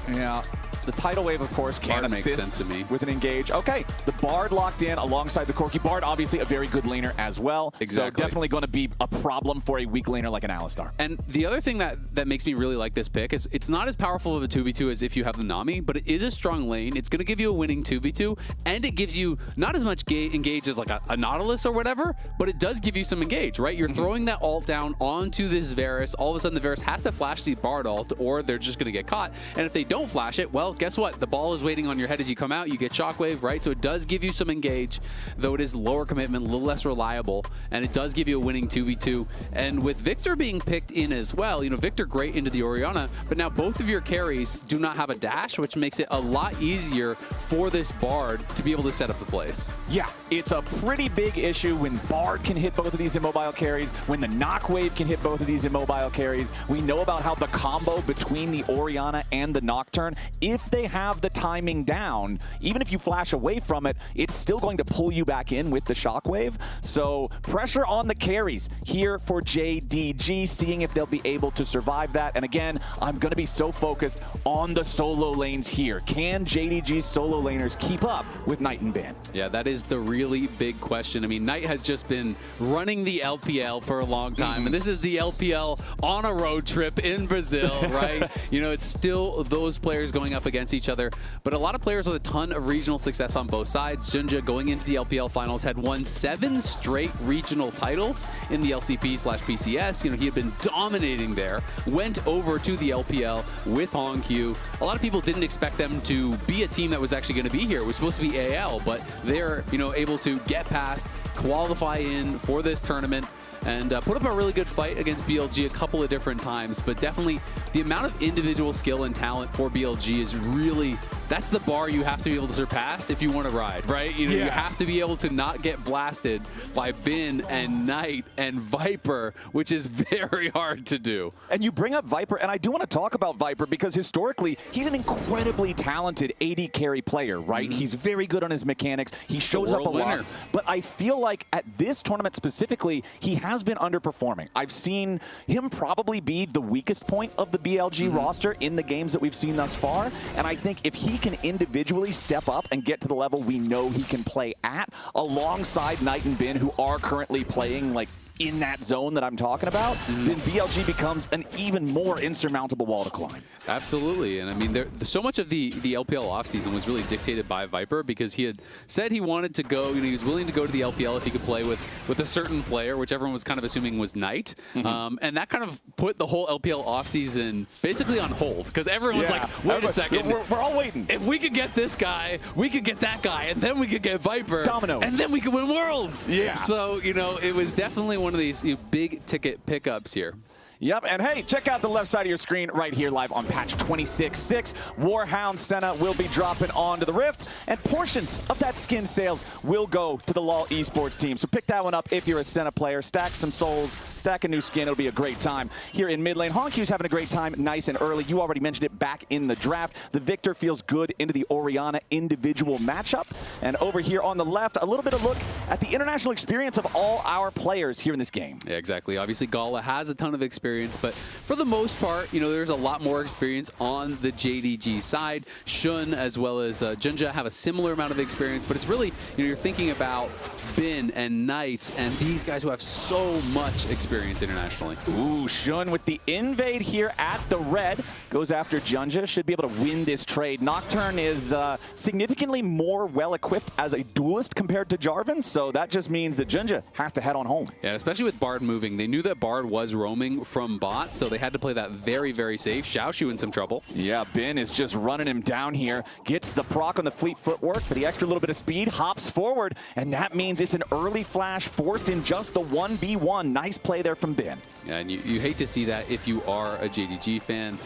Yeah. The tidal wave, of course, can Bard makes assist sense to me. with an engage. Okay, the Bard locked in alongside the Corki. Bard, obviously a very good laner as well. Exactly. So definitely going to be a problem for a weak laner like an Alistar. And the other thing that makes me really like this pick is it's not as powerful of a 2v2 as if you have the Nami, but it is a strong lane. It's going to give you a winning 2v2, and it gives you not as much engage as like a Nautilus or whatever, but it does give you some engage, right? You're throwing that ult down onto this Varus. All of a sudden, the Varus has to flash the Bard ult, or they're just going to get caught. And if they don't flash it, well, guess what? The ball is waiting on your head as you come out. You get Shockwave, right? So it does give you some engage, though it is lower commitment, a little less reliable, and it does give you a winning 2v2. And with Victor being picked in as well, you know, Victor great into the Orianna, but now both of your carries do not have a dash, which makes it a lot easier for this Bard to be able to set up the plays. Yeah, it's a pretty big issue when Bard can hit both of these immobile carries, when the Knockwave can hit both of these immobile carries. We know about how the combo between the Orianna and the Nocturne, if they have the timing down, even if you flash away from it, it's still going to pull you back in with the Shockwave. So pressure on the carries here for JDG, seeing if they'll be able to survive that. And again, I'm going to be so focused on the solo lanes here. Can JDG's solo laners keep up with Knight and Ban? Yeah, that is the really big question. I mean, Knight has just been running the LPL for a long time, and this is the LPL on a road trip in Brazil, right? You know, it's still those players going up against each other, but a lot of players with a ton of regional success on both sides. Junja, going into the LPL finals, had won 7 straight regional titles in the LCP/PCS. You know, he had been dominating there, went over to the LPL with HongQ. A lot of people didn't expect them to be a team that was actually going to be here. It was supposed to be AL, but they're, you know, able to get past, qualify in for this tournament, and put up a really good fight against BLG a couple of different times. But definitely the amount of individual skill and talent for BLG is really, that's the bar you have to be able to surpass if you want to ride, right? You know, you have to be able to not get blasted by Bin and Knight and Viper, which is very hard to do. And you bring up Viper, and I do want to talk about Viper because historically, he's an incredibly talented AD carry player, right? He's very good on his mechanics. He shows up a lot. But I feel like at this tournament specifically, he has been underperforming. I've seen him probably be the weakest point of the BLG roster in the games that we've seen thus far. And I think if he can individually step up and get to the level we know he can play at, alongside Knight and Bin, who are currently playing like in that zone that I'm talking about, then BLG becomes an even more insurmountable wall to climb. Absolutely, and I mean, so much of the LPL offseason was really dictated by Viper, because he had said he wanted to go, you know, he was willing to go to the LPL if he could play with a certain player, which everyone was kind of assuming was Knight, and that kind of put the whole LPL offseason basically on hold, because everyone was like, wait a second, we're all waiting. If we could get this guy, we could get that guy, and then we could get Viper, Dominoes, and then we could win Worlds. Yeah. So, you know, it was definitely one of these big ticket pickups here. Yep, and hey, check out the left side of your screen right here live on patch 26.6. Warhound Senna will be dropping onto the Rift, and portions of that skin sales will go to the LoL Esports team. So pick that one up if you're a Senna player. Stack some souls, stack a new skin. It'll be a great time here in mid lane. HongQ's having a great time, nice and early. You already mentioned it back in the draft. The Victor feels good into the Orianna individual matchup. And over here on the left, a little bit of look at the international experience of all our players here in this game. Yeah, exactly. Obviously, Gala has a ton of experience, but for the most part, you know, there's a lot more experience on the JDG side. Shun as well as Junja have a similar amount of experience, but it's really, you know, you're thinking about Bin and Knight and these guys who have so much experience internationally. Ooh, Shun with the invade here at the red. Goes after Junja, should be able to win this trade. Nocturne is significantly more well-equipped as a duelist compared to Jarvan, so that just means that Junja has to head on home. Yeah, especially with Bard moving. They knew that Bard was roaming from bot, so they had to play that very, very safe. Xiaoshu in some trouble. Yeah, Ben is just running him down here. Gets the proc on the fleet footwork for the extra little bit of speed, hops forward, and that means it's an early flash forced in just the 1v1. Nice play there from Ben. Yeah, and you hate to see that if you are a JDG fan.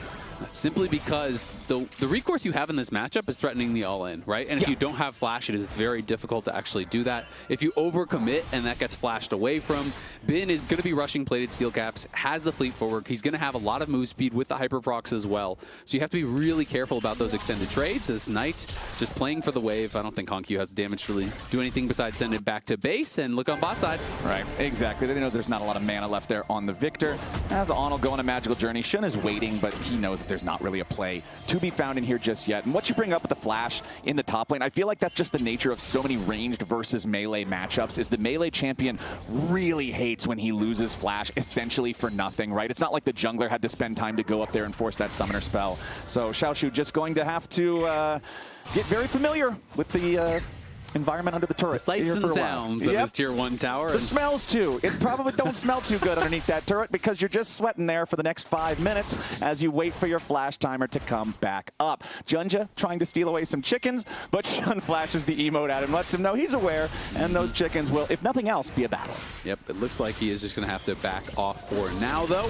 Simply because the recourse you have in this matchup is threatening the all-in, right? And if you don't have flash, it is very difficult to actually do that. If you overcommit and that gets flashed away from, Bin is going to be rushing plated steel caps, has the fleet forward. He's going to have a lot of move speed with the hyper procs as well. So you have to be really careful about those extended trades. As Knight just playing for the wave, I don't think Hongq has damage to really do anything besides send it back to base and look on bot side. Right, exactly. They know there's not a lot of mana left there on the Victor. As On will go on a magical journey. Shun is waiting, but he knows there's not really a play to be found in here just yet. And what you bring up with the flash in the top lane, I feel like that's just the nature of so many ranged versus melee matchups, is the melee champion really hates when he loses flash essentially for nothing, right? It's not like the jungler had to spend time to go up there and force that summoner spell. So Xiaoshu just going to have to get very familiar with the environment under the turret. The sights and sounds of his tier 1 tower. The smells too. It probably don't smell too good underneath that turret because you're just sweating there for the next 5 minutes as you wait for your flash timer to come back up. Junja trying to steal away some chickens, but Shun flashes the emote at him, lets him know he's aware, and those chickens will, if nothing else, be a battle. Yep, it looks like he is just going to have to back off for now, though.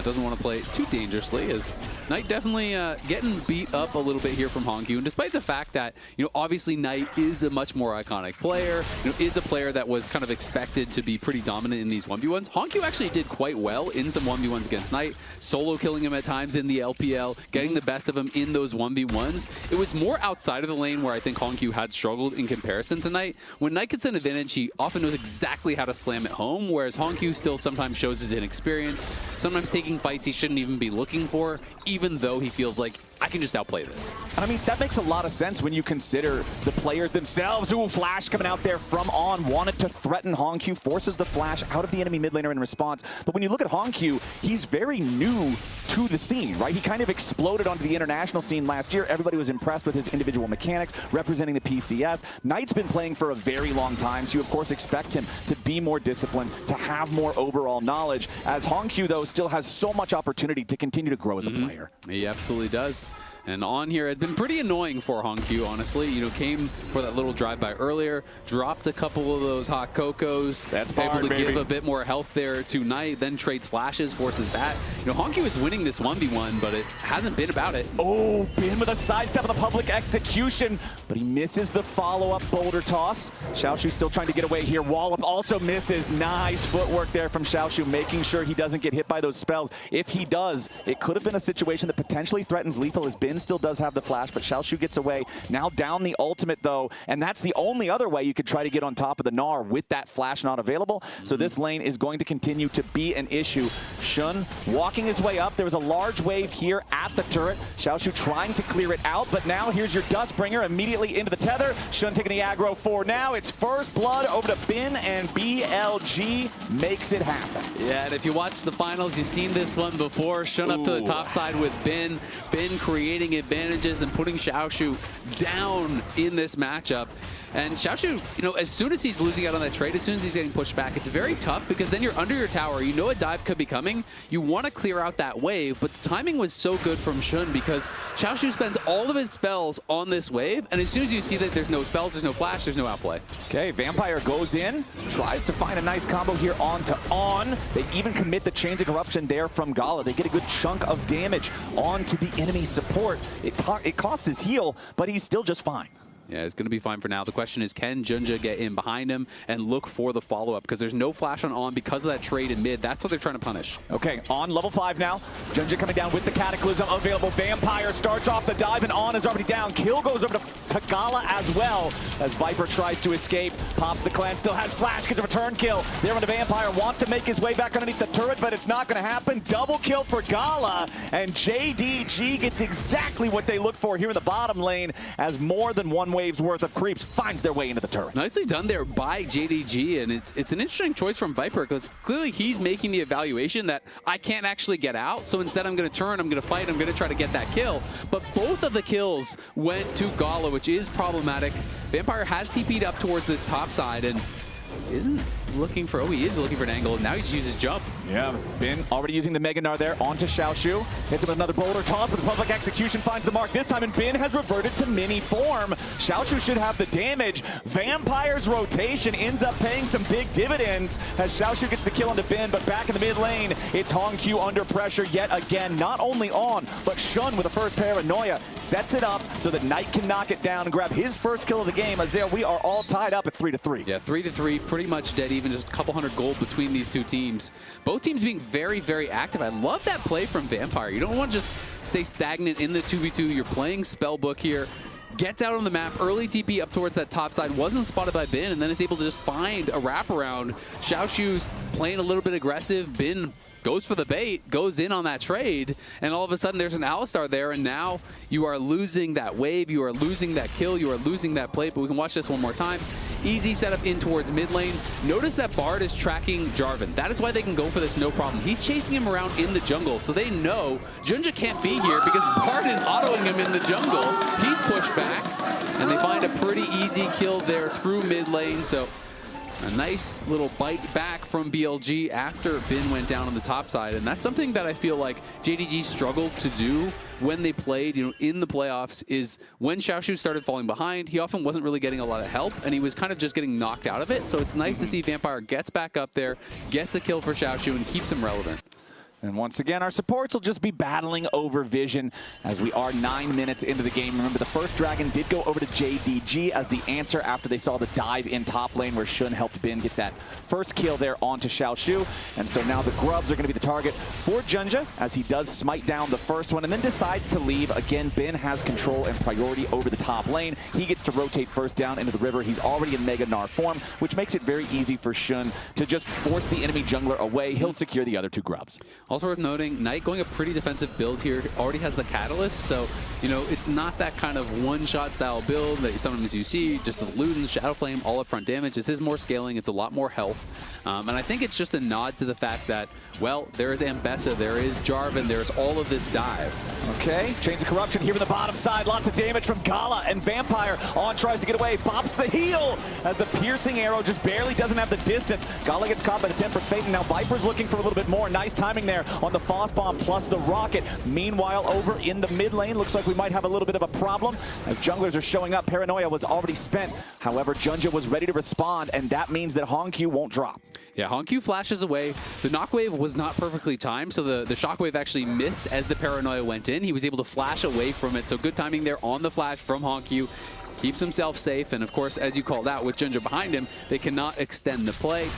Doesn't want to play too dangerously, as Knight definitely getting beat up a little bit here from Hongq. And despite the fact that, obviously Knight is the much more iconic player, is a player that was kind of expected to be pretty dominant in these 1v1s, Hongq actually did quite well in some 1v1s against Knight, solo killing him at times in the LPL, getting the best of him in those 1v1s. It was more outside of the lane where I think Hongq had struggled in comparison to Knight. When Knight gets an advantage, he often knows exactly how to slam it home, whereas Hongq still sometimes shows his inexperience, sometimes taking fights he shouldn't even be looking for, even though he feels like, I can just outplay this. And I mean, that makes a lot of sense when you consider the players themselves. Ooh, flash coming out there from On, wanted to threaten Hongq, forces the flash out of the enemy mid laner in response. But when you look at Hongq, he's very new to the scene, right? He kind of exploded onto the international scene last year. Everybody was impressed with his individual mechanics, representing the PCS. Knight's been playing for a very long time, so you of course expect him to be more disciplined, to have more overall knowledge, as Hongq, though, still has so much opportunity to continue to grow as a player. He absolutely does. And On here has been pretty annoying for Hongq, honestly. Came for that little drive-by earlier, dropped a couple of those hot cocos, able to give a bit more health there to Knight, then trades flashes, forces that. Hongq is winning this 1v1, but it hasn't been about it. Oh, Bin with a sidestep of the public execution, but he misses the follow-up boulder toss. Xiaoshu still trying to get away here. Wallop also misses. Nice footwork there from Xiaoshu, making sure he doesn't get hit by those spells. If he does, it could have been a situation that potentially threatens lethal, as Bin still does have the flash, but Xiaoshu gets away. Now down the ultimate, though, and that's the only other way you could try to get on top of the Gnar with that flash not available. So this lane is going to continue to be an issue. Shun walking his way up. There was a large wave here at the turret. Xiaoshu trying to clear it out, but now here's your Dustbringer immediately into the tether. Shun taking the aggro for now. It's first blood over to Bin, and BLG makes it happen. Yeah, and if you watch the finals, you've seen this one before. Shun up to the top side with Bin. Bin creating advantages and putting Xiaoshu down in this matchup. And Xiaoshu, as soon as he's losing out on that trade, as soon as he's getting pushed back, it's very tough because then you're under your tower. You know a dive could be coming. You want to clear out that wave, but the timing was so good from Shun because Xiaoshu spends all of his spells on this wave, and as soon as you see that there's no spells, there's no flash, there's no outplay. Okay, Vampire goes in, tries to find a nice combo here onto On. They even commit the Chains of Corruption there from Gala. They get a good chunk of damage onto the enemy support. It costs his heal, but he's still just fine. Yeah, it's going to be fine for now. The question is, can Junja get in behind him and look for the follow-up? Because there's no flash on because of that trade in mid. That's what they're trying to punish. Okay, On level 5 now. Junja coming down with the Cataclysm available. Vampire starts off the dive, and On is already down. Kill goes over to Tagala as well, as Viper tries to escape. Pops the clan, still has flash, gets a return kill. There when the Vampire wants to make his way back underneath the turret, but it's not going to happen. Double kill for Gala, and JDG gets exactly what they look for here in the bottom lane, as more than one wave's worth of creeps finds their way into the turret. Nicely done there by JDG, and it's an interesting choice from Viper because clearly he's making the evaluation that I can't actually get out, so instead I'm going to turn, I'm going to fight, I'm going to try to get that kill. But both of the kills went to Gala, which is problematic. Vampire has TP'd up towards this top side and isn't looking for, he is looking for an angle, and now he just uses jump. Yeah, Bin already using the Mega Gnar there onto Xiaoshu. Hits him with another boulder toss, but the public execution finds the mark this time, and Bin has reverted to mini form. Xiaoshu should have the damage. Vampire's rotation ends up paying some big dividends as Xiaoshu gets the kill onto Bin, but back in the mid lane, it's Hongq under pressure yet again. Not only on, but Shun with the first paranoia sets it up so that Knight can knock it down and grab his first kill of the game. As there, we are all tied up at 3-3. Yeah, 3-3, pretty much dead even, just a couple hundred gold between these two teams. Both teams being very, very active. I love that play from Vampire. You don't want to just stay stagnant in the 2v2. You're playing Spellbook here. Gets out on the map, early TP up towards that top side, wasn't spotted by Bin, and then is able to just find a wraparound. Xiaoshu's playing a little bit aggressive. Bin goes for the bait, goes in on that trade, and all of a sudden there's an Alistar there, and now you are losing that wave, you are losing that kill, you are losing that plate, but we can watch this one more time. Easy setup in towards mid lane. Notice that Bard is tracking Jarvan. That is why they can go for this no problem. He's chasing him around in the jungle, so they know Junja can't be here because Bard is autoing him in the jungle. He's pushed back, and they find a pretty easy kill there through mid lane, so a nice little bite back from BLG after Bin went down on the top side, and that's something that I feel like JDG struggled to do when they played, in the playoffs, is when Xiaoshu started falling behind, he often wasn't really getting a lot of help, and he was kind of just getting knocked out of it. So it's nice to see Vampire gets back up there, gets a kill for Xiaoshu, and keeps him relevant. And once again, our supports will just be battling over vision as we are 9 minutes into the game. Remember, the first Dragon did go over to JDG as the answer after they saw the dive in top lane where Shun helped Bin get that first kill there onto Xiaoshu. And so now the Grubs are going to be the target for Junja as he does smite down the first one and then decides to leave. Again, Bin has control and priority over the top lane. He gets to rotate first down into the river. He's already in Mega Gnar form, which makes it very easy for Shun to just force the enemy jungler away. He'll secure the other two Grubs. Also worth noting, Knight going a pretty defensive build here, already has the Catalyst, so, it's not that kind of one-shot style build that sometimes you see, just the loot and Shadow Flame, all upfront damage. This is more scaling, it's a lot more health, and I think it's just a nod to the fact that, well, there is Ambessa, there is Jarvan, there's all of this dive. Okay, Chains of Corruption here on the bottom side, lots of damage from Gala, and Vampire on tries to get away, pops the heal as the piercing arrow just barely doesn't have the distance. Gala gets caught by the Tempered Fate, and now Viper's looking for a little bit more. Nice timing there on the Foss Bomb plus the Rocket. Meanwhile, over in the mid lane, looks like we might have a little bit of a problem as junglers are showing up. Paranoia was already spent. However, Junja was ready to respond, and that means that Hongq won't drop. Yeah, Hongq flashes away. The knockwave was not perfectly timed, so the shockwave actually missed as the Paranoia went in. He was able to flash away from it, so good timing there on the flash from Hongq. Keeps himself safe, and of course, as you called out, with Junja behind him, they cannot extend the play.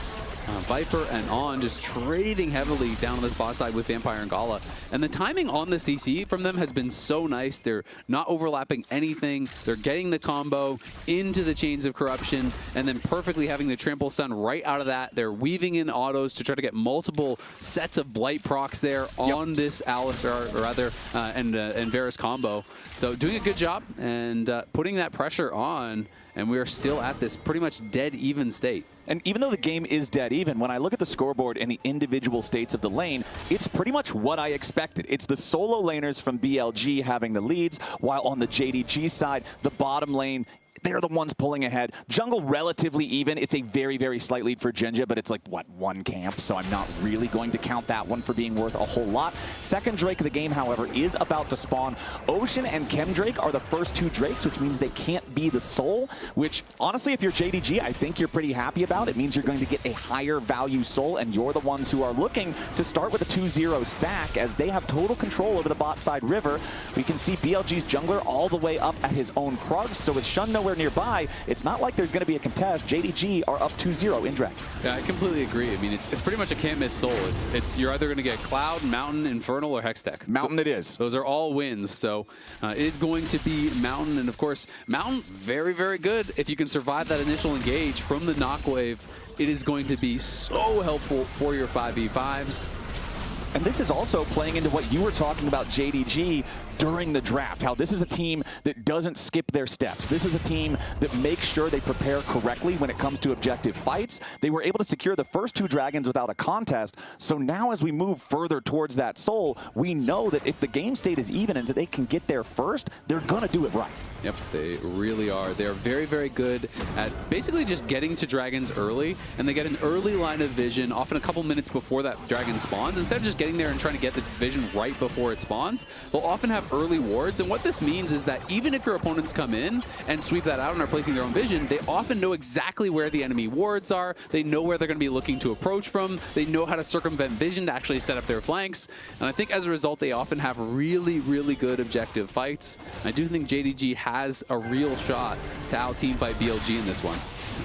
Viper and On just trading heavily down on this bot side with Vampire and Gala. And the timing on the CC from them has been so nice. They're not overlapping anything. They're getting the combo into the Chains of Corruption and then perfectly having the trample stun right out of that. They're weaving in autos to try to get multiple sets of Blight procs there on this Alistar, or rather, and Varus combo. So doing a good job and putting that pressure on, and we are still at this pretty much dead even state. And even though the game is dead even, when I look at the scoreboard and the individual states of the lane, it's pretty much what I expected. It's the solo laners from BLG having the leads, while on the JDG side, the bottom lane, they're the ones pulling ahead. Jungle relatively even. It's a very, very slight lead for Junja, but it's like, what, one camp? So I'm not really going to count that one for being worth a whole lot. Second Drake of the game, however, is about to spawn. Ocean and Chem Drake are the first two Drakes, which means they can't be the soul, which honestly, if you're JDG, I think you're pretty happy about. It means you're going to get a higher value soul, and you're the ones who are looking to start with a 2-0 stack as they have total control over the bot side river. We can see BLG's jungler all the way up at his own Krugs, so with Shun nowhere nearby, it's not like there's going to be a contest. JDG are up 2-0 in Dragons. Yeah, I completely agree. I mean, it's pretty much a can't miss soul. It's you're either going to get Cloud, Mountain, Infernal, or Hextech. Mountain it is. Those are all wins. So it is going to be Mountain, and of course, Mountain, very, very good. If you can survive that initial engage from the knockwave, it is going to be so helpful for your 5v5s. And this is also playing into what you were talking about, JDG, during the draft, how this is a team that doesn't skip their steps. This is a team that makes sure they prepare correctly when it comes to objective fights. They were able to secure the first 2 dragons without a contest, so now as we move further towards that soul, we know that if the game state is even and that they can get there first, they're gonna do it right. Yep, they really are. They're very, very good at basically just getting to dragons early, and they get an early line of vision, often a couple minutes before that dragon spawns. Instead of just getting there and trying to get the vision right before it spawns, they'll often have early wards, and what this means is that even if your opponents come in and sweep that out and are placing their own vision, they often know exactly where the enemy wards are. They know where they're going to be looking to approach from. They know how to circumvent vision to actually set up their flanks, and I think as a result, they often have really, really good objective fights. I do think JDG has a real shot to out-teamfight BLG in this one.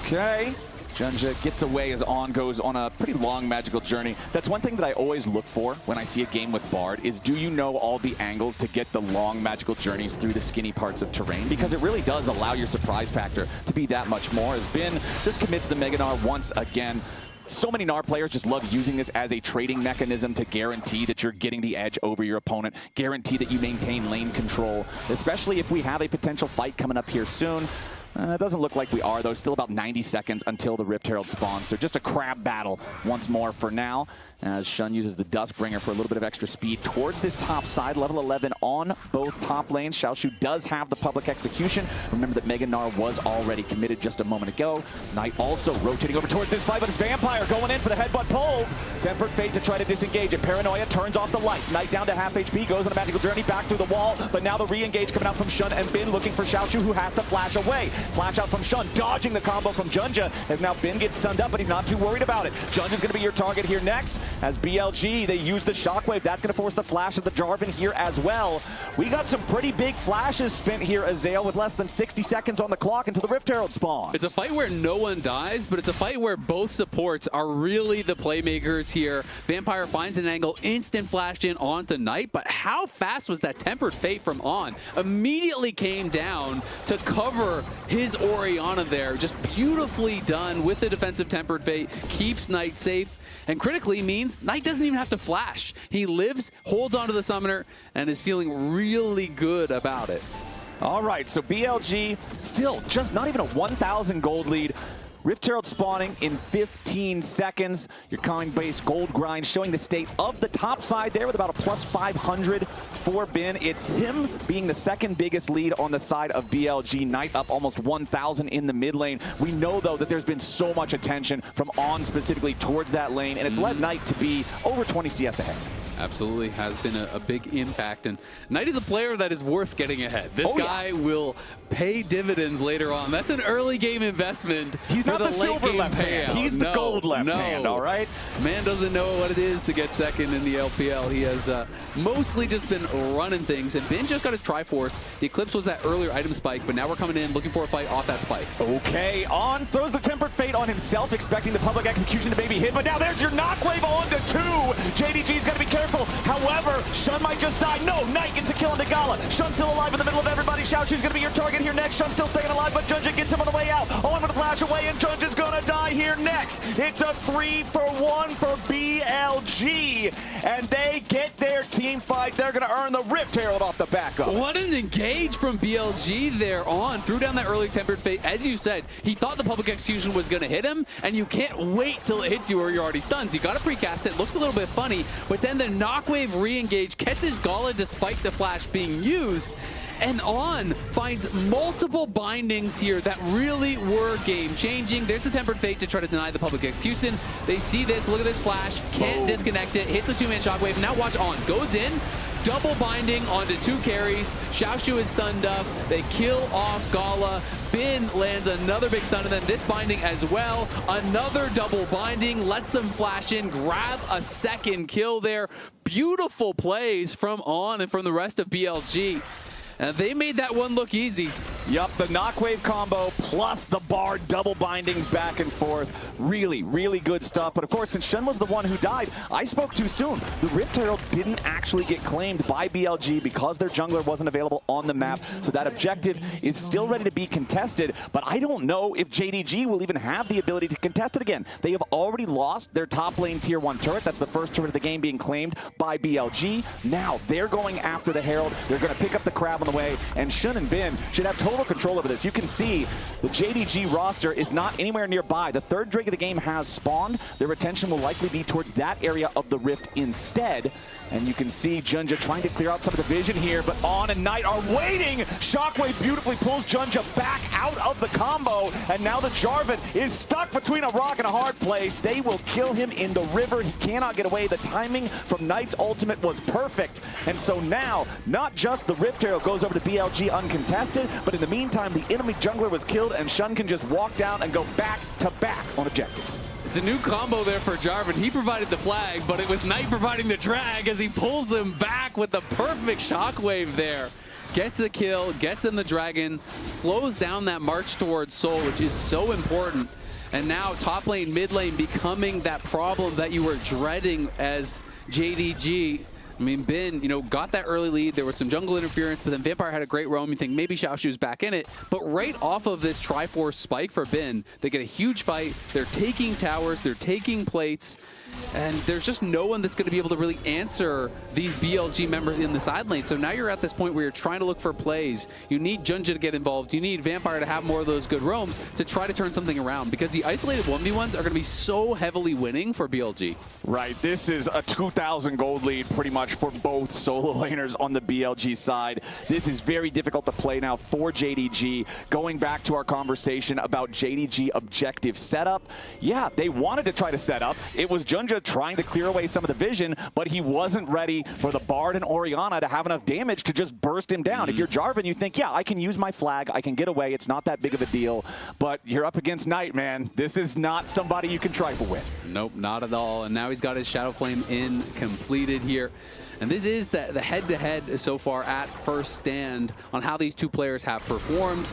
Okay. Junja gets away as On goes on a pretty long magical journey. That's one thing that I always look for when I see a game with Bard is, do you know all the angles to get the long magical journeys through the skinny parts of terrain? Because it really does allow your surprise factor to be that much more. As Bin just commits the Mega Gnar once again. So many Gnar players just love using this as a trading mechanism to guarantee that you're getting the edge over your opponent, guarantee that you maintain lane control, especially if we have a potential fight coming up here soon. It doesn't look like we are, though. Still about 90 seconds until the Rift Herald spawns. So just a crab battle once more for now, as Shun uses the Duskbringer for a little bit of extra speed towards this top side. Level 11 on both top lanes. Xiaoshu does have the public execution. Remember that Mega Gnar was already committed just a moment ago. Knight also rotating over towards this fight, but it's Vampire going in for the headbutt pull. Tempered Fate to try to disengage it. Paranoia turns off the lights. Knight down to half HP, goes on a magical journey back through the wall, but now the re-engage coming out from Shun and Bin looking for Xiaoshu, who has to flash away. Flash out from Shun, dodging the combo from Junja, as now Bin gets stunned up, but he's not too worried about it. Junja's going to be your target here next, as BLG, they use the Shockwave. That's going to force the flash of the Jarvan here as well. We got some pretty big flashes spent here, Azael, with less than 60 seconds on the clock until the Rift Herald spawns. It's a fight where no one dies, but it's a fight where both supports are really the playmakers here. Vampire finds an angle, instant flash in onto Knight, but how fast was that Tempered Fate from On? Immediately came down to cover his Orianna there. Just beautifully done with the defensive Tempered Fate. Keeps Knight safe. And critically means Knight doesn't even have to flash. He lives, holds onto the summoner, and is feeling really good about it. All right, so BLG still just not even a 1,000 gold lead. Rift Herald spawning in 15 seconds. Your coin-based gold grind showing the state of the top side there with about a plus 500 for Bin. It's him being the second biggest lead on the side of BLG. Knight up almost 1,000 in the mid lane. We know, though, that there's been so much attention from On specifically towards that lane, and it's led Knight to be over 20 CS ahead. Absolutely has been a big impact, and Knight is a player that is worth getting ahead. This guy will pay dividends later on. That's an early game investment. He's not the the silver left hand. He's the gold left hand, all right? Man doesn't know what it is to get second in the LPL. He has mostly just been running things, and Ben just got his Triforce. The Eclipse was that earlier item spike, but now we're coming in looking for a fight off that spike. Okay, On throws the Tempered Fate on himself, expecting the public execution to maybe hit, but now there's your Knockwave on to 2. JDG's got to be careful. However, Shun might just die. No, Knight gets the kill on Gala. Shun's still alive in the middle of everybody. Xiaoshu's going to be your target here next. Shun's still staying alive, but Junja gets him on the way out. Oh, I'm going to flash away, and Junja's going to die here next. It's a 3-for-1 for BLG, and they get their team fight. They're going to earn the Rift Herald off the back of it. What an engage from BLG there. On threw down that early Tempered Fate. As you said, he thought the public execution was going to hit him, and you can't wait till it hits you or you're already stunned. So you got to precast it. Looks a little bit funny, but then the Knockwave re-engage catches Gala despite the flash being used. And On finds multiple bindings here that really were game-changing. There's the Tempered Fate to try to deny the public execution. They see this, look at this flash, can't disconnect it, hits the two-man Shockwave. Now watch On, goes in, double binding onto 2 carries. Xiaoshu is stunned up. They kill off Gala. Bin lands another big stun, and then this binding as well. Another double binding, lets them flash in, grab a second kill there. Beautiful plays from On and from the rest of BLG. They made that one look easy. Yup, the knockwave combo plus the bar double bindings back and forth. Really, really good stuff. But of course, since Shun was the one who died, I spoke too soon. The Rift Herald didn't actually get claimed by BLG because their jungler wasn't available on the map. So that objective is still ready to be contested. But I don't know if JDG will even have the ability to contest it again. They have already lost their top lane tier 1 turret. That's the first turret of the game being claimed by BLG. Now they're going after the Herald. They're going to pick up the crab on the way. And Shun and Bin should have total control over this. You can see the JDG roster is not anywhere nearby. The third Drake of the game has spawned. Their attention will likely be towards that area of the rift instead. And you can see Junja trying to clear out some of the vision here, but On and Knight are waiting. Shockwave beautifully pulls Junja back out of the combo, and now the Jarvan is stuck between a rock and a hard place. They will kill him in the river. He cannot get away. The timing from Knight's ultimate was perfect. And so now, not just the Rift Herald goes over to BLG uncontested, but in the meantime, the enemy jungler was killed, and Shun can just walk down and go back to back on objectives. It's a new combo there for Jarvan. He provided the flag, but it was Knight providing the drag as he pulls him back with the perfect shockwave there. Gets the kill, gets in the dragon, slows down that march towards Soul, which is so important. And now top lane, mid lane becoming that problem that you were dreading as JDG. I mean, Bin, got that early lead. There was some jungle interference, but then Vampire had a great roam. You think maybe Xiaoshu's back in it. But right off of this Triforce spike for Bin, they get a huge fight. They're taking towers. They're taking plates. And there's just no one that's going to be able to really answer these BLG members in the side lane. So now you're at this point where you're trying to look for plays. You need Junja to get involved. You need Vampire to have more of those good roams to try to turn something around, because the isolated 1v1s are going to be so heavily winning for BLG. Right, this is a 2,000 gold lead pretty much for both solo laners on the BLG side. This is very difficult to play now for JDG. Going back to our conversation about JDG objective setup, yeah, they wanted to try to set up. It was Junja trying to clear away some of the vision, but he wasn't ready for the Bard and Orianna to have enough damage to just burst him down. If you're Jarvan, you think, yeah, I can use my flag, I can get away, it's not that big of a deal. But you're up against Knight, man. This is not somebody you can trifle with. Nope, not at all. And now he's got his Shadow Flame in completed here. And this is the head-to-head so far at first stand on how these two players have performed.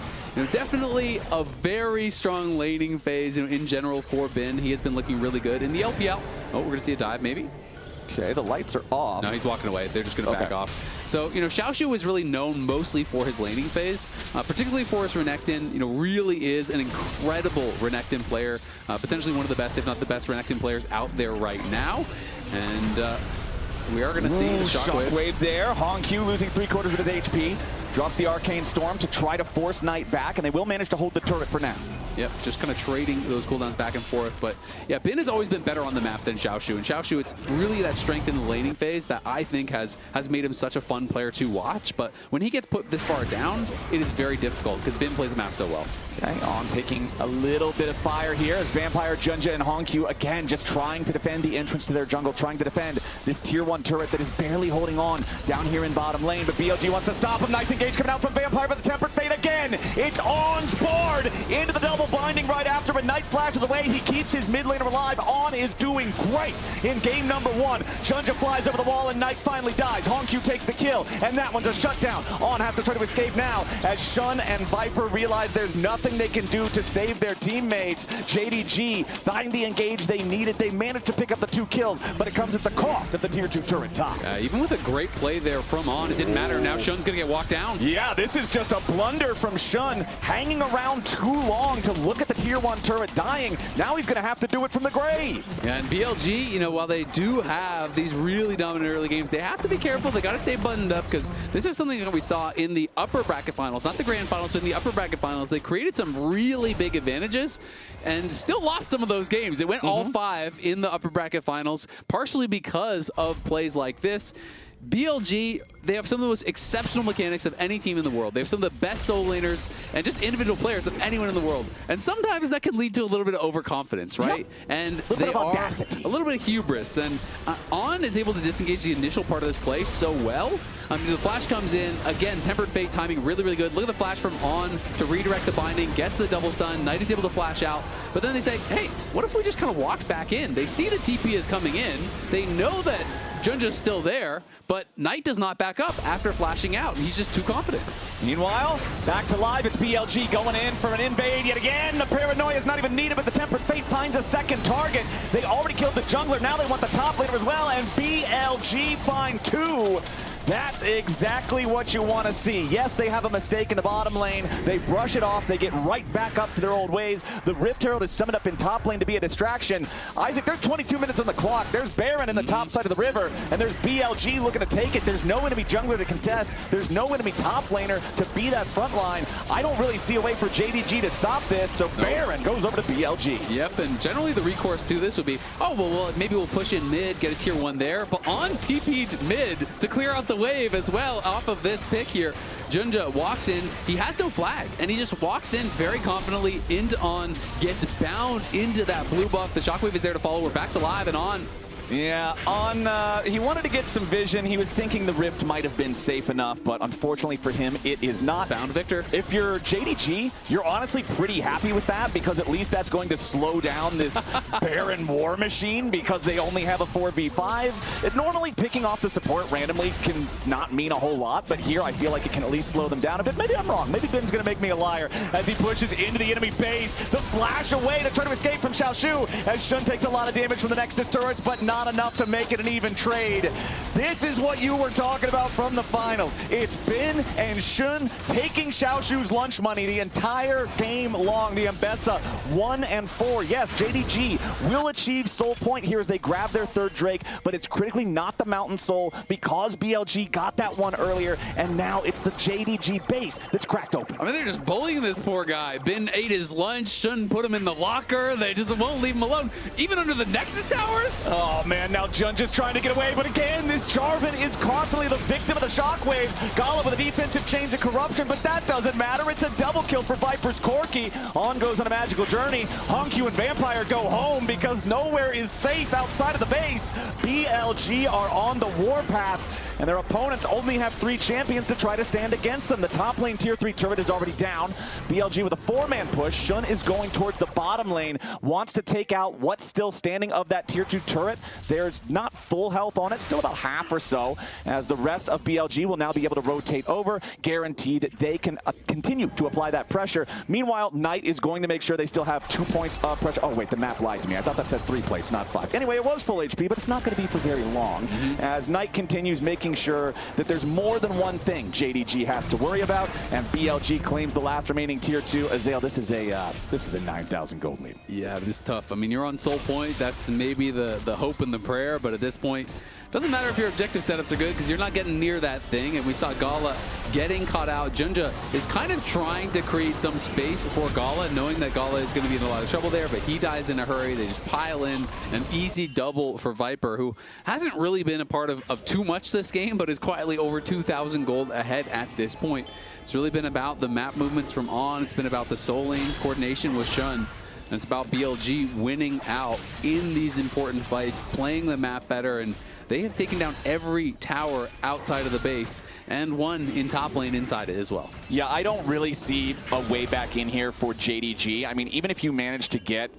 Definitely a very strong laning phase in general for Bin. He has been looking really good in the LPL. Oh, we're going to see a dive maybe. Okay, the lights are off. No, he's walking away. They're just going to back off. So, Xiaoshu was really known mostly for his laning phase, particularly for his Renekton. Really is an incredible Renekton player, potentially one of the best, if not the best Renekton players out there right now. And we are going to see the Shockwave there. HongQ losing 3/4 of his HP. Drops the Arcane Storm to try to force Knight back, and they will manage to hold the turret for now. Yep, just kind of trading those cooldowns back and forth. But yeah, Bin has always been better on the map than Xiaoshu. And Xiaoshu, it's really that strength in the laning phase that I think has made him such a fun player to watch. But when he gets put this far down, it is very difficult because Bin plays the map so well. Okay, On taking a little bit of fire here as Vampire, Junja, and HongQ again just trying to defend the entrance to their jungle, trying to defend this tier 1 turret that is barely holding on down here in bottom lane. But BLG wants to stop him. Nice engage coming out from Vampire, but the Tempered Fate again. It's On's board into the double binding right after, but Knight flashes away. He keeps his mid laner alive. On is doing great in game number 1. Junja flies over the wall and Knight finally dies. HongQ takes the kill, and that one's a shutdown. On has to try to escape now as Shun and Viper realize there's nothing they can do to save their teammates. JDG find the engage they needed. They managed to pick up the 2 kills, but it comes at the cost of the tier 2 turret top. Even with a great play there from On, it didn't matter. Now Shun's going to get walked down. Yeah, this is just a blunder from Shun, hanging around too long to look at the tier 1 turret dying. Now he's going to have to do it from the grave. And BLG, while they do have these really dominant early games, they have to be careful. They got to stay buttoned up, because this is something that we saw in the upper bracket finals, not the grand finals, but in the upper bracket finals. They created some really big advantages and still lost some of those games. It went all 5 in the upper bracket finals, partially because of plays like this. BLG, they have some of the most exceptional mechanics of any team in the world. They have some of the best solo laners and just individual players of anyone in the world. And sometimes that can lead to a little bit of overconfidence, right? Yep. And a little bit of audacity. A little bit of hubris. And On is able to disengage the initial part of this play so well. The flash comes in. Again, Tempered Fate timing really, really good. Look at the flash from On to redirect the binding, gets the double stun. Knight is able to flash out. But then they say, hey, what if we just kind of walked back in? They see the TP is coming in. They know that Junja's still there, but Knight does not back up after flashing out. He's just too confident. Meanwhile, back to live, it's BLG going in for an invade yet again. The paranoia is not even needed, but the Tempered Fate finds a second target. They already killed the jungler, now they want the top laner as well, and BLG find 2. That's exactly what you want to see. Yes, they have a mistake in the bottom lane. They brush it off. They get right back up to their old ways. The Rift Herald is summoned up in top lane to be a distraction. Isaac, there's 22 minutes on the clock. There's Baron in the top side of the river, and there's BLG looking to take it. There's no enemy jungler to contest. There's no enemy top laner to be that front line. I don't really see a way for JDG to stop this, so Baron goes over to BLG. Yep, and generally the recourse to this would be, oh, well, maybe we'll push in mid, get a tier 1 there, but on TP'd mid to clear out the wave as well off of this pick here. Junja walks in, he has no flag, and he just walks in very confidently into On, gets bound into that blue buff. The shockwave is there to follow. We're back to live and On. Yeah, he wanted to get some vision. He was thinking the Rift might have been safe enough, but unfortunately for him, it is not. Found Victor. If you're JDG, you're honestly pretty happy with that, because at least that's going to slow down this Baron war machine, because they only have a 4v5. Normally picking off the support randomly can not mean a whole lot, but here I feel like it can at least slow them down a bit. Maybe I'm wrong. Maybe Ben's going to make me a liar as he pushes into the enemy base. The flash away to try to escape from Xiaoshu, as Shun takes a lot of damage from the Nexus turrets, but not enough to make it an even trade. This is what you were talking about from the finals. It's Ben and Shun taking Xiaoshu's lunch money the entire game long. The Mbessa 1 and 4. Yes, JDG will achieve soul point here as they grab their third Drake, but it's critically not the Mountain Soul because BLG got that one earlier, and now it's the JDG base that's cracked open. I mean, they're just bullying this poor guy. Ben ate his lunch, Shun put him in the locker. They just won't leave him alone, even under the Nexus towers. Oh man, now Jun just trying to get away, but again, this Jarvan is constantly the victim of the shockwaves. Gala with a defensive chains of corruption, but that doesn't matter. It's a double kill for Viper's Corki. On goes on a magical journey. Hongq and Vampire go home because nowhere is safe outside of the base. BLG are on the warpath, and their opponents only have 3 champions to try to stand against them. The top lane tier 3 turret is already down. BLG with a 4-man push. Shun is going towards the bottom lane, wants to take out what's still standing of that tier 2 turret. There's not full health on it, still about half or so, as the rest of BLG will now be able to rotate over, guarantee that they can continue to apply that pressure. Meanwhile, Knight is going to make sure they still have 2 points of pressure. Oh wait, the map lied to me. I thought that said 3 plates, not 5. Anyway, it was full HP, but it's not going to be for very long, as Knight continues making sure that there's more than one thing JDG has to worry about, and BLG claims the last remaining tier 2. Azale, this is a 9,000 gold lead. Yeah, it is tough. I mean, you're on soul point. That's maybe the hope and the prayer, but at this point, doesn't matter if your objective setups are good because you're not getting near that thing. And we saw Gala getting caught out. Junja is kind of trying to create some space for Gala, knowing that Gala is going to be in a lot of trouble there, but he dies in a hurry. They just pile in an easy double for Viper, who hasn't really been a part of too much this game, but is quietly over 2,000 gold ahead at this point. It's really been about the map movements from On. It's been about the soul lanes coordination with Shun. And it's about BLG winning out in these important fights, playing the map better, and they have taken down every tower outside of the base and one in top lane inside it as well. Yeah, I don't really see a way back in here for JDG. I mean, even if you manage to get...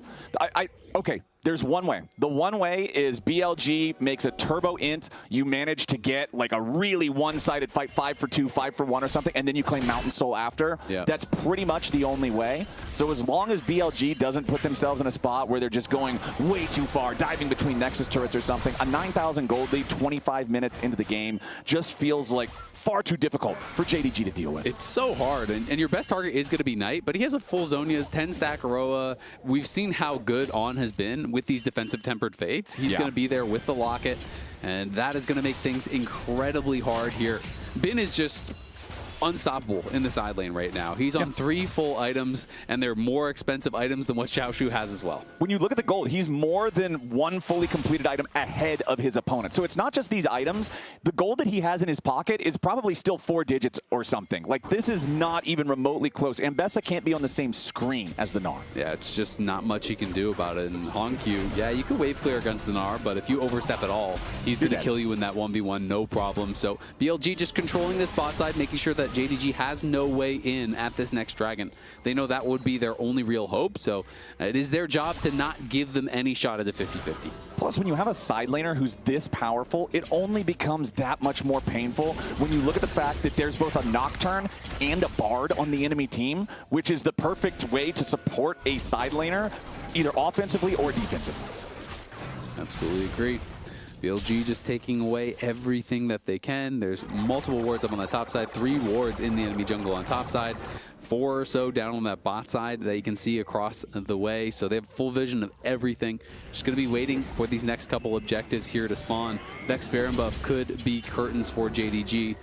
Okay, there's one way. The one way is BLG makes a turbo int. You manage to get like a really one-sided fight, 5 for 2, 5 for 1 or something, and then you claim Mountain Soul after. Yeah. That's pretty much the only way. So as long as BLG doesn't put themselves in a spot where they're just going way too far, diving between Nexus turrets or something, a 9,000 gold lead 25 minutes into the game just feels like far too difficult for JDG to deal with. It's so hard, and your best target is going to be Knight, but he has a full Zhonya's 10-stack Aroa. We've seen how good On has been with these defensive tempered fates. He's going to be there with the locket, and that is going to make things incredibly hard here. Bin is just unstoppable in the side lane right now. He's on 3 full items, and they're more expensive items than what Xiaoshu has as well. When you look at the gold, he's more than 1 fully completed item ahead of his opponent. So it's not just these items. The gold that he has in his pocket is probably still 4 digits or something. Like, this is not even remotely close. Mbessa can't be on the same screen as the Gnar. Yeah, it's just not much he can do about it. And Hongq, yeah, you can wave clear against the Gnar, but if you overstep at all, he's going to kill you in that 1v1, no problem. So BLG just controlling this bot side, making sure that that JDG has no way in at this next Dragon. They know that would be their only real hope, so it is their job to not give them any shot at the 50-50. Plus, when you have a side laner who's this powerful, it only becomes that much more painful when you look at the fact that there's both a Nocturne and a Bard on the enemy team, which is the perfect way to support a side laner, either offensively or defensively. Absolutely agree. BLG just taking away everything that they can. There's multiple wards up on the top side, 3 wards in the enemy jungle on top side, 4 or so down on that bot side that you can see across the way. So they have full vision of everything. Just going to be waiting for these next couple objectives here to spawn. Next Baron buff could be curtains for JDG.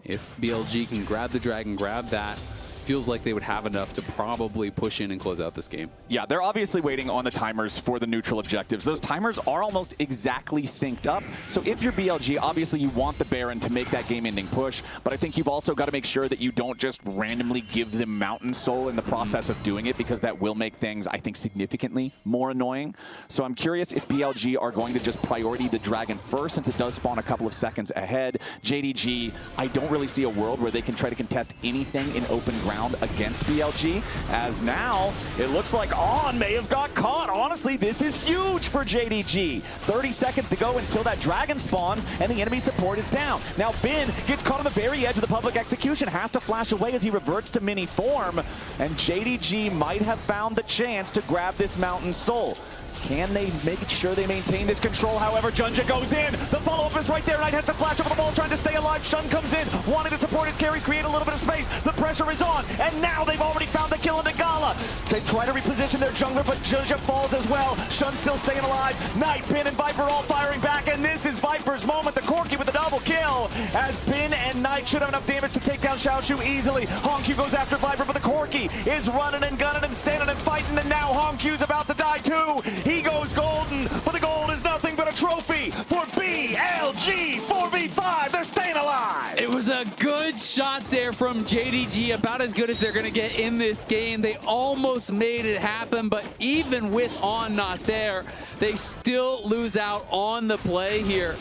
If BLG can grab the dragon, grab that, feels like they would have enough to probably push in and close out this game. Yeah, they're obviously waiting on the timers for the neutral objectives. Those timers are almost exactly synced up. So if you're BLG, obviously you want the Baron to make that game-ending push, but I think you've also got to make sure that you don't just randomly give them Mountain Soul in the process of doing it, because that will make things, I think, significantly more annoying. So I'm curious if BLG are going to just priority the Dragon first, since it does spawn a couple of seconds ahead. JDG, I don't really see a world where they can try to contest anything in open ground against BLG, as now it looks like On may have got caught. Honestly, this is huge for JDG. 30 seconds to go until that dragon spawns and the enemy support is down. Now Bin gets caught on the very edge of the public execution, has to flash away as he reverts to mini form, and JDG might have found the chance to grab this Mountain Soul. Can they make sure they maintain this control? However, Junja goes in. The follow-up is right there. Knight has to flash over the ball, trying to stay alive. Shun comes in, wanting to support his carries, create a little bit of space. The pressure is on, and now they've already found the kill into Gala. They try to reposition their jungler, but Junja falls as well. Shun still staying alive. Knight, Bin, and Viper all firing back, and this is Viper's moment. The Corki with the double kill, as Bin and Knight should have enough damage to take down Xiaoshu easily. Hongq goes after Viper, but the Corki is running and gunning and standing and fighting, and now Hongq's about to die too. He goes golden, but the gold is nothing but a trophy for BLG 4v5. They're staying alive. It was a good shot there from JDG, about as good as they're going to get in this game. They almost made it happen, but even with On not there, they still lose out on the play here.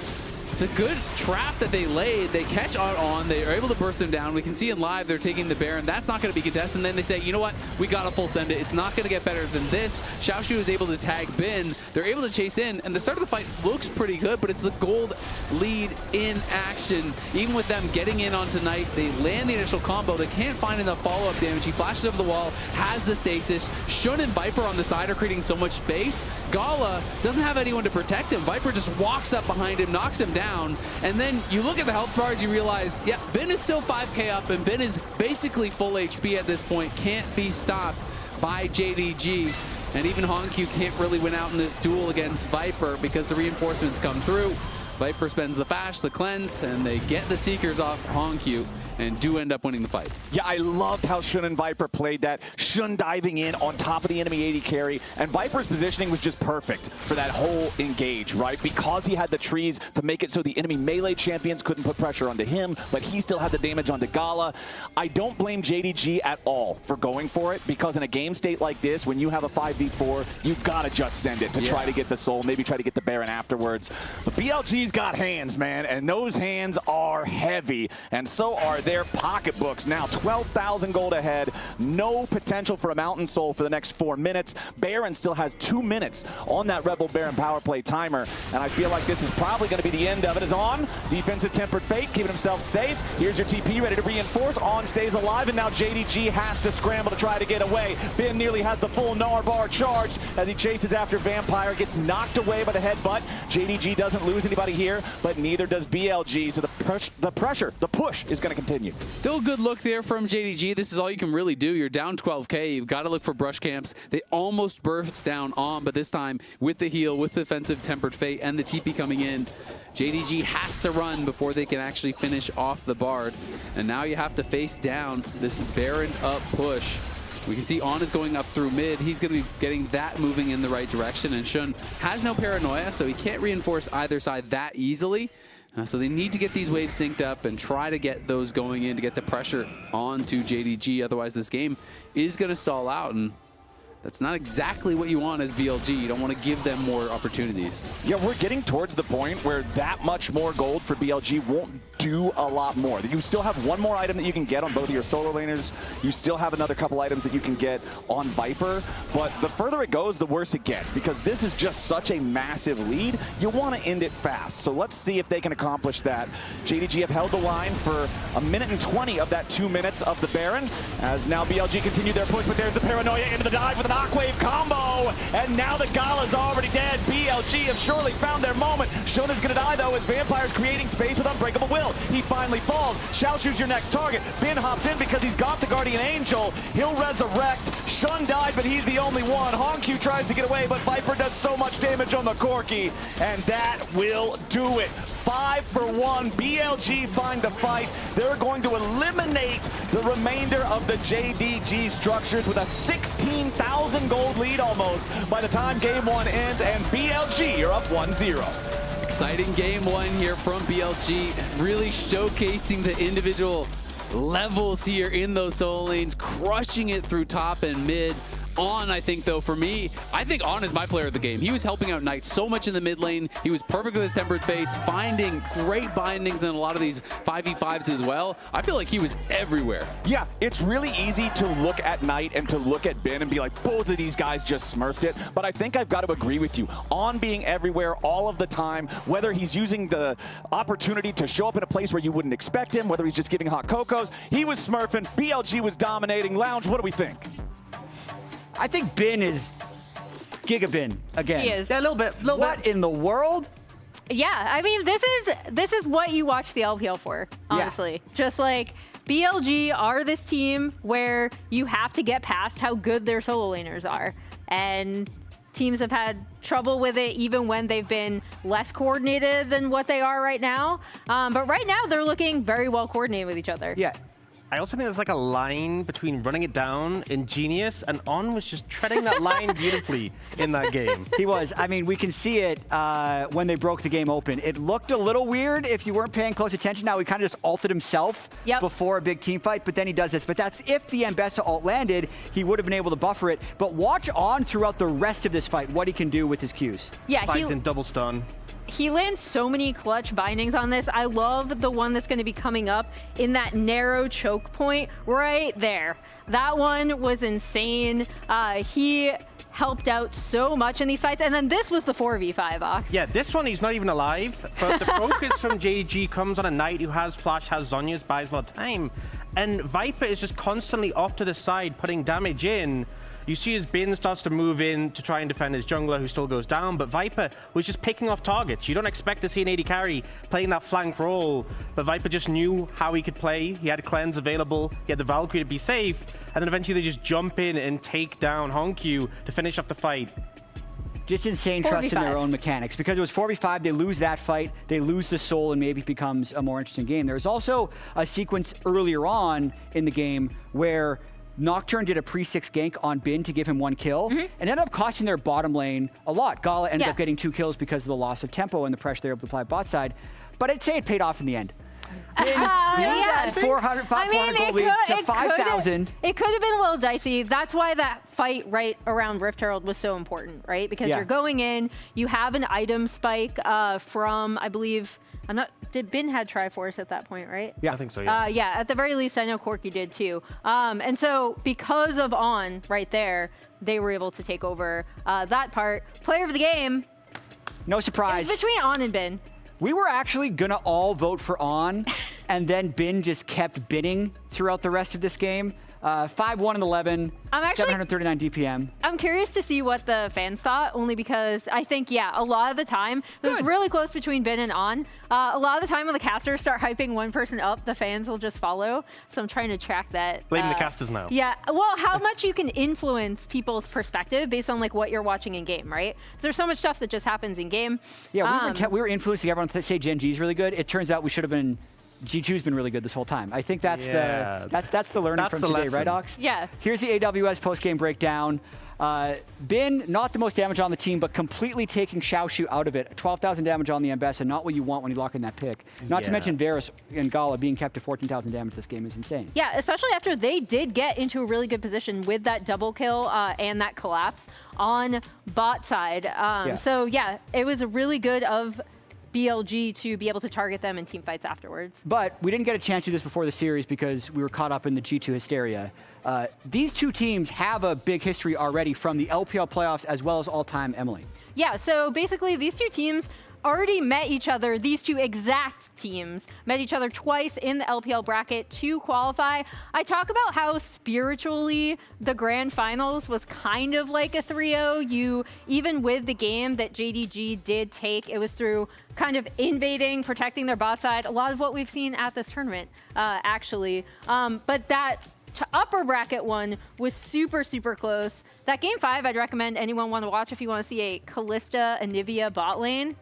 It's a good trap that they laid. They catch On. They are able to burst him down. We can see in live they're taking the Baron. That's not going to be contested. And then they say, you know what? We got to full send it. It's not going to get better than this. Xiaoshu is able to tag Bin. They're able to chase in. And the start of the fight looks pretty good, but it's the gold lead in action. Even with them getting in on tonight, they land the initial combo. They can't find enough follow-up damage. He flashes over the wall, has the stasis. Shun and Viper on the side are creating so much space. Gala doesn't have anyone to protect him. Viper just walks up behind him, knocks him down. And then you look at the health bars, you realize, yeah, Bin is still 5k up, and Bin is basically full HP at this point. Can't be stopped by JDG. And even Hongq can't really win out in this duel against Viper because the reinforcements come through. Viper spends the Fash, the cleanse, and they get the Seekers off Hongq and do end up winning the fight. Yeah, I loved how Shun and Viper played that. Shun diving in on top of the enemy AD carry, and Viper's positioning was just perfect for that whole engage, right? Because he had the trees to make it so the enemy melee champions couldn't put pressure onto him, but he still had the damage onto Gala. I don't blame JDG at all for going for it, because in a game state like this, when you have a 5v4, you've got to just send it to try to get the soul, maybe try to get the Baron afterwards. But BLG's got hands, man, and those hands are heavy, and so are their pocketbooks. Now 12,000 gold ahead, no potential for a Mountain Soul for the next 4 minutes. Baron still has 2 minutes on that Rebel Baron power play timer, and I feel like this is probably going to be the end of it. Is On, defensive Tempered Fate, keeping himself safe. Here's your TP ready to reinforce. On stays alive, and now JDG has to scramble to try to get away. Bin nearly has the full Gnar bar charged as he chases after Vampire, gets knocked away by the headbutt. JDG doesn't lose anybody here, but neither does BLG, so the push is going to continue. Still a good look there from JDG. This is all you can really do. You're down 12k. You've got to look for brush camps. They almost burst down On, but this time with the heal, with the defensive Tempered Fate, and the TP coming in, JDG has to run before they can actually finish off the Bard. And now you have to face down this Baron up push. We can see On is going up through mid. He's going to be getting that moving in the right direction. And Shun has no paranoia, so he can't reinforce either side that easily. So they need to get these waves synced up and try to get those going in to get the pressure onto JDG. Otherwise, this game is going to stall out. And That's not exactly what you want as BLG. You don't want to give them more opportunities. Yeah, we're getting towards the point where that much more gold for BLG won't do a lot more. You still have one more item that you can get on both of your solo laners. You still have another couple items that you can get on Viper. But the further it goes, the worse it gets, because this is just such a massive lead. You want to end it fast. So let's see if they can accomplish that. JDG have held the line for 1 minute and 20 of that 2 minutes of the Baron, as now BLG continue their push, but there's the Paranoia into the dive with an Aquave combo, and now the Gala's already dead. BLG have surely found their moment. Shona's gonna die though, as Vampire's creating space with Unbreakable Will. He finally falls. Xiaoshu's your next target. Bin hops in because he's got the Guardian Angel. He'll resurrect. Shun died, but he's the only one. Hongq tries to get away, but Viper does so much damage on the Corki, and that will do it. 5 for 1. BLG find the fight. They're going to eliminate the remainder of the JDG structures with a 16,000 gold lead almost by the time game 1 ends, and BLG are up 1-0. Exciting game 1 here from BLG, really showcasing the individual levels here in those solo lanes, crushing it through top and mid. On, I think, though, for me, I think On is my player of the game. He was helping out Knight so much in the mid lane. He was perfect with his Tempered Fates, finding great bindings in a lot of these 5v5s as well. I feel like he was everywhere. Yeah, it's really easy to look at Knight and to look at Bin and be like, both of these guys just smurfed it. But I think I've got to agree with you. On being everywhere all of the time, whether he's using the opportunity to show up in a place where you wouldn't expect him, whether he's just giving hot cocos, he was smurfing. BLG was dominating. Lounge, what do we think? I think Bin is Gigabin again. He is. Yeah, a little bit. What in the world? Yeah, I mean, this is what you watch the LPL for, honestly. Yeah. Just like BLG are this team where you have to get past how good their solo laners are. And teams have had trouble with it even when they've been less coordinated than what they are right now. But right now, they're looking very well coordinated with each other. Yeah. I also think there's like a line between running it down and Genius, and On was just treading that line beautifully in that game. He was. I mean, we can see it when they broke the game open. It looked a little weird if you weren't paying close attention. Now, he kind of just ulted himself before a big team fight, but then he does this. But that's if the Ambessa ult landed, he would have been able to buffer it. But watch On throughout the rest of this fight, what he can do with his Qs. Yeah, Finds in double stun. He lands so many clutch bindings on this. I love the one that's going to be coming up in that narrow choke point right there. That one was insane. He helped out so much in these fights. And then this was the 4v5, Ox. Yeah, this one, he's not even alive. But the focus from JDG comes on a Knight who has Flash, has Zhonya's, buys a lot of time. And Viper is just constantly off to the side, putting damage in. You see his Bin starts to move in to try and defend his jungler, who still goes down, but Viper was just picking off targets. You don't expect to see an AD carry playing that flank role, but Viper just knew how he could play. He had Cleanse available, he had the Valkyrie to be safe, and then eventually they just jump in and take down Hongq to finish off the fight. Just insane trust in their own mechanics. Because it was 4v5, they lose that fight, they lose the soul, and maybe it becomes a more interesting game. There's also a sequence earlier on in the game where Nocturne did a pre-6 gank on Bin to give him 1 kill, and ended up costing their bottom lane a lot. Gala ended up getting 2 kills because of the loss of tempo and the pressure they were able to apply bot side. But I'd say it paid off in the end. Yeah, 400 gold lead to 5,000. It could have been a little dicey. That's why that fight right around Rift Herald was so important, right? Because you're going in, you have an item spike from, I believe, did Bin had Triforce at that point, right? Yeah, I think so, yeah. Yeah, at the very least, I know Corki did too. And so because of On right there, they were able to take over that part. Player of the game. No surprise. It was between On and Bin. We were actually gonna all vote for On, and then Bin just kept bidding throughout the rest of this game. 5-1 and 11, 739 DPM. I'm curious to see what the fans thought, only because I think, a lot of the time, it was really close between Bin and On. A lot of the time when the casters start hyping one person up, the fans will just follow. So I'm trying to track that. Blaming the casters now. Yeah, well, how much you can influence people's perspective based on like what you're watching in game, right? There's so much stuff that just happens in game. Yeah, we were influencing everyone to say Gen G is really good. It turns out we should have been G2's been really good this whole time. I think that's the learning from today, right, Ox? Yeah. Here's the AWS post-game breakdown. Bin, not the most damage on the team, but completely taking Xiaoshu out of it. 12,000 damage on the Ambessa, not what you want when you lock in that pick. Not to mention Varus and Gala being kept to 14,000 damage this game is insane. Yeah, especially after they did get into a really good position with that double kill and that collapse on bot side. So yeah, it was really good of BLG to be able to target them in team fights afterwards. But we didn't get a chance to do this before the series because we were caught up in the G2 hysteria. These two teams have a big history already from the LPL playoffs as well as all-time, Emily. Yeah, so basically these two teams already met each other, these two exact teams met each other twice in the LPL bracket to qualify. I talk about how spiritually the grand finals was kind of like a 3-0. Even with the game that JDG did take, it was through kind of invading, protecting their bot side. A lot of what we've seen at this tournament, actually. But that upper bracket one was super, super close. That game 5, I'd recommend anyone want to watch if you want to see a Kalista Anivia bot lane.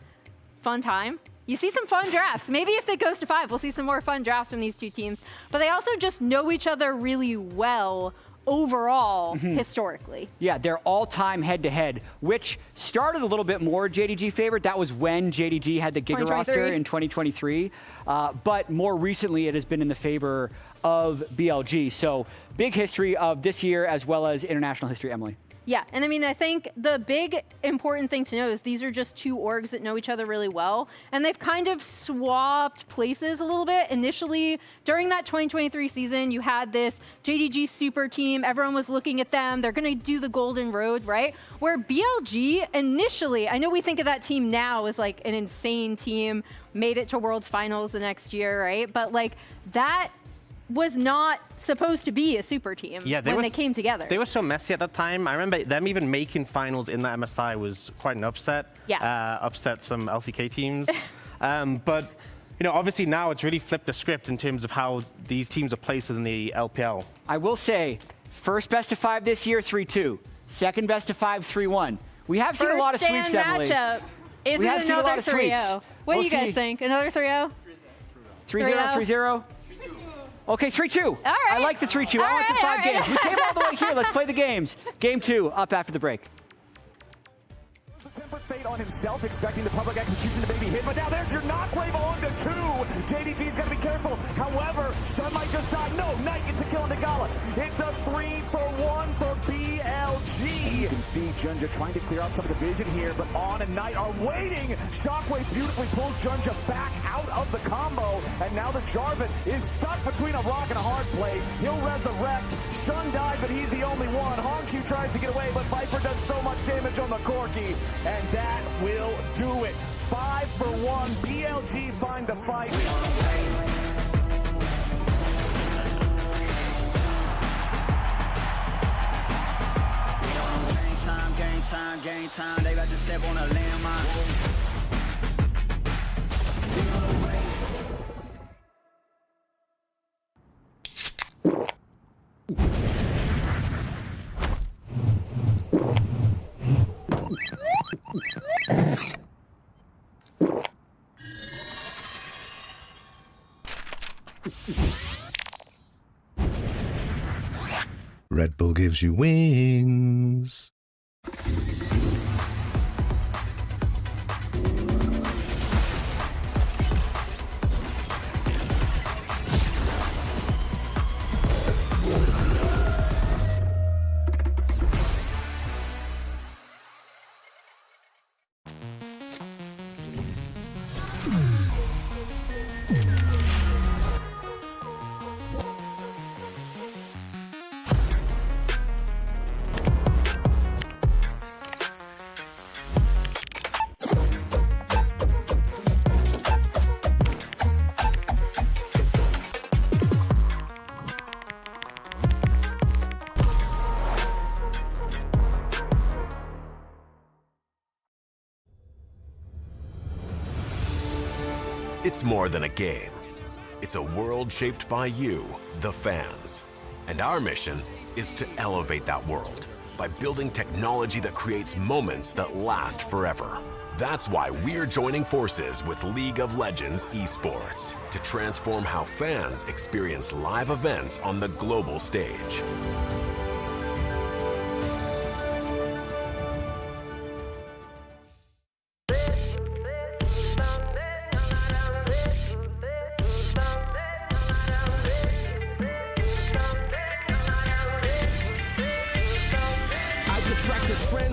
Fun time. You see some fun drafts. Maybe if it goes to 5, we'll see some more fun drafts from these two teams. But they also just know each other really well overall, historically. Yeah, they're all-time head-to-head, which started a little bit more JDG favorite. That was when JDG had the Giga roster in 2023. But more recently, it has been in the favor of BLG. So big history of this year as well as international history, Emily. Yeah, and I mean, I think the big important thing to know is these are just two orgs that know each other really well, and they've kind of swapped places a little bit. Initially, during that 2023 season, you had this JDG super team. Everyone was looking at them. They're going to do the golden road, right? Where BLG initially, I know we think of that team now as like an insane team, made it to Worlds Finals the next year, right? But like that was not supposed to be a super team when they came together. They were so messy at that time. I remember them even making finals in that MSI was quite an upset. Yeah. Upset some LCK teams. But you know, obviously now it's really flipped the script in terms of how these teams are placed within the LPL. I will say, first best of 5 this year, 3-2. Second best of 5, 3-1. We have seen a lot of sweeps, Emily. Matchup. Is it another 3-0? What do you guys think? Another 3-0? 3-0, 3-0? Okay, 3-2. All right. I like the 3-2. I want some 5 games. We came all the way here. Let's play the games. Game 2, up after the break. Tempered fate on himself, expecting the public execution to maybe hit, but now there's your knockwave on to 2. JDG's got to be careful. However, Shun might just die. No, Knight gets the kill on the Gallus. It's a 3-for-1 for BLG. You can see Junja trying to clear out some of the vision here, but On and Knight are waiting. Shockwave beautifully pulls Junja back out of the combo, and now the Jarvan is stuck between a rock and a hard place. He'll resurrect. Shun died, but he's the only one. Honku tries to get away, but Viper does so much damage on the Corki. And that will do it. 5-for-1. BLG find the fight. Game time. They about to step on a landmine. Red Bull gives you wings. It's more than a game. It's a world shaped by you, the fans. And our mission is to elevate that world by building technology that creates moments that last forever. That's why we're joining forces with League of Legends Esports to transform how fans experience live events on the global stage.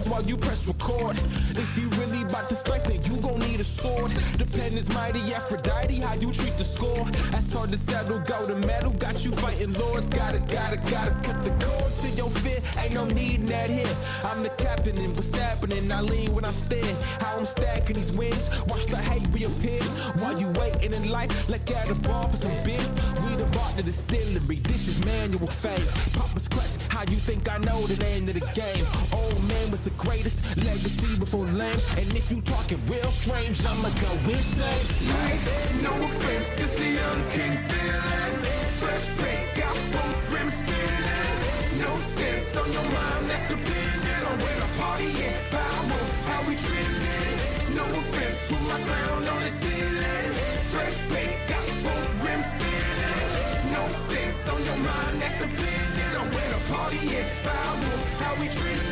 While you press record, if you really about to strike, then you gon' need a sword. The pen is mighty, Aphrodite, how you treat the score. That's hard to settle, go to metal, got you fighting lords. Gotta cut the cord to your fear. Ain't no need in that here. I'm the captain, and what's happening? I lean when I stand. How I'm stacking these wins. Watch the hate reappear. While you waiting in life, like at a bar for some beer. We the bar to the distillery. This is manual fame. Papa's clutch, how you think I know the name of the game? Old man was the greatest legacy before Lance. And if you talking real strange, I'ma go insane. Like, no offense, this a young king feeling. Fresh break, got both rims spinning. No sense on your mind, that's dependent on where the party at. Power, how we trending. No offense, put my crown on the ceiling. Fresh break, got both rims spinning. No sense on your mind, that's dependent on where the party at. Power, how we trending.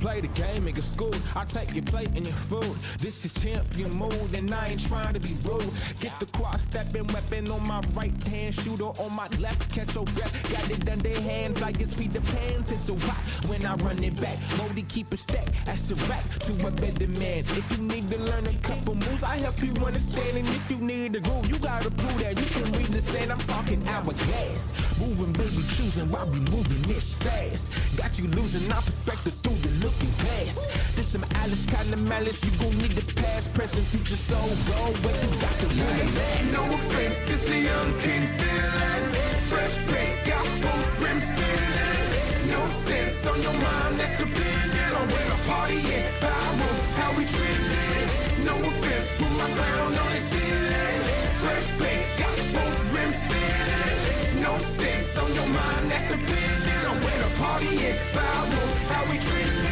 Play the game, make a school. I take your plate and your food. This is champion mood, and I ain't trying to be rude. Get the cross stepping weapon on my right hand, shooter on my left, catch your breath. Got it under hands like it's Peter Pan's. It's so hot when I run it back. Modi keep a stack, that's a rap to a better man. If you need to learn a couple moves, I help you understand. And if you need a groove, you gotta prove that you can read the sand. I'm talking hourglass, moving, baby, choosing while we moving this fast. Got you losing our perspective through the looking glass. This some Alice kind of malice. You gon' need the past, present, future, so go where you got the really. No offense, this a young king feeling. Fresh break, got both rims spinning. No sense on your mind, that's dependent on where the party at. Power, how we trending. No offense, put my crown on the ceiling. Fresh break, got both rims spinning. No sense on your mind, that's dependent on where the party at. Power, how we trending.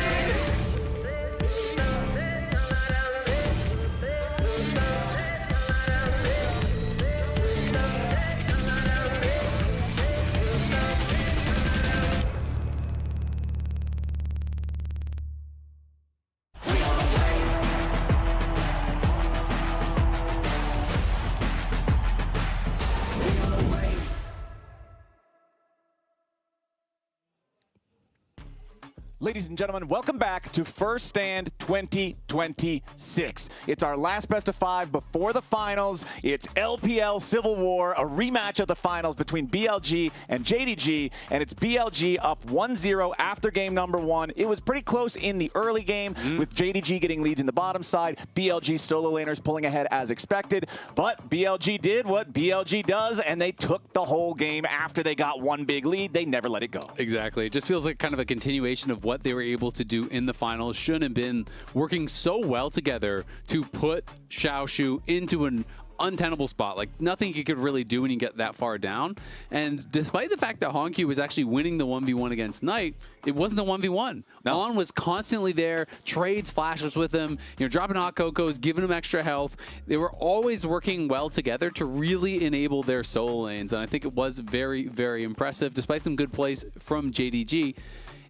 Ladies and gentlemen, welcome back to First Stand 2026. It's our last best of 5 before the finals. It's LPL Civil War, a rematch of the finals between BLG and JDG, and it's BLG up 1-0 after game number 1. It was pretty close in the early game with JDG getting leads in the bottom side, BLG solo laners pulling ahead as expected, but BLG did what BLG does, and they took the whole game after they got one big lead. They never let it go. Exactly. It just feels like kind of a continuation of what they were able to do in the finals. Shouldn't have been working so well together to put Xiaoshu into an untenable spot. Like, nothing he could really do when you get that far down. And despite the fact that Honky was actually winning the 1v1 against Knight, it wasn't a 1v1. No. On was constantly there, trades flashes with him, you know, dropping hot cocos, giving him extra health. They were always working well together to really enable their solo lanes. And I think it was very, very impressive. Despite some good plays from JDG,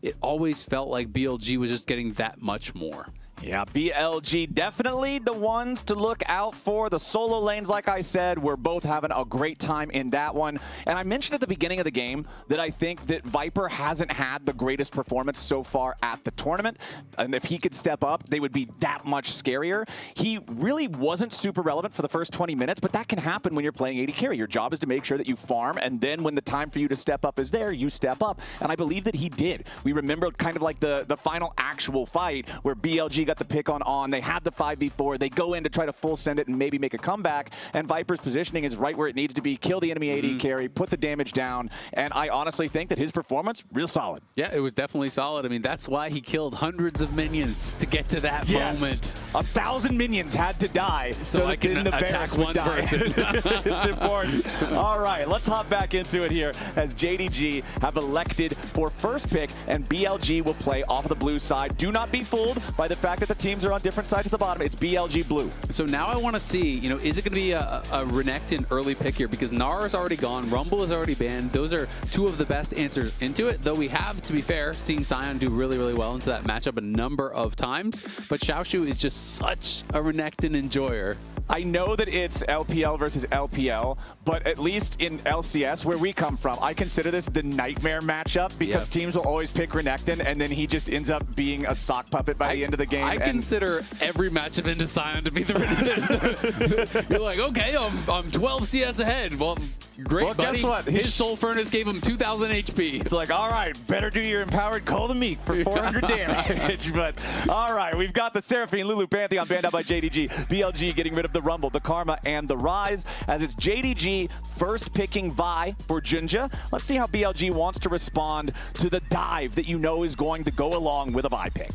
it always felt like BLG was just getting that much more. Yeah, BLG definitely the ones to look out for. The solo lanes, like I said, we're both having a great time in that one. And I mentioned at the beginning of the game that I think that Viper hasn't had the greatest performance so far at the tournament. And if he could step up, they would be that much scarier. He really wasn't super relevant for the first 20 minutes, but that can happen when you're playing AD carry. Your job is to make sure that you farm, and then when the time for you to step up is there, you step up. And I believe that he did. We remember kind of like the final actual fight where BLG BLG got the pick on. They had the 5v4. They go in to try to full send it and maybe make a comeback. And Viper's positioning is right where it needs to be. Kill the enemy AD carry, put the damage down. And I honestly think that his performance, real solid. Yeah, it was definitely solid. I mean, that's why he killed hundreds of minions to get to that moment. 1,000 minions had to die so I can attack one person. It's important. All right, let's hop back into it here as JDG have elected for first pick, and BLG will play off of the blue side. Do not be fooled by the fact that the teams are on different sides at the bottom. It's BLG blue. So now I want to see, is it going to be a Renekton early pick here? Because Gnar is already gone, Rumble is already banned. Those are two of the best answers into it, though we have, to be fair, seen Sion do really, really well into that matchup a number of times. But Xiaoshu is just such a Renekton enjoyer. I know that it's LPL versus LPL, but at least in LCS, where we come from, I consider this the nightmare matchup because teams will always pick Renekton, and then he just ends up being a sock puppet by the end of the game. I consider every matchup into Sion to be the Renekton. You're like, okay, I'm 12 CS ahead. Well, great, buddy. Guess what? His Soul Furnace gave him 2,000 HP. It's like, all right, better do your empowered Call the Meek for 400 damage. But all right, we've got the Seraphine Lulu Pantheon banned out by JDG. BLG getting rid of the Rumble, the Karma, and the Rise, as it's JDG first picking Vi for Junja. Let's see how BLG wants to respond to the dive that you know is going to go along with a Vi pick.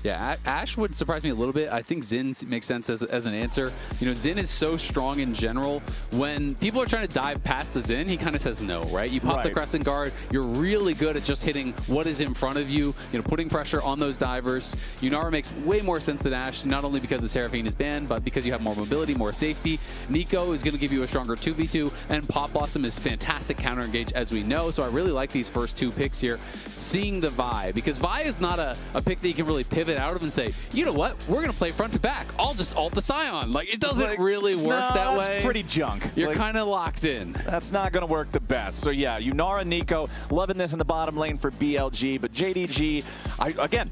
Yeah, Ashe would surprise me a little bit. I think Xin makes sense as an answer. Xin is so strong in general. When people are trying to dive past the Xin, he kind of says no, right? You pop the Crescent Guard. You're really good at just hitting what is in front of you, putting pressure on those divers. Yunara makes way more sense than Ashe, not only because the Seraphine is banned, but because you have more mobility, more safety. Nico is going to give you a stronger 2v2, and Pop Blossom is fantastic counter engage, as we know. So I really like these first two picks here. Seeing the Vi, because Vi is not a pick that you can really pivot out of and say, you know what, we're going to play front to back. I'll just ult the Sion. Like, it doesn't really work that way. That's pretty junk. You're kind of locked in. That's not going to work the best. So yeah, Yunara, Nico, loving this in the bottom lane for BLG, but JDG,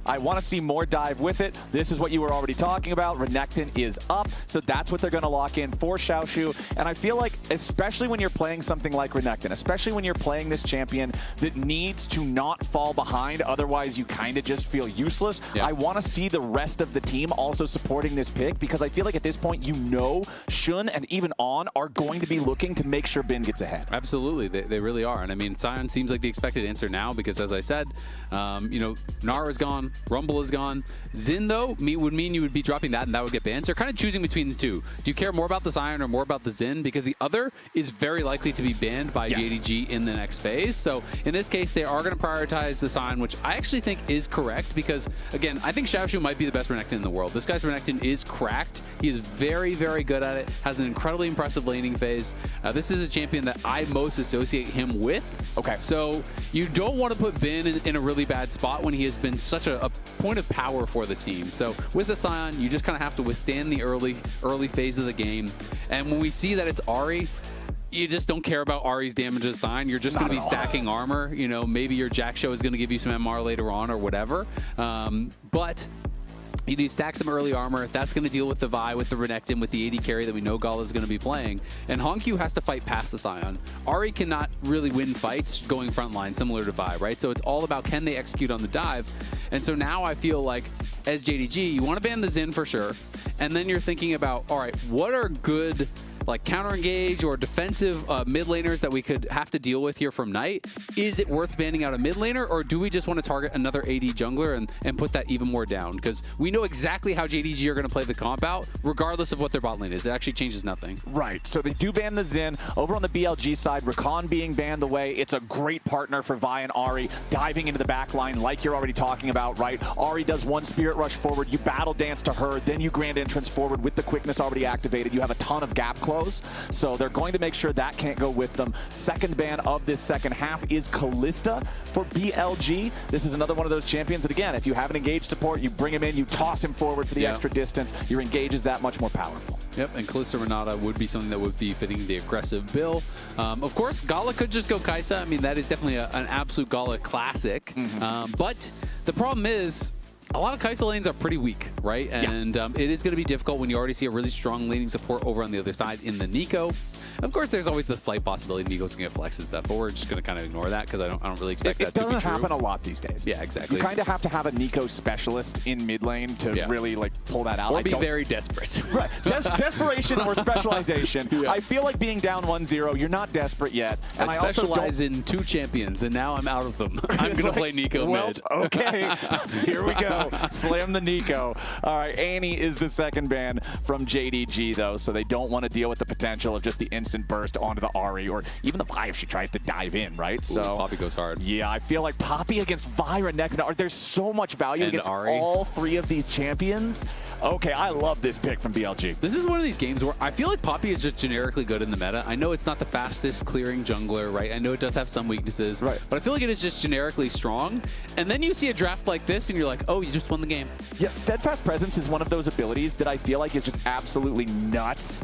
I want to see more dive with it. This is what you were already talking about. Renekton is up, so that's what they're going to lock in for Xiaoshu. And I feel like, especially when you're playing something like Renekton, especially when you're playing this champion that needs to not fall behind, otherwise you kind of just feel useless. I want to see the rest of the team also supporting this pick, because I feel like at this point, Shun and even On are going to be looking to make sure Bin gets ahead. Absolutely, they really are. And I mean, Sion seems like the expected answer now, because as I said, Gnar is gone, Rumble is gone. Xin, though, would mean you would be dropping that, and that would get banned. So you're kind of choosing between the two. Do you care more about the Sion or more about the Xin? Because the other is very likely to be banned by JDG in the next phase. So in this case, they are going to prioritize the Sion, which I actually think is correct, because, again, I think Xiaoshu might be the best Renekton in the world. This guy's Renekton is cracked. He is very, very good at it, has an incredibly impressive laning phase. This is a champion that I most associate him with. Okay. So you don't want to put Bin in a really bad spot when he has been such a point of power for the team. So with the Sion, you just kind of have to withstand the early phase of the game. And when we see that it's Ahri, you just don't care about Ahri's damage to Sion. You're just going to be stacking armor. Maybe your Jack Show is going to give you some MR later on or whatever. But you do stack some early armor. That's going to deal with the Vi, with the Renekton, with the AD carry that we know Gala is going to be playing. And Hongq has to fight past the Sion. Ahri cannot really win fights going frontline, similar to Vi, right? So it's all about, can they execute on the dive? And so now I feel like, as JDG, you want to ban the Xin for sure. And then you're thinking about, all right, what are good counter engage or defensive mid laners that we could have to deal with here from Knight? Is it worth banning out a mid laner, or do we just want to target another AD jungler and put that even more down? Because we know exactly how JDG are going to play the comp out, regardless of what their bot lane is. It actually changes nothing. Right. So they do ban the Xin. Over on the BLG side, Rakan being banned away. It's a great partner for Vi and Ahri, diving into the back line like you're already talking about, right? Ahri does one Spirit Rush forward. You battle dance to her. Then you Grand Entrance forward with the quickness already activated. You have a ton of gap close. So they're going to make sure that can't go with them. Second ban of this second half is Kalista for BLG. This is another one of those champions that, again, if you have an engaged support, you bring him in, you toss him forward for the extra distance. Your engage is that much more powerful. Yep, and Kalista Renata would be something that would be fitting the aggressive bill. Of course, Gala could just go Kai'Sa. I mean, that is definitely an absolute Gala classic. But the problem is, a lot of Kai'Sa lanes are pretty weak, right? And it is going to be difficult when you already see a really strong laning support over on the other side in the Nico. Of course, there's always the slight possibility Nico's going to get flex and stuff, but we're just going to kind of ignore that because I don't really expect that to be true. It doesn't happen a lot these days. Yeah, exactly. You kind of have to have a Nico specialist in mid lane to really like pull that out. Or be very desperate. Right. Desperation or specialization. I feel like being down 1-0, you're not desperate yet. And I specialize in 2 champions, and now I'm out of them. I'm going to play Nico mid. Okay, here we go. Slam the Nico. All right, Annie is the second ban from JDG, though, so they don't want to deal with the potential of just the instant burst onto the Ahri, or even the Vi if she tries to dive in, right? Ooh, so Poppy goes hard. Yeah, I feel like Poppy against Vyra next. There's so much value against Ahri. all 3 of these champions. Okay, I love this pick from BLG. This is one of these games where I feel like Poppy is just generically good in the meta. I know it's not the fastest clearing jungler, right? I know it does have some weaknesses, but I feel like it is just generically strong. And then you see a draft like this and you're like, oh, you just won the game. Yeah, Steadfast Presence is one of those abilities that I feel like is just absolutely nuts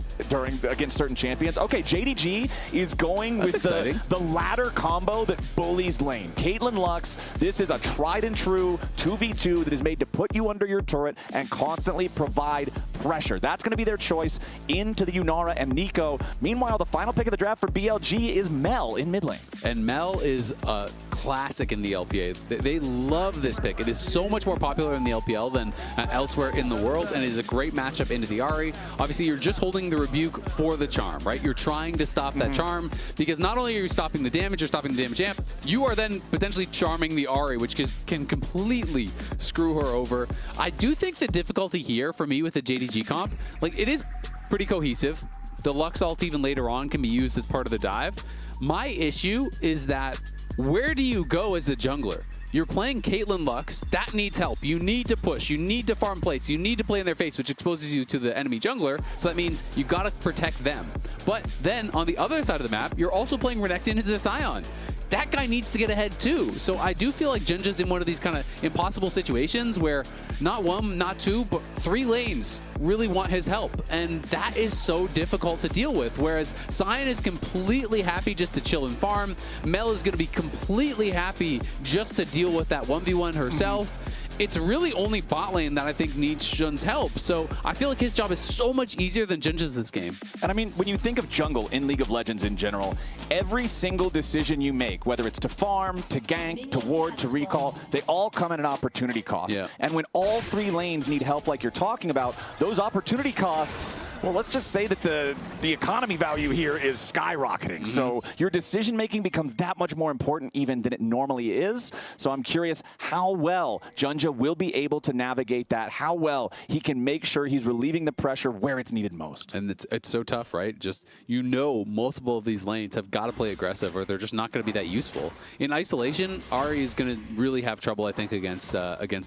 against certain champions. Okay, JDG is going with the ladder combo that bullies lane. Caitlyn Lux, this is a tried and true 2v2 that is made to put you under your turret and constantly provide pressure. That's going to be their choice into the Yunara and Nico. Meanwhile, the final pick of the draft for BLG is Mel in mid lane. And Mel is a classic in the LPA. They love this pick. It is so much more popular in the LPL than elsewhere in the world, and it is a great matchup into the Ahri. Obviously, you're just holding the rebuke for the charm, right? You're trying to stop that charm, because not only are you stopping the damage, you're stopping the damage amp, you are then potentially charming the Ahri, which can completely screw her over. I do think the difficulty here for me with the JDG comp, like, it is pretty cohesive. The Lux ult even later on can be used as part of the dive. My issue is that where do you go as a jungler? You're playing Caitlyn Lux. That needs help. You need to push. You need to farm plates. You need to play in their face, which exposes you to the enemy jungler. So that means you got to protect them. But then on the other side of the map, you're also playing Renekton into Sion. That guy needs to get ahead too. So I do feel like Jinja's in one of these kind of impossible situations where not 1, not 2, but 3 lanes really want his help. And that is so difficult to deal with. Whereas Sion is completely happy just to chill and farm. Mel is going to be completely happy just to deal with that 1v1 herself. It's really only bot lane that I think needs Shun's help. So I feel like his job is so much easier than Jinja's this game. And I mean, when you think of jungle in League of Legends in general, every single decision you make, whether it's to farm, to gank, to ward, to recall, they all come at an opportunity cost. Yeah. And when all 3 lanes need help like you're talking about, those opportunity costs, well, let's just say that the economy value here is skyrocketing. So your decision making becomes that much more important even than it normally is. So I'm curious how well Junja will be able to navigate that, how well he can make sure he's relieving the pressure where it's needed most. And it's so tough, right? Just, multiple of these lanes have got to play aggressive or they're just not going to be that useful. In isolation, Ahri is going to really have trouble, I think, against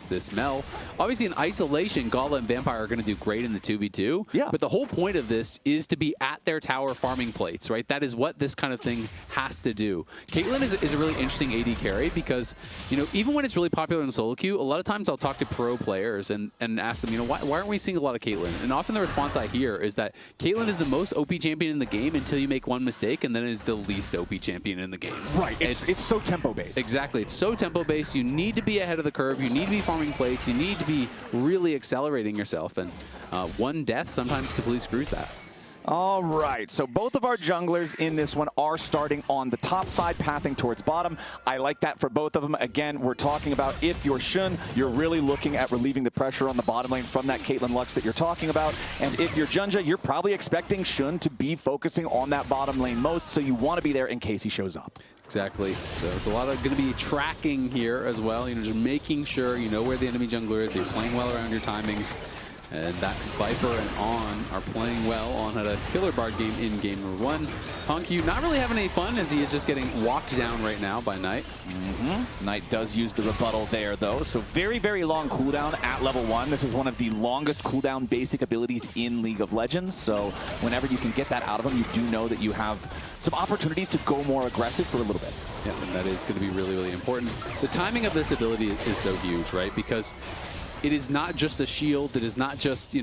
this Mel. Obviously, in isolation, Gala and Vampire are going to do great in the 2v2. Yeah. But the whole point of this is to be at their tower farming plates, right? That is what this kind of thing has to do. Caitlyn is a really interesting AD carry because, even when it's really popular in solo queue, a lot of times I'll talk to pro players and ask them, why aren't we seeing a lot of Caitlyn? And often the response I hear is that Caitlyn is the most OP champion in the game until you make one mistake, and then is the least OP champion in the game. Right. It's so tempo-based. Exactly. It's so tempo-based. You need to be ahead of the curve. You need to be farming plates. You need to be really accelerating yourself. And one death sometimes completely screws that. All right, so both of our junglers in this one are starting on the top side, pathing towards bottom. I like that for both of them. Again, we're talking about if you're Shun, you're really looking at relieving the pressure on the bottom lane from that Caitlyn Lux that you're talking about. And if you're Junja, you're probably expecting Shun to be focusing on that bottom lane most, so you want to be there in case he shows up. Exactly. So it's a lot of going to be tracking here as well, just making sure you know where the enemy jungler is, you're playing well around your timings. And that Viper and On are playing well. On had a killer Bard game in game number 1. Honku not really having any fun as he is just getting walked down right now by Knight. Knight does use the rebuttal there, though. So very, very long cooldown at level 1. This is one of the longest cooldown basic abilities in League of Legends. So whenever you can get that out of him, you do know that you have some opportunities to go more aggressive for a little bit. Yeah, and that is going to be really, really important. The timing of this ability is so huge, right? Because it is not just a shield. It is not just,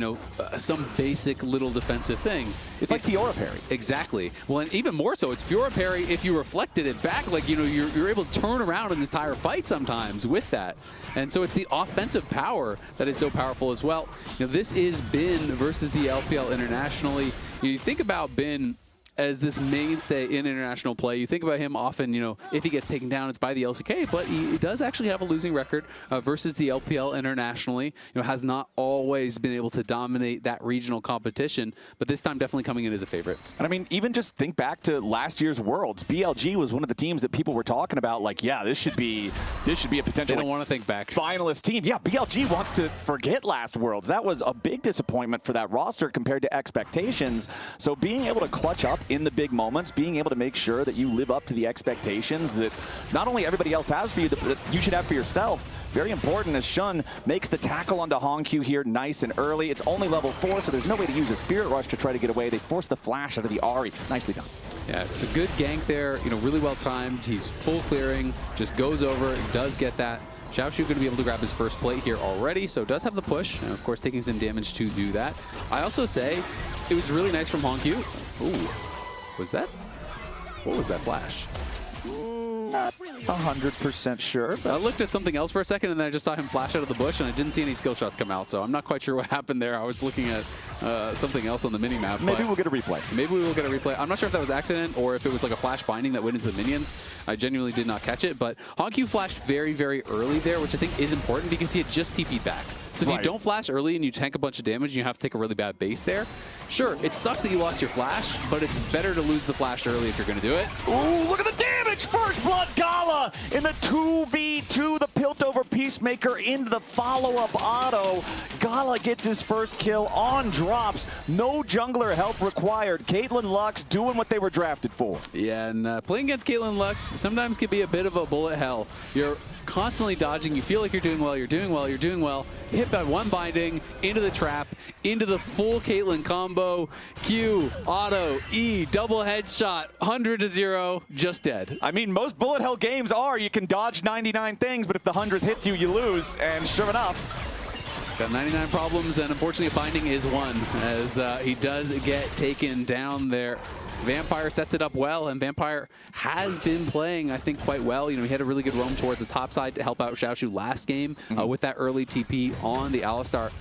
some basic little defensive thing. It's like Fiora parry. Exactly. Well, and even more so, it's Fiora parry if you reflected it back. Like, you're able to turn around an entire fight sometimes with that. And so it's the offensive power that is so powerful as well. This is Bin versus the LPL internationally. You think about Bin as this mainstay in international play. You think about him often, you know, if he gets taken down, it's by the LCK, but he does actually have a losing record versus the LPL internationally. You know, has not always been able to dominate that regional competition, but this time definitely coming in as a favorite. And I mean, even just think back to last year's Worlds. BLG was one of the teams that people were talking about, like, yeah, this should be a potential. They don't want to think back. Finalist team. Yeah, BLG wants to forget last Worlds. That was a big disappointment for that roster compared to expectations. So being able to clutch up in the big moments, being able to make sure that you live up to the expectations that not only everybody else has for you, but that you should have for yourself. Very important as Shun makes the tackle onto Hongq here nice and early. It's only level 4, so there's no way to use a Spirit Rush to try to get away. They force the flash out of the Ahri. Nicely done. Yeah, it's a good gank there, you know, really well timed. He's full clearing, just goes over, does get that. Xiaoshu going to be able to grab his first plate here already, so does have the push, and of course taking some damage to do that. I also say it was really nice from Hongq. Ooh, was that? What was that flash? Not 100% sure. I looked at something else for a second, and then I just saw him flash out of the bush, and I didn't see any skill shots come out, so I'm not quite sure what happened there. I was looking at something else on the mini-map. Maybe we'll get a replay. Maybe we will get a replay. I'm not sure if that was accident or if it was like a flash binding that went into the minions. I genuinely did not catch it, but Hongq flashed very, very early there, which I think is important because he had just TP'd back. So if you don't flash early and you tank a bunch of damage and you have to take a really bad base there, sure, it sucks that you lost your flash, but it's better to lose the flash early if you're going to do it. Ooh, look at the damage! First Blood Gala in the 2v2, the Piltover Peacemaker into the follow-up auto. Gala gets his first kill on drops. No jungler help required. Caitlyn Lux doing what they were drafted for. Yeah, and playing against Caitlyn Lux sometimes can be a bit of a bullet hell. You're constantly dodging. You feel like you're doing well, you're doing well, you're doing well. Hit by one binding, into the trap, into the full Caitlyn combo. Q, auto, E, double headshot, 100-0, just dead. I mean, most bullet hell games are you can dodge 99 things, but if the 100th hits you, you lose. And sure enough, got 99 problems, and unfortunately a binding is one, as he does get taken down there. Vampire sets it up well, and Vampire has been playing, I think, quite well. You know, he had a really good roam towards the top side to help out Xiaoshu last game with that early TP on the Alistar.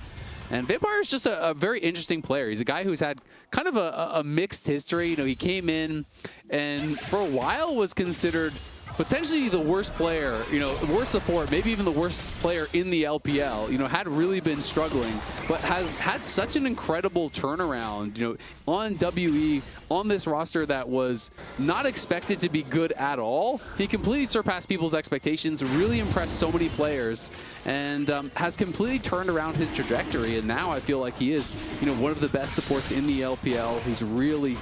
And Vampire is just a very interesting player. He's a guy who's had kind of a mixed history. You know, he came in and for a while was considered potentially the worst player, you know, worst support, maybe even the worst player in the LPL, you know, had really been struggling, but has had such an incredible turnaround, you know, on WE, on this roster that was not expected to be good at all. He completely surpassed people's expectations, really impressed so many players, and has completely turned around his trajectory, and now I feel like he is, you know, one of the best supports in the LPL. He's really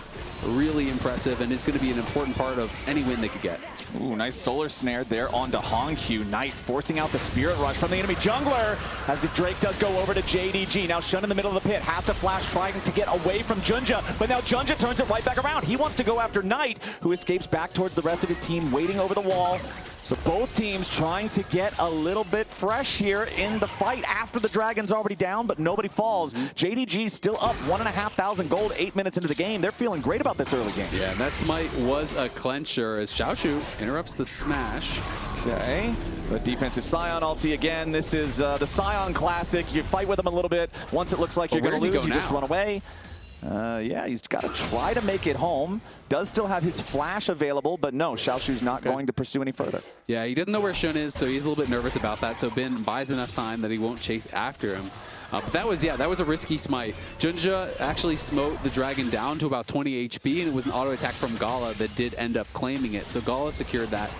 impressive, and is going to be an important part of any win they could get. Ooh, nice solar snare there onto Hongq. Knight forcing out the Spirit Rush from the enemy jungler as the Drake does go over to JDG. Now Shun in the middle of the pit, has to flash trying to get away from Junja, but now Junja turns it right back around. He wants to go after Knight, who escapes back towards the rest of his team, waiting over the wall. So both teams trying to get a little bit fresh here in the fight after the Dragon's already down, but nobody falls. JDG still up 1,500 gold 8 minutes into the game. They're feeling great about this early game. Yeah, and that smite was a clencher as Xiaoshu interrupts the smash. Okay, the defensive Sion ulti again. This is the Sion classic. You fight with him a little bit. Once it looks like you're going to lose, you just run away. Yeah, he's got to try to make it home. Does still have his flash available, but no, Xiaoshu's not going to pursue any further. Yeah, he doesn't know where Shun is, so he's a little bit nervous about that. So Ben buys enough time that he won't chase after him. But that was a risky smite. Junja actually smote the Dragon down to about 20 HP, and it was an auto attack from Gala that did end up claiming it. So Gala secured that.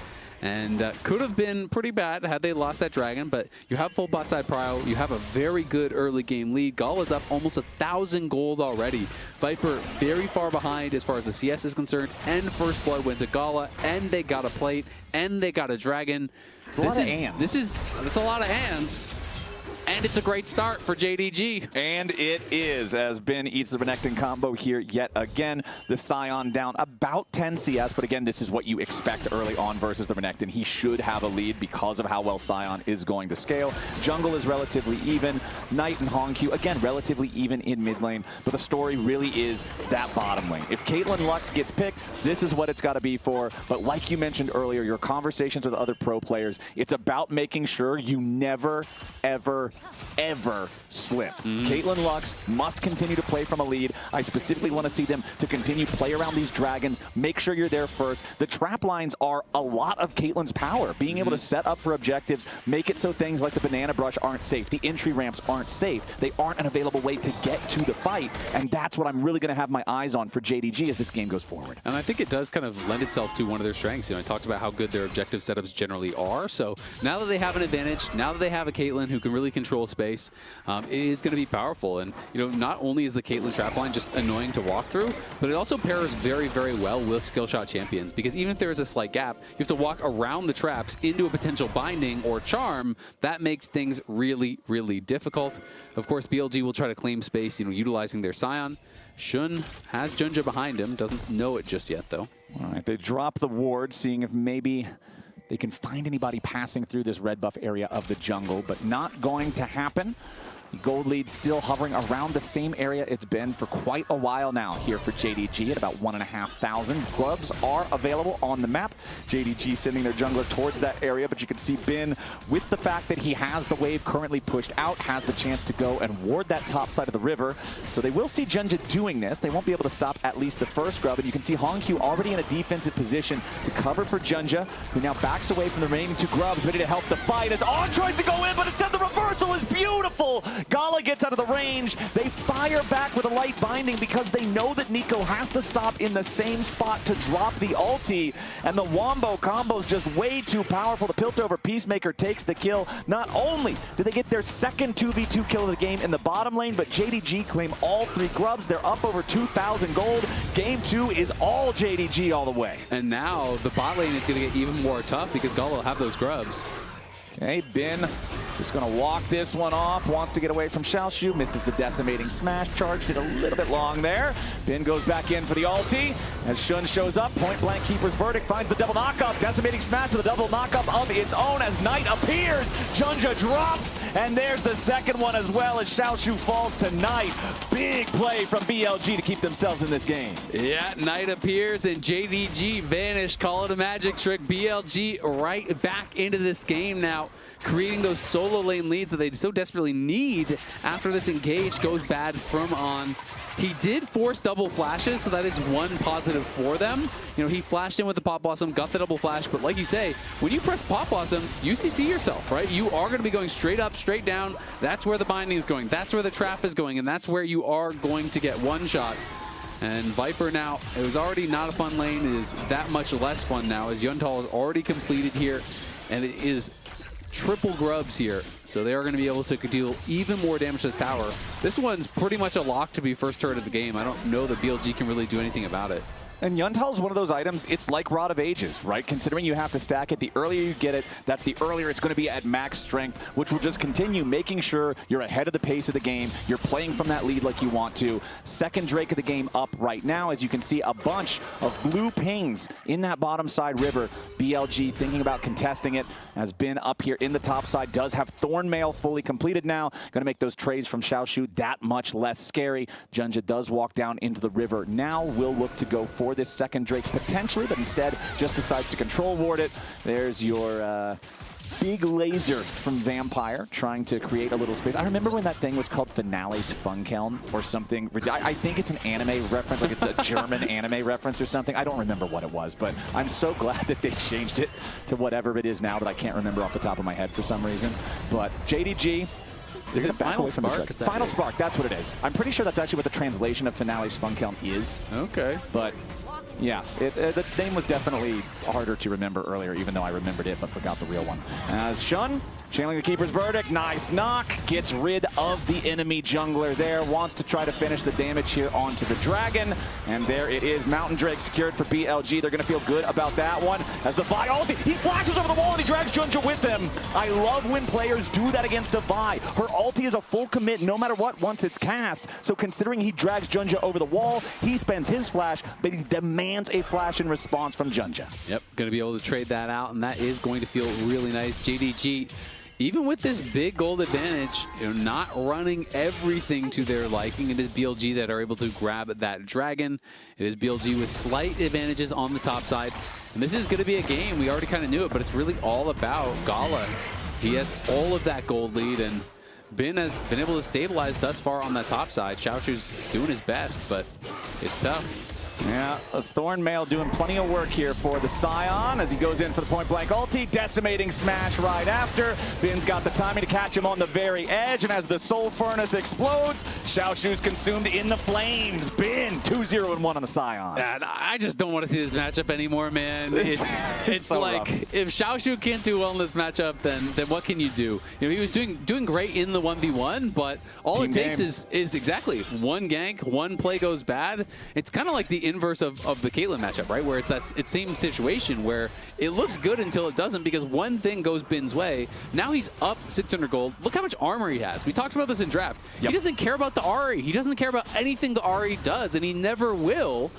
And could have been pretty bad had they lost that Dragon, but you have full bot side prio, you have a very good early game lead. Gala's up almost 1,000 gold already. Viper very far behind as far as the CS is concerned, and First Blood wins at Gala, and they got a plate, and they got a Dragon. It's a lot of ands. It's a lot of ands. And it's a great start for JDG. And it is, as Ben eats the Renekton combo here yet again. The Sion down about 10 CS, but again, this is what you expect early on versus the Renekton. He should have a lead because of how well Sion is going to scale. Jungle is relatively even. Knight and Hongq, again, relatively even in mid lane, but the story really is that bottom lane. If Caitlyn Lux gets picked, this is what it's got to be for. But like you mentioned earlier, your conversations with other pro players, it's about making sure you never, ever ever slip. Caitlyn Lux must continue to play from a lead. I specifically want to see them to continue play around these dragons, make sure you're there first. The trap lines are a lot of Caitlyn's power, being able to set up for objectives, make it so things like the banana brush aren't safe, the entry ramps aren't safe, they aren't an available way to get to the fight, and that's what I'm really going to have my eyes on for JDG as this game goes forward. And I think it does kind of lend itself to one of their strengths. You know, I talked about how good their objective setups generally are, so now that they have an advantage, now that they have a Caitlyn who can really control space, it is going to be powerful. And, you know, not only is the Caitlyn trap line just annoying to walk through, but it also pairs very, very well with skill shot champions, because even if there is a slight gap, you have to walk around the traps into a potential binding or charm. That makes things really, really difficult. Of course, BLG will try to claim space, you know, utilizing their Scion. Shun has Junja behind him, doesn't know it just yet, though. All right, they drop the ward, seeing if maybe they can find anybody passing through this red buff area of the jungle, but not going to happen. Gold lead still hovering around the same area it's been for quite a while now here for JDG at about 1,500. Grubs are available on the map. JDG sending their jungler towards that area, but you can see Bin, with the fact that he has the wave currently pushed out, has the chance to go and ward that top side of the river. So they will see Junja doing this. They won't be able to stop at least the first grub, and you can see Hongq already in a defensive position to cover for Junja, who now backs away from the remaining two grubs, ready to help the fight as On tries to go in, but instead the reversal is beautiful. Gala gets out of the range. They fire back with a light binding because they know that Nico has to stop in the same spot to drop the ulti. And the Wombo combo is just way too powerful. The Piltover Peacemaker takes the kill. Not only do they get their second 2v2 kill of the game in the bottom lane, but JDG claim all three grubs. They're up over 2,000 gold. Game 2 is all JDG all the way. And now the bot lane is going to get even more tough because Gala will have those grubs. Okay, Bin just going to walk this one off. Wants to get away from Xiaoshu. Misses the decimating smash. Charged it a little bit long there. Bin goes back in for the ulti. As Shun shows up, point blank Keeper's Verdict finds the double knockup. Decimating smash with a double knockup of its own as Knight appears. Junja drops. And there's the second one as well as Xiaoshu falls to Knight. Big play from BLG to keep themselves in this game. Yeah, Knight appears and JDG vanished. Call it a magic trick. BLG right back into this game now, creating those solo lane leads that they so desperately need after this engage goes bad from On. He did force double flashes, so that is one positive for them. You know, he flashed in with the Pop Blossom, got the double flash, but like you say, when you press Pop Blossom, you CC yourself, right? You are going to be going straight up, straight down. That's where the binding is going. That's where the trap is going, and that's where you are going to get one shot. And Viper now, it was already not a fun lane, it is that much less fun now as Yuntal is already completed here, and it is triple grubs here, so they are going to be able to deal even more damage to this tower. This one's pretty much a lock to be first turret of the game. I don't know that BLG can really do anything about it. And Yuntal is one of those items, it's like Rod of Ages, right? Considering you have to stack it, the earlier you get it, that's the earlier it's going to be at max strength, which will just continue making sure you're ahead of the pace of the game, you're playing from that lead like you want to. Second Drake of the game up right now, as you can see a bunch of blue pings in that bottom side river. BLG thinking about contesting it, has been up here in the top side, does have Thornmail fully completed now, going to make those trades from Xiaoshu that much less scary. Junja does walk down into the river. Now will look to go for this second Drake potentially, but instead just decides to control ward it. There's your big laser from Vampire trying to create a little space. I remember when that thing was called Finale's Funkeln or something. I think it's an anime reference, like it's a German anime reference or something. I don't remember what it was, but I'm so glad that they changed it to whatever it is now that I can't remember off the top of my head for some reason. But JDG, is it Final Spark? Final Spark, that's what it is. I'm pretty sure that's actually what the translation of Finale's Funkeln is. Okay. But yeah, the name was definitely harder to remember earlier, even though I remembered it but forgot the real one. As Shun, channeling the Keeper's Verdict, nice knock, gets rid of the enemy jungler there, wants to try to finish the damage here onto the Dragon, and there it is, Mountain Drake secured for BLG. They're going to feel good about that one. As the Vi ulti, he flashes over the wall and he drags Junja with him. I love when players do that against a Vi. Her ulti is a full commit no matter what once it's cast, so considering he drags Junja over the wall, he spends his flash, but he demands a flash in response from Junja. Yep, going to be able to trade that out, and that is going to feel really nice. JDG, even with this big gold advantage, you know, not running everything to their liking. It is BLG that are able to grab that dragon. It is BLG with slight advantages on the top side. And this is going to be a game, we already kind of knew it, but it's really all about Gala. He has all of that gold lead, and Bin has been able to stabilize thus far on that top side. Xiaoshu's doing his best, but it's tough. Yeah, Thornmail doing plenty of work here for the Scion as he goes in for the point-blank ulti. Decimating smash right after. Bin's got the timing to catch him on the very edge, and as the Soul Furnace explodes, Xiaoshu's consumed in the flames. Bin, 2-0-1 on the Scion. And I just don't want to see this matchup anymore, man. It's so like, rough. if Xiaoshu can't do well in this matchup, then what can you do? You know, he was doing great in the 1v1, but all Team it takes game. is exactly one gank, one play goes bad. It's kind of like the inverse of the Caitlyn matchup, right? Where it's same situation where it looks good until it doesn't, because one thing goes Bin's way. Now he's up 600 gold. Look how much armor he has. We talked about this in draft. Yep. He doesn't care about the Ahri. He doesn't care about anything the Ahri does, and he never will.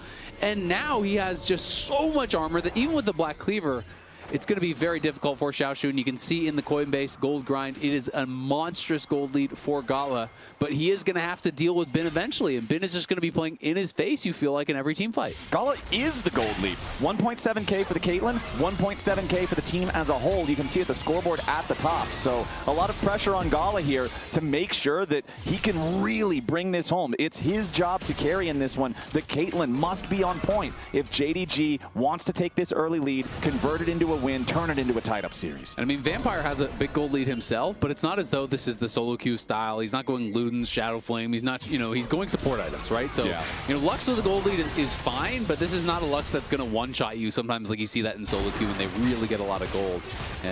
And now he has just so much armor that even with the Black Cleaver, it's going to be very difficult for Xiaoshu, and you can see in the Coinbase gold grind, it is a monstrous gold lead for Gala, but he is going to have to deal with Bin eventually, and Bin is just going to be playing in his face, you feel like, in every team fight. Gala is the gold lead. 1.7k for the Caitlyn, 1.7k for the team as a whole. You can see at the scoreboard at the top. So a lot of pressure on Gala here to make sure that he can really bring this home. It's his job to carry in this one. The Caitlyn must be on point if JDG wants to take this early lead, convert it into a win, turn it into a tied-up series. And I mean, Vampire has a big gold lead himself, but it's not as though this is the solo queue style. He's not going Luden's, Shadow Flame. He's not, you know, he's going support items, right? So, you know, Lux with a gold lead is fine, but this is not a Lux that's going to one-shot you. Sometimes, like, you see that in solo queue when they really get a lot of gold.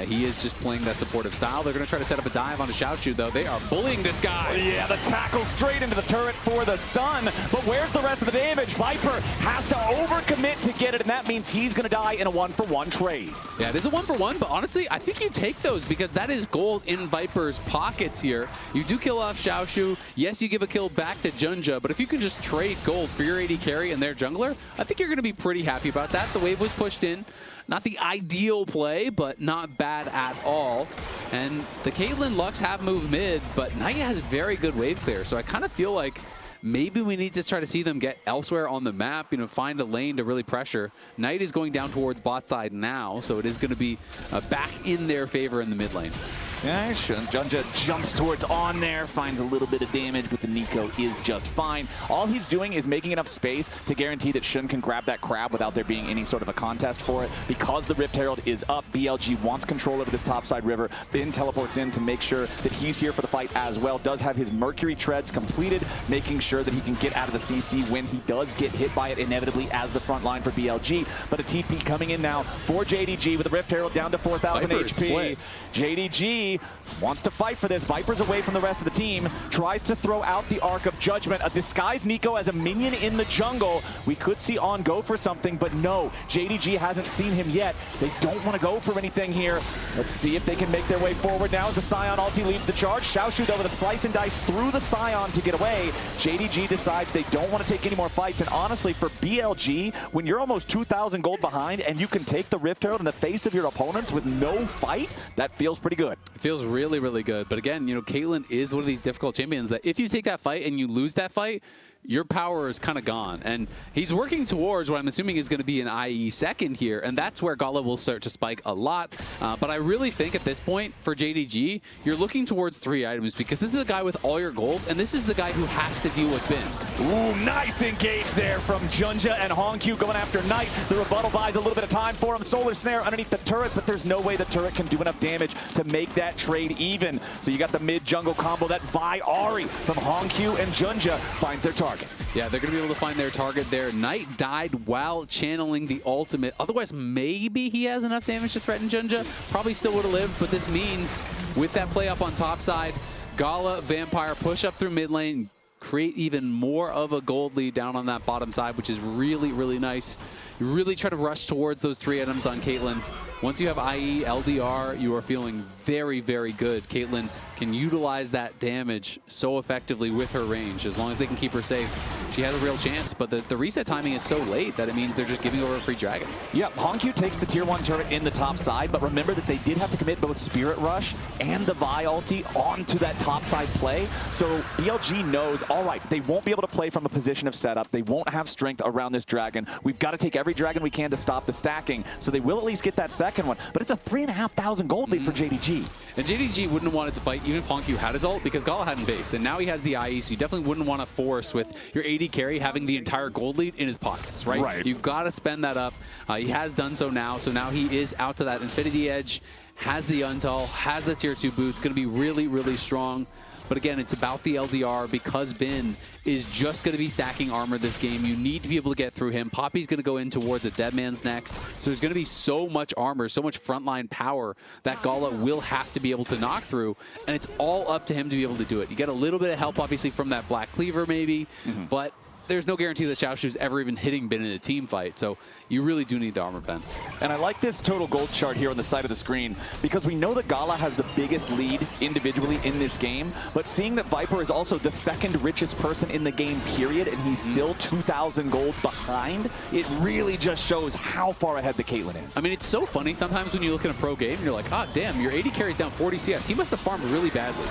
He is just playing that supportive style. They're going to try to set up a dive on a Xiaoshu, though. They are bullying this guy. Yeah, the tackle straight into the turret for the stun, but where's the rest of the damage? Viper has to overcommit to get it, and that means he's going to die in a 1-for-1 trade. Yeah, it is a 1-for-1, but honestly, I think you take those because that is gold in Viper's pockets here. You do kill off Xiaoshu. Yes, you give a kill back to Junja, but if you can just trade gold for your AD carry and their jungler, I think you're going to be pretty happy about that. The wave was pushed in. Not the ideal play, but not bad at all. And the Caitlyn Lux have moved mid, but Knight has very good wave clear, so I kind of feel like maybe we need to try to see them get elsewhere on the map, you know, find a lane to really pressure. Knight is going down towards bot side now, so it is going to be back in their favor in the mid lane. Yeah, Junja jumps towards on there, finds a little bit of damage, but the Nico is just fine. All he's doing is making enough space to guarantee that Shun can grab that crab without there being any sort of a contest for it. Because the Rift Herald is up, BLG wants control over this topside river. Bin teleports in to make sure that he's here for the fight as well. Does have his Mercury Treads completed, making sure that he can get out of the CC when he does get hit by it inevitably as the front line for BLG. But a TP coming in now for JDG with the Rift Herald down to 4,000 HP. Split. JDG wants to fight for this. Viper's away from the rest of the team. Tries to throw out the Arc of Judgment. A disguised Nico as a minion in the jungle. We could see On go for something, but no. JDG hasn't seen him yet. They don't want to go for anything here. Let's see if they can make their way forward now as the Scion ulti leads the charge. Xiaoshu though with a slice and dice through the Scion to get away. JDG decides they don't want to take any more fights. And honestly, for BLG, when you're almost 2,000 gold behind and you can take the Rift Herald in the face of your opponents with no fight, that feels pretty good. It feels really, really good. But again, you know, Caitlyn is one of these difficult champions that if you take that fight and you lose that fight, your power is kind of gone. And he's working towards what I'm assuming is going to be an IE second here, and that's where Gala will start to spike a lot. But I really think at this point for JDG, you're looking towards 3 items because this is the guy with all your gold, and this is the guy who has to deal with Bin. Ooh, nice engage there from Junja and Hongq going after Knight. The rebuttal buys a little bit of time for him. Solar Snare underneath the turret, but there's no way the turret can do enough damage to make that trade even. So you got the mid-jungle combo that Vi Ahri from Hongq and Junja finds their target. Yeah, they're going to be able to find their target there. Knight died while channeling the ultimate. Otherwise, maybe he has enough damage to threaten Junja. Probably still would have lived, but this means with that play up on top side, Gala, Vampire push up through mid lane, create even more of a gold lead down on that bottom side, which is really, really nice. You really try to rush towards those 3 items on Caitlyn. Once you have IE, LDR, you are feeling very, very good. Caitlyn can utilize that damage so effectively with her range. As long as they can keep her safe, she has a real chance. But the reset timing is so late that it means they're just giving over a free dragon. Yep, Hongq takes the tier 1 turret in the top side, but remember that they did have to commit both Spirit Rush and the Vi ulti onto that top side play. So BLG knows, all right, they won't be able to play from a position of setup. They won't have strength around this dragon. We've got to take every dragon we can to stop the stacking. So they will at least get that second one. But it's a 3,500 gold lead for JDG. And JDG wouldn't have wanted to fight even if Honku had his ult, because Gala hadn't base, and now he has the IE, so you definitely wouldn't want to force with your AD carry having the entire gold lead in his pockets, right? Right. You've got to spend that up. He has done so now he is out to that Infinity Edge, has the Untal, has the tier 2 boots, going to be really, really strong. But again, it's about the LDR because Bin is just going to be stacking armor this game. You need to be able to get through him. Poppy's going to go in towards a Deadman's next. So there's going to be so much armor, so much frontline power that Gala will have to be able to knock through. And it's all up to him to be able to do it. You get a little bit of help, obviously, from that Black Cleaver maybe. But there's no guarantee that Xiaoshu's ever even hitting Bin in a team fight. So you really do need the armor, Ben. And I like this total gold chart here on the side of the screen because we know that Gala has the biggest lead individually in this game, but seeing that Viper is also the second richest person in the game, period, and he's still 2,000 gold behind, it really just shows how far ahead the Caitlyn is. I mean, it's so funny sometimes when you look in a pro game and you're like, ah, damn, your AD carry's down 40 CS. He must have farmed really badly.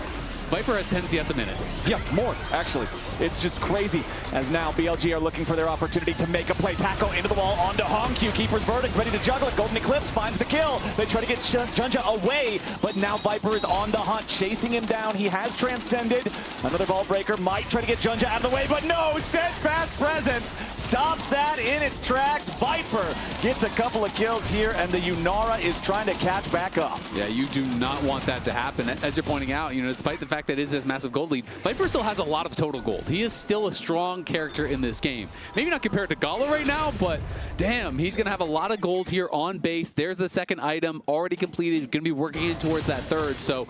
Viper has 10 CS a minute. Yeah, more, actually. It's just crazy. As now BLG are looking for their opportunity to make a play. Tackle into the wall, onto Honku. Keeper's verdict, ready to juggle it. Golden Eclipse finds the kill. They try to get Junja away, but now Viper is on the hunt, chasing him down. He has transcended. Another ball breaker might try to get Junja out of the way, but no! Steadfast Presence stops that in its tracks. Viper gets a couple of kills here, and the Yunara is trying to catch back up. Yeah, you do not want that to happen. As you're pointing out, despite the fact that it is this massive gold lead, Viper still has a lot of total gold. He is still a strong character in this game. Maybe not compared to Gala right now, but damn, he's going to have a lot of gold here on base. There's the second item already completed, going to be working in towards that third. So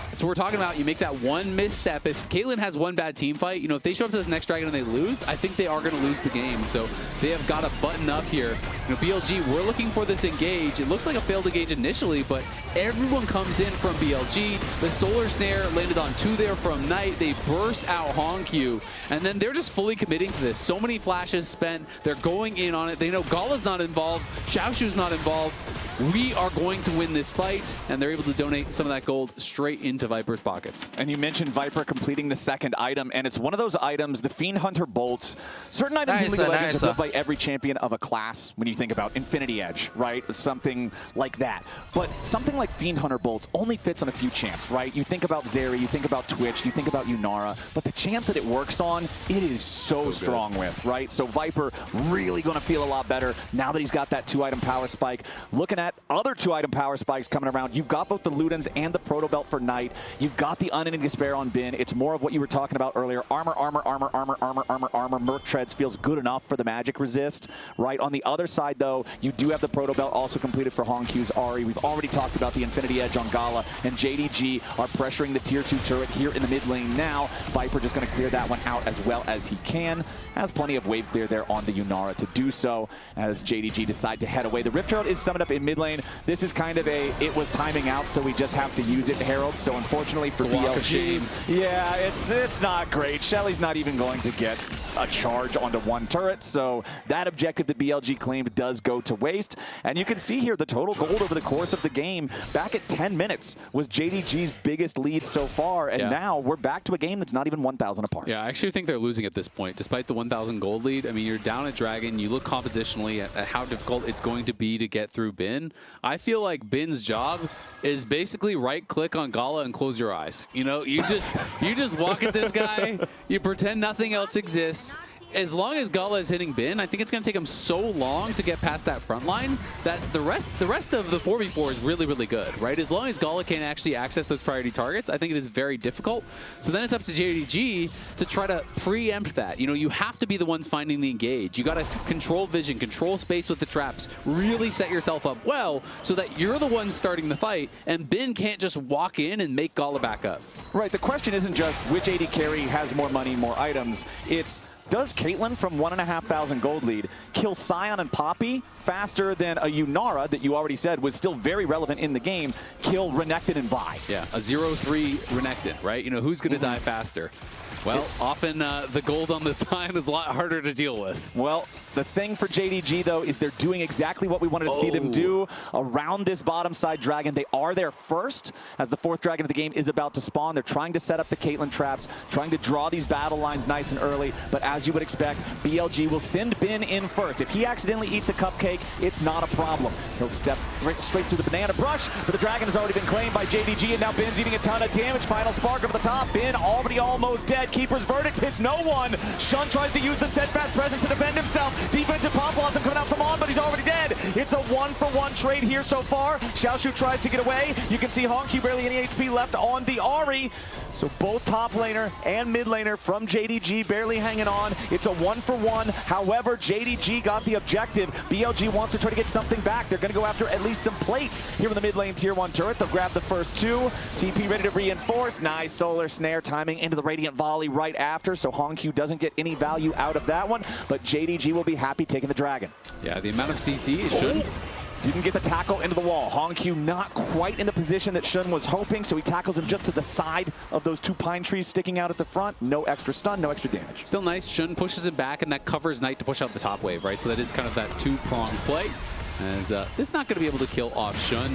that's what we're talking about. You make that one misstep. If Caitlyn has one bad team fight, if they show up to this next dragon and they lose, I think they are going to lose the game. So they have got to button up here. BLG, we're looking for this engage. It looks like a failed engage initially, but everyone comes in from BLG. The Solar Snare landed on 2 there from Knight. They burst out Honku, and then they're just fully committing to this. So many flashes spent. They're going in on it. They know Gala's not involved. Xiaoshu's not involved. We are going to win this fight, and they're able to donate some of that gold straight into Viper's pockets. And you mentioned Viper completing the second item, and it's one of those items, the Fiend Hunter bolts. Certain items in League of Legends are built by every champion of a class when you think about Infinity Edge, right? Something like that. But something like Fiend Hunter bolts only fits on a few champs, right? You think about Zeri, you think about Twitch, you think about Yunara, but the champs that it works on, it is so strong with, right? So Viper really going to feel a lot better now that he's got that 2-item power spike. Looking at other 2-item power spikes coming around, you've got both the Ludens and the Proto Belt for Knight. You've got the Unending Despair on Bin. It's more of what you were talking about earlier. Armor. Merc Treads feels good enough for the magic resist, right? On the other side, though, you do have the Proto Belt also completed for Honku's Ahri. We've already talked about the Infinity Edge on Gala, and JDG are pressuring the tier 2 turret here in the mid lane now. Viper just going to clear that one out as well as he can. Has plenty of wave clear there on the Yunara to do so as JDG decide to head away. The Rift Herald is summoned up in mid lane. This is kind of it was timing out, so we just have to use it, Herald. So unfortunately for BLG, yeah, it's not great. Shelly's not even going to get a charge onto one turret, so that objective that BLG claimed does go to waste. And you can see here the total gold over the course of the game back at 10 minutes was JDG's biggest lead so far, and now we're back to a game that's not even 1,000 apart. Yeah, I actually think they're losing at this point, despite the 1,000 gold lead. I mean, you're down at Dragon, you look compositionally at how difficult it's going to be to get through Bin. I feel like Bin's job is basically right-click on Gala and close your eyes. You just walk at this guy, you pretend nothing else exists. As long as Gala is hitting Bin, I think it's going to take him so long to get past that front line that the rest of the 4v4 is really, really good, right? As long as Gala can't actually access those priority targets, I think it is very difficult. So then it's up to JDG to try to preempt that. You have to be the ones finding the engage. You got to control vision, control space with the traps, really set yourself up well so that you're the ones starting the fight, and Bin can't just walk in and make Gala back up. Right, the question isn't just which AD carry has more money, more items. It's does Caitlyn from 1,500 gold lead kill Sion and Poppy faster than a Yunara that you already said was still very relevant in the game, kill Renekton and Vi? Yeah, a 0-3 Renekton, right? Who's going to die faster? Well, often the gold on the Sion is a lot harder to deal with. Well, The thing for JDG, though, is they're doing exactly what we wanted to see them do around this bottom side dragon. They are there first, as the 4th dragon of the game is about to spawn. They're trying to set up the Caitlyn traps, trying to draw these battle lines nice and early, but as you would expect, BLG will send Bin in first. If he accidentally eats a cupcake, it's not a problem. He'll step straight through the banana brush, but the dragon has already been claimed by JDG, and now Bin's eating a ton of damage. Final spark over the top. Bin already almost dead. Keeper's verdict hits no one. Shun tries to use the steadfast presence to defend himself. Defensive pop blossom coming out from On, but he's already dead. It's a 1-for-1 trade here so far. Xiaoshu tries to get away. You can see Hongq barely any HP left on the Ahri. So both top laner and mid laner from JDG barely hanging on. It's a 1-for-1. However, JDG got the objective. BLG wants to try to get something back. They're going to go after at least some plates here in the mid lane tier 1 turret. They'll grab the first 2. TP ready to reinforce. Nice solar snare timing into the Radiant Volley right after. So Hongq doesn't get any value out of that one, but JDG will be happy taking the dragon. Yeah, the amount of CC should. Didn't get the tackle into the wall. Hongq not quite in the position that Shun was hoping, so he tackles him just to the side of those 2 pine trees sticking out at the front. No extra stun, no extra damage. Still nice. Shun pushes it back, and that covers Knight to push out the top wave, right? So that is kind of that 2-pronged play. As this is not going to be able to kill off Shun.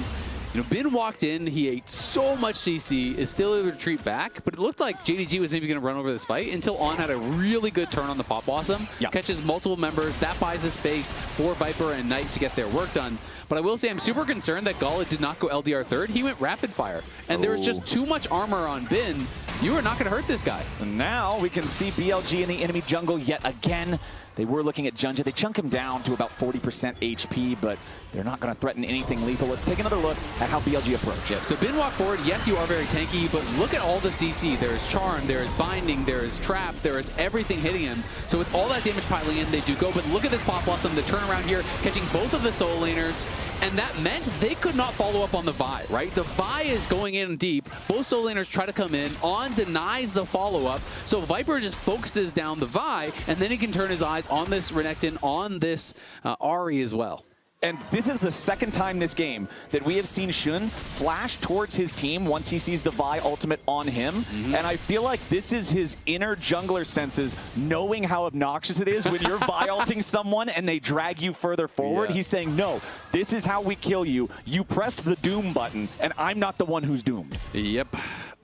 You know, Bin walked in, he ate so much CC, is still able to retreat back, but it looked like JDG was maybe going to run over this fight until On had a really good turn on the Pop Blossom. Catches multiple members, that buys the space for Viper and Knight to get their work done. But I will say I'm super concerned that Gala did not go LDR 3rd. He went rapid fire, and there was just too much armor on Bin. You are not going to hurt this guy. And now we can see BLG in the enemy jungle yet again. They were looking at Junja. They chunk him down to about 40% HP, but they're not going to threaten anything lethal. Let's take another look at how BLG approach. Yeah, so Bin walk forward. Yes, you are very tanky, but look at all the CC. There is Charm, there is Binding, there is Trap, there is everything hitting him. So with all that damage piling in, they do go. But look at this Pop Blossom, the turnaround here, catching both of the Soul Laners. And that meant they could not follow up on the Vi, right? The Vi is going in deep. Both Soul Laners try to come in. On denies the follow-up. So Viper just focuses down the Vi, and then he can turn his eyes on this Renekton, on this Ahri as well. And this is the second time this game that we have seen Shun flash towards his team once he sees the Vi ultimate on him. And I feel like this is his inner jungler senses, knowing how obnoxious it is when you're Vi-ulting someone and they drag you further forward. He's saying, no, this is how we kill you. You pressed the doom button, and I'm not the one who's doomed. Yep.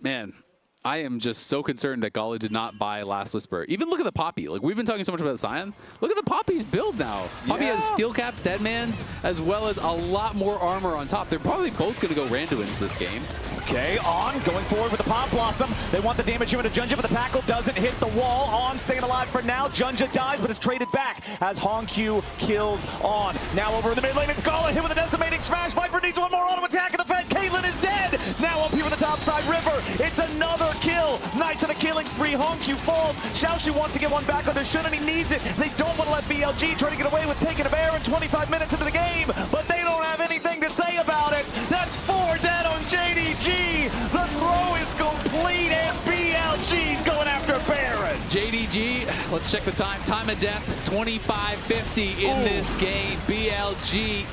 Man. I am just so concerned that Gala did not buy Last Whisper. Even look at the Poppy. Like, we've been talking so much about Sion. Look at the Poppy's build now. Poppy has Steel Caps, Deadmans, as well as a lot more armor on top. They're probably both going to go Randuins this game. Okay, On going forward with the Pop Blossom. They want the damage here into Junja, but the tackle doesn't hit the wall. On staying alive for now. Junja dies, but is traded back as Hongq kills On. Now over in the mid lane, it's Gala hit with a decimating smash. Viper needs one more auto attack, and the Fed Caitlyn is dead. Now up here on the top side, River. It's another kill. Knight on a killing spree. Hongq falls. Xiaoshu wants to get one back onto Shun, and he needs it. They don't want to let BLG try to get away with taking a bear in 25 minutes into the game, but they don't have anything to say about it. That's 4 dead on JDG. The throw is complete, and BLG's going after Baron. JDG, let's check the time. Time of death, 25:50 in this game. BLG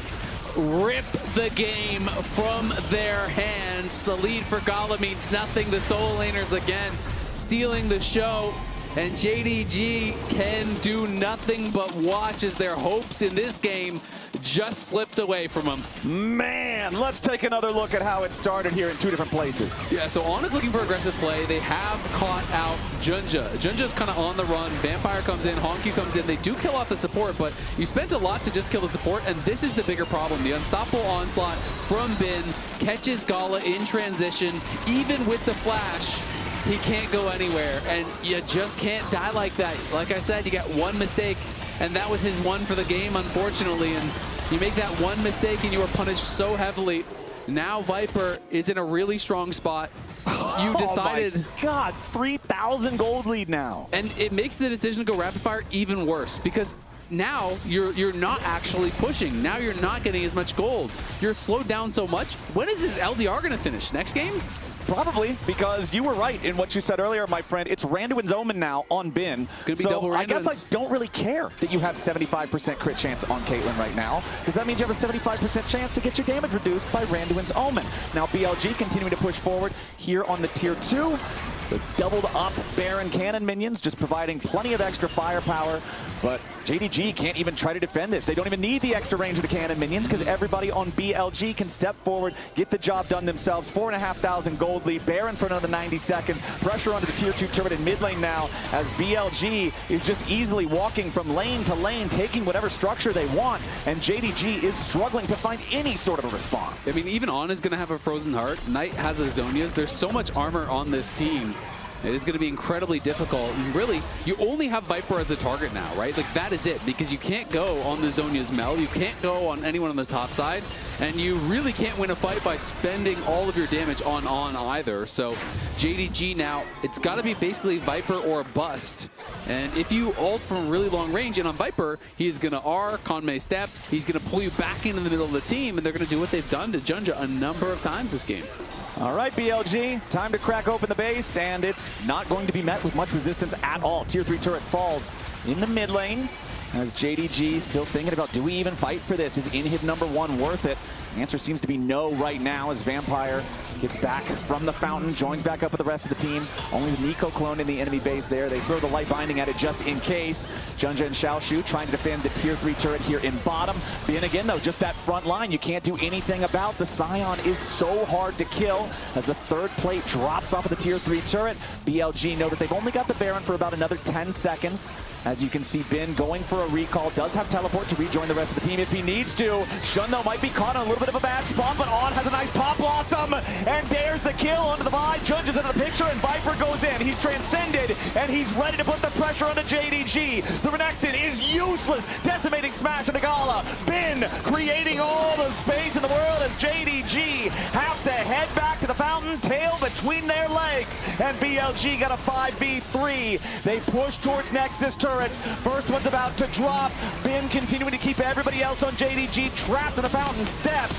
rip the game from their hands. The lead for Gala means nothing. The Soul Laners again stealing the show. And JDG can do nothing but watch as their hopes in this game just slipped away from them. Man, let's take another look at how it started here in 2 different places. Yeah, so On is looking for aggressive play. They have caught out Junja. Junja's kind of on the run. Vampire comes in, Hongq comes in. They do kill off the support, but you spent a lot to just kill the support, and this is the bigger problem. The unstoppable onslaught from Bin catches Gala in transition, even with the flash. He can't go anywhere, and you just can't die like that. Like I said, you got one mistake, and that was his one for the game, unfortunately. And you make that one mistake, and you are punished so heavily. Now Viper is in a really strong spot. You decided... Oh my God, 3,000 gold lead now. And it makes the decision to go rapid fire even worse, because now you're not actually pushing. Now you're not getting as much gold. You're slowed down so much. When is his LDR going to finish? Next game? Probably, because you were right in what you said earlier, my friend. It's Randuin's Omen now on Bin. It's going to be double Randuin's. I guess I don't really care that you have 75% crit chance on Caitlyn right now, because that means you have a 75% chance to get your damage reduced by Randuin's Omen. Now BLG continuing to push forward here on the tier 2. The doubled up Baron cannon minions just providing plenty of extra firepower, but JDG can't even try to defend this. They don't even need the extra range of the cannon minions because everybody on BLG can step forward, get the job done themselves. 4,500 gold lead. Baron for another 90 seconds. Pressure onto the tier 2 turret in mid lane now as BLG is just easily walking from lane to lane, taking whatever structure they want, and JDG is struggling to find any sort of a response. I mean, even On is going to have a Frozen Heart. Knight has a Zonias. There's so much armor on this team. It is going to be incredibly difficult. And really, you only have Viper as a target now, right? Like, that is it, because you can't go on the Zonia's Mel. You can't go on anyone on the top side. And you really can't win a fight by spending all of your damage on either. So JDG now, it's got to be basically Viper or a bust. And if you ult from really long range, and on Viper, he is going to R, Conmay step. He's going to pull you back into the middle of the team, and they're going to do what they've done to Junja a number of times this game. All right, BLG, time to crack open the base, and it's not going to be met with much resistance at all. Tier 3 turret falls in the mid lane as JDG still thinking about, do we even fight for this? Is inhib number 1 worth it? The answer seems to be no right now as Vampire gets back from the fountain, joins back up with the rest of the team. Only the Nico clone in the enemy base there. They throw the light binding at it just in case. Junja and Xiaoshu trying to defend the tier 3 turret here in bottom. Being again though, just that front line you can't do anything about. The Scion is so hard to kill as the third plate drops off of the tier 3 turret. BLG know that they've only got the Baron for about another 10 seconds. As you can see, Bin going for a recall, does have teleport to rejoin the rest of the team if he needs to. Shun though might be caught in a little bit of a bad spot, but On has a nice pop blossom, and there's the kill onto the buy. Judge is into the picture, and Viper goes in. He's transcended, and he's ready to put the pressure onto JDG. The Renekton is useless, decimating smash into Gala. Bin creating all the space in the world as JDG have to head back to the fountain, tail between their legs, and BLG got a 5v3. They push towards Nexus turrets. First one's about to drop. Bin continuing to keep everybody else on JDG trapped in the fountain steps.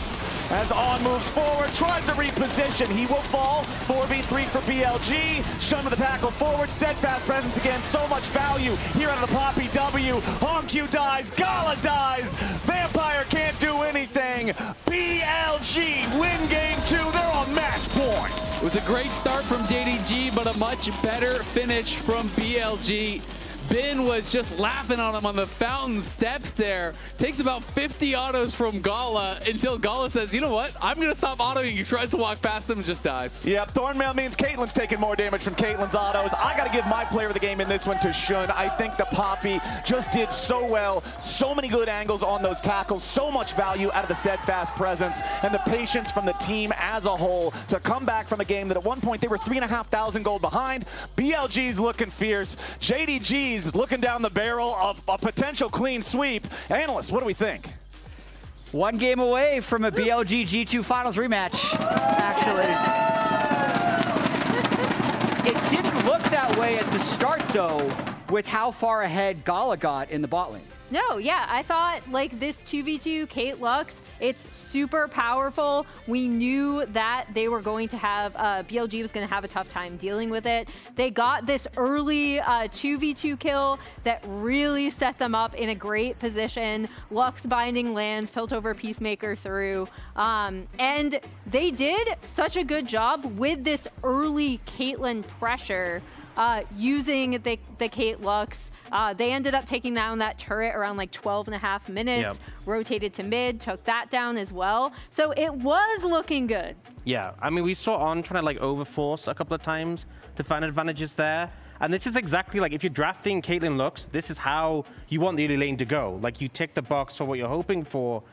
As On moves forward, tries to reposition. He will fall. 4v3 for BLG. Shun with the tackle forward. Steadfast presence again. So much value here out of the Poppy W. HomeQ dies. Gala dies. Vampire can't do anything. BLG win game 2. They're on match point. It was a great start from JDG, but a much better finish from BLG. Bin was just laughing on him on the fountain steps there. Takes about 50 autos from Gala until Gala says, you know what? I'm going to stop autoing. He tries to walk past him and just dies. Yep, Thornmail means Caitlyn's taking more damage from Caitlyn's autos. I got to give my player of the game in this one to Shun. I think the Poppy just did so well. So many good angles on those tackles. So much value out of the Steadfast presence and the patience from the team as a whole to come back from a game that at one point they were 3,500 gold behind. BLG's looking fierce. JDG's looking down the barrel of a potential clean sweep. Analysts, what do we think? One game away from a BLG G2 Finals rematch, actually. It didn't look that way at the start, though, with how far ahead Gala got in the bot lane. No, yeah, I thought like this 2v2 Kate Lux, it's super powerful. We knew that they were going to have, BLG was going to have a tough time dealing with it. They got this early 2v2 kill that really set them up in a great position. Lux binding lands, Piltover Peacemaker through. And they did such a good job with this early Caitlyn pressure using the Kate Lux. They ended up taking down that turret around like 12.5 minutes, Yep. rotated to mid, took that down as well. So it was looking good. Yeah, I mean, we saw On trying to like overforce a couple of times to find advantages there. And this is exactly like, if you're drafting Caitlyn Lux, this is how you want the early lane to go. Like, you tick the box for what you're hoping for,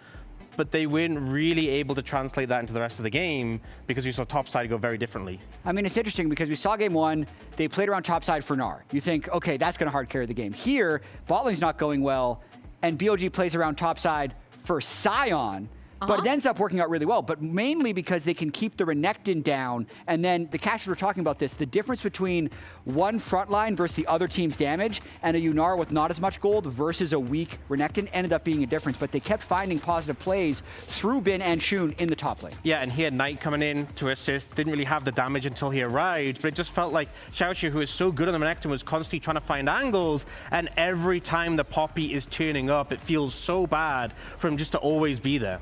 but they weren't really able to translate that into the rest of the game because we saw topside go very differently. I mean, it's interesting because we saw game 1, they played around topside for Gnar. You think, okay, that's going to hard carry the game. Here, bot lane's not going well, and BLG plays around topside for Scion, but it ends up working out really well, but mainly because they can keep the Renekton down, and then the casters were talking about this, the difference between one front line versus the other team's damage, and a Gnar with not as much gold versus a weak Renekton ended up being a difference, but they kept finding positive plays through Bin and Shun in the top lane. Yeah, and he had Knight coming in to assist, didn't really have the damage until he arrived, but it just felt like Xiaoshu, who is so good on the Renekton, was constantly trying to find angles, and every time the Poppy is turning up, it feels so bad for him just to always be there.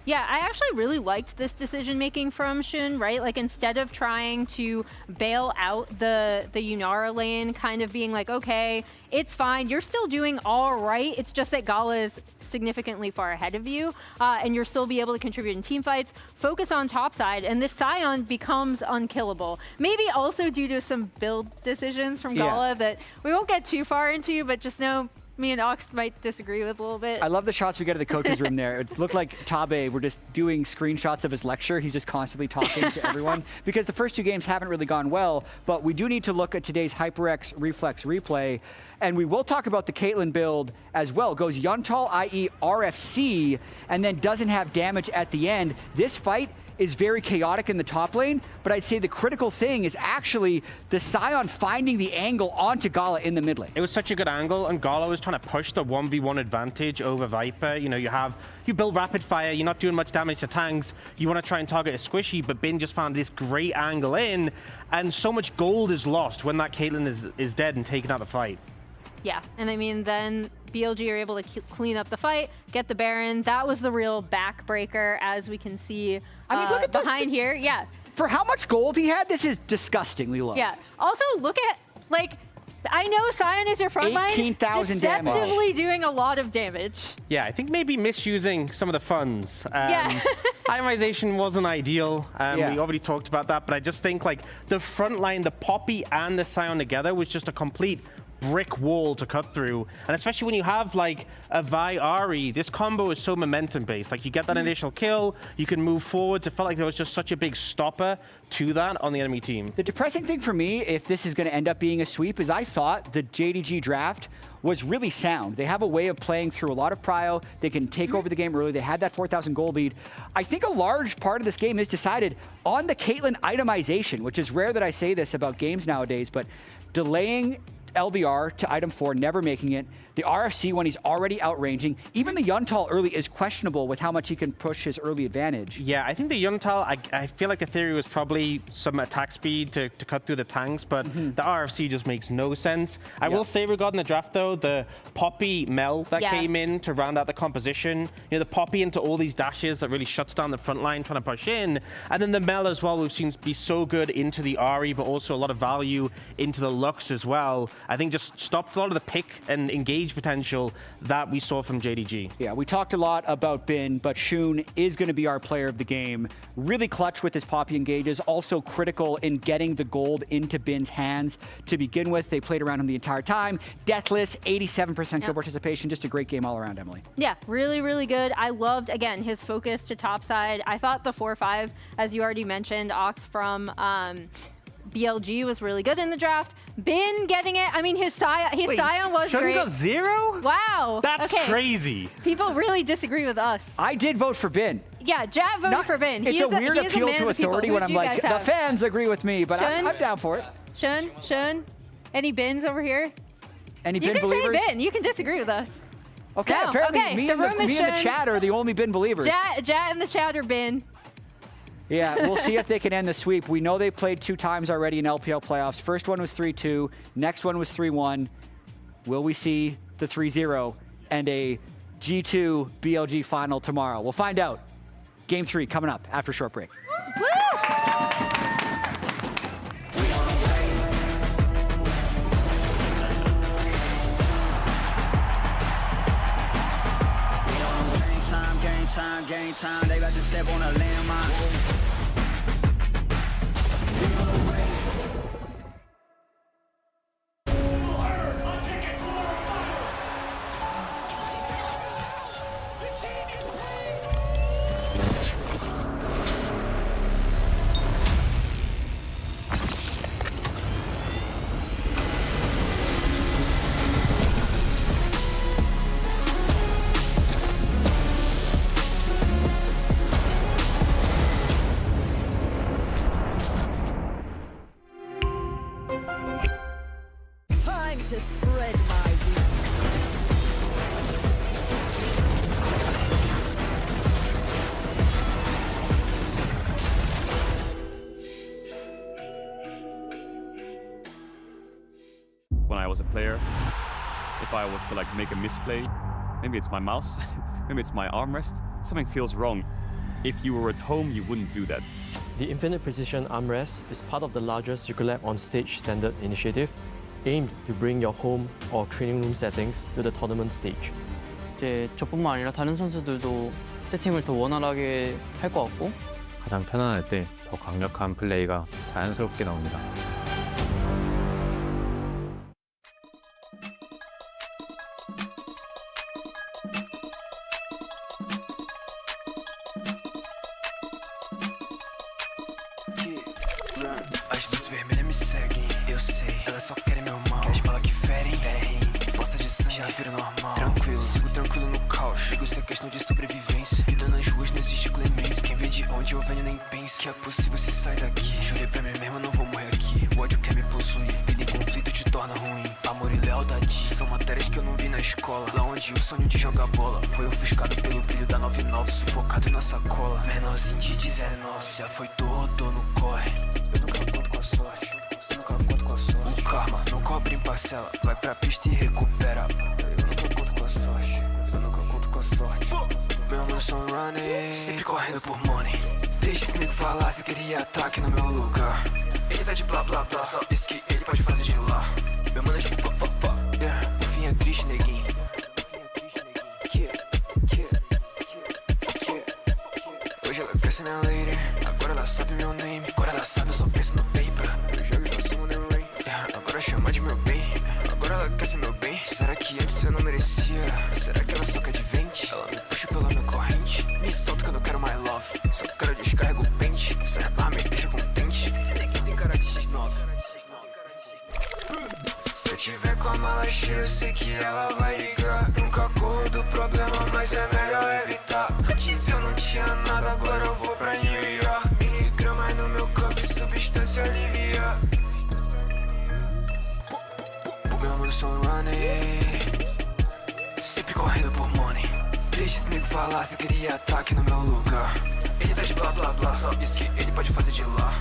Yeah, I actually really liked this decision making from Shun, right? Like instead of trying to bail out the Yunara lane, kind of being like, okay, it's fine, you're still doing all right. It's just that Gala is significantly far ahead of you, and you'll still be able to contribute in team fights. Focus on top side, and this Sion becomes unkillable. Maybe also due to some build decisions from Gala that we won't get too far into, but just know me and Ox might disagree with a little bit. I love the shots we get of the coaches' room there. It looked like Tabe were just doing screenshots of his lecture. He's just constantly talking to everyone because the first 2 games haven't really gone well, but we do need to look at today's HyperX Reflex replay, and we will talk about the Caitlyn build as well. Goes Yuntal, i.e. RFC, and then doesn't have damage at the end. This fight is very chaotic in the top lane, but I'd say the critical thing is actually the Sion finding the angle onto Gala in the mid lane. It was such a good angle, and Gala was trying to push the 1v1 advantage over Viper. You know, you build rapid fire, you're not doing much damage to tanks, you want to try and target a squishy, but Bin just found this great angle in, and so much gold is lost when that Caitlyn is dead and taken out the fight. Yeah, and I mean, then BLG are able to clean up the fight, get the Baron. That was the real backbreaker, as we can see look at behind here. Yeah. For how much gold he had, this is disgustingly low. Yeah. Also, look at, like, I know Sion is your front line. 18,000 damage. Deceptively doing a lot of damage. Yeah, I think maybe misusing some of the funds. Itemization wasn't ideal. We already talked about that, but I just think, like, the front line, the Poppy and the Sion together was just a complete brick wall to cut through, and especially when you have like a Vi Ahri, this combo is so momentum based. Like you get that initial kill, you can move forwards. It felt like there was just such a big stopper to that on the enemy team. The depressing thing for me, if this is going to end up being a sweep, is I thought the JDG draft was really sound. They have a way of playing through a lot of prio. They can take over the game early. They had that 4,000 gold lead. I think a large part of this game is decided on the Caitlyn itemization, which is rare that I say this about games nowadays, but delaying LBR to item 4, never making it. The RFC when he's already outranging. Even the Yuntal early is questionable with how much he can push his early advantage. Yeah, I think the Yuntal, I feel like the theory was probably some attack speed to cut through the tanks, but the RFC just makes no sense. I will say regarding the draft though, the Poppy Mel that came in to round out the composition, you know, the Poppy into all these dashes that really shuts down the front line trying to push in, and then the Mel as well, we've seen be so good into the Ahri, but also a lot of value into the Lux as well. I think just stopped a lot of the pick and engage potential that we saw from JDG. Yeah, we talked a lot about Bin, but Shun is going to be our player of the game. Really clutch with his Poppy engages, also critical in getting the gold into Bin's hands to begin with. They played around him the entire time. Deathless, 87% kill participation, just a great game all around, Emily. Yeah, really, really good. I loved, again, his focus to top side. I thought the 4-5, as you already mentioned, Ox from BLG was really good in the draft. Bin getting it. I mean, his Sion was great. Go 0? Wow. That's crazy. People really disagree with us. I did vote for Bin. Yeah, Jat voted for Bin. It's a weird appeal to authority when I'm like, the fans agree with me, but I'm down for it. Shun, any Bins over here? Any Bin believers? You can say Bin. You can disagree with us. Okay, no, apparently okay. me and the chat are the only Bin believers. Jat and the chat are Bin. Yeah, we'll see if they can end the sweep. We know they played 2 times already in LPL playoffs. First one was 3-2. Next one was 3-1. Will we see the 3-0 and a G2 BLG final tomorrow? We'll find out. Game 3 coming up after a short break. Woo! Game time, they about to step on a landmine. To spread my wings. When I was a player, if I was to like make a misplay, maybe it's my mouse, maybe it's my armrest, something feels wrong. if you were at home, you wouldn't do that. The Infinite Precision Armrest is part of the larger Circulab on Stage standard initiative, aimed to bring your home or training room settings to the tournament stage. 이제 저뿐만 아니라 다른 선수들도 세팅을 더 원활하게 할 것 같고 가장 편안할 때 더 강력한 플레이가 자연스럽게 나옵니다. As luzes vermelhas me seguem, eu sei, elas só querem meu mal. Quer as balas que ferem, poça de sangue, já vira normal. Tranquilo, sigo tranquilo no caos. Digo isso é questão de sobrevivência. Vida nas ruas não existe clemência. Quem vem de onde eu venho nem pensa que é possível se sair daqui. Jurei pra mim mesmo, não vou morrer aqui. O ódio quer me possuir, vida em conflito te torna ruim. Amor e lealdade são matérias que eu não vi na escola. Lá onde o sonho de jogar bola foi ofuscado pelo brilho da 99, sufocado na sacola. Menorzinho de 19, já foi todo no corre. Eu nunca conto com a sorte, nunca conto com a sorte. O karma não cobre em parcela, vai pra pista e recupera. Eu nunca conto com a sorte, eu nunca conto com a sorte. Meu nome são running, sempre correndo por money. Deixa esse nego falar se queria ataque no meu lugar. Ele tá de blá blá blá, só isso que ele pode fazer de lá. Meu mano é tipo fa fa fa, yeah. O fim é triste, neguinho. Hoje ela quer ser minha lady, agora ela sabe meu name. Agora ela sabe, eu só penso no paper. Eu jogo pra cima do rain, yeah. Agora chama de meu bem, agora ela quer ser meu bem. Será que antes eu não merecia? Será que ela só quer de vente? Ela me puxa pela minha corrente, me solta que eu não quero mais love. Só quero descarrego o pente, essa arma me deixa contente. Esse daqui tem cara de X9. Se eu tiver com a mala cheia, eu sei que ela vai ligar. Nunca corro do problema, mas é melhor evitar. Antes eu não tinha nada, agora eu vou pra New York. Miligramas no meu corpo e substância alivia. Meu mano são running, sempre correndo por money. Deixa esse nego falar se queria ataque no meu lugar. Ele tá de blá blá blá, só isso que ele pode fazer de lá.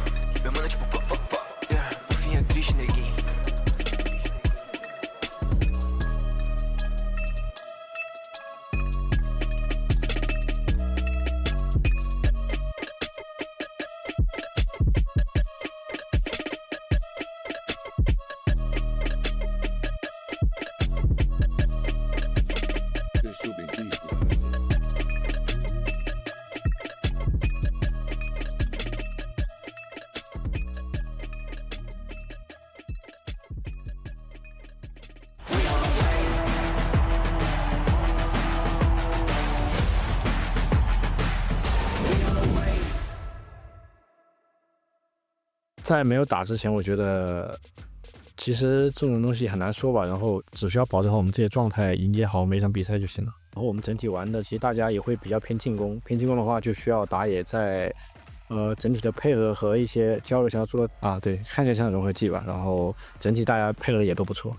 Meu mano é tipo fa fa fa, yeah. O fim é triste, neguinho.在没有打之前，我觉得其实这种东西很难说吧。然后只需要保持好我们自己的状态，迎接好每场比赛就行了。然后我们整体玩的，其实大家也会比较偏进攻。偏进攻的话，就需要打野在整体的配合和一些交流想要做啊，对，看起来像融合技吧。然后整体大家配合也都不错。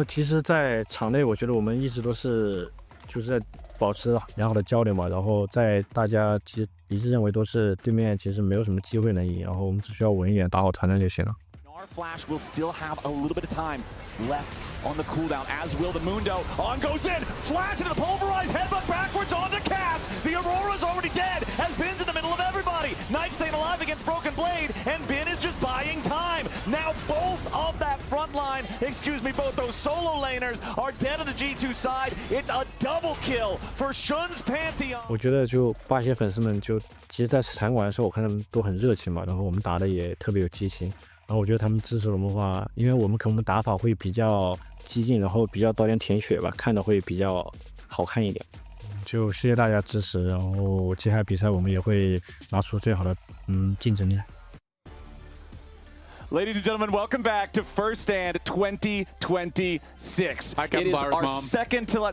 其实，在场内我觉得我们一直都是就是在保持良好的交流嘛。然后在大家其实一致认为都是对面其实没有什么机会能赢，然后我们只需要稳一点打好团战就行了。Our Flash will still have a little bit of time left on the cooldown, as will the Mundo. On goes in, Flash into the pulverized headbutt backwards onto Cap. The Aurora's already dead, as Bin's in the middle of everybody. Knight staying alive against Broken Blade, and Bin is just buying time. Now both of that front line, both those solo laners are dead on the G2 side. It's a double kill for Shun's Pantheon. 我觉得就巴西粉丝们就其实在场馆的时候，我看他们都很热情嘛，然后我们打的也特别有激情。然后我觉得他们支持我们的话，因为我们可能打法会比较激进，然后比较多点舔血吧，看的会比较好看一点。就谢谢大家支持，然后接下来比赛我们也会拿出最好的竞争力。Ladies and gentlemen, welcome back to First Stand 2026. Hi, Kevin it is Bauer's our mom. second to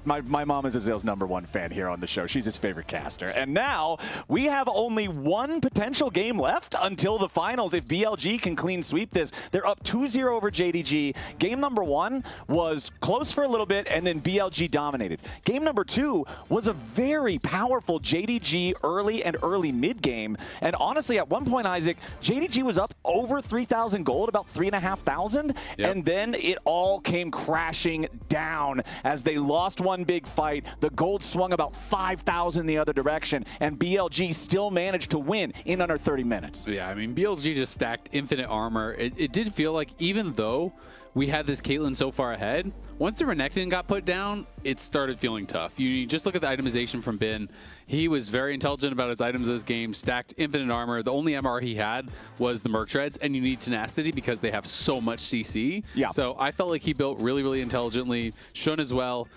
my mom is Azale's #1 fan here on the show. She's his favorite caster. And now we have only one potential game left until the finals. If BLG can clean sweep this, they're up 2-0 over JDG. Game number 1 was close for a little bit, and then BLG dominated. Game number 2 was a very powerful JDG early and early mid game. And honestly, at one point, Isaac, JDG was up over 3,000 gold, about 3,500. Yep. And then it all came crashing down as they lost one big fight. The gold swung about 5,000 the other direction, and BLG still managed to win in under 30 minutes. Yeah, I mean, BLG just stacked infinite armor. It did feel like, even though we had this Caitlyn so far ahead, once the Renekton got put down, it started feeling tough. You just look at the itemization from Bin. He was very intelligent about his items this game, stacked infinite armor. The only MR he had was the Merc Treads, and you need tenacity because they have so much CC. Yeah. So I felt like he built really, really intelligently. Shun as well.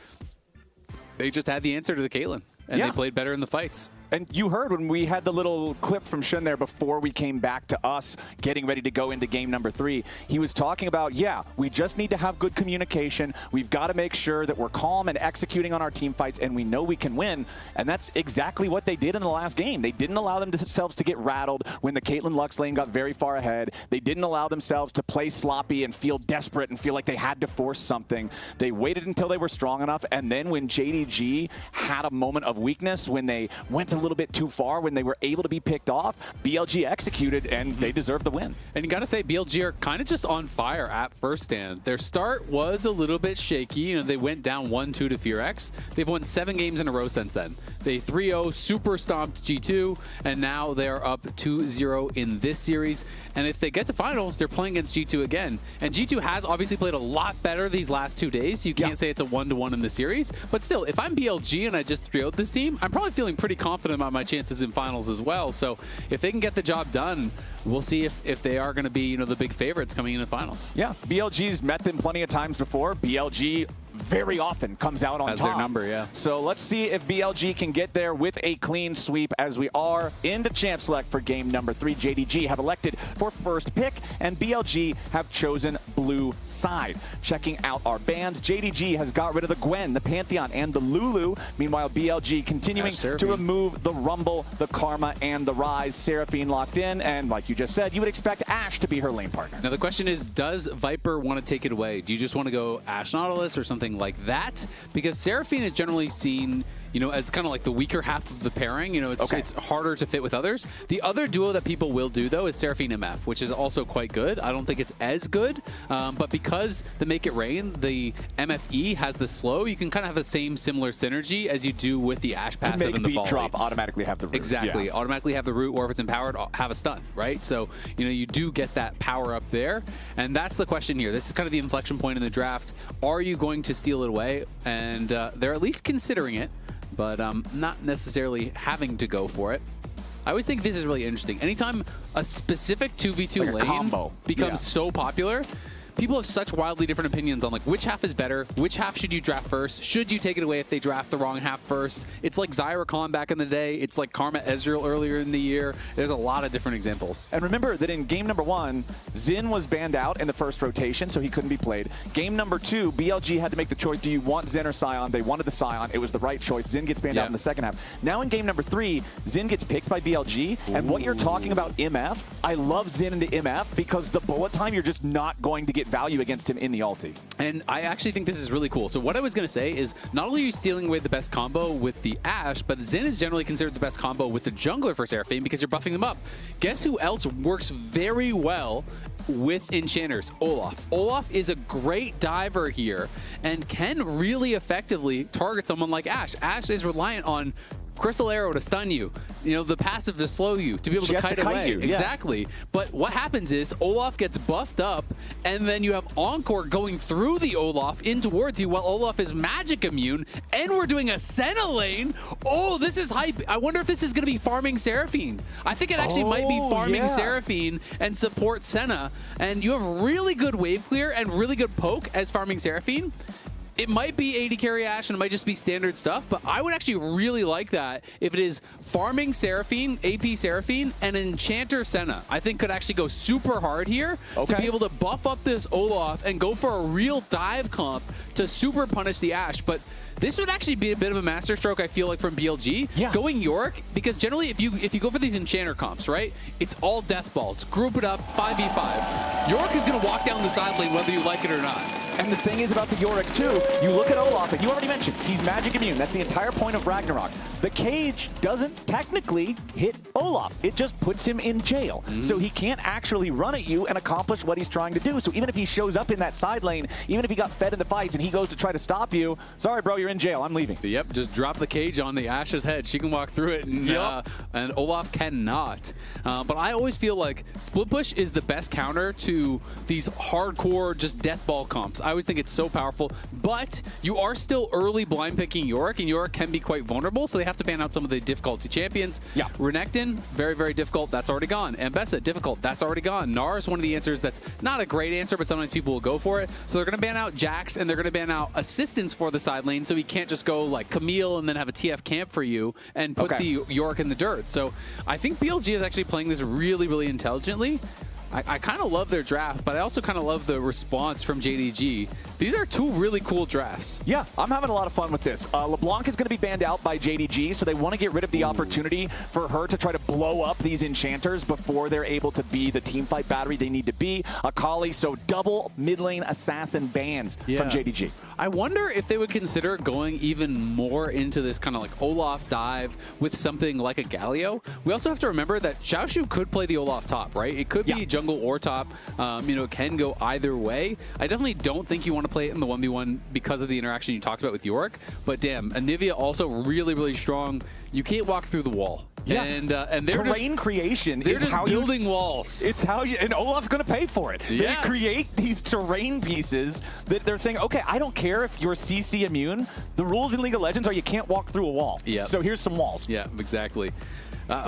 They just had the answer to the Caitlyn, and they played better in the fights. And you heard when we had the little clip from Shun there before we came back to us getting ready to go into game number 3. He was talking about, yeah, we just need to have good communication. We've got to make sure that we're calm and executing on our team fights, and we know we can win. And that's exactly what they did in the last game. They didn't allow themselves to get rattled when the Caitlyn Lux lane got very far ahead. They didn't allow themselves to play sloppy and feel desperate and feel like they had to force something. They waited until they were strong enough, and then when JDG had a moment of weakness, when they went a little bit too far, when they were able to be picked off, BLG executed, and they deserved the win. And you got to say, BLG are kind of just on fire at first stand. Their start was a little bit shaky. You know, they went down 1-2 to FearX. They've won 7 games in a row since then. They 3-0 super stomped G2, and now they're up 2-0 in this series. And if they get to finals, they're playing against G2 again. And G2 has obviously played a lot better these last 2 days, so you can't say it's a 1-1 in the series. But still, if I'm BLG and I just 3-0'd this team, I'm probably feeling pretty confident about my chances in finals as well. So if they can get the job done, we'll see if they are going to be, you know, the big favorites coming into finals. Yeah, BLG's met them plenty of times before. BLG very often comes out on top. As their number, yeah. So let's see if BLG can get there with a clean sweep as we are into Champ Select for game number 3. JDG have elected for first pick, and BLG have chosen blue side. Checking out our bands, JDG has got rid of the Gwen, the Pantheon, and the Lulu. Meanwhile, BLG continuing to remove the Rumble, the Karma, and the Rise. Seraphine locked in, and like you just said, you would expect Ashe to be her lane partner. Now the question is, does Viper want to take it away? Do you just want to go Ashe Nautilus or something like that? Because Seraphine is generally seen, you know, as kind of like the weaker half of the pairing. You know, it's harder to fit with others. The other duo that people will do, though, is Seraphine MF, which is also quite good. I don't think it's as good, but because the Make It Rain, the MFE has the slow, you can kind of have the same similar synergy as you do with the Ashe passive make and the beat volley. drop, automatically have the root. Exactly, automatically have the root, or if it's empowered, have a stun, right? So, you know, you do get that power up there, and that's the question here. This is kind of the inflection point in the draft. Are you going to steal it away? And they're at least considering it, but not necessarily having to go for it. I always think this is really interesting. Anytime a specific 2v2 lane combo becomes so popular, people have such wildly different opinions on like which half is better, which half should you draft first, should you take it away if they draft the wrong half first. It's like Zyra Khan back in the day, it's like Karma Ezreal earlier in the year. There's a lot of different examples. And remember that in game number 1, Xin was banned out in the first rotation, so he couldn't be played. Game number 2, BLG had to make the choice, do you want Xin or Sion? They wanted the Sion, it was the right choice. Xin gets banned out in the second half. Now in game number 3, Xin gets picked by BLG, and what you're talking about MF, I love Xin into MF because the bullet time, you're just not going to get value against him in the ulti. And I actually think this is really cool. So what I was going to say is, not only are you stealing away the best combo with the Ashe, but Xin is generally considered the best combo with the jungler for Seraphine because you're buffing them up. Guess who else works very well with enchanters? Olaf. Olaf is a great diver here and can really effectively target someone like Ashe. Ashe is reliant on Crystal Arrow to stun you, you know, the passive to slow you, to be able to kite away. Exactly. But what happens is Olaf gets buffed up, and then you have Encore going through the Olaf in towards you while Olaf is magic immune, and we're doing a Senna lane. Oh, this is hype. I wonder if this is going to be farming Seraphine. I think it actually might be farming Seraphine and support Senna, and you have really good wave clear and really good poke as farming Seraphine. It might be AD carry Ashe and it might just be standard stuff, but I would actually really like that if it is farming Seraphine, AP Seraphine, and Enchanter Senna. I think could actually go super hard here to be able to buff up this Olaf and go for a real dive comp to super punish the Ashe. But this would actually be a bit of a masterstroke, I feel like, from BLG. Going Yorick, because generally if you go for these Enchanter comps, right, it's all death ball. It's group it up, 5v5. Yorick is going to walk down the side lane whether you like it or not. And the thing is about the Yorick too, you look at Olaf, and you already mentioned, he's magic immune. That's the entire point of Ragnarok. The cage doesn't technically hit Olaf. It just puts him in jail. So he can't actually run at you and accomplish what he's trying to do. So even if he shows up in that side lane, even if he got fed in the fights and he goes to try to stop you, sorry bro, you're in jail, I'm leaving. Yep, just drop the cage on the Ashe's head. She can walk through it, and Olaf cannot. But I always feel like split push is the best counter to these hardcore just death ball comps. I always think it's so powerful, but you are still early blind picking Yorick, and Yorick can be quite vulnerable, so they have to ban out some of the difficulty champions. Yeah. Renekton, very, very difficult. That's already gone. Ambessa, difficult. That's already gone. Gnar is one of the answers that's not a great answer, but sometimes people will go for it. So they're going to ban out Jax, and they're going to ban out assistance for the side lane, so he can't just go like Camille and then have a TF camp for you and put the Yorick in the dirt. So I think BLG is actually playing this really, really intelligently. I kind of love their draft, but I also kind of love the response from JDG. These are two really cool drafts. Yeah, I'm having a lot of fun with this. LeBlanc is going to be banned out by JDG, so they want to get rid of the opportunity for her to try to blow up these enchanters before they're able to be the teamfight battery they need to be. Akali, so double mid lane assassin bans from JDG. I wonder if they would consider going even more into this kind of like Olaf dive with something like a Galio. We also have to remember that Xiaoshu could play the Olaf top, right? It could be jungle or top. You know, it can go either way. I definitely don't think you want to play it in the 1v1 because of the interaction you talked about with Yorick. But damn, Anivia also really, really strong. You can't walk through the wall. Yeah. And they're terrain creation is just how building walls. It's how you, and Olaf's going to pay for it. Yeah. They create these terrain pieces that they're saying, okay, I don't care if you're CC immune. The rules in League of Legends are you can't walk through a wall. Yeah. So here's some walls. Yeah, exactly.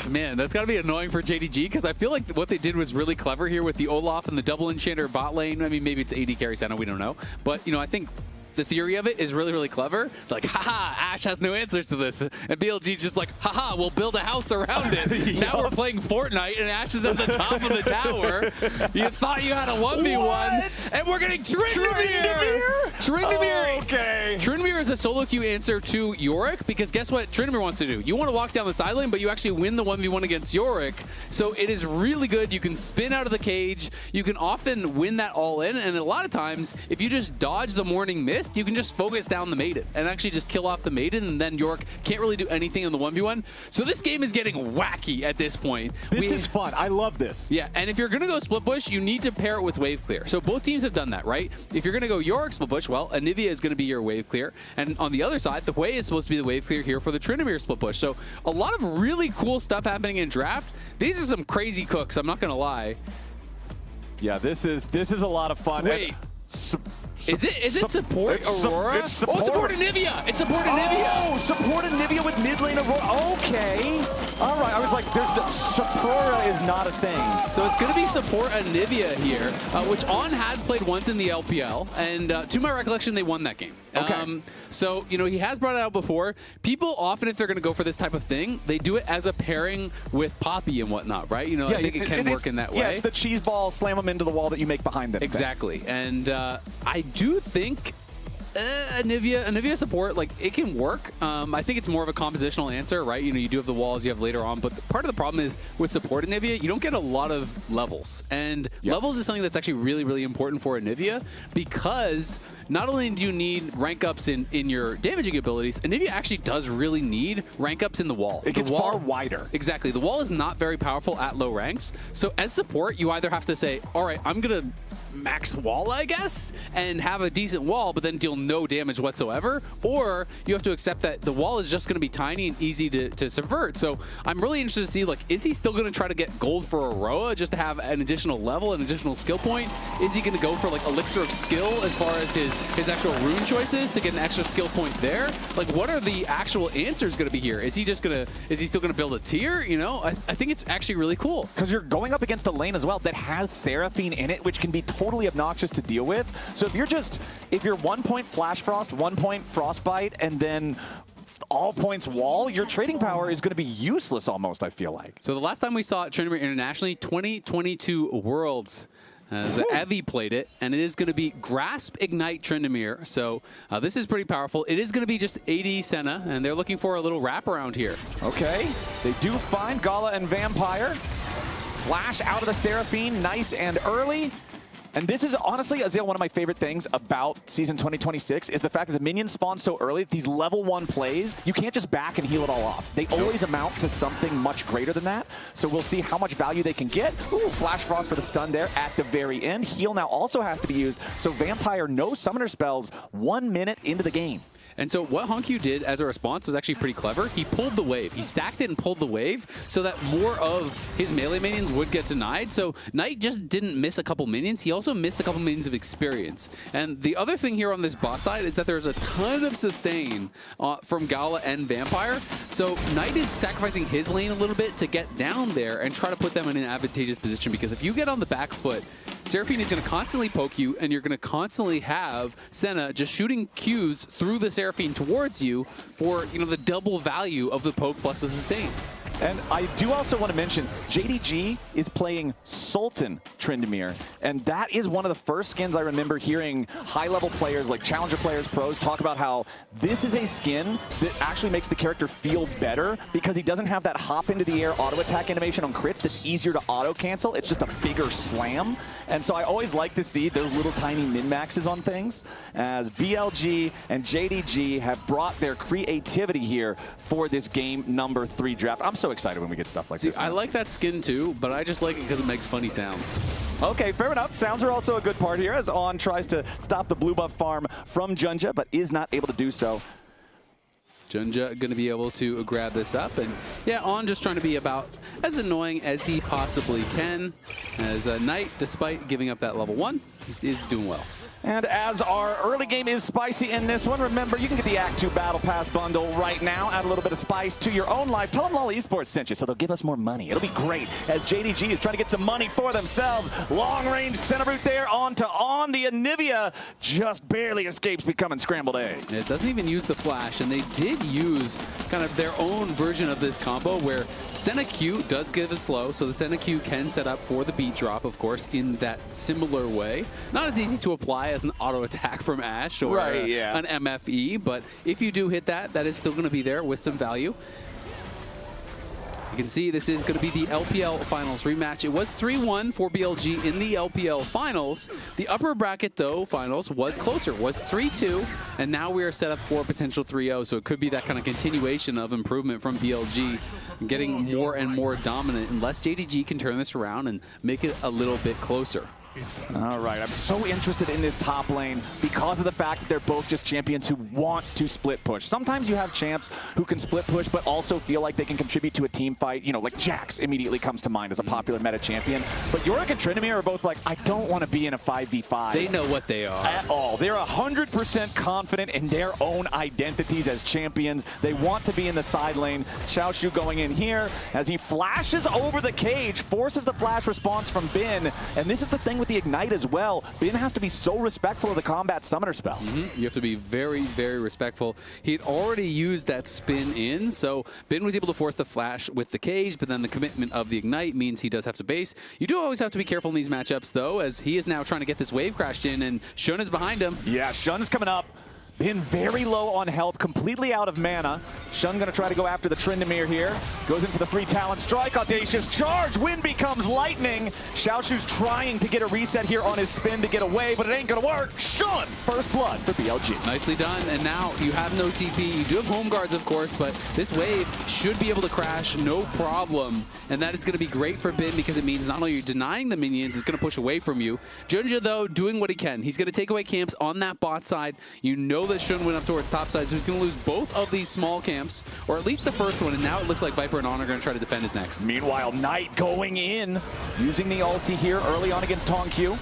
Man, that's got to be annoying for JDG because I feel like what they did was really clever here with the Olaf and the double enchanter bot lane. I mean, maybe it's AD carry center, we don't know. But, you know, I think the theory of it is really, really clever. Like, haha, Ashe has no answers to this. And BLG's just like, haha, we'll build a house around it. Now we're playing Fortnite and Ashe is at the top of the tower. You thought you had a 1v1. And we're getting Tryndamere! Tryndamere! Okay. Tryndamere is a solo queue answer to Yorick because guess what Tryndamere wants to do? You want to walk down the side lane, but you actually win the 1v1 against Yorick. So it is really good. You can spin out of the cage. You can often win that all in. And a lot of times, if you just dodge the morning mist, you can just focus down the Maiden and actually just kill off the Maiden, and then Yorick can't really do anything in the 1v1. So this game is getting wacky at this point. This is fun. I love this. Yeah, and if you're going to go split push, you need to pair it with wave clear. So both teams have done that, right? If you're going to go Yorick split push, well, Anivia is going to be your wave clear. And on the other side, the Hwei is supposed to be the wave clear here for the Tryndamere split push. So a lot of really cool stuff happening in draft. These are some crazy cooks, I'm not going to lie. Yeah, this is a lot of fun. Wait. Is it support Aurora? It's support. Oh, support Anivia! It's support Anivia! Oh, support Anivia with mid lane Aurora. Okay. All right, I was like, Sapporo is not a thing. So it's going to be support Anivia here, which On has played once in the LPL, and to my recollection, they won that game. Okay. So, you know, he has brought it out before. People often, if they're going to go for this type of thing, they do it as a pairing with Poppy and whatnot, right? You know, I think it can work in that way. Yeah, it's the cheese ball, slam them into the wall that you make behind them. Exactly. And I do think Anivia support, like, it can work. I think it's more of a compositional answer, right? You know, you do have the walls you have later on, but part of the problem is with support Anivia, you don't get a lot of levels. And levels is something that's actually really, really important for Anivia because not only do you need rank ups in your damaging abilities, Anivia actually does really need rank ups in the wall. It gets far wider. Exactly. The wall is not very powerful at low ranks. So as support, you either have to say, all right, I'm going to max wall, I guess, and have a decent wall, but then deal no damage whatsoever, or you have to accept that the wall is just going to be tiny and easy to subvert. So I'm really interested to see, like, is he still going to try to get gold for Aurora just to have an additional level, an additional skill point? Is he going to go for, like, elixir of skill as far as his actual rune choices to get an extra skill point there? Like, what are the actual answers going to be here? Is he still going to build a tier? You know, I think it's actually really cool. Because you're going up against a lane as well that has Seraphine in it, which can be totally obnoxious to deal with. So if you're 1 point Flash Frost, 1 point Frostbite, and then all points wall, your trading power is going to be useless almost, I feel like. So the last time we saw Tryndamere internationally, 2022 Worlds. Evie played it, and it is going to be Grasp Ignite Tryndamere. So this is pretty powerful. It is going to be just AD Senna, and they're looking for a little wraparound here. Okay, they do find Gala and Vampire. Flash out of the Seraphine, nice and early. And this is honestly, Azale, one of my favorite things about Season 2026 is the fact that the minions spawn so early. These level 1 plays, you can't just back and heal it all off. They always amount to something much greater than that. So we'll see how much value they can get. Ooh, Flash Frost for the stun there at the very end. Heal now also has to be used. So Vampire, no summoner spells 1 minute into the game. And so what Hongyu did as a response was actually pretty clever. He pulled the wave. He stacked it and pulled the wave so that more of his melee minions would get denied. So Knight just didn't miss a couple minions. He also missed a couple minions of experience. And the other thing here on this bot side is that there's a ton of sustain from Gala and Vampire. So Knight is sacrificing his lane a little bit to get down there and try to put them in an advantageous position, because if you get on the back foot, Seraphine is going to constantly poke you, and you're going to constantly have Senna just shooting Qs through the Seraphine towards you for, you know, the double value of the poke plus the sustain. And I do also want to mention, JDG is playing Sultan Tryndamere, and that is one of the first skins I remember hearing high-level players, like challenger players, pros, talk about how this is a skin that actually makes the character feel better because he doesn't have that hop into the air auto-attack animation on crits that's easier to auto-cancel. It's just a bigger slam. And so I always like to see those little tiny min-maxes on things, as BLG and JDG have brought their creativity here for this game number 3 draft. I'm so excited when we get stuff like this. I like that skin too, but I just like it because it makes funny sounds. Okay, fair enough. Sounds are also a good part here as On tries to stop the blue buff farm from Junja, but is not able to do so. Junja going to be able to grab this up, and yeah, On just trying to be about as annoying as he possibly can, as Knight, despite giving up that level 1, is doing well. And as our early game is spicy in this one, remember, you can get the Act 2 Battle Pass bundle right now. Add a little bit of spice to your own life. Tell them Lolly Esports sent you, so they'll give us more money. It'll be great as JDG is trying to get some money for themselves. Long-range center route there onto On. The Anivia just barely escapes becoming scrambled eggs. It doesn't even use the flash, and they did use kind of their own version of this combo where Senna Q does give a slow, so the Senna Q can set up for the beat drop, of course, in that similar way. Not as easy to apply as an auto attack from Ashe or an MFE, but if you do hit that, that is still going to be there with some value. You can see this is going to be the LPL Finals rematch. It was 3-1 for BLG in the LPL Finals. The upper bracket, though, Finals was closer, was 3-2, and now we are set up for a potential 3-0, so it could be that kind of continuation of improvement from BLG, getting more and more dominant, unless JDG can turn this around and make it a little bit closer. All right, I'm so interested in this top lane because of the fact that they're both just champions who want to split push. Sometimes you have champs who can split push but also feel like they can contribute to a team fight. You know, like Jax immediately comes to mind as a popular meta champion. But Yorick and Tryndamere are both like, I don't want to be in a 5v5. They know what they are. At all. They're 100% confident in their own identities as champions. They want to be in the side lane. Xiaoshu going in here as he flashes over the cage, forces the flash response from Bin. And this is the thing with the Ignite as well. Bin has to be so respectful of the combat summoner spell. You have to be very, very respectful. He'd already used that spin in, so Bin was able to force the flash with the cage, but then the commitment of the Ignite means he does have to base. You do always have to be careful in these matchups, though, as he is now trying to get this wave crashed in, and Shun is behind him. Yeah, Shun is coming up. Bin very low on health, completely out of mana. Shun gonna try to go after the Tryndamere here. Goes in for the 3 talent strike, audacious charge, wind becomes lightning. Xiaoshu's trying to get a reset here on his spin to get away, but it ain't gonna work. Shun, first blood for BLG. Nicely done, and now you have no TP. You do have home guards, of course, but this wave should be able to crash, no problem. And that is gonna be great for Bin because it means not only are you denying the minions, it's gonna push away from you. Junja, though, doing what he can. He's gonna take away camps on that bot side. You know that Shun went up towards top side, so he's going to lose both of these small camps, or at least the first one, and now it looks like Viper and On are going to try to defend his next. Meanwhile, Knight going in, using the ulti here early on against Hongyu.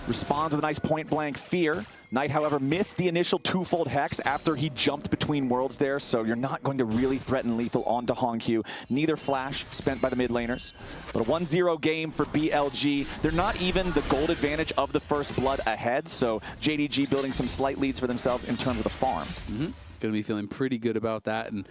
Responds with a nice point-blank fear. Knight, however, missed the initial 2-fold hex after he jumped between worlds there, so you're not going to really threaten lethal onto Hongyu. Neither flash spent by the mid laners. But a 1-0 game for BLG. They're not even the gold advantage of the first blood ahead, so JDG building some slight leads for themselves in terms of the farm. going to be feeling pretty good about that. And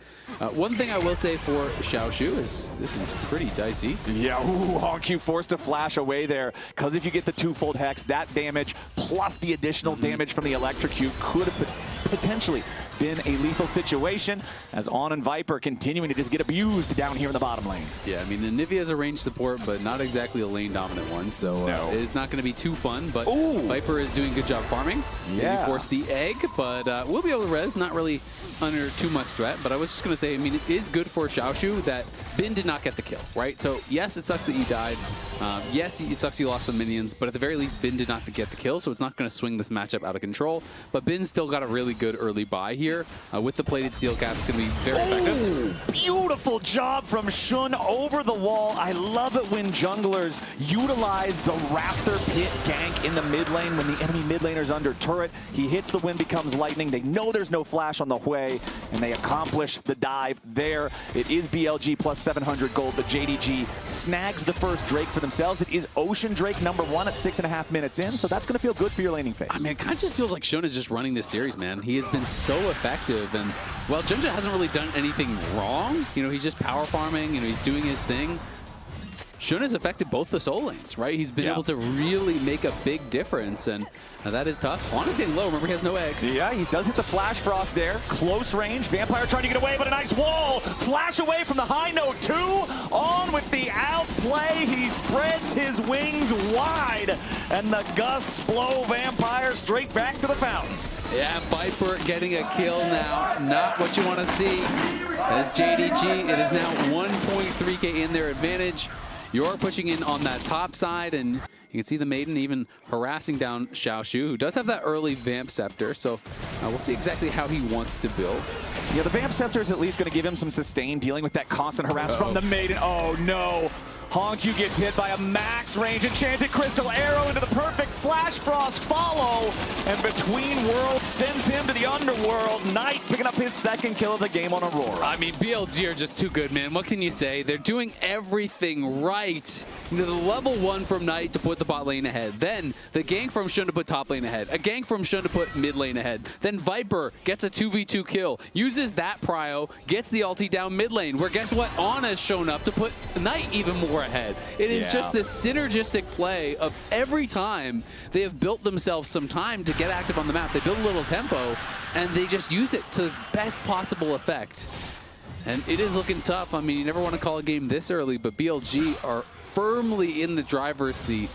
one thing I will say for Xiaoshu is this is pretty dicey. Yeah, ooh, HongQ forced to flash away there, because if you get the twofold hex, that damage plus the additional damage from the electrocute could have potentially been a lethal situation, as On and Viper continuing to just get abused down here in the bottom lane. Yeah, I mean, Anivia is a range support, but not exactly a lane dominant one, so it is not going to be too fun, but Viper is doing a good job farming. Yeah. Maybe force the egg, but we'll be able to res, not really under too much threat, but I was just going to say, I mean, it is good for Xiaoshu that Bin did not get the kill, right? So yes, it sucks that you died. Yes, it sucks you lost some minions, but at the very least, Bin did not get the kill, so it's not going to swing this matchup out of control. But Bin still got a really good early buy here. With the plated steel cap, it's going to be very effective. Beautiful job from Shun over the wall. I love it when junglers utilize the Raptor Pit gank in the mid lane when the enemy mid laner's under turret. He hits the wind, becomes lightning. They know there's no flash on the way, and they accomplish the dive there. It is BLG plus 700 gold, but JDG snags the first Drake for themselves. It is Ocean Drake #1 at 6.5 minutes in, so that's going to feel good for your laning phase. I mean, it kind of just feels like Shun is just running this series, man. He has been so effective, and while Junja hasn't really done anything wrong, you know, he's just power farming, you know, he's doing his thing. Shun has affected both the soul lanes, right? He's been able to really make a big difference, and that is tough. On is getting low. Remember, he has no egg. Yeah, he does hit the Flash Frost there. Close range. Vampire trying to get away, but a nice wall. Flash away from the high note, too. On with the outplay. He spreads his wings wide, and the gusts blow Vampire straight back to the fountain. Yeah, Viper getting a kill now. Not what you want to see. As JDG, it is now 1.3k in their advantage. You're pushing in on that top side, and you can see the Maiden even harassing down Xiaoshu, who does have that early Vamp Scepter, so we'll see exactly how he wants to build. Yeah, the Vamp Scepter is at least going to give him some sustain dealing with that constant harass from the Maiden. Oh, no. HongQ gets hit by a max range Enchanted Crystal Arrow into the perfect Flash Frost follow, and Between Worlds sends him to the underworld. Knight picking up his second kill of the game on Aurora. I mean, BLG are just too good, man. What can you say? They're doing everything right. You know, the level 1 from Knight to put the bot lane ahead. Then the gank from Shun to put top lane ahead. A gank from Shun to put mid lane ahead. Then Viper gets a 2v2 kill. Uses that prio, gets the ulti down mid lane, where guess what? On has shown up to put Knight even more ahead. It is just this synergistic play of every time they have built themselves some time to get active on the map. They build a little tempo, and they just use it to the best possible effect. And it is looking tough. I mean, you never want to call a game this early, but BLG are firmly in the driver's seat.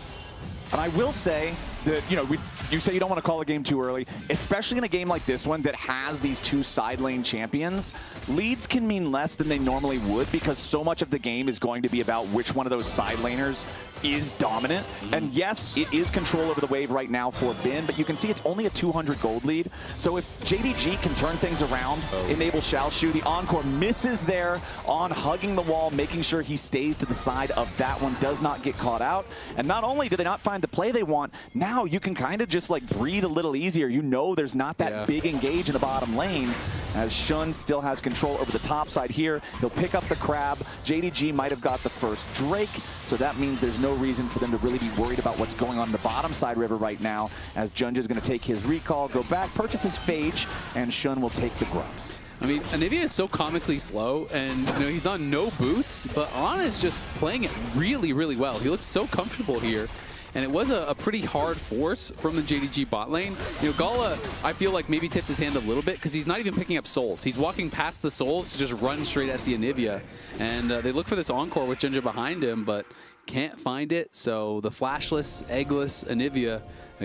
And I will say that, you know, you say you don't want to call a game too early, especially in a game like this one that has these two side lane champions. Leads can mean less than they normally would, because so much of the game is going to be about which one of those side laners is dominant. And yes, it is control over the wave right now for Bin, but you can see it's only a 200 gold lead. So if JDG can turn things around, enable Xiaoshu, the Encore misses there on hugging the wall, making sure he stays to the side of that one, does not get caught out. And not only do they not find the play they want, now you can kind of just like breathe a little easier. You know there's not that big engage in the bottom lane, as Shun still has control over the top side here. He'll pick up the crab. JDG might have got the first Drake, so that means there's no reason for them to really be worried about what's going on in the bottom side river right now, as Junja is going to take his recall, go back, purchase his Phage, and Shun will take the grubs. I mean, Anivia is so comically slow, and you know he's on no boots, but On is just playing it really, really well. He looks so comfortable here. And it was a pretty hard force from the JDG bot lane. You know, Gala, I feel like maybe tipped his hand a little bit because he's not even picking up souls. He's walking past the souls to just run straight at the Anivia. And they look for this Encore with Junja behind him, but can't find it. So the flashless, eggless Anivia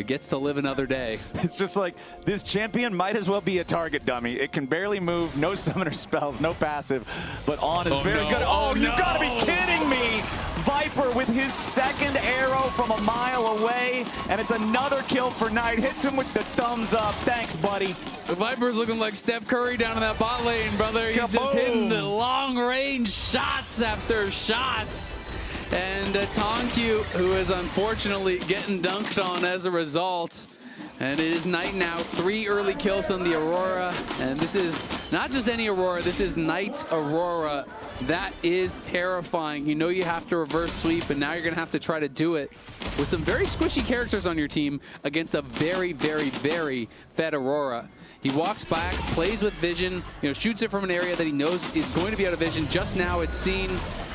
gets to live another day. It's just like, this champion might as well be a target dummy. It can barely move, no summoner spells, no passive, but On is very good. Oh, you gotta be kidding me! Viper with his second arrow from a mile away, and it's another kill for Knight. Hits him with the thumbs up. Thanks, buddy. Viper's looking like Steph Curry down in that bot lane, brother. He's just hitting the long-range shots after shots. And it's HongQ, who is unfortunately getting dunked on as a result. And it is Knight now, 3 early kills on the Aurora. And this is not just any Aurora, this is Knight's Aurora. That is terrifying. You know you have to reverse sweep, and now you're going to have to try to do it with some very squishy characters on your team against a very, very, very fed Aurora. He walks back, plays with vision, shoots it from an area that he knows is going to be out of vision. Just now it's seen,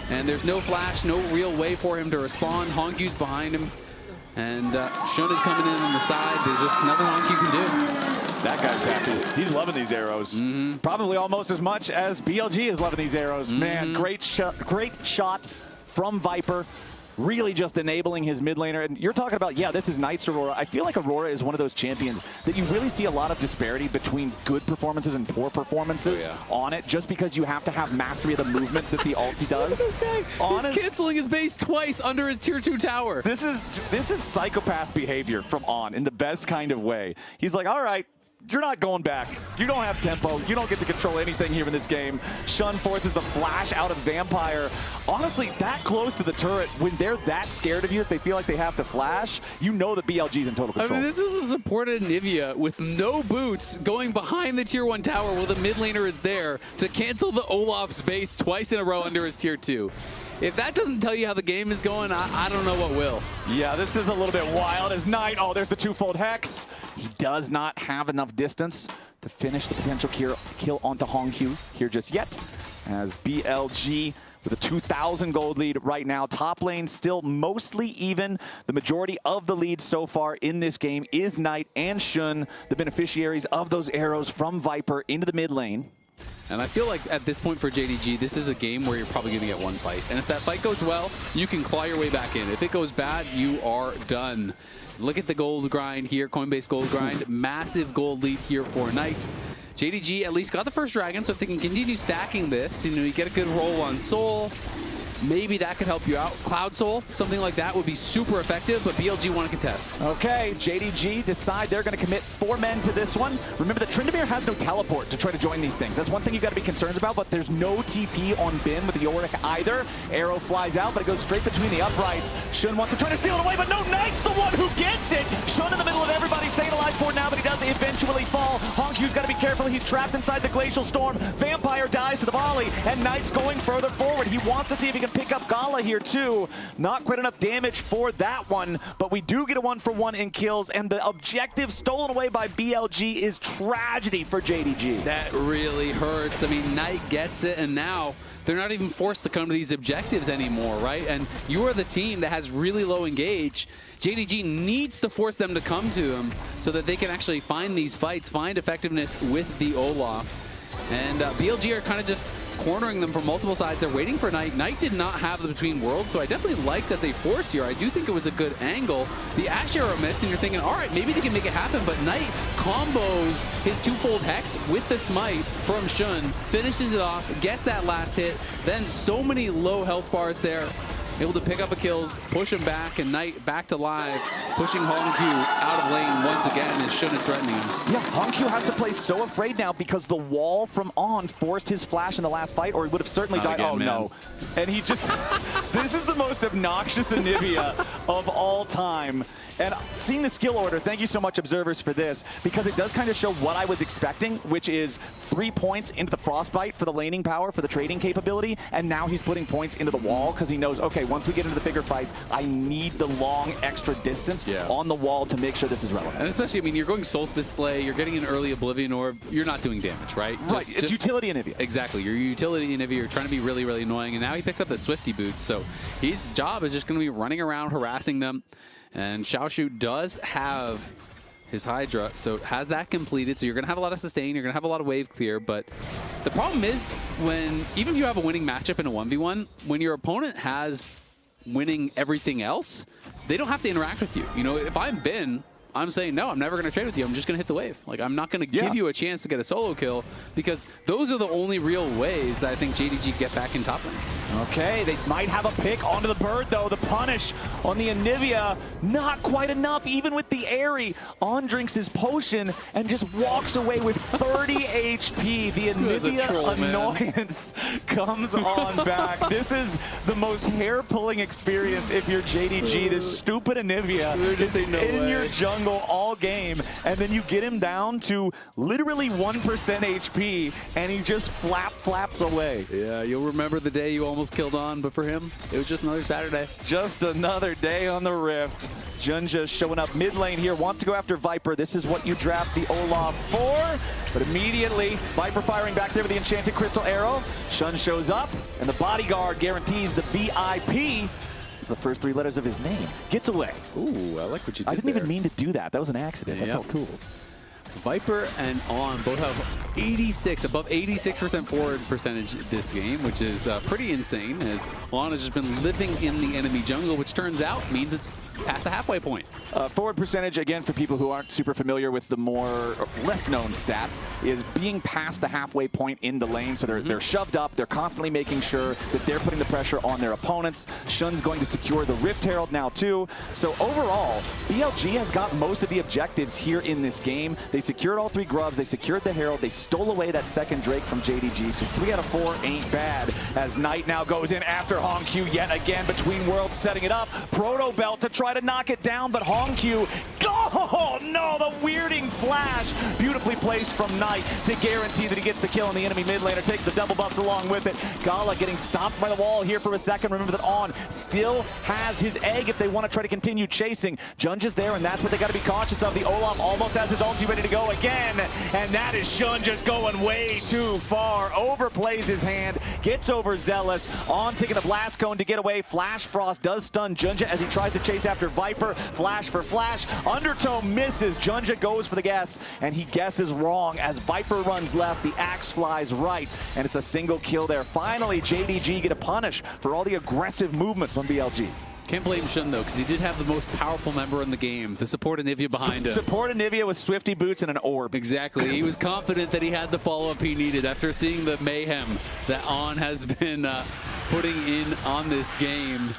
and there's no flash, no real way for him to respond. Honkyu's behind him. And Shun is coming in on the side. There's just nothing Honkyu can do. That guy's happy. He's loving these arrows. Probably almost as much as BLG is loving these arrows. Man, great shot from Viper. Really just enabling his mid laner. And you're talking about, yeah, this is Knight's Aurora. I feel like Aurora is one of those champions that you really see a lot of disparity between good performances and poor performances on it, just because you have to have mastery of the movement that the ulti does. Look at this guy. He's canceling his base twice under his tier 2 tower. This is psychopath behavior from On in the best kind of way. He's like, all right, you're not going back. You don't have tempo. You don't get to control anything here in this game. Shun forces the flash out of Vampire. Honestly, that close to the turret, when they're that scared of you that they feel like they have to flash, you know that BLG's in total control. I mean, this is a supported Nivea with no boots going behind the tier 1 tower while the mid laner is there to cancel the Olaf's base twice in a row under his tier 2. If that doesn't tell you how the game is going, I don't know what will. Yeah, this is a little bit wild as Knight. Oh, there's the twofold Hex. He does not have enough distance to finish the potential kill onto Honkyu here just yet. As BLG with a 2,000 gold lead right now. Top lane still mostly even. The majority of the lead so far in this game is Knight and Shun, the beneficiaries of those arrows from Viper into the mid lane. And I feel like at this point for JDG, this is a game where you're probably going to get one fight. And if that fight goes well, you can claw your way back in. If it goes bad, you are done. Look at the gold grind here, Coinbase gold grind. Massive gold lead here for Knight. JDG at least got the first dragon, so if they can continue stacking this, you get a good roll on Soul. Maybe that could help you out. Cloud Soul, something like that would be super effective, but BLG want to contest. Okay, JDG decide they're going to commit 4 men to this one. Remember that Tryndamere has no teleport to try to join these things. That's one thing you've got to be concerned about, but there's no TP on Bin with the Yorick either. Arrow flies out, but it goes straight between the uprights. Shun wants to try to steal it away, but no, Knight's the one who gets it. Shun in the middle of everybody, staying alive for now, but he does eventually fall. Honkyu's got to be careful. He's trapped inside the Glacial Storm. Vampire dies to the volley, and Knight's going further forward. He wants to see if he can pick up Gala here too. Not quite enough damage for that one, but we do get a 1-for-1 in kills, and the objective stolen away by BLG is tragedy for JDG. That really hurts. I mean, Knight gets it, and now they're not even forced to come to these objectives anymore, right? And you are the team that has really low engage. JDG needs to force them to come to him so that they can actually find these fights, find effectiveness with the Olaf. And BLG are kind of just cornering them from multiple sides. They're waiting for Knight. Knight did not have the Between Worlds, so I definitely like that they force here. I do think it was a good angle. The Ash Arrow missed, and you're thinking, all right, maybe they can make it happen, but Knight combos his twofold Hex with the Smite from Shun, finishes it off, gets that last hit, then so many low health bars there. Able to pick up a kills, push him back, and Knight back to live, pushing Honkyu out of lane once again as Shun is threatening him. Yeah, Honkyu has to play so afraid now because the wall from On forced his flash in the last fight, or he would have certainly died. Again, no. And he just, this is the most obnoxious Anivia of all time. And seeing the skill order, thank you so much, observers, for this, because it does kind of show what I was expecting, which is 3 points into the Frostbite for the laning power, for the trading capability, and now he's putting points into the wall because he knows, okay, once we get into the bigger fights, I need the long extra distance on the wall to make sure this is relevant. And especially, I mean, you're going Solstice Slay, you're getting an early Oblivion Orb, you're not doing damage, right? Right, it's utility Anivia. Exactly, your utility Anivia, you're trying to be really, really annoying, and now he picks up the Swifty boots, so his job is just going to be running around, harassing them. And Xiaoshu does have his Hydra, so has that completed. So you're going to have a lot of sustain, you're going to have a lot of wave clear. But the problem is when, even if you have a winning matchup in a 1v1, when your opponent has winning everything else, they don't have to interact with you. You know, if I'm Bin, I'm saying, no, I'm never going to trade with you. I'm just going to hit the wave. Like, I'm not going to give you a chance to get a solo kill because those are the only real ways that I think JDG get back in top lane. Okay, they might have a pick onto the bird, though. The punish on the Anivia, not quite enough, even with the Airy. On drinks his potion and just walks away with 30 HP. The Anivia annoyance comes on back. This is the most hair-pulling experience if you're JDG. This stupid Anivia is in your jungle. jungle all game, and then you get him down to literally 1% HP, and he just flaps away. Yeah, you'll remember the day you almost killed on, but for him, it was just another Saturday. Just another day on the Rift. Junja showing up mid lane here, wants to go after Viper. This is what you draft the Olaf for, but immediately Viper firing back there with the Enchanted Crystal Arrow. Shun shows up, and the bodyguard guarantees the VIP. It's the first 3 letters of his name. Gets away. Ooh, I like what you did I didn't there. even mean to do that. That was an accident. That felt cool. Viper and On both have 86, above 86% forward percentage this game, which is pretty insane, as On has just been living in the enemy jungle, which turns out means it's past the halfway point. Forward percentage, again, for people who aren't super familiar with the more less known stats, is being past the halfway point in the lane. So they're shoved up. They're constantly making sure that they're putting the pressure on their opponents. Shun's going to secure the Rift Herald now, too. So overall, BLG has got most of the objectives here in this game. They secured all 3 grubs. They secured the Herald. They stole away that second Drake from JDG. So 3 out of 4 ain't bad, as Knight now goes in after Hongq yet again between worlds, setting it up. Proto Belt to try to knock it down, but Hongq, oh no, the weirding flash, beautifully placed from Knight to guarantee that he gets the kill, and the enemy mid laner takes the double buffs along with it. Gala getting stopped by the wall here for a second. Remember that On still has his egg if they want to try to continue chasing. Junja's there, and that's what they got to be cautious of. The Olaf almost has his ulti ready to go again, and that is Shun just going way too far. Overplays his hand, gets over Zealous. On taking the blast cone to get away. Flash Frost does stun Junja as he tries to chase after Viper. Flash for flash. Undertow misses. Junja goes for the guess, and he guesses wrong as Viper runs left. The axe flies right, and it's a single kill there. Finally, JDG get a punish for all the aggressive movement from BLG. Can't blame Shun, though, because he did have the most powerful member in the game, the support Anivia behind him. Support Anivia with Swifty boots and an orb. Exactly. He was confident that he had the follow-up he needed after seeing the mayhem that On has been putting in on this game.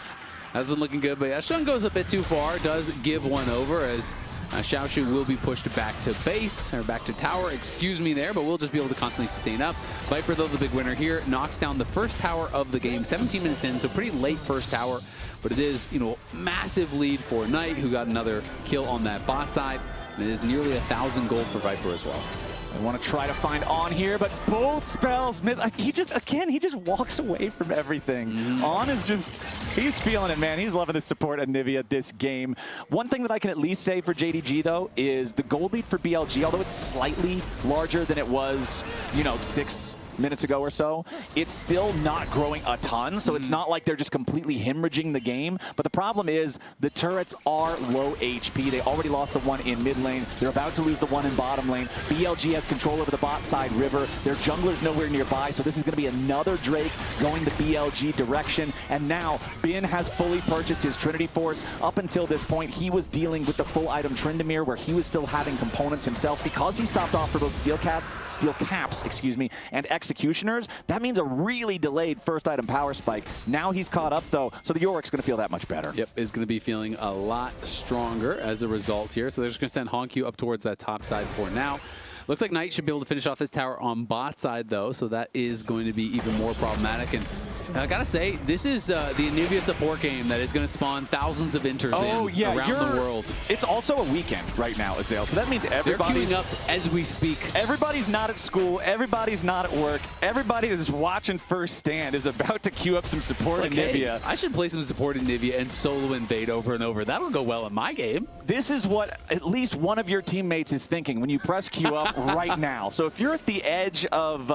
Has been looking good, but yeah, Shun goes a bit too far, does give one over, as Xiaoshu will be pushed back to base, or back to tower, excuse me there, but we'll just be able to constantly sustain up. Viper, though, the big winner here, knocks down the first tower of the game, 17 minutes in, so pretty late first tower, but it is, you know, massive lead for Knight, who got another kill on that bot side, and it is nearly 1,000 gold for Viper as well. I want to try to find On here, but both spells miss. He just walks away from everything. On is just, he's feeling it, man. He's loving the support of Anivia this game. One thing that I can at least say for JDG, though, is the gold lead for BLG, although it's slightly larger than it was, you know, 6 minutes ago or so, it's still not growing a ton, so it's not like they're just completely hemorrhaging the game. But the problem is the turrets are low HP. They already lost the one in mid lane. They're about to lose the one in bottom lane. BLG has control over the bot side river. Their jungler's nowhere nearby, so this is going to be another Drake going the BLG direction. And now Bin has fully purchased his Trinity Force. Up until this point, he was dealing with the full item Tryndamere, where he was still having components himself because he stopped off for both steel caps, excuse me, and executioners. That means a really delayed first item power spike. Now he's caught up, though, so the Yorick's going to feel that much better. Yep, is going to be feeling a lot stronger as a result here. So they're just going to send Hongq up towards that top side for now. Looks like Knight should be able to finish off this tower on bot side, though, so that is going to be even more problematic. And I gotta say, this is the Anivia support game that is going to spawn thousands of inters around the world. It's also a weekend right now, Azale, so that means everybody's queuing up as we speak. Everybody's not at school. Everybody's not at work. Everybody that's watching First Stand is about to queue up some support Anivia. Hey, I should play some support Anivia and solo invade over and over. That'll go well in my game. This is what at least one of your teammates is thinking when you press queue up right now. So if you're at the edge of,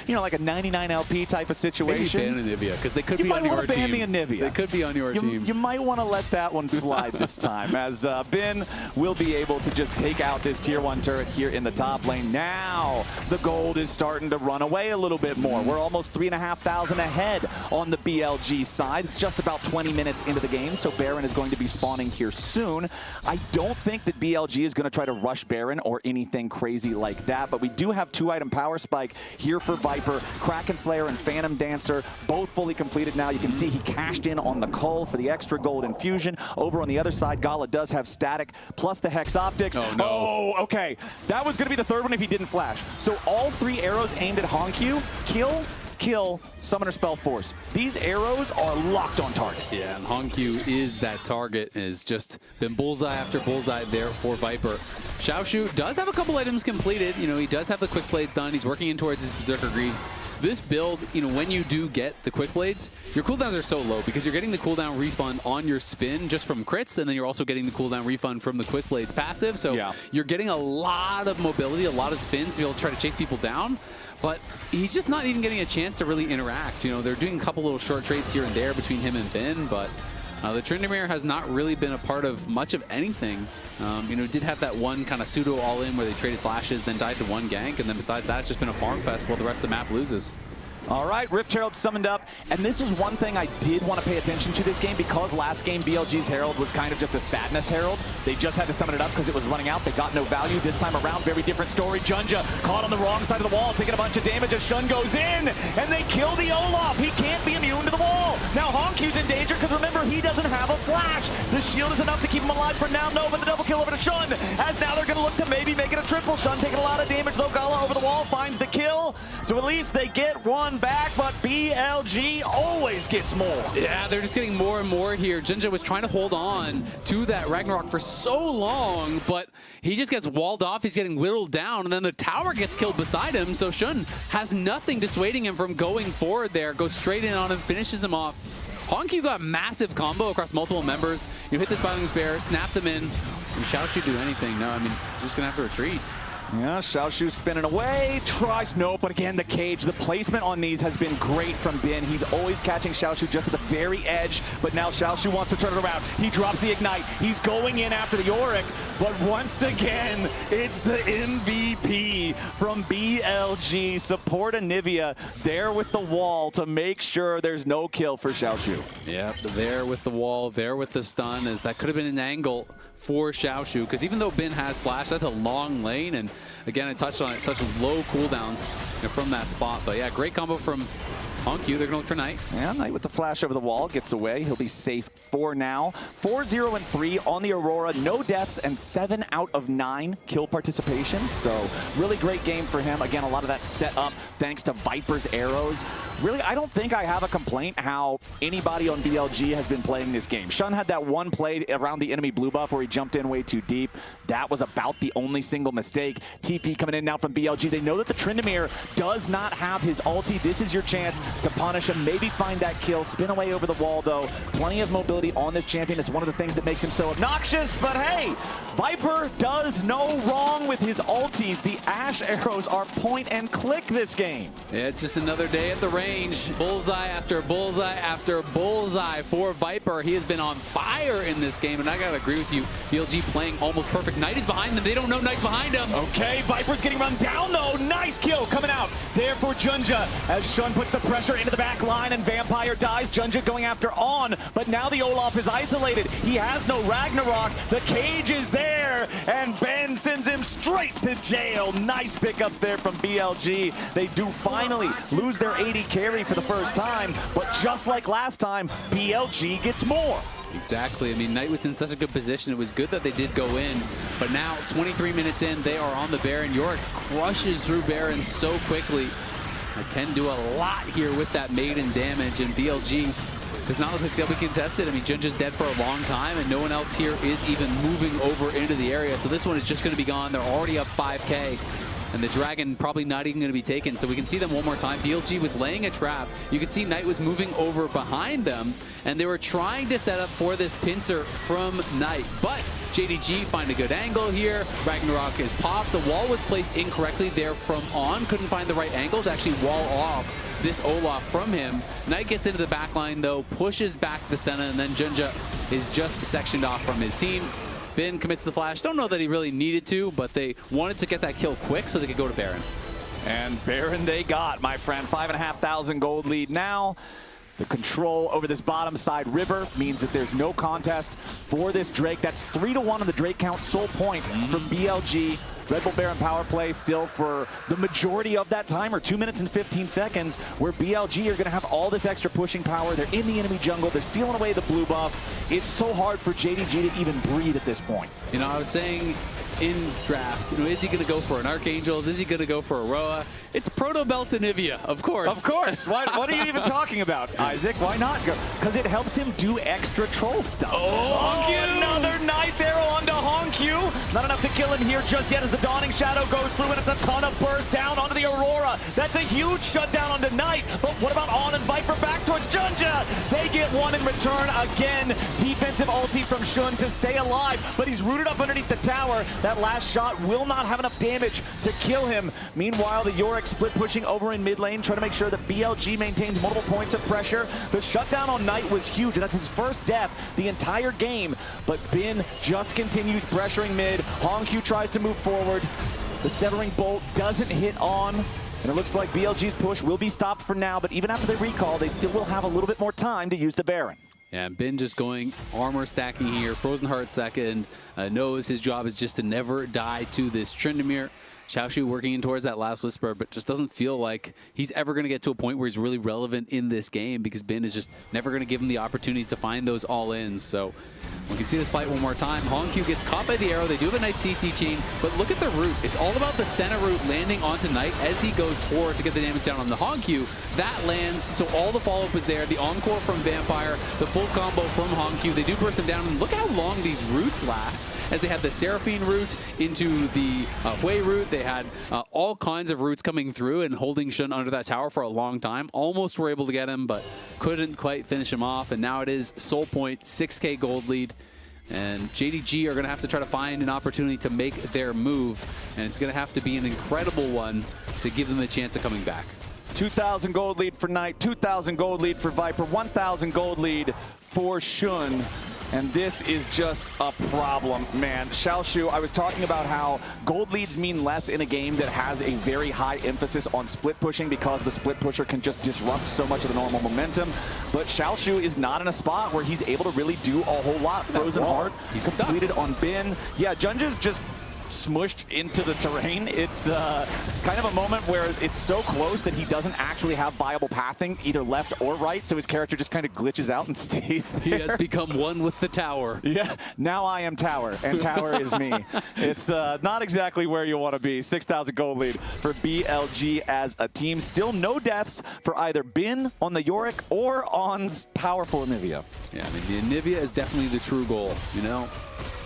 you know, like a 99 LP type of situation, maybe ban Anivia, because they could be on your team. The Anivia. They could be on your team. You might want to let that one slide this time, as Bin will be able to just take out this tier 1 turret here in the top lane. Now the gold is starting to run away a little bit more. We're almost 3,500 ahead on the BLG side. It's just about 20 minutes into the game, so Baron is going to be spawning here soon. I don't think that BLG is going to try to rush Baron or anything crazy like that, but we do have 2-item power spike here for Viper. Kraken Slayer and Phantom Dancer, both fully completed now. You can see he cashed in on the Cull for the extra gold infusion. Over on the other side, Gala does have static, plus the Hex Optics. Oh, no. Oh, okay. That was going to be the third one if he didn't flash. So all 3 arrows aimed at Hongq kill, kill, Summoner Spell Force. These arrows are locked on target. Yeah, and Hongq is that target, has just been bullseye after bullseye there for Viper. Xiaoshu does have a couple items completed. You know, he does have the quick blades done. He's working in towards his Berserker Greaves. This build, you know, when you do get the quick blades, your cooldowns are so low because you're getting the cooldown refund on your spin just from crits, and then you're also getting the cooldown refund from the quick blades passive. So you're getting a lot of mobility, a lot of spins to be able to try to chase people down. But he's just not even getting a chance to really interact. You know, they're doing a couple little short trades here and there between him and Ben, but the Tryndamere has not really been a part of much of anything. You know, did have that one kind of pseudo all-in where they traded flashes, then died to one gank, and then besides that, it's just been a farm fest while the rest of the map loses. All right, Rift Herald summoned up, and this is one thing I did want to pay attention to this game because last game BLG's Herald was kind of just a sadness Herald. They just had to summon it up because it was running out. They got no value. This time around, very different story. Junja caught on the wrong side of the wall, taking a bunch of damage as Shun goes in, and they kill the Olaf. He can't be immune to the wall. Now Hongq's in danger because remember, he doesn't have a flash. The shield is enough to keep him alive for now. No, but the double kill over to Shun, as now they're going to look to maybe make it a triple. Shun taking a lot of damage, though. Gala over the wall finds the kill, so at least they get one back, but BLG always gets more. Yeah, they're just getting more and more here. Junja was trying to hold on to that Ragnarok for so long, but he just gets walled off. He's getting whittled down, and then the tower gets killed beside him, so Shun has nothing dissuading him from going forward there. Goes straight in on him, finishes him off. Hongq got a massive combo across multiple members. You hit the Spotting Bear, snap them in, and Xiaoshu do anything? No, I mean, he's just going to have to retreat. Yeah, Xiaoshu spinning away, tries no, but again, the cage, the placement on these has been great from Ben. He's always catching Xiaoshu just at the very edge, but now Xiaoshu wants to turn it around. He drops the Ignite. He's going in after the Yorick, but once again, it's the MVP from BLG. Support Anivia there with the wall to make sure there's no kill for Xiaoshu. Yep, there with the wall, there with the stun, as that could have been an angle for Xiaoshu, because even though Ben has flash, that's a long lane, and again, I touched on it, such low cooldowns from that spot. But yeah, great combo from Hongq. They're going to look for Knight. Yeah, Knight with the flash over the wall, gets away. He'll be safe for now. 4-0-3 on the Aurora. No deaths and 7 out of 9 kill participation. So really great game for him. Again, a lot of that set up thanks to Viper's arrows. Really, I don't think I have a complaint how anybody on BLG has been playing this game. Shun had that one play around the enemy blue buff where he jumped in way too deep. That was about the only single mistake. TP coming in now from BLG. They know that the Tryndamere does not have his ulti. This is your chance to punish him, maybe find that kill. Spin away over the wall, though. Plenty of mobility on this champion. It's one of the things that makes him so obnoxious, but hey, Viper does no wrong with his ultis. The Ash arrows are point and click this game. Yeah, it's just another day at the range. Bullseye after bullseye after bullseye for Viper. He has been on fire in this game, and I gotta agree with you. BLG playing almost perfect. Knight is behind them. They don't know Knight's behind them. Okay, Viper's getting run down, though. Nice kill coming out there for Junja as Shun puts the pressure into the back line, and Vampire dies. Junja going after On, but now the Olaf is isolated. He has no Ragnarok. The cage is there, and Ben sends him straight to jail. Nice pickup there from BLG. They do finally lose their 80 carry for the first time, but just like last time, BLG gets more. Exactly. I mean, Knight was in such a good position. It was good that they did go in, but now 23 minutes in, they are on the Baron. Yorick crushes through Baron so quickly. I can do a lot here with that maiden damage, and BLG does not look like they'll be contested. I mean, Junja's dead for a long time, and no one else here is even moving over into the area. So this one is just going to be gone. They're already up 5K. And the Dragon probably not even going to be taken. So we can see them one more time. BLG was laying a trap. You can see Knight was moving over behind them, and they were trying to set up for this pincer from Knight. But JDG find a good angle here. Ragnarok is popped. The wall was placed incorrectly there from On. Couldn't find the right angle to actually wall off this Olaf from him. Knight gets into the back line, though, pushes back the Senna, and then Junja is just sectioned off from his team. Ben commits the flash. Don't know that he really needed to, but they wanted to get that kill quick so they could go to Baron. And Baron they got, my friend. 5,500 gold lead now. The control over this bottom side river means that there's no contest for this Drake. That's 3-1 on the Drake count. Sole point from BLG. Red Bull Baron power play still for the majority of that time, or 2 minutes and 15 seconds, where BLG are going to have all this extra pushing power. They're in the enemy jungle. They're stealing away the blue buff. It's so hard for JDG to even breathe at this point. You know, I was saying in draft. Is he going to go for an Archangels? Is he going to go for a Roa? It's Proto Belt Anivia, of course. Of course. What are you even talking about, Isaac? Why not go? Because it helps him do extra troll stuff. Honkyu! Another nice arrow onto Honkyu. Not enough to kill him here just yet as the Dawning Shadow goes through, and it's a ton of burst down onto the Aurora. That's a huge shutdown onto Knight. But what about On and Viper back towards Junja? They get one in return again. Defensive ulti from Shun to stay alive, but he's rooted up underneath the tower. That last shot will not have enough damage to kill him. Meanwhile, the Yorick split pushing over in mid lane, trying to make sure that BLG maintains multiple points of pressure. The shutdown on Knight was huge, and that's his first death the entire game. But Bin just continues pressuring mid. Honkyu tries to move forward. The Severing Bolt doesn't hit On. And it looks like BLG's push will be stopped for now, but even after they recall, they still will have a little bit more time to use the Baron. Yeah, Bin just going armor stacking here. Frozen Heart second. Knows his job is just to never die to this Tryndamere. Xiaoshu working in towards that last Whisper, but just doesn't feel like he's ever going to get to a point where he's really relevant in this game because Bin is just never going to give him the opportunities to find those all-ins. So we can see this fight one more time. Honkyu gets caught by the arrow. They do have a nice CC chain, but look at the root. It's all about the center root landing onto Knight as he goes forward to get the damage down on the Honkyu. That lands, so all the follow-up is there. The encore from Vampire, the full combo from Honkyu. They do burst him down, and look how long these roots last. As they had the Seraphine route into the Hui route. They had all kinds of routes coming through and holding Shun under that tower for a long time. Almost were able to get him, but couldn't quite finish him off. And now it is Soul Point, 6K gold lead. And JDG are going to have to try to find an opportunity to make their move. And it's going to have to be an incredible one to give them a chance of coming back. 2,000 gold lead for Knight, 2,000 gold lead for Viper, 1,000 gold lead for Shun. And this is just a problem, man. Xiaoshu, I was talking about how gold leads mean less in a game that has a very high emphasis on split pushing because the split pusher can just disrupt so much of the normal momentum. But Xiaoshu is not in a spot where he's able to really do a whole lot. Frozen Heart, he's completed on Bin. Yeah, Junja's just smushed into the terrain. It's kind of a moment where it's so close that he doesn't actually have viable pathing, either left or right, so his character just kind of glitches out and stays there. He has become one with the tower. Yeah, now I am tower, and tower is me. It's not exactly where you want to be. 6,000 gold lead for BLG as a team. Still no deaths for either Bin on the Yorick or On's powerful Anivia. Yeah, I mean, the Anivia is definitely the true goal, you know?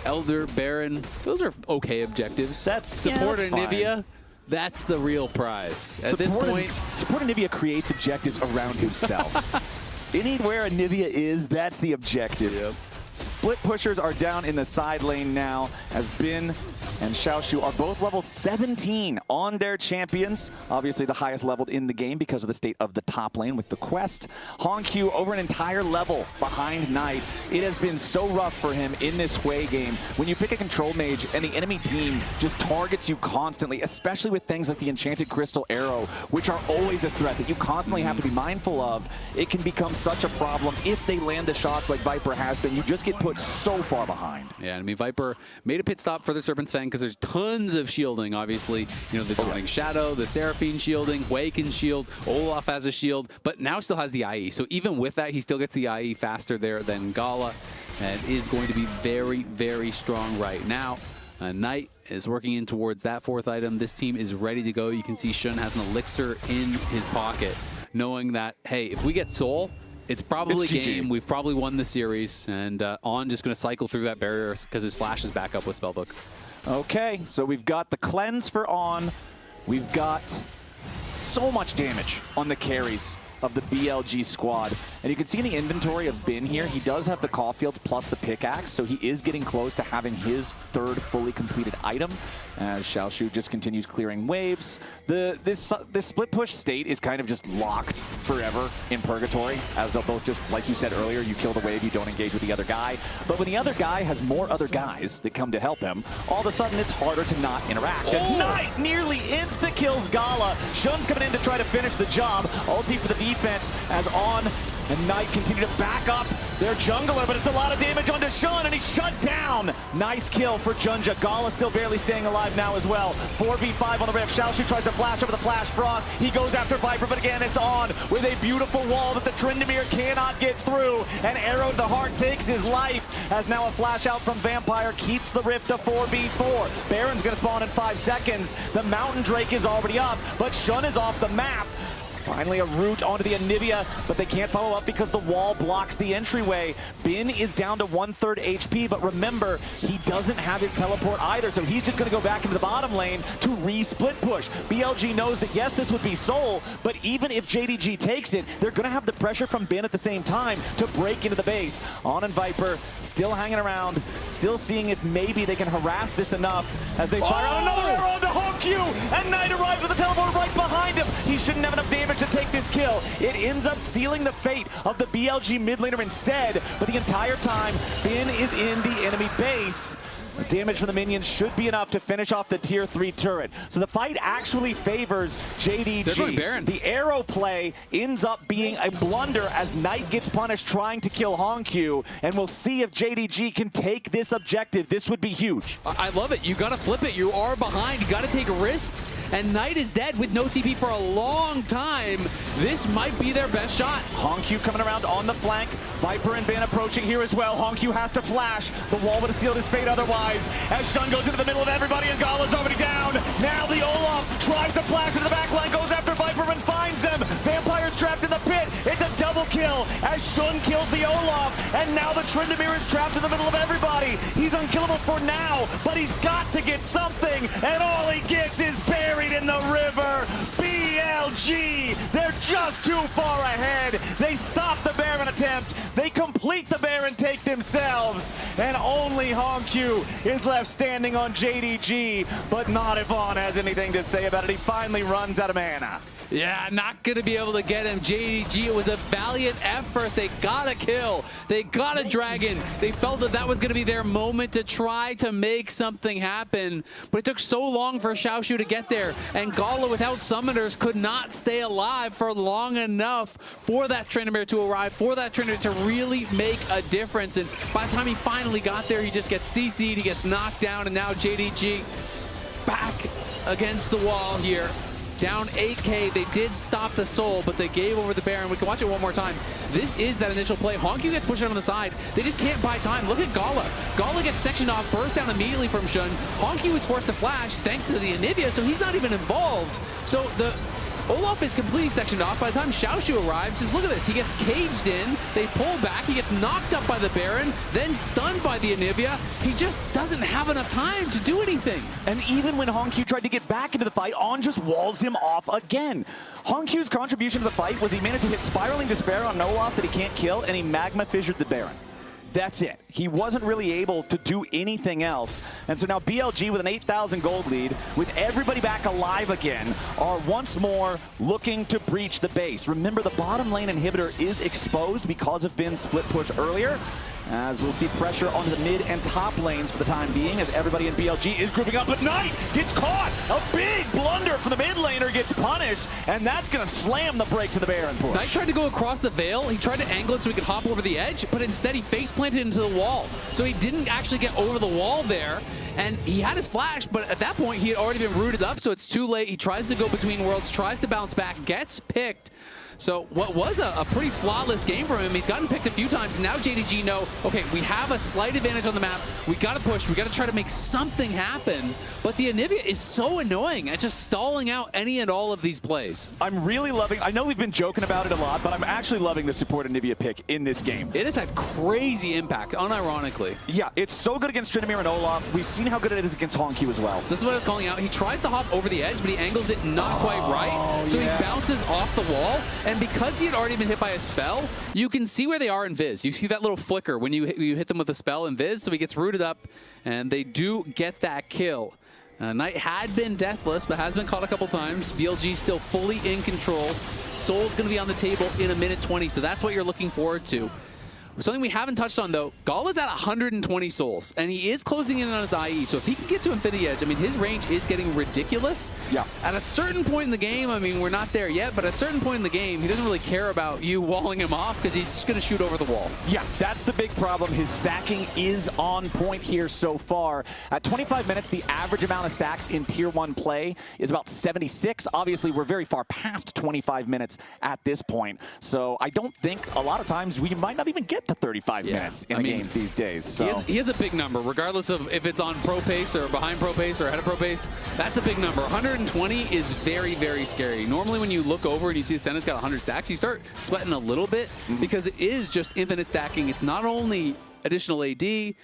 Elder, Baron, those are okay objectives. Support Anivia, that's the real prize. At this point, Support Anivia creates objectives around himself. Anywhere Anivia is, that's the objective. Yep. Split pushers are down in the side lane now as Bin and Xiaoshu are both level 17 on their champions. Obviously the highest leveled in the game because of the state of the top lane with the quest. Honkyu over an entire level behind Knight. It has been so rough for him in this Hui game. When you pick a control mage and the enemy team just targets you constantly, especially with things like the Enchanted Crystal Arrow, which are always a threat that you constantly have to be mindful of, it can become such a problem if they land the shots like Viper has been. You just get put so far behind. Yeah, I mean, Viper made a pit stop for the Serpent's Fang because there's tons of shielding, obviously. You know, the Dawning Shadow, the Seraphine shielding, Hui can shield, Olaf has a shield, but now still has the IE. So even with that, he still gets the IE faster there than Gala and is going to be very, very strong right now. Knight is working in towards that fourth item. This team is ready to go. You can see Shun has an elixir in his pocket, knowing that, hey, if we get Soul, it's probably game. We've probably won the series, and On just going to cycle through that barrier because his flash is back up with Spellbook. Okay, so we've got the cleanse for On. We've got so much damage on the carries of the BLG squad. And you can see in the inventory of Bin here, he does have the Caulfield plus the pickaxe, so he is getting close to having his third fully completed item as Xiaoshu just continues clearing waves. This split push state is kind of just locked forever in Purgatory, as they'll both just, like you said earlier, you kill the wave, you don't engage with the other guy. But when the other guy has more other guys that come to help him, all of a sudden it's harder to not interact. As Knight nearly insta-kills Gala. Shun's coming in to try to finish the job. Ulti for the defense as On and Knight continue to back up their jungler, but it's a lot of damage onto Shun, and he's shut down. Nice kill for Junja. Gala still barely staying alive now as well. 4v5 on the rift. Xiaoshu tries to flash over the Flash Frost. He goes after Viper, but again, it's On with a beautiful wall that the Tryndamere cannot get through. And Arrow to the heart takes his life. as now a flash out from Vampire keeps the Rift to 4v4. Baron's going to spawn in 5 seconds. The Mountain Drake is already up, but Shun is off the map. Finally a route onto the Anivia, but they can't follow up because the wall blocks the entryway. Bin is down to 1/3 HP, but remember, he doesn't have his teleport either, so he's just going to go back into the bottom lane to re-split push. BLG knows that, yes, this would be Soul, but even if JDG takes it, they're going to have the pressure from Bin at the same time to break into the base. On and Viper, still hanging around, still seeing if maybe they can harass this enough as they fire out another arrow onto HomeQ, and Knight arrives with the teleport right behind him. He shouldn't have enough damage to take this kill. It ends up sealing the fate of the BLG mid laner instead, but the entire time, Bin is in the enemy base. The damage from the minions should be enough to finish off the tier 3 turret. So the fight actually favors JDG. They're going Baron. The arrow play ends up being a blunder as Knight gets punished trying to kill HomeQ, and we'll see if JDG can take this objective. This would be huge. I love it. You got to flip it. You are behind. You got to take risks, and Knight is dead with no TP for a long time. This might be their best shot. HomeQ coming around on the flank. Viper and Ban approaching here as well. HomeQ has to flash. The wall would have sealed his fate otherwise. As Shun goes into the middle of everybody and Gala's already down. Now the Olaf tries to flash into the back line, goes after Viper and finds them. Vampire's trapped in the pit. It's a double kill as Shun kills the Olaf. And now the Tryndamere is trapped in the middle of everybody. He's unkillable for now, but he's got to get something. And all he gets is buried in the river. BLG, they're just too far ahead. They stop the Baron attempt. They complete the Baron take themselves. And only HomeQ is left standing on JDG, but not Yvonne has anything to say about it. He finally runs out of mana. Yeah, not going to be able to get him. JDG, it was a valiant effort. They got a kill. They got a dragon. They felt that that was going to be their moment to try to make something happen. But it took so long for Xiaoshu to get there. And Gala, without summoners, could not stay alive for long enough for that Tryndamere to arrive, for that Tryndamere to really make a difference. And by the time he finally got there, he just gets CC'd, he gets knocked down, and now JDG back against the wall here. Down 8K, they did stop the Soul, but they gave over the Baron. We can watch it one more time. This is that initial play. HomeQ gets pushed on the side. They just can't buy time. Look at Gala. Gala gets sectioned off, burst down immediately from Shun. HomeQ was forced to flash thanks to the Anivia, so he's not even involved. So the Olaf is completely sectioned off. By the time Xiaoshu arrives, just look at this. He gets caged in, they pull back, he gets knocked up by the Baron, then stunned by the Anivia. He just doesn't have enough time to do anything. And even when HomeQ tried to get back into the fight, On just walls him off again. HomeQ's contribution to the fight was he managed to hit Spiraling Despair on Olaf that he can't kill, and he Magma Fissured the Baron. That's it. He wasn't really able to do anything else. And so now BLG with an 8,000 gold lead, with everybody back alive again, are once more looking to breach the base. Remember, the bottom lane inhibitor is exposed because of Bin's split push earlier, as we'll see pressure onto the mid and top lanes for the time being, as everybody in BLG is grouping up, but Knight gets caught! A big blunder from the mid laner, gets punished, and that's gonna slam the break to the Baron push. Knight tried to go across the Veil, he tried to angle it so he could hop over the edge, but instead he face planted into the wall. So he didn't actually get over the wall there, and he had his flash, but at that point he had already been rooted up, so it's too late. He tries to go between worlds, tries to bounce back, gets picked. So what was a pretty flawless game from him. He's gotten picked a few times. Now JDG know, okay, we have a slight advantage on the map. We got to push. We got to try to make something happen. But the Anivia is so annoying at just stalling out any and all of these plays. I'm really loving, I know we've been joking about it a lot, but I'm actually loving the support Anivia pick in this game. It has had crazy impact, unironically. Yeah, it's so good against Tryndamere and Olaf. We've seen how good it is against HomeQ as well. So this is what I was calling out. He tries to hop over the edge, but he angles it not quite right. So he bounces off the wall. And because he had already been hit by a spell, you can see where they are in Viz. You see that little flicker when you hit them with a spell in Viz, so he gets rooted up, and they do get that kill. Knight had been deathless, but has been caught a couple times. BLG still fully in control. Soul's going to be on the table in a minute 20, so that's what you're looking forward to. Something we haven't touched on, though, Gala's at 120 souls, and he is closing in on his IE, so if he can get to Infinity Edge, I mean, his range is getting ridiculous. Yeah. At a certain point in the game, I mean, we're not there yet, but at a certain point in the game, he doesn't really care about you walling him off because he's just going to shoot over the wall. Yeah, that's the big problem. His stacking is on point here so far. At 25 minutes, the average amount of stacks in Tier 1 play is about 76. Obviously, we're very far past 25 minutes at this point, so I don't think a lot of times we might not even get get to 35 minutes in a game these days. So. He has a big number, regardless of if it's on pro pace or behind pro pace or ahead of pro pace. That's a big number. 120 is very, very scary. Normally when you look over and you see the Senna's got 100 stacks, you start sweating a little bit because it is just infinite stacking. It's not only additional AD, it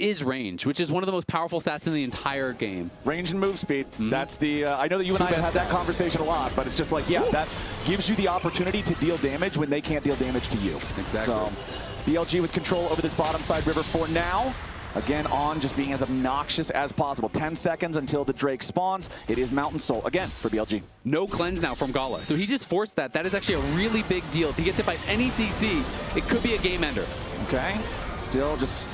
is range, which is one of the most powerful stats in the entire game. Range and move speed. That's the, I know that you and I have had that conversation a lot, but it's just like, yeah, that gives you the opportunity to deal damage when they can't deal damage to you. Exactly. So, BLG with control over this bottom side river for now. Again, on just being as obnoxious as possible. 10 seconds until the Drake spawns. It is Mountain Soul, again, for BLG. No cleanse now from Gala. So he just forced that. That is actually a really big deal. If he gets hit by any CC, it could be a game ender. Okay. Still just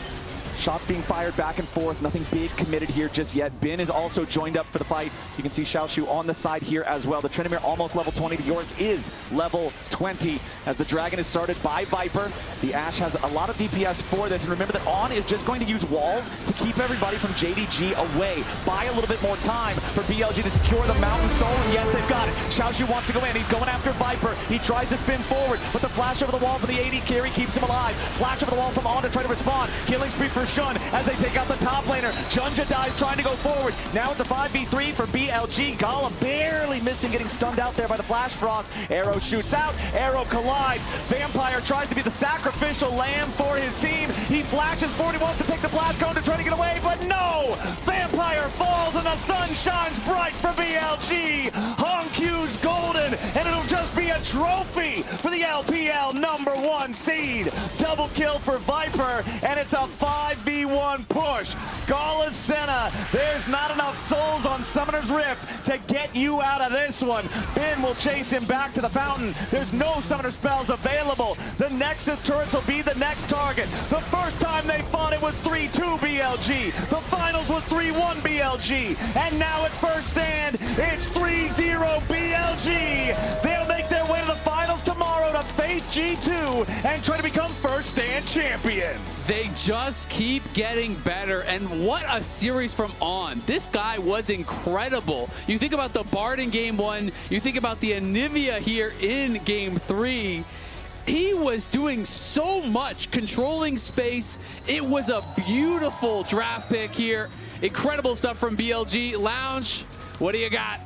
shots being fired back and forth. Nothing big committed here just yet. Bin is also joined up for the fight. You can see Xiaoshu on the side here as well. The Tryndamere almost level 20. The Yorick is level 20 as the Dragon is started by Viper. The Ashe has a lot of DPS for this. And remember that On is just going to use walls to keep everybody from JDG away. Buy a little bit more time for BLG to secure the Mountain Soul. And yes, they've got it. Xiaoshu wants to go in. He's going after Viper. He tries to spin forward, but the flash over the wall for the AD carry keeps him alive. Flash over the wall from On to try to respond. Killing spree for Shun as they take out the top laner. Junja dies trying to go forward. Now it's a 5v3 for BLG. Gala barely missing, getting stunned out there by the Flash Frost. Arrow shoots out. Arrow collides. Vampire tries to be the sacrificial lamb for his team. He flashes forward. He wants to take the blast cone to try to get away, but no! Vampire falls and the sun shines bright for BLG. Hongq's golden, and it'll just be a trophy for the LPL #1 seed. Double kill for Viper, and it's a 5v1 push. Gala Senna, there's not enough souls on Summoner's Rift to get you out of this one. Bin will chase him back to the fountain. There's no Summoner spells available. The Nexus turrets will be the next target. The first time they fought it was 3-2 BLG. The finals was 3-1 BLG. And now at first stand, it's 3-0 BLG. They'll make their way to the finals tomorrow to face G2 and try to become first stand champions. They just keep getting better, and what a series from On. This guy was incredible. You think about the Bard in game 1, you think about the Anivia here in game 3. He was doing so much, controlling space. It was a beautiful draft pick here. Incredible stuff from BLG. Lounge, what do you got?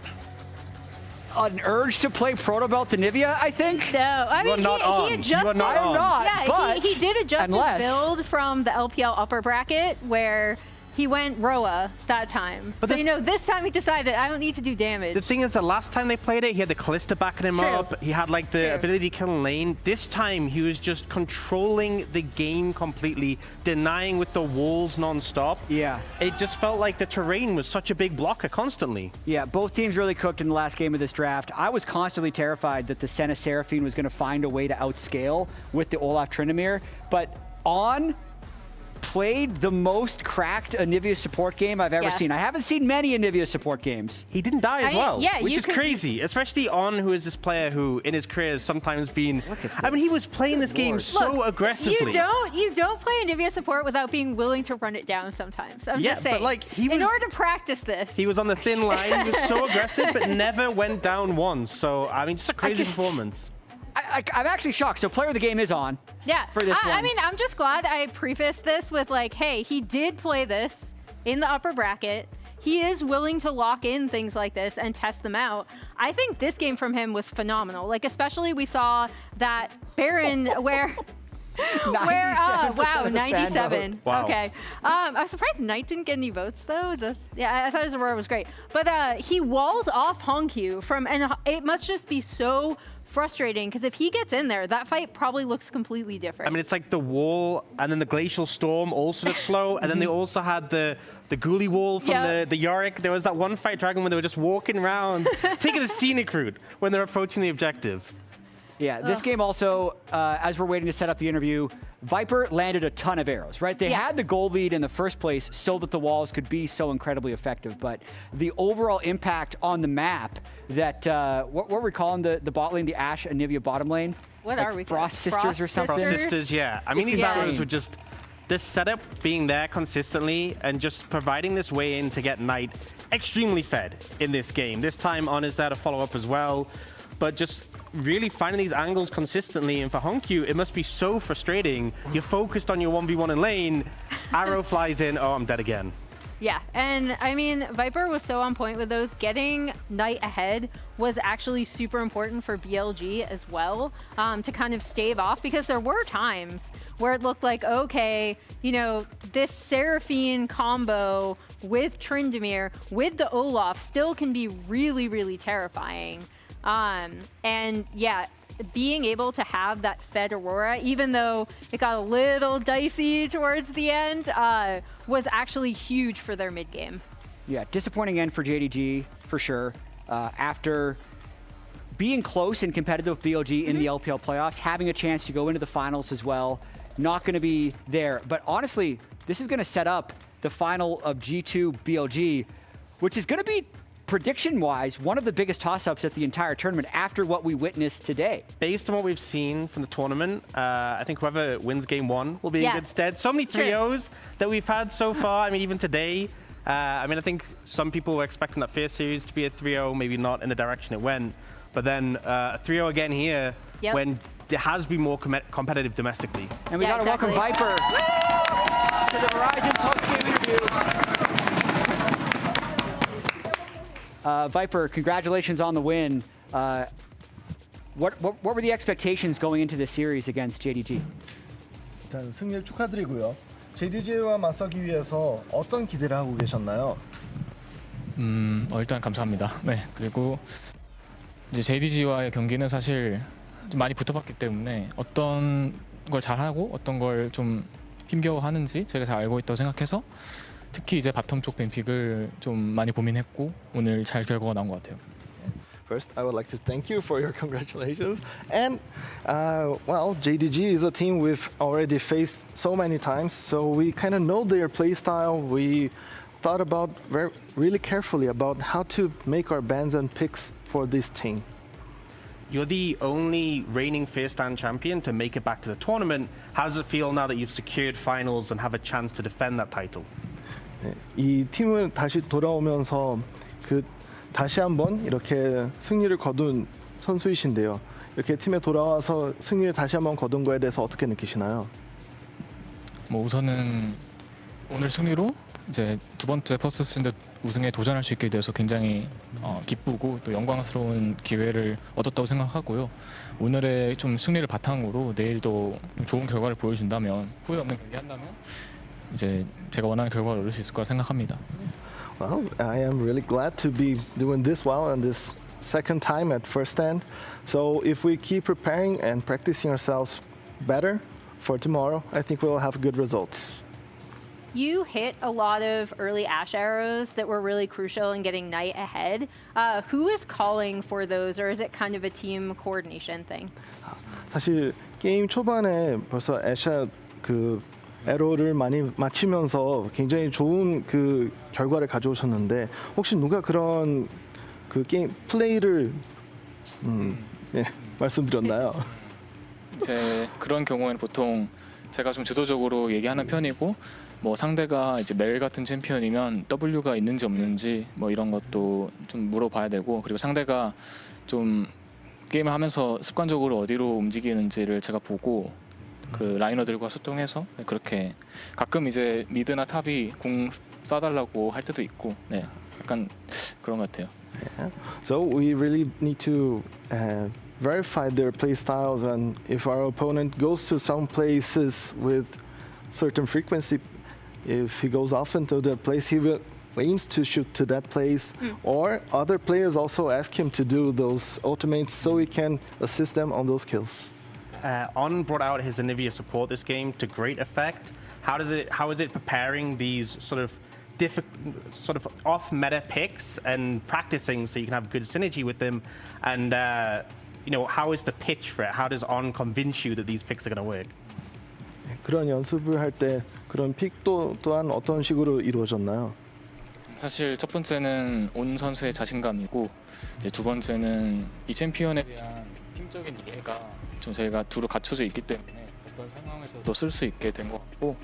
An urge to play Proto Belt Anivia, I think? No, I mean, he adjusted. But he did adjust his build from the LPL upper bracket where he went Roa that time. But so, you know, this time he decided, I don't need to do damage. The thing is, the last time they played it, he had the Callista backing him up. He had, like, the ability to kill in lane. This time, he was just controlling the game completely, denying with the walls non-stop. Yeah. It just felt like the terrain was such a big blocker constantly. Yeah, both teams really cooked in the last game of this draft. I was constantly terrified that the Senna Seraphine was going to find a way to outscale with the Olaf Tryndamere, but On played the most cracked Anivia support game I've ever seen. I haven't seen many Anivia support games. He didn't die as well, which is crazy, especially On, who is this player who in his career has sometimes been, I mean, he was playing this game so aggressively. You don't play Anivia support without being willing to run it down sometimes. I'm just saying. But like, in order to practice this. He was on the thin line, he was so aggressive, but never went down once. So, I mean, just a crazy performance. I'm actually shocked. So player of the game is On. Yeah. For this one. I mean, I'm just glad I prefaced this with like, hey, he did play this in the upper bracket. He is willing to lock in things like this and test them out. I think this game from him was phenomenal. Like, especially we saw that Baron where... wow, 97. Wow. Okay. I was surprised Knight didn't get any votes though. I thought his Aurora was great. But he walls off Hongq from, and it must just be so frustrating because if he gets in there, that fight probably looks completely different. I mean, it's like the wall and then the Glacial Storm also to slow, and then they also had the Ghoulie Wall from the Yorick. There was that one fight Dragon when they were just walking around, taking the scenic route when they're approaching the objective. Yeah, this game also, as we're waiting to set up the interview, Viper landed a ton of arrows, right? They had the goal lead in the first place so that the walls could be so incredibly effective, but the overall impact on the map that, what were we calling the bot lane, the Ashe Anivia bottom lane? What are we Frost Sisters or something? Frost Sisters, yeah. I mean, these arrows were just, this setup being there consistently and just providing this way in to get Knight extremely fed in this game. This time On is there to follow up as well, but just really finding these angles consistently, and for Honkyu, it must be so frustrating. You're focused on your 1v1 in lane, arrow flies in, oh, I'm dead again. Yeah, and I mean, Viper was so on point with those. Getting Knight ahead was actually super important for BLG as well, to kind of stave off, because there were times where it looked like, okay, you know, this Seraphine combo with Tryndamere, with the Olaf, still can be really, really terrifying. And yeah, being able to have that Fed Aurora, even though it got a little dicey towards the end, was actually huge for their mid game. Yeah, disappointing end for JDG for sure. After being close and competitive with BLG in the LPL playoffs, having a chance to go into the finals as well, not going to be there. But honestly, this is going to set up the final of G2 BLG, which is going to be, prediction-wise, one of the biggest toss-ups at the entire tournament after what we witnessed today. Based on what we've seen from the tournament, I think whoever wins game one will be in good stead. So many trios that we've had so far. I mean, even today, I think some people were expecting that Fierce series to be a 3-0, maybe not in the direction it went. But then a 3-0 again here, when it has been more competitive domestically. And we got to welcome Viper to the Verizon post-game interview. Viper, congratulations on the win. What were the expectations going into this series against JDG? 일단 승리를 축하드리고요. JDG와 맞서기 위해서 어떤 기대를 하고 계셨나요? 일단 감사합니다. 네, 그리고 이제 JDG와의 경기는 사실 좀 많이 붙어봤기 때문에 어떤 걸 잘하고 어떤 걸 좀 힘겨워하는지 제가 잘 알고 있다고 생각해서 특히 이제 바텀 쪽 뱀픽을 좀 많이 고민했고 오늘 잘 결과가 나온 것 같아요. First, I would like to thank you for your congratulations. And, well, JDG is a team we've already faced so many times, so we kind of know their play style. We thought about really carefully about how to make our bans and picks for this team. You're the only reigning Fierce Stand champion to make it back to the tournament. How does it feel now that you've secured finals and have a chance to defend that title? 네, 이 팀을 다시 돌아오면서 다시 한번 이렇게 승리를 거둔 선수이신데요. 이렇게 팀에 돌아와서 승리를 다시 한번 거둔 거에 대해서 어떻게 느끼시나요? 뭐 우선은 오늘 승리로 이제 두 번째 퍼스트 샌드 우승에 도전할 수 있게 돼서 굉장히 기쁘고 또 영광스러운 기회를 얻었다고 생각하고요. 오늘의 좀 승리를 바탕으로 내일도 좀 좋은 결과를 보여준다면 후회 없는 경기 한다면 이제 제가 원하는 결과를 얻을 수 있을 거라 생각합니다. Well, I am really glad to be doing this well and this second time at First Stand. So if we keep preparing and practicing ourselves better for tomorrow, I think we'll have good results. You hit a lot of early Ashe arrows that were really crucial in getting Knight ahead. Who is calling for those, or is it kind of a team coordination thing? 사실 게임 초반에 벌써 애샤 에러를 많이 맞추면서 굉장히 좋은 결과를 가져오셨는데 혹시 누가 그런 게임 플레이를 말씀드렸나요? 이제 그런 경우에는 보통 제가 좀 주도적으로 얘기하는 편이고 뭐 상대가 이제 멜 같은 챔피언이면 W가 있는지 없는지 뭐 이런 것도 좀 물어봐야 되고 그리고 상대가 좀 게임을 하면서 습관적으로 어디로 움직이는지를 제가 보고 라이너들과 소통해서 그렇게 가끔 이제 미드나 탑이 궁 쏴달라고 할 때도 있고 네 약간 그런 것 같아요. Yeah. So we really need to verify their play styles, and if our opponent goes to some places with certain frequency, if he goes often to that place, he will aims to shoot to that place, or other players also ask him to do those ultimates so he can assist them on those kills. On brought out his Anivia support this game to great effect. How is it preparing these sort of off meta picks and practicing so you can have good synergy with them? And how is the pitch for it? How does On convince you that these picks are going to work? 그런 연습을 할 때 그런 픽도 또한 어떤 식으로 이루어졌나요? 사실 첫 번째는 온 선수의 자신감이고 이제 두 번째는 이 챔피언에 대한 팀적인 이해가 좀 저희가 두루 갖춰져 있기 때문에 어떤 상황에서도 쓸 수 있게 된 것 같고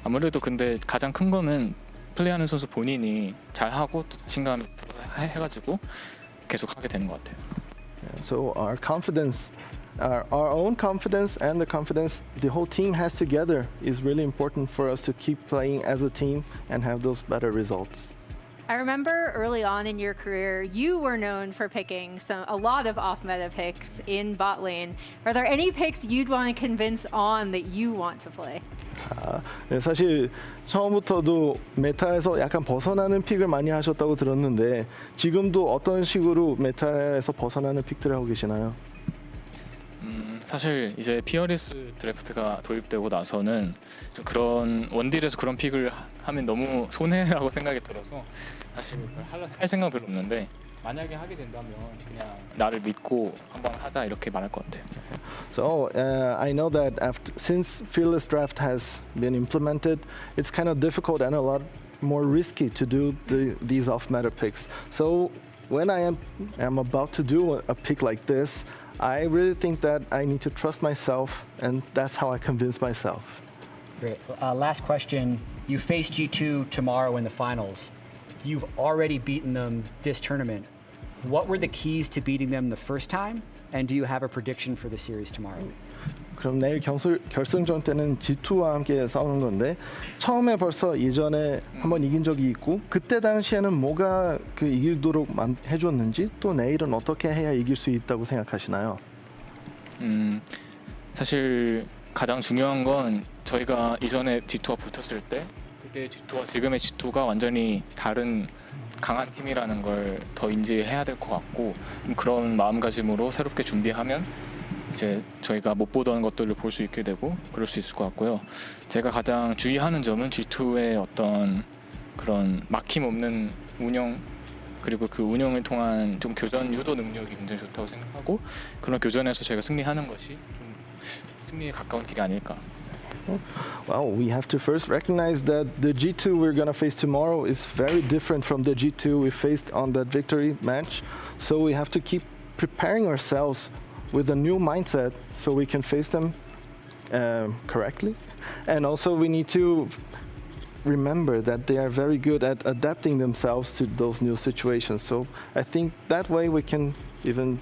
아무래도 근데 가장 큰 거는 플레이하는 선수 본인이 잘하고 또 자신감 해가지고 계속 하게 되는 것 같아요. So our confidence, our own confidence and the confidence the whole team has together is really important for us to keep playing as a team and have those better results. I remember early on in your career, you were known for picking a lot of off-meta picks in bot lane. Are there any picks you'd want to convince on that you want to play? 네, 사실 처음부터도 메타에서 약간 벗어나는 픽을 많이 하셨다고 들었는데 지금도 어떤 식으로 메타에서 벗어나는 픽들을 하고 계시나요? 사실 이제 피어리스 드래프트가 도입되고 나서는 좀 그런 원딜에서 그런 픽을 하면 너무 손해라고 생각이 들어서 사실 할 생각 별로 없는데 만약에 하게 된다면 그냥 나를 믿고 한번 하자 이렇게 말할 것 같아요. So I know that since Fearless Draft has been implemented, it's kind of difficult and a lot more risky to do these off-meta picks. So when I am about to do a pick like this, I really think that I need to trust myself, and that's how I convince myself. Great. Last question. You face G2 tomorrow in the finals. You've already beaten them this tournament. What were the keys to beating them the first time? And do you have a prediction for the series tomorrow? 그럼 내일 결승전 때는 G2와 함께 싸우는 건데 처음에 벌써 예전에 한번 이긴 적이 있고 그때 당시에는 뭐가 그 이기도록 해줬는지 또 내일은 어떻게 해야 이길 수 있다고 생각하시나요? 사실 가장 중요한 건 저희가 이전에 G2와 붙었을 때 그때 G2와 지금의 G2가 완전히 다른 강한 팀이라는 걸 더 인지해야 될 것 같고 그런 마음가짐으로 새롭게 준비하면 이제 저희가 못 보던 것들을 볼 수 있게 되고 그럴 수 있을 것 같고요. 제가 가장 주의하는 점은 G2의 어떤 그런 막힘 없는 운영 그리고 그 운영을 통한 좀 교전 유도 능력이 굉장히 좋다고 생각하고 그런 교전에서 저희가 승리하는 것이 좀 승리에 가까운 길이 아닐까. Well, we have to first recognize that the G2 we're going to face tomorrow is very different from the G2 we faced on that victory match. So we have to keep preparing ourselves with a new mindset so we can face them correctly. And also we need to remember that they are very good at adapting themselves to those new situations. So I think that way we can even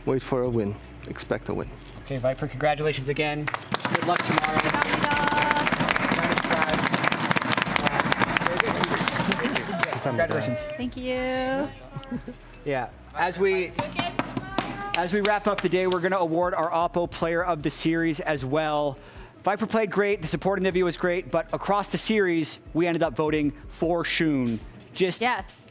wait for a win, expect a win. Okay, Viper, congratulations again. Good luck tomorrow. Congratulations. Thank you. Yeah, as we wrap up the day, we're going to award our Oppo Player of the Series as well. Viper played great, the support in Nivea was great, but across the series, we ended up voting for Shun. Just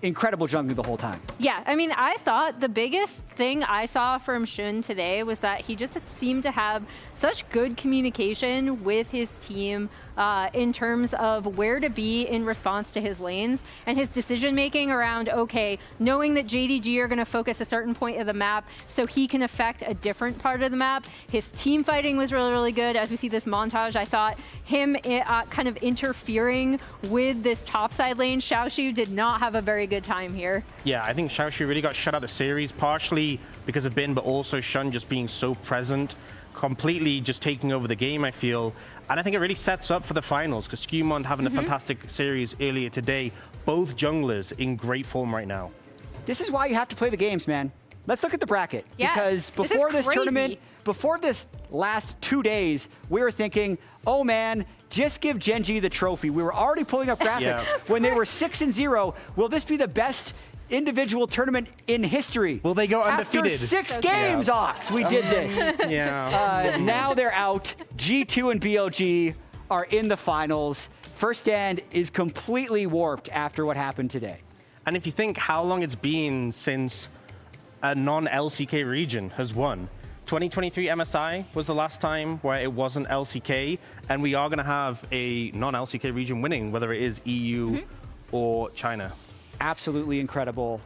incredible jungling the whole time. Yeah, I mean, I thought the biggest thing I saw from Shun today was that he just seemed to have such good communication with his team in terms of where to be in response to his lanes and his decision making around, okay, knowing that JDG are going to focus a certain point of the map so he can affect a different part of the map. His team fighting was really, really good. As we see this montage, I thought him kind of interfering with this topside lane, Xiaoshu did not have a very good time here. Yeah, I think Xiaoshu really got shut out of the series, partially because of Bin, but also Shun just being so present, completely just taking over the game, I feel. And I think it really sets up for the finals, because Skewmond having a fantastic series earlier today. Both junglers in great form right now. This is why you have to play the games, man. Let's look at the bracket. Yeah, because before this tournament, before this last 2 days, we were thinking, oh man, just give Genji the trophy. We were already pulling up graphics when they were 6-0. Will this be the best individual tournament in history? Will they go undefeated? After 6 games, Ox, we did this. Now they're out. G2 and BLG are in the finals. First Stand is completely warped after what happened today. And if you think how long it's been since a non-LCK region has won, 2023 MSI was the last time where it wasn't LCK, and we are going to have a non-LCK region winning, whether it is EU or China. Absolutely incredible.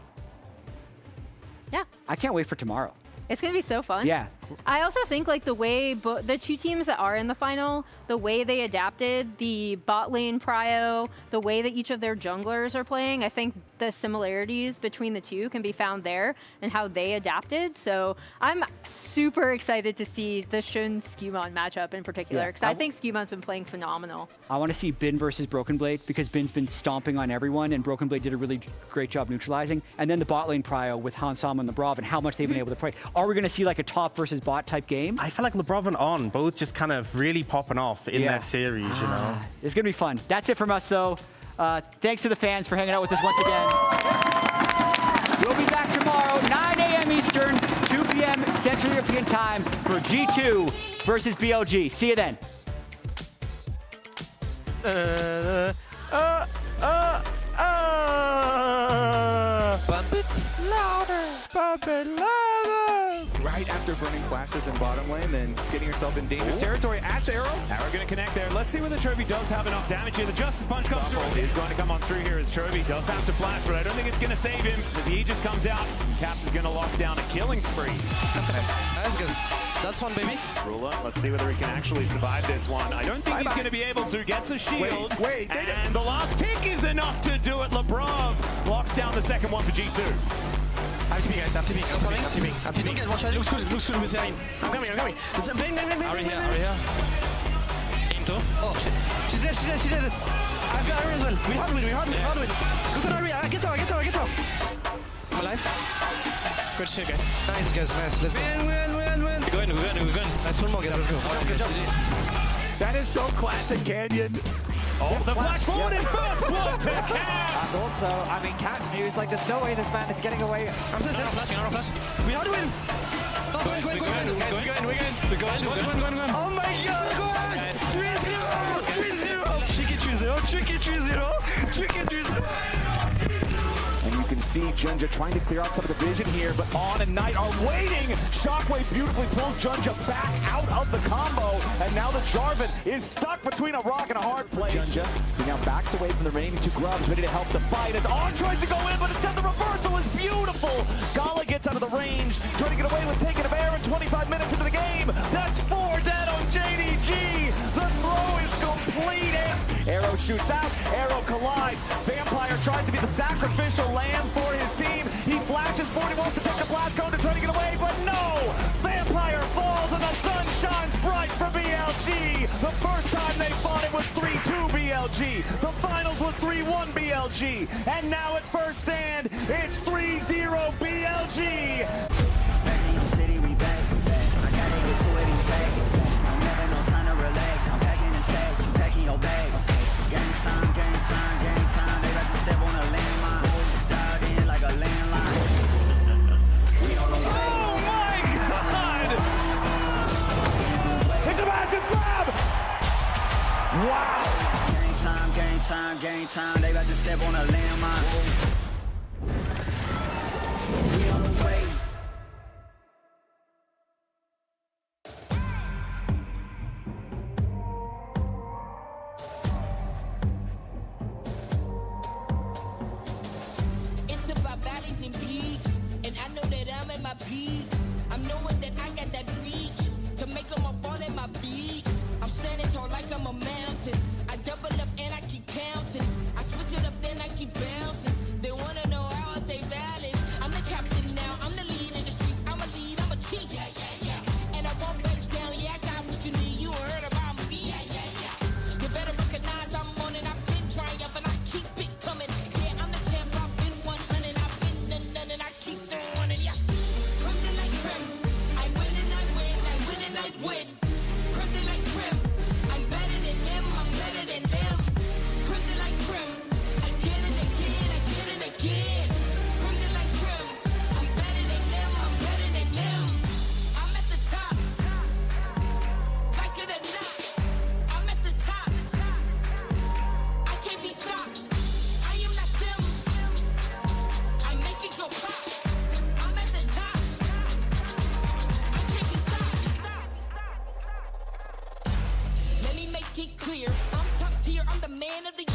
Yeah. I can't wait for tomorrow. It's going to be so fun. Yeah. I also think like the way the two teams that are in the final, the way they adapted the bot lane prio, the way that each of their junglers are playing, I think the similarities between the two can be found there and how they adapted. So I'm super excited to see the Shun Skewmon matchup in particular, because I think Skewmon's been playing phenomenal. I want to see Bin versus Broken Blade, because Bin's been stomping on everyone and Broken Blade did a really great job neutralizing. And then the bot lane prio with Hansama and Lebrov and how much they've been able to play. Are we going to see like a top versus bot type game? I feel like Lebrov and On both just kind of really popping off in their series, you know? It's going to be fun. That's it from us, though. Thanks to the fans for hanging out with us once again. We'll be back tomorrow, 9 a.m. Eastern, 2 p.m. Central European Time for G2 versus BLG. See you then. Bump it louder. Bump it louder. Right after burning flashes in bottom lane and getting yourself in dangerous territory. Ash Arrow. Arrow going to connect there. Let's see whether Chovy does have enough damage here. The Justice Punch comes through. He's going to come on through here as Chovy does have to flash, but I don't think it's going to save him as the Aegis comes out. Caps is going to lock down a killing spree. That's good. That's one, baby. Rula, let's see whether he can actually survive this one. I don't think he's going to be able to. Gets a shield. And the last tick is enough to do it. Lebrov locks down the second one for G2. After me, guys. After me. After me. Looks good with Zayn. I'm coming. Bang. Ari here. Aim to. Oh, shit. She's dead. I've got Ari as well. We hard win. Look at Ari. Get her. I'm alive. Good shit, guys. Nice. Let's go. Win. We're going. Nice, one more, guys. Let's go. Good job. That is so classic Canyon. Oh, the flash forward in first blood to Caps. I thought so. I mean, Caps knew it's like there's no way this man is getting away. I'm not flash. We hard win. We're going. Oh my god, go on. 3-0. Tricky 3-0. And you can see Junja trying to clear out some of the vision here, but On and Knight are waiting. Shockwave beautifully pulls Junja back out of the combo, and now the Jarvan is stuck between a rock and a hard place. Junja, he now backs away from the remaining two grubs, ready to help the fight as On tries to go in, but instead the reversal is beautiful. Gala gets out of the range, trying to get away with taking of Aaron 25 minutes into the game. That's 4 dead on JDG. The throw is complete. Arrow shoots out, Arrow collides. Vampire tries to be the sacrificial lamb for his team. He flashes 41 to take the blast cone to try to get away, but no! Vampire falls and the sun shines bright for BLG. The first time they fought it was 3-2 BLG. The finals was 3-1 BLG. And now at first stand, it's 3-0 BLG. Back in your city, we back. I gotta get to it in seconds. I'm never no time to relax. I'm packing the stacks, you packing your bags. Game time. They about to step on a landmine. Dialed in like a landline. We on the way. Oh my god! It's a massive grab! Wow! Game time. They about to step on a landmine. We on the way. I'm knowing that I got that reach to make them all fall at my feet. I'm standing tall like I'm a mountain. I double up and I keep counting. I switch it up then I keep bouncing. They wanna know how I stay valid. I'm the captain now, I'm the lead in the streets. I'm a lead, I'm a chief. Yeah. And I won't break down, yeah, I got what you need. You heard about me. Yeah. You better recognize I'm on it. I've been triumphant, I keep it coming. Yeah, I'm the champ, I've been 100. I've been none and I keep throwing it. Yeah. Win. Crimson like Grim. I'm better than them. Crimson like Grim. Again and again. Crimson like Grim. I'm better than them. I'm at the top. Like it or not, I'm at the top. I can't be stopped. I am not them. I make it go pop. I'm at the top. I can't be stopped. Let me make it clear, I'm top tier, I'm the man of the year.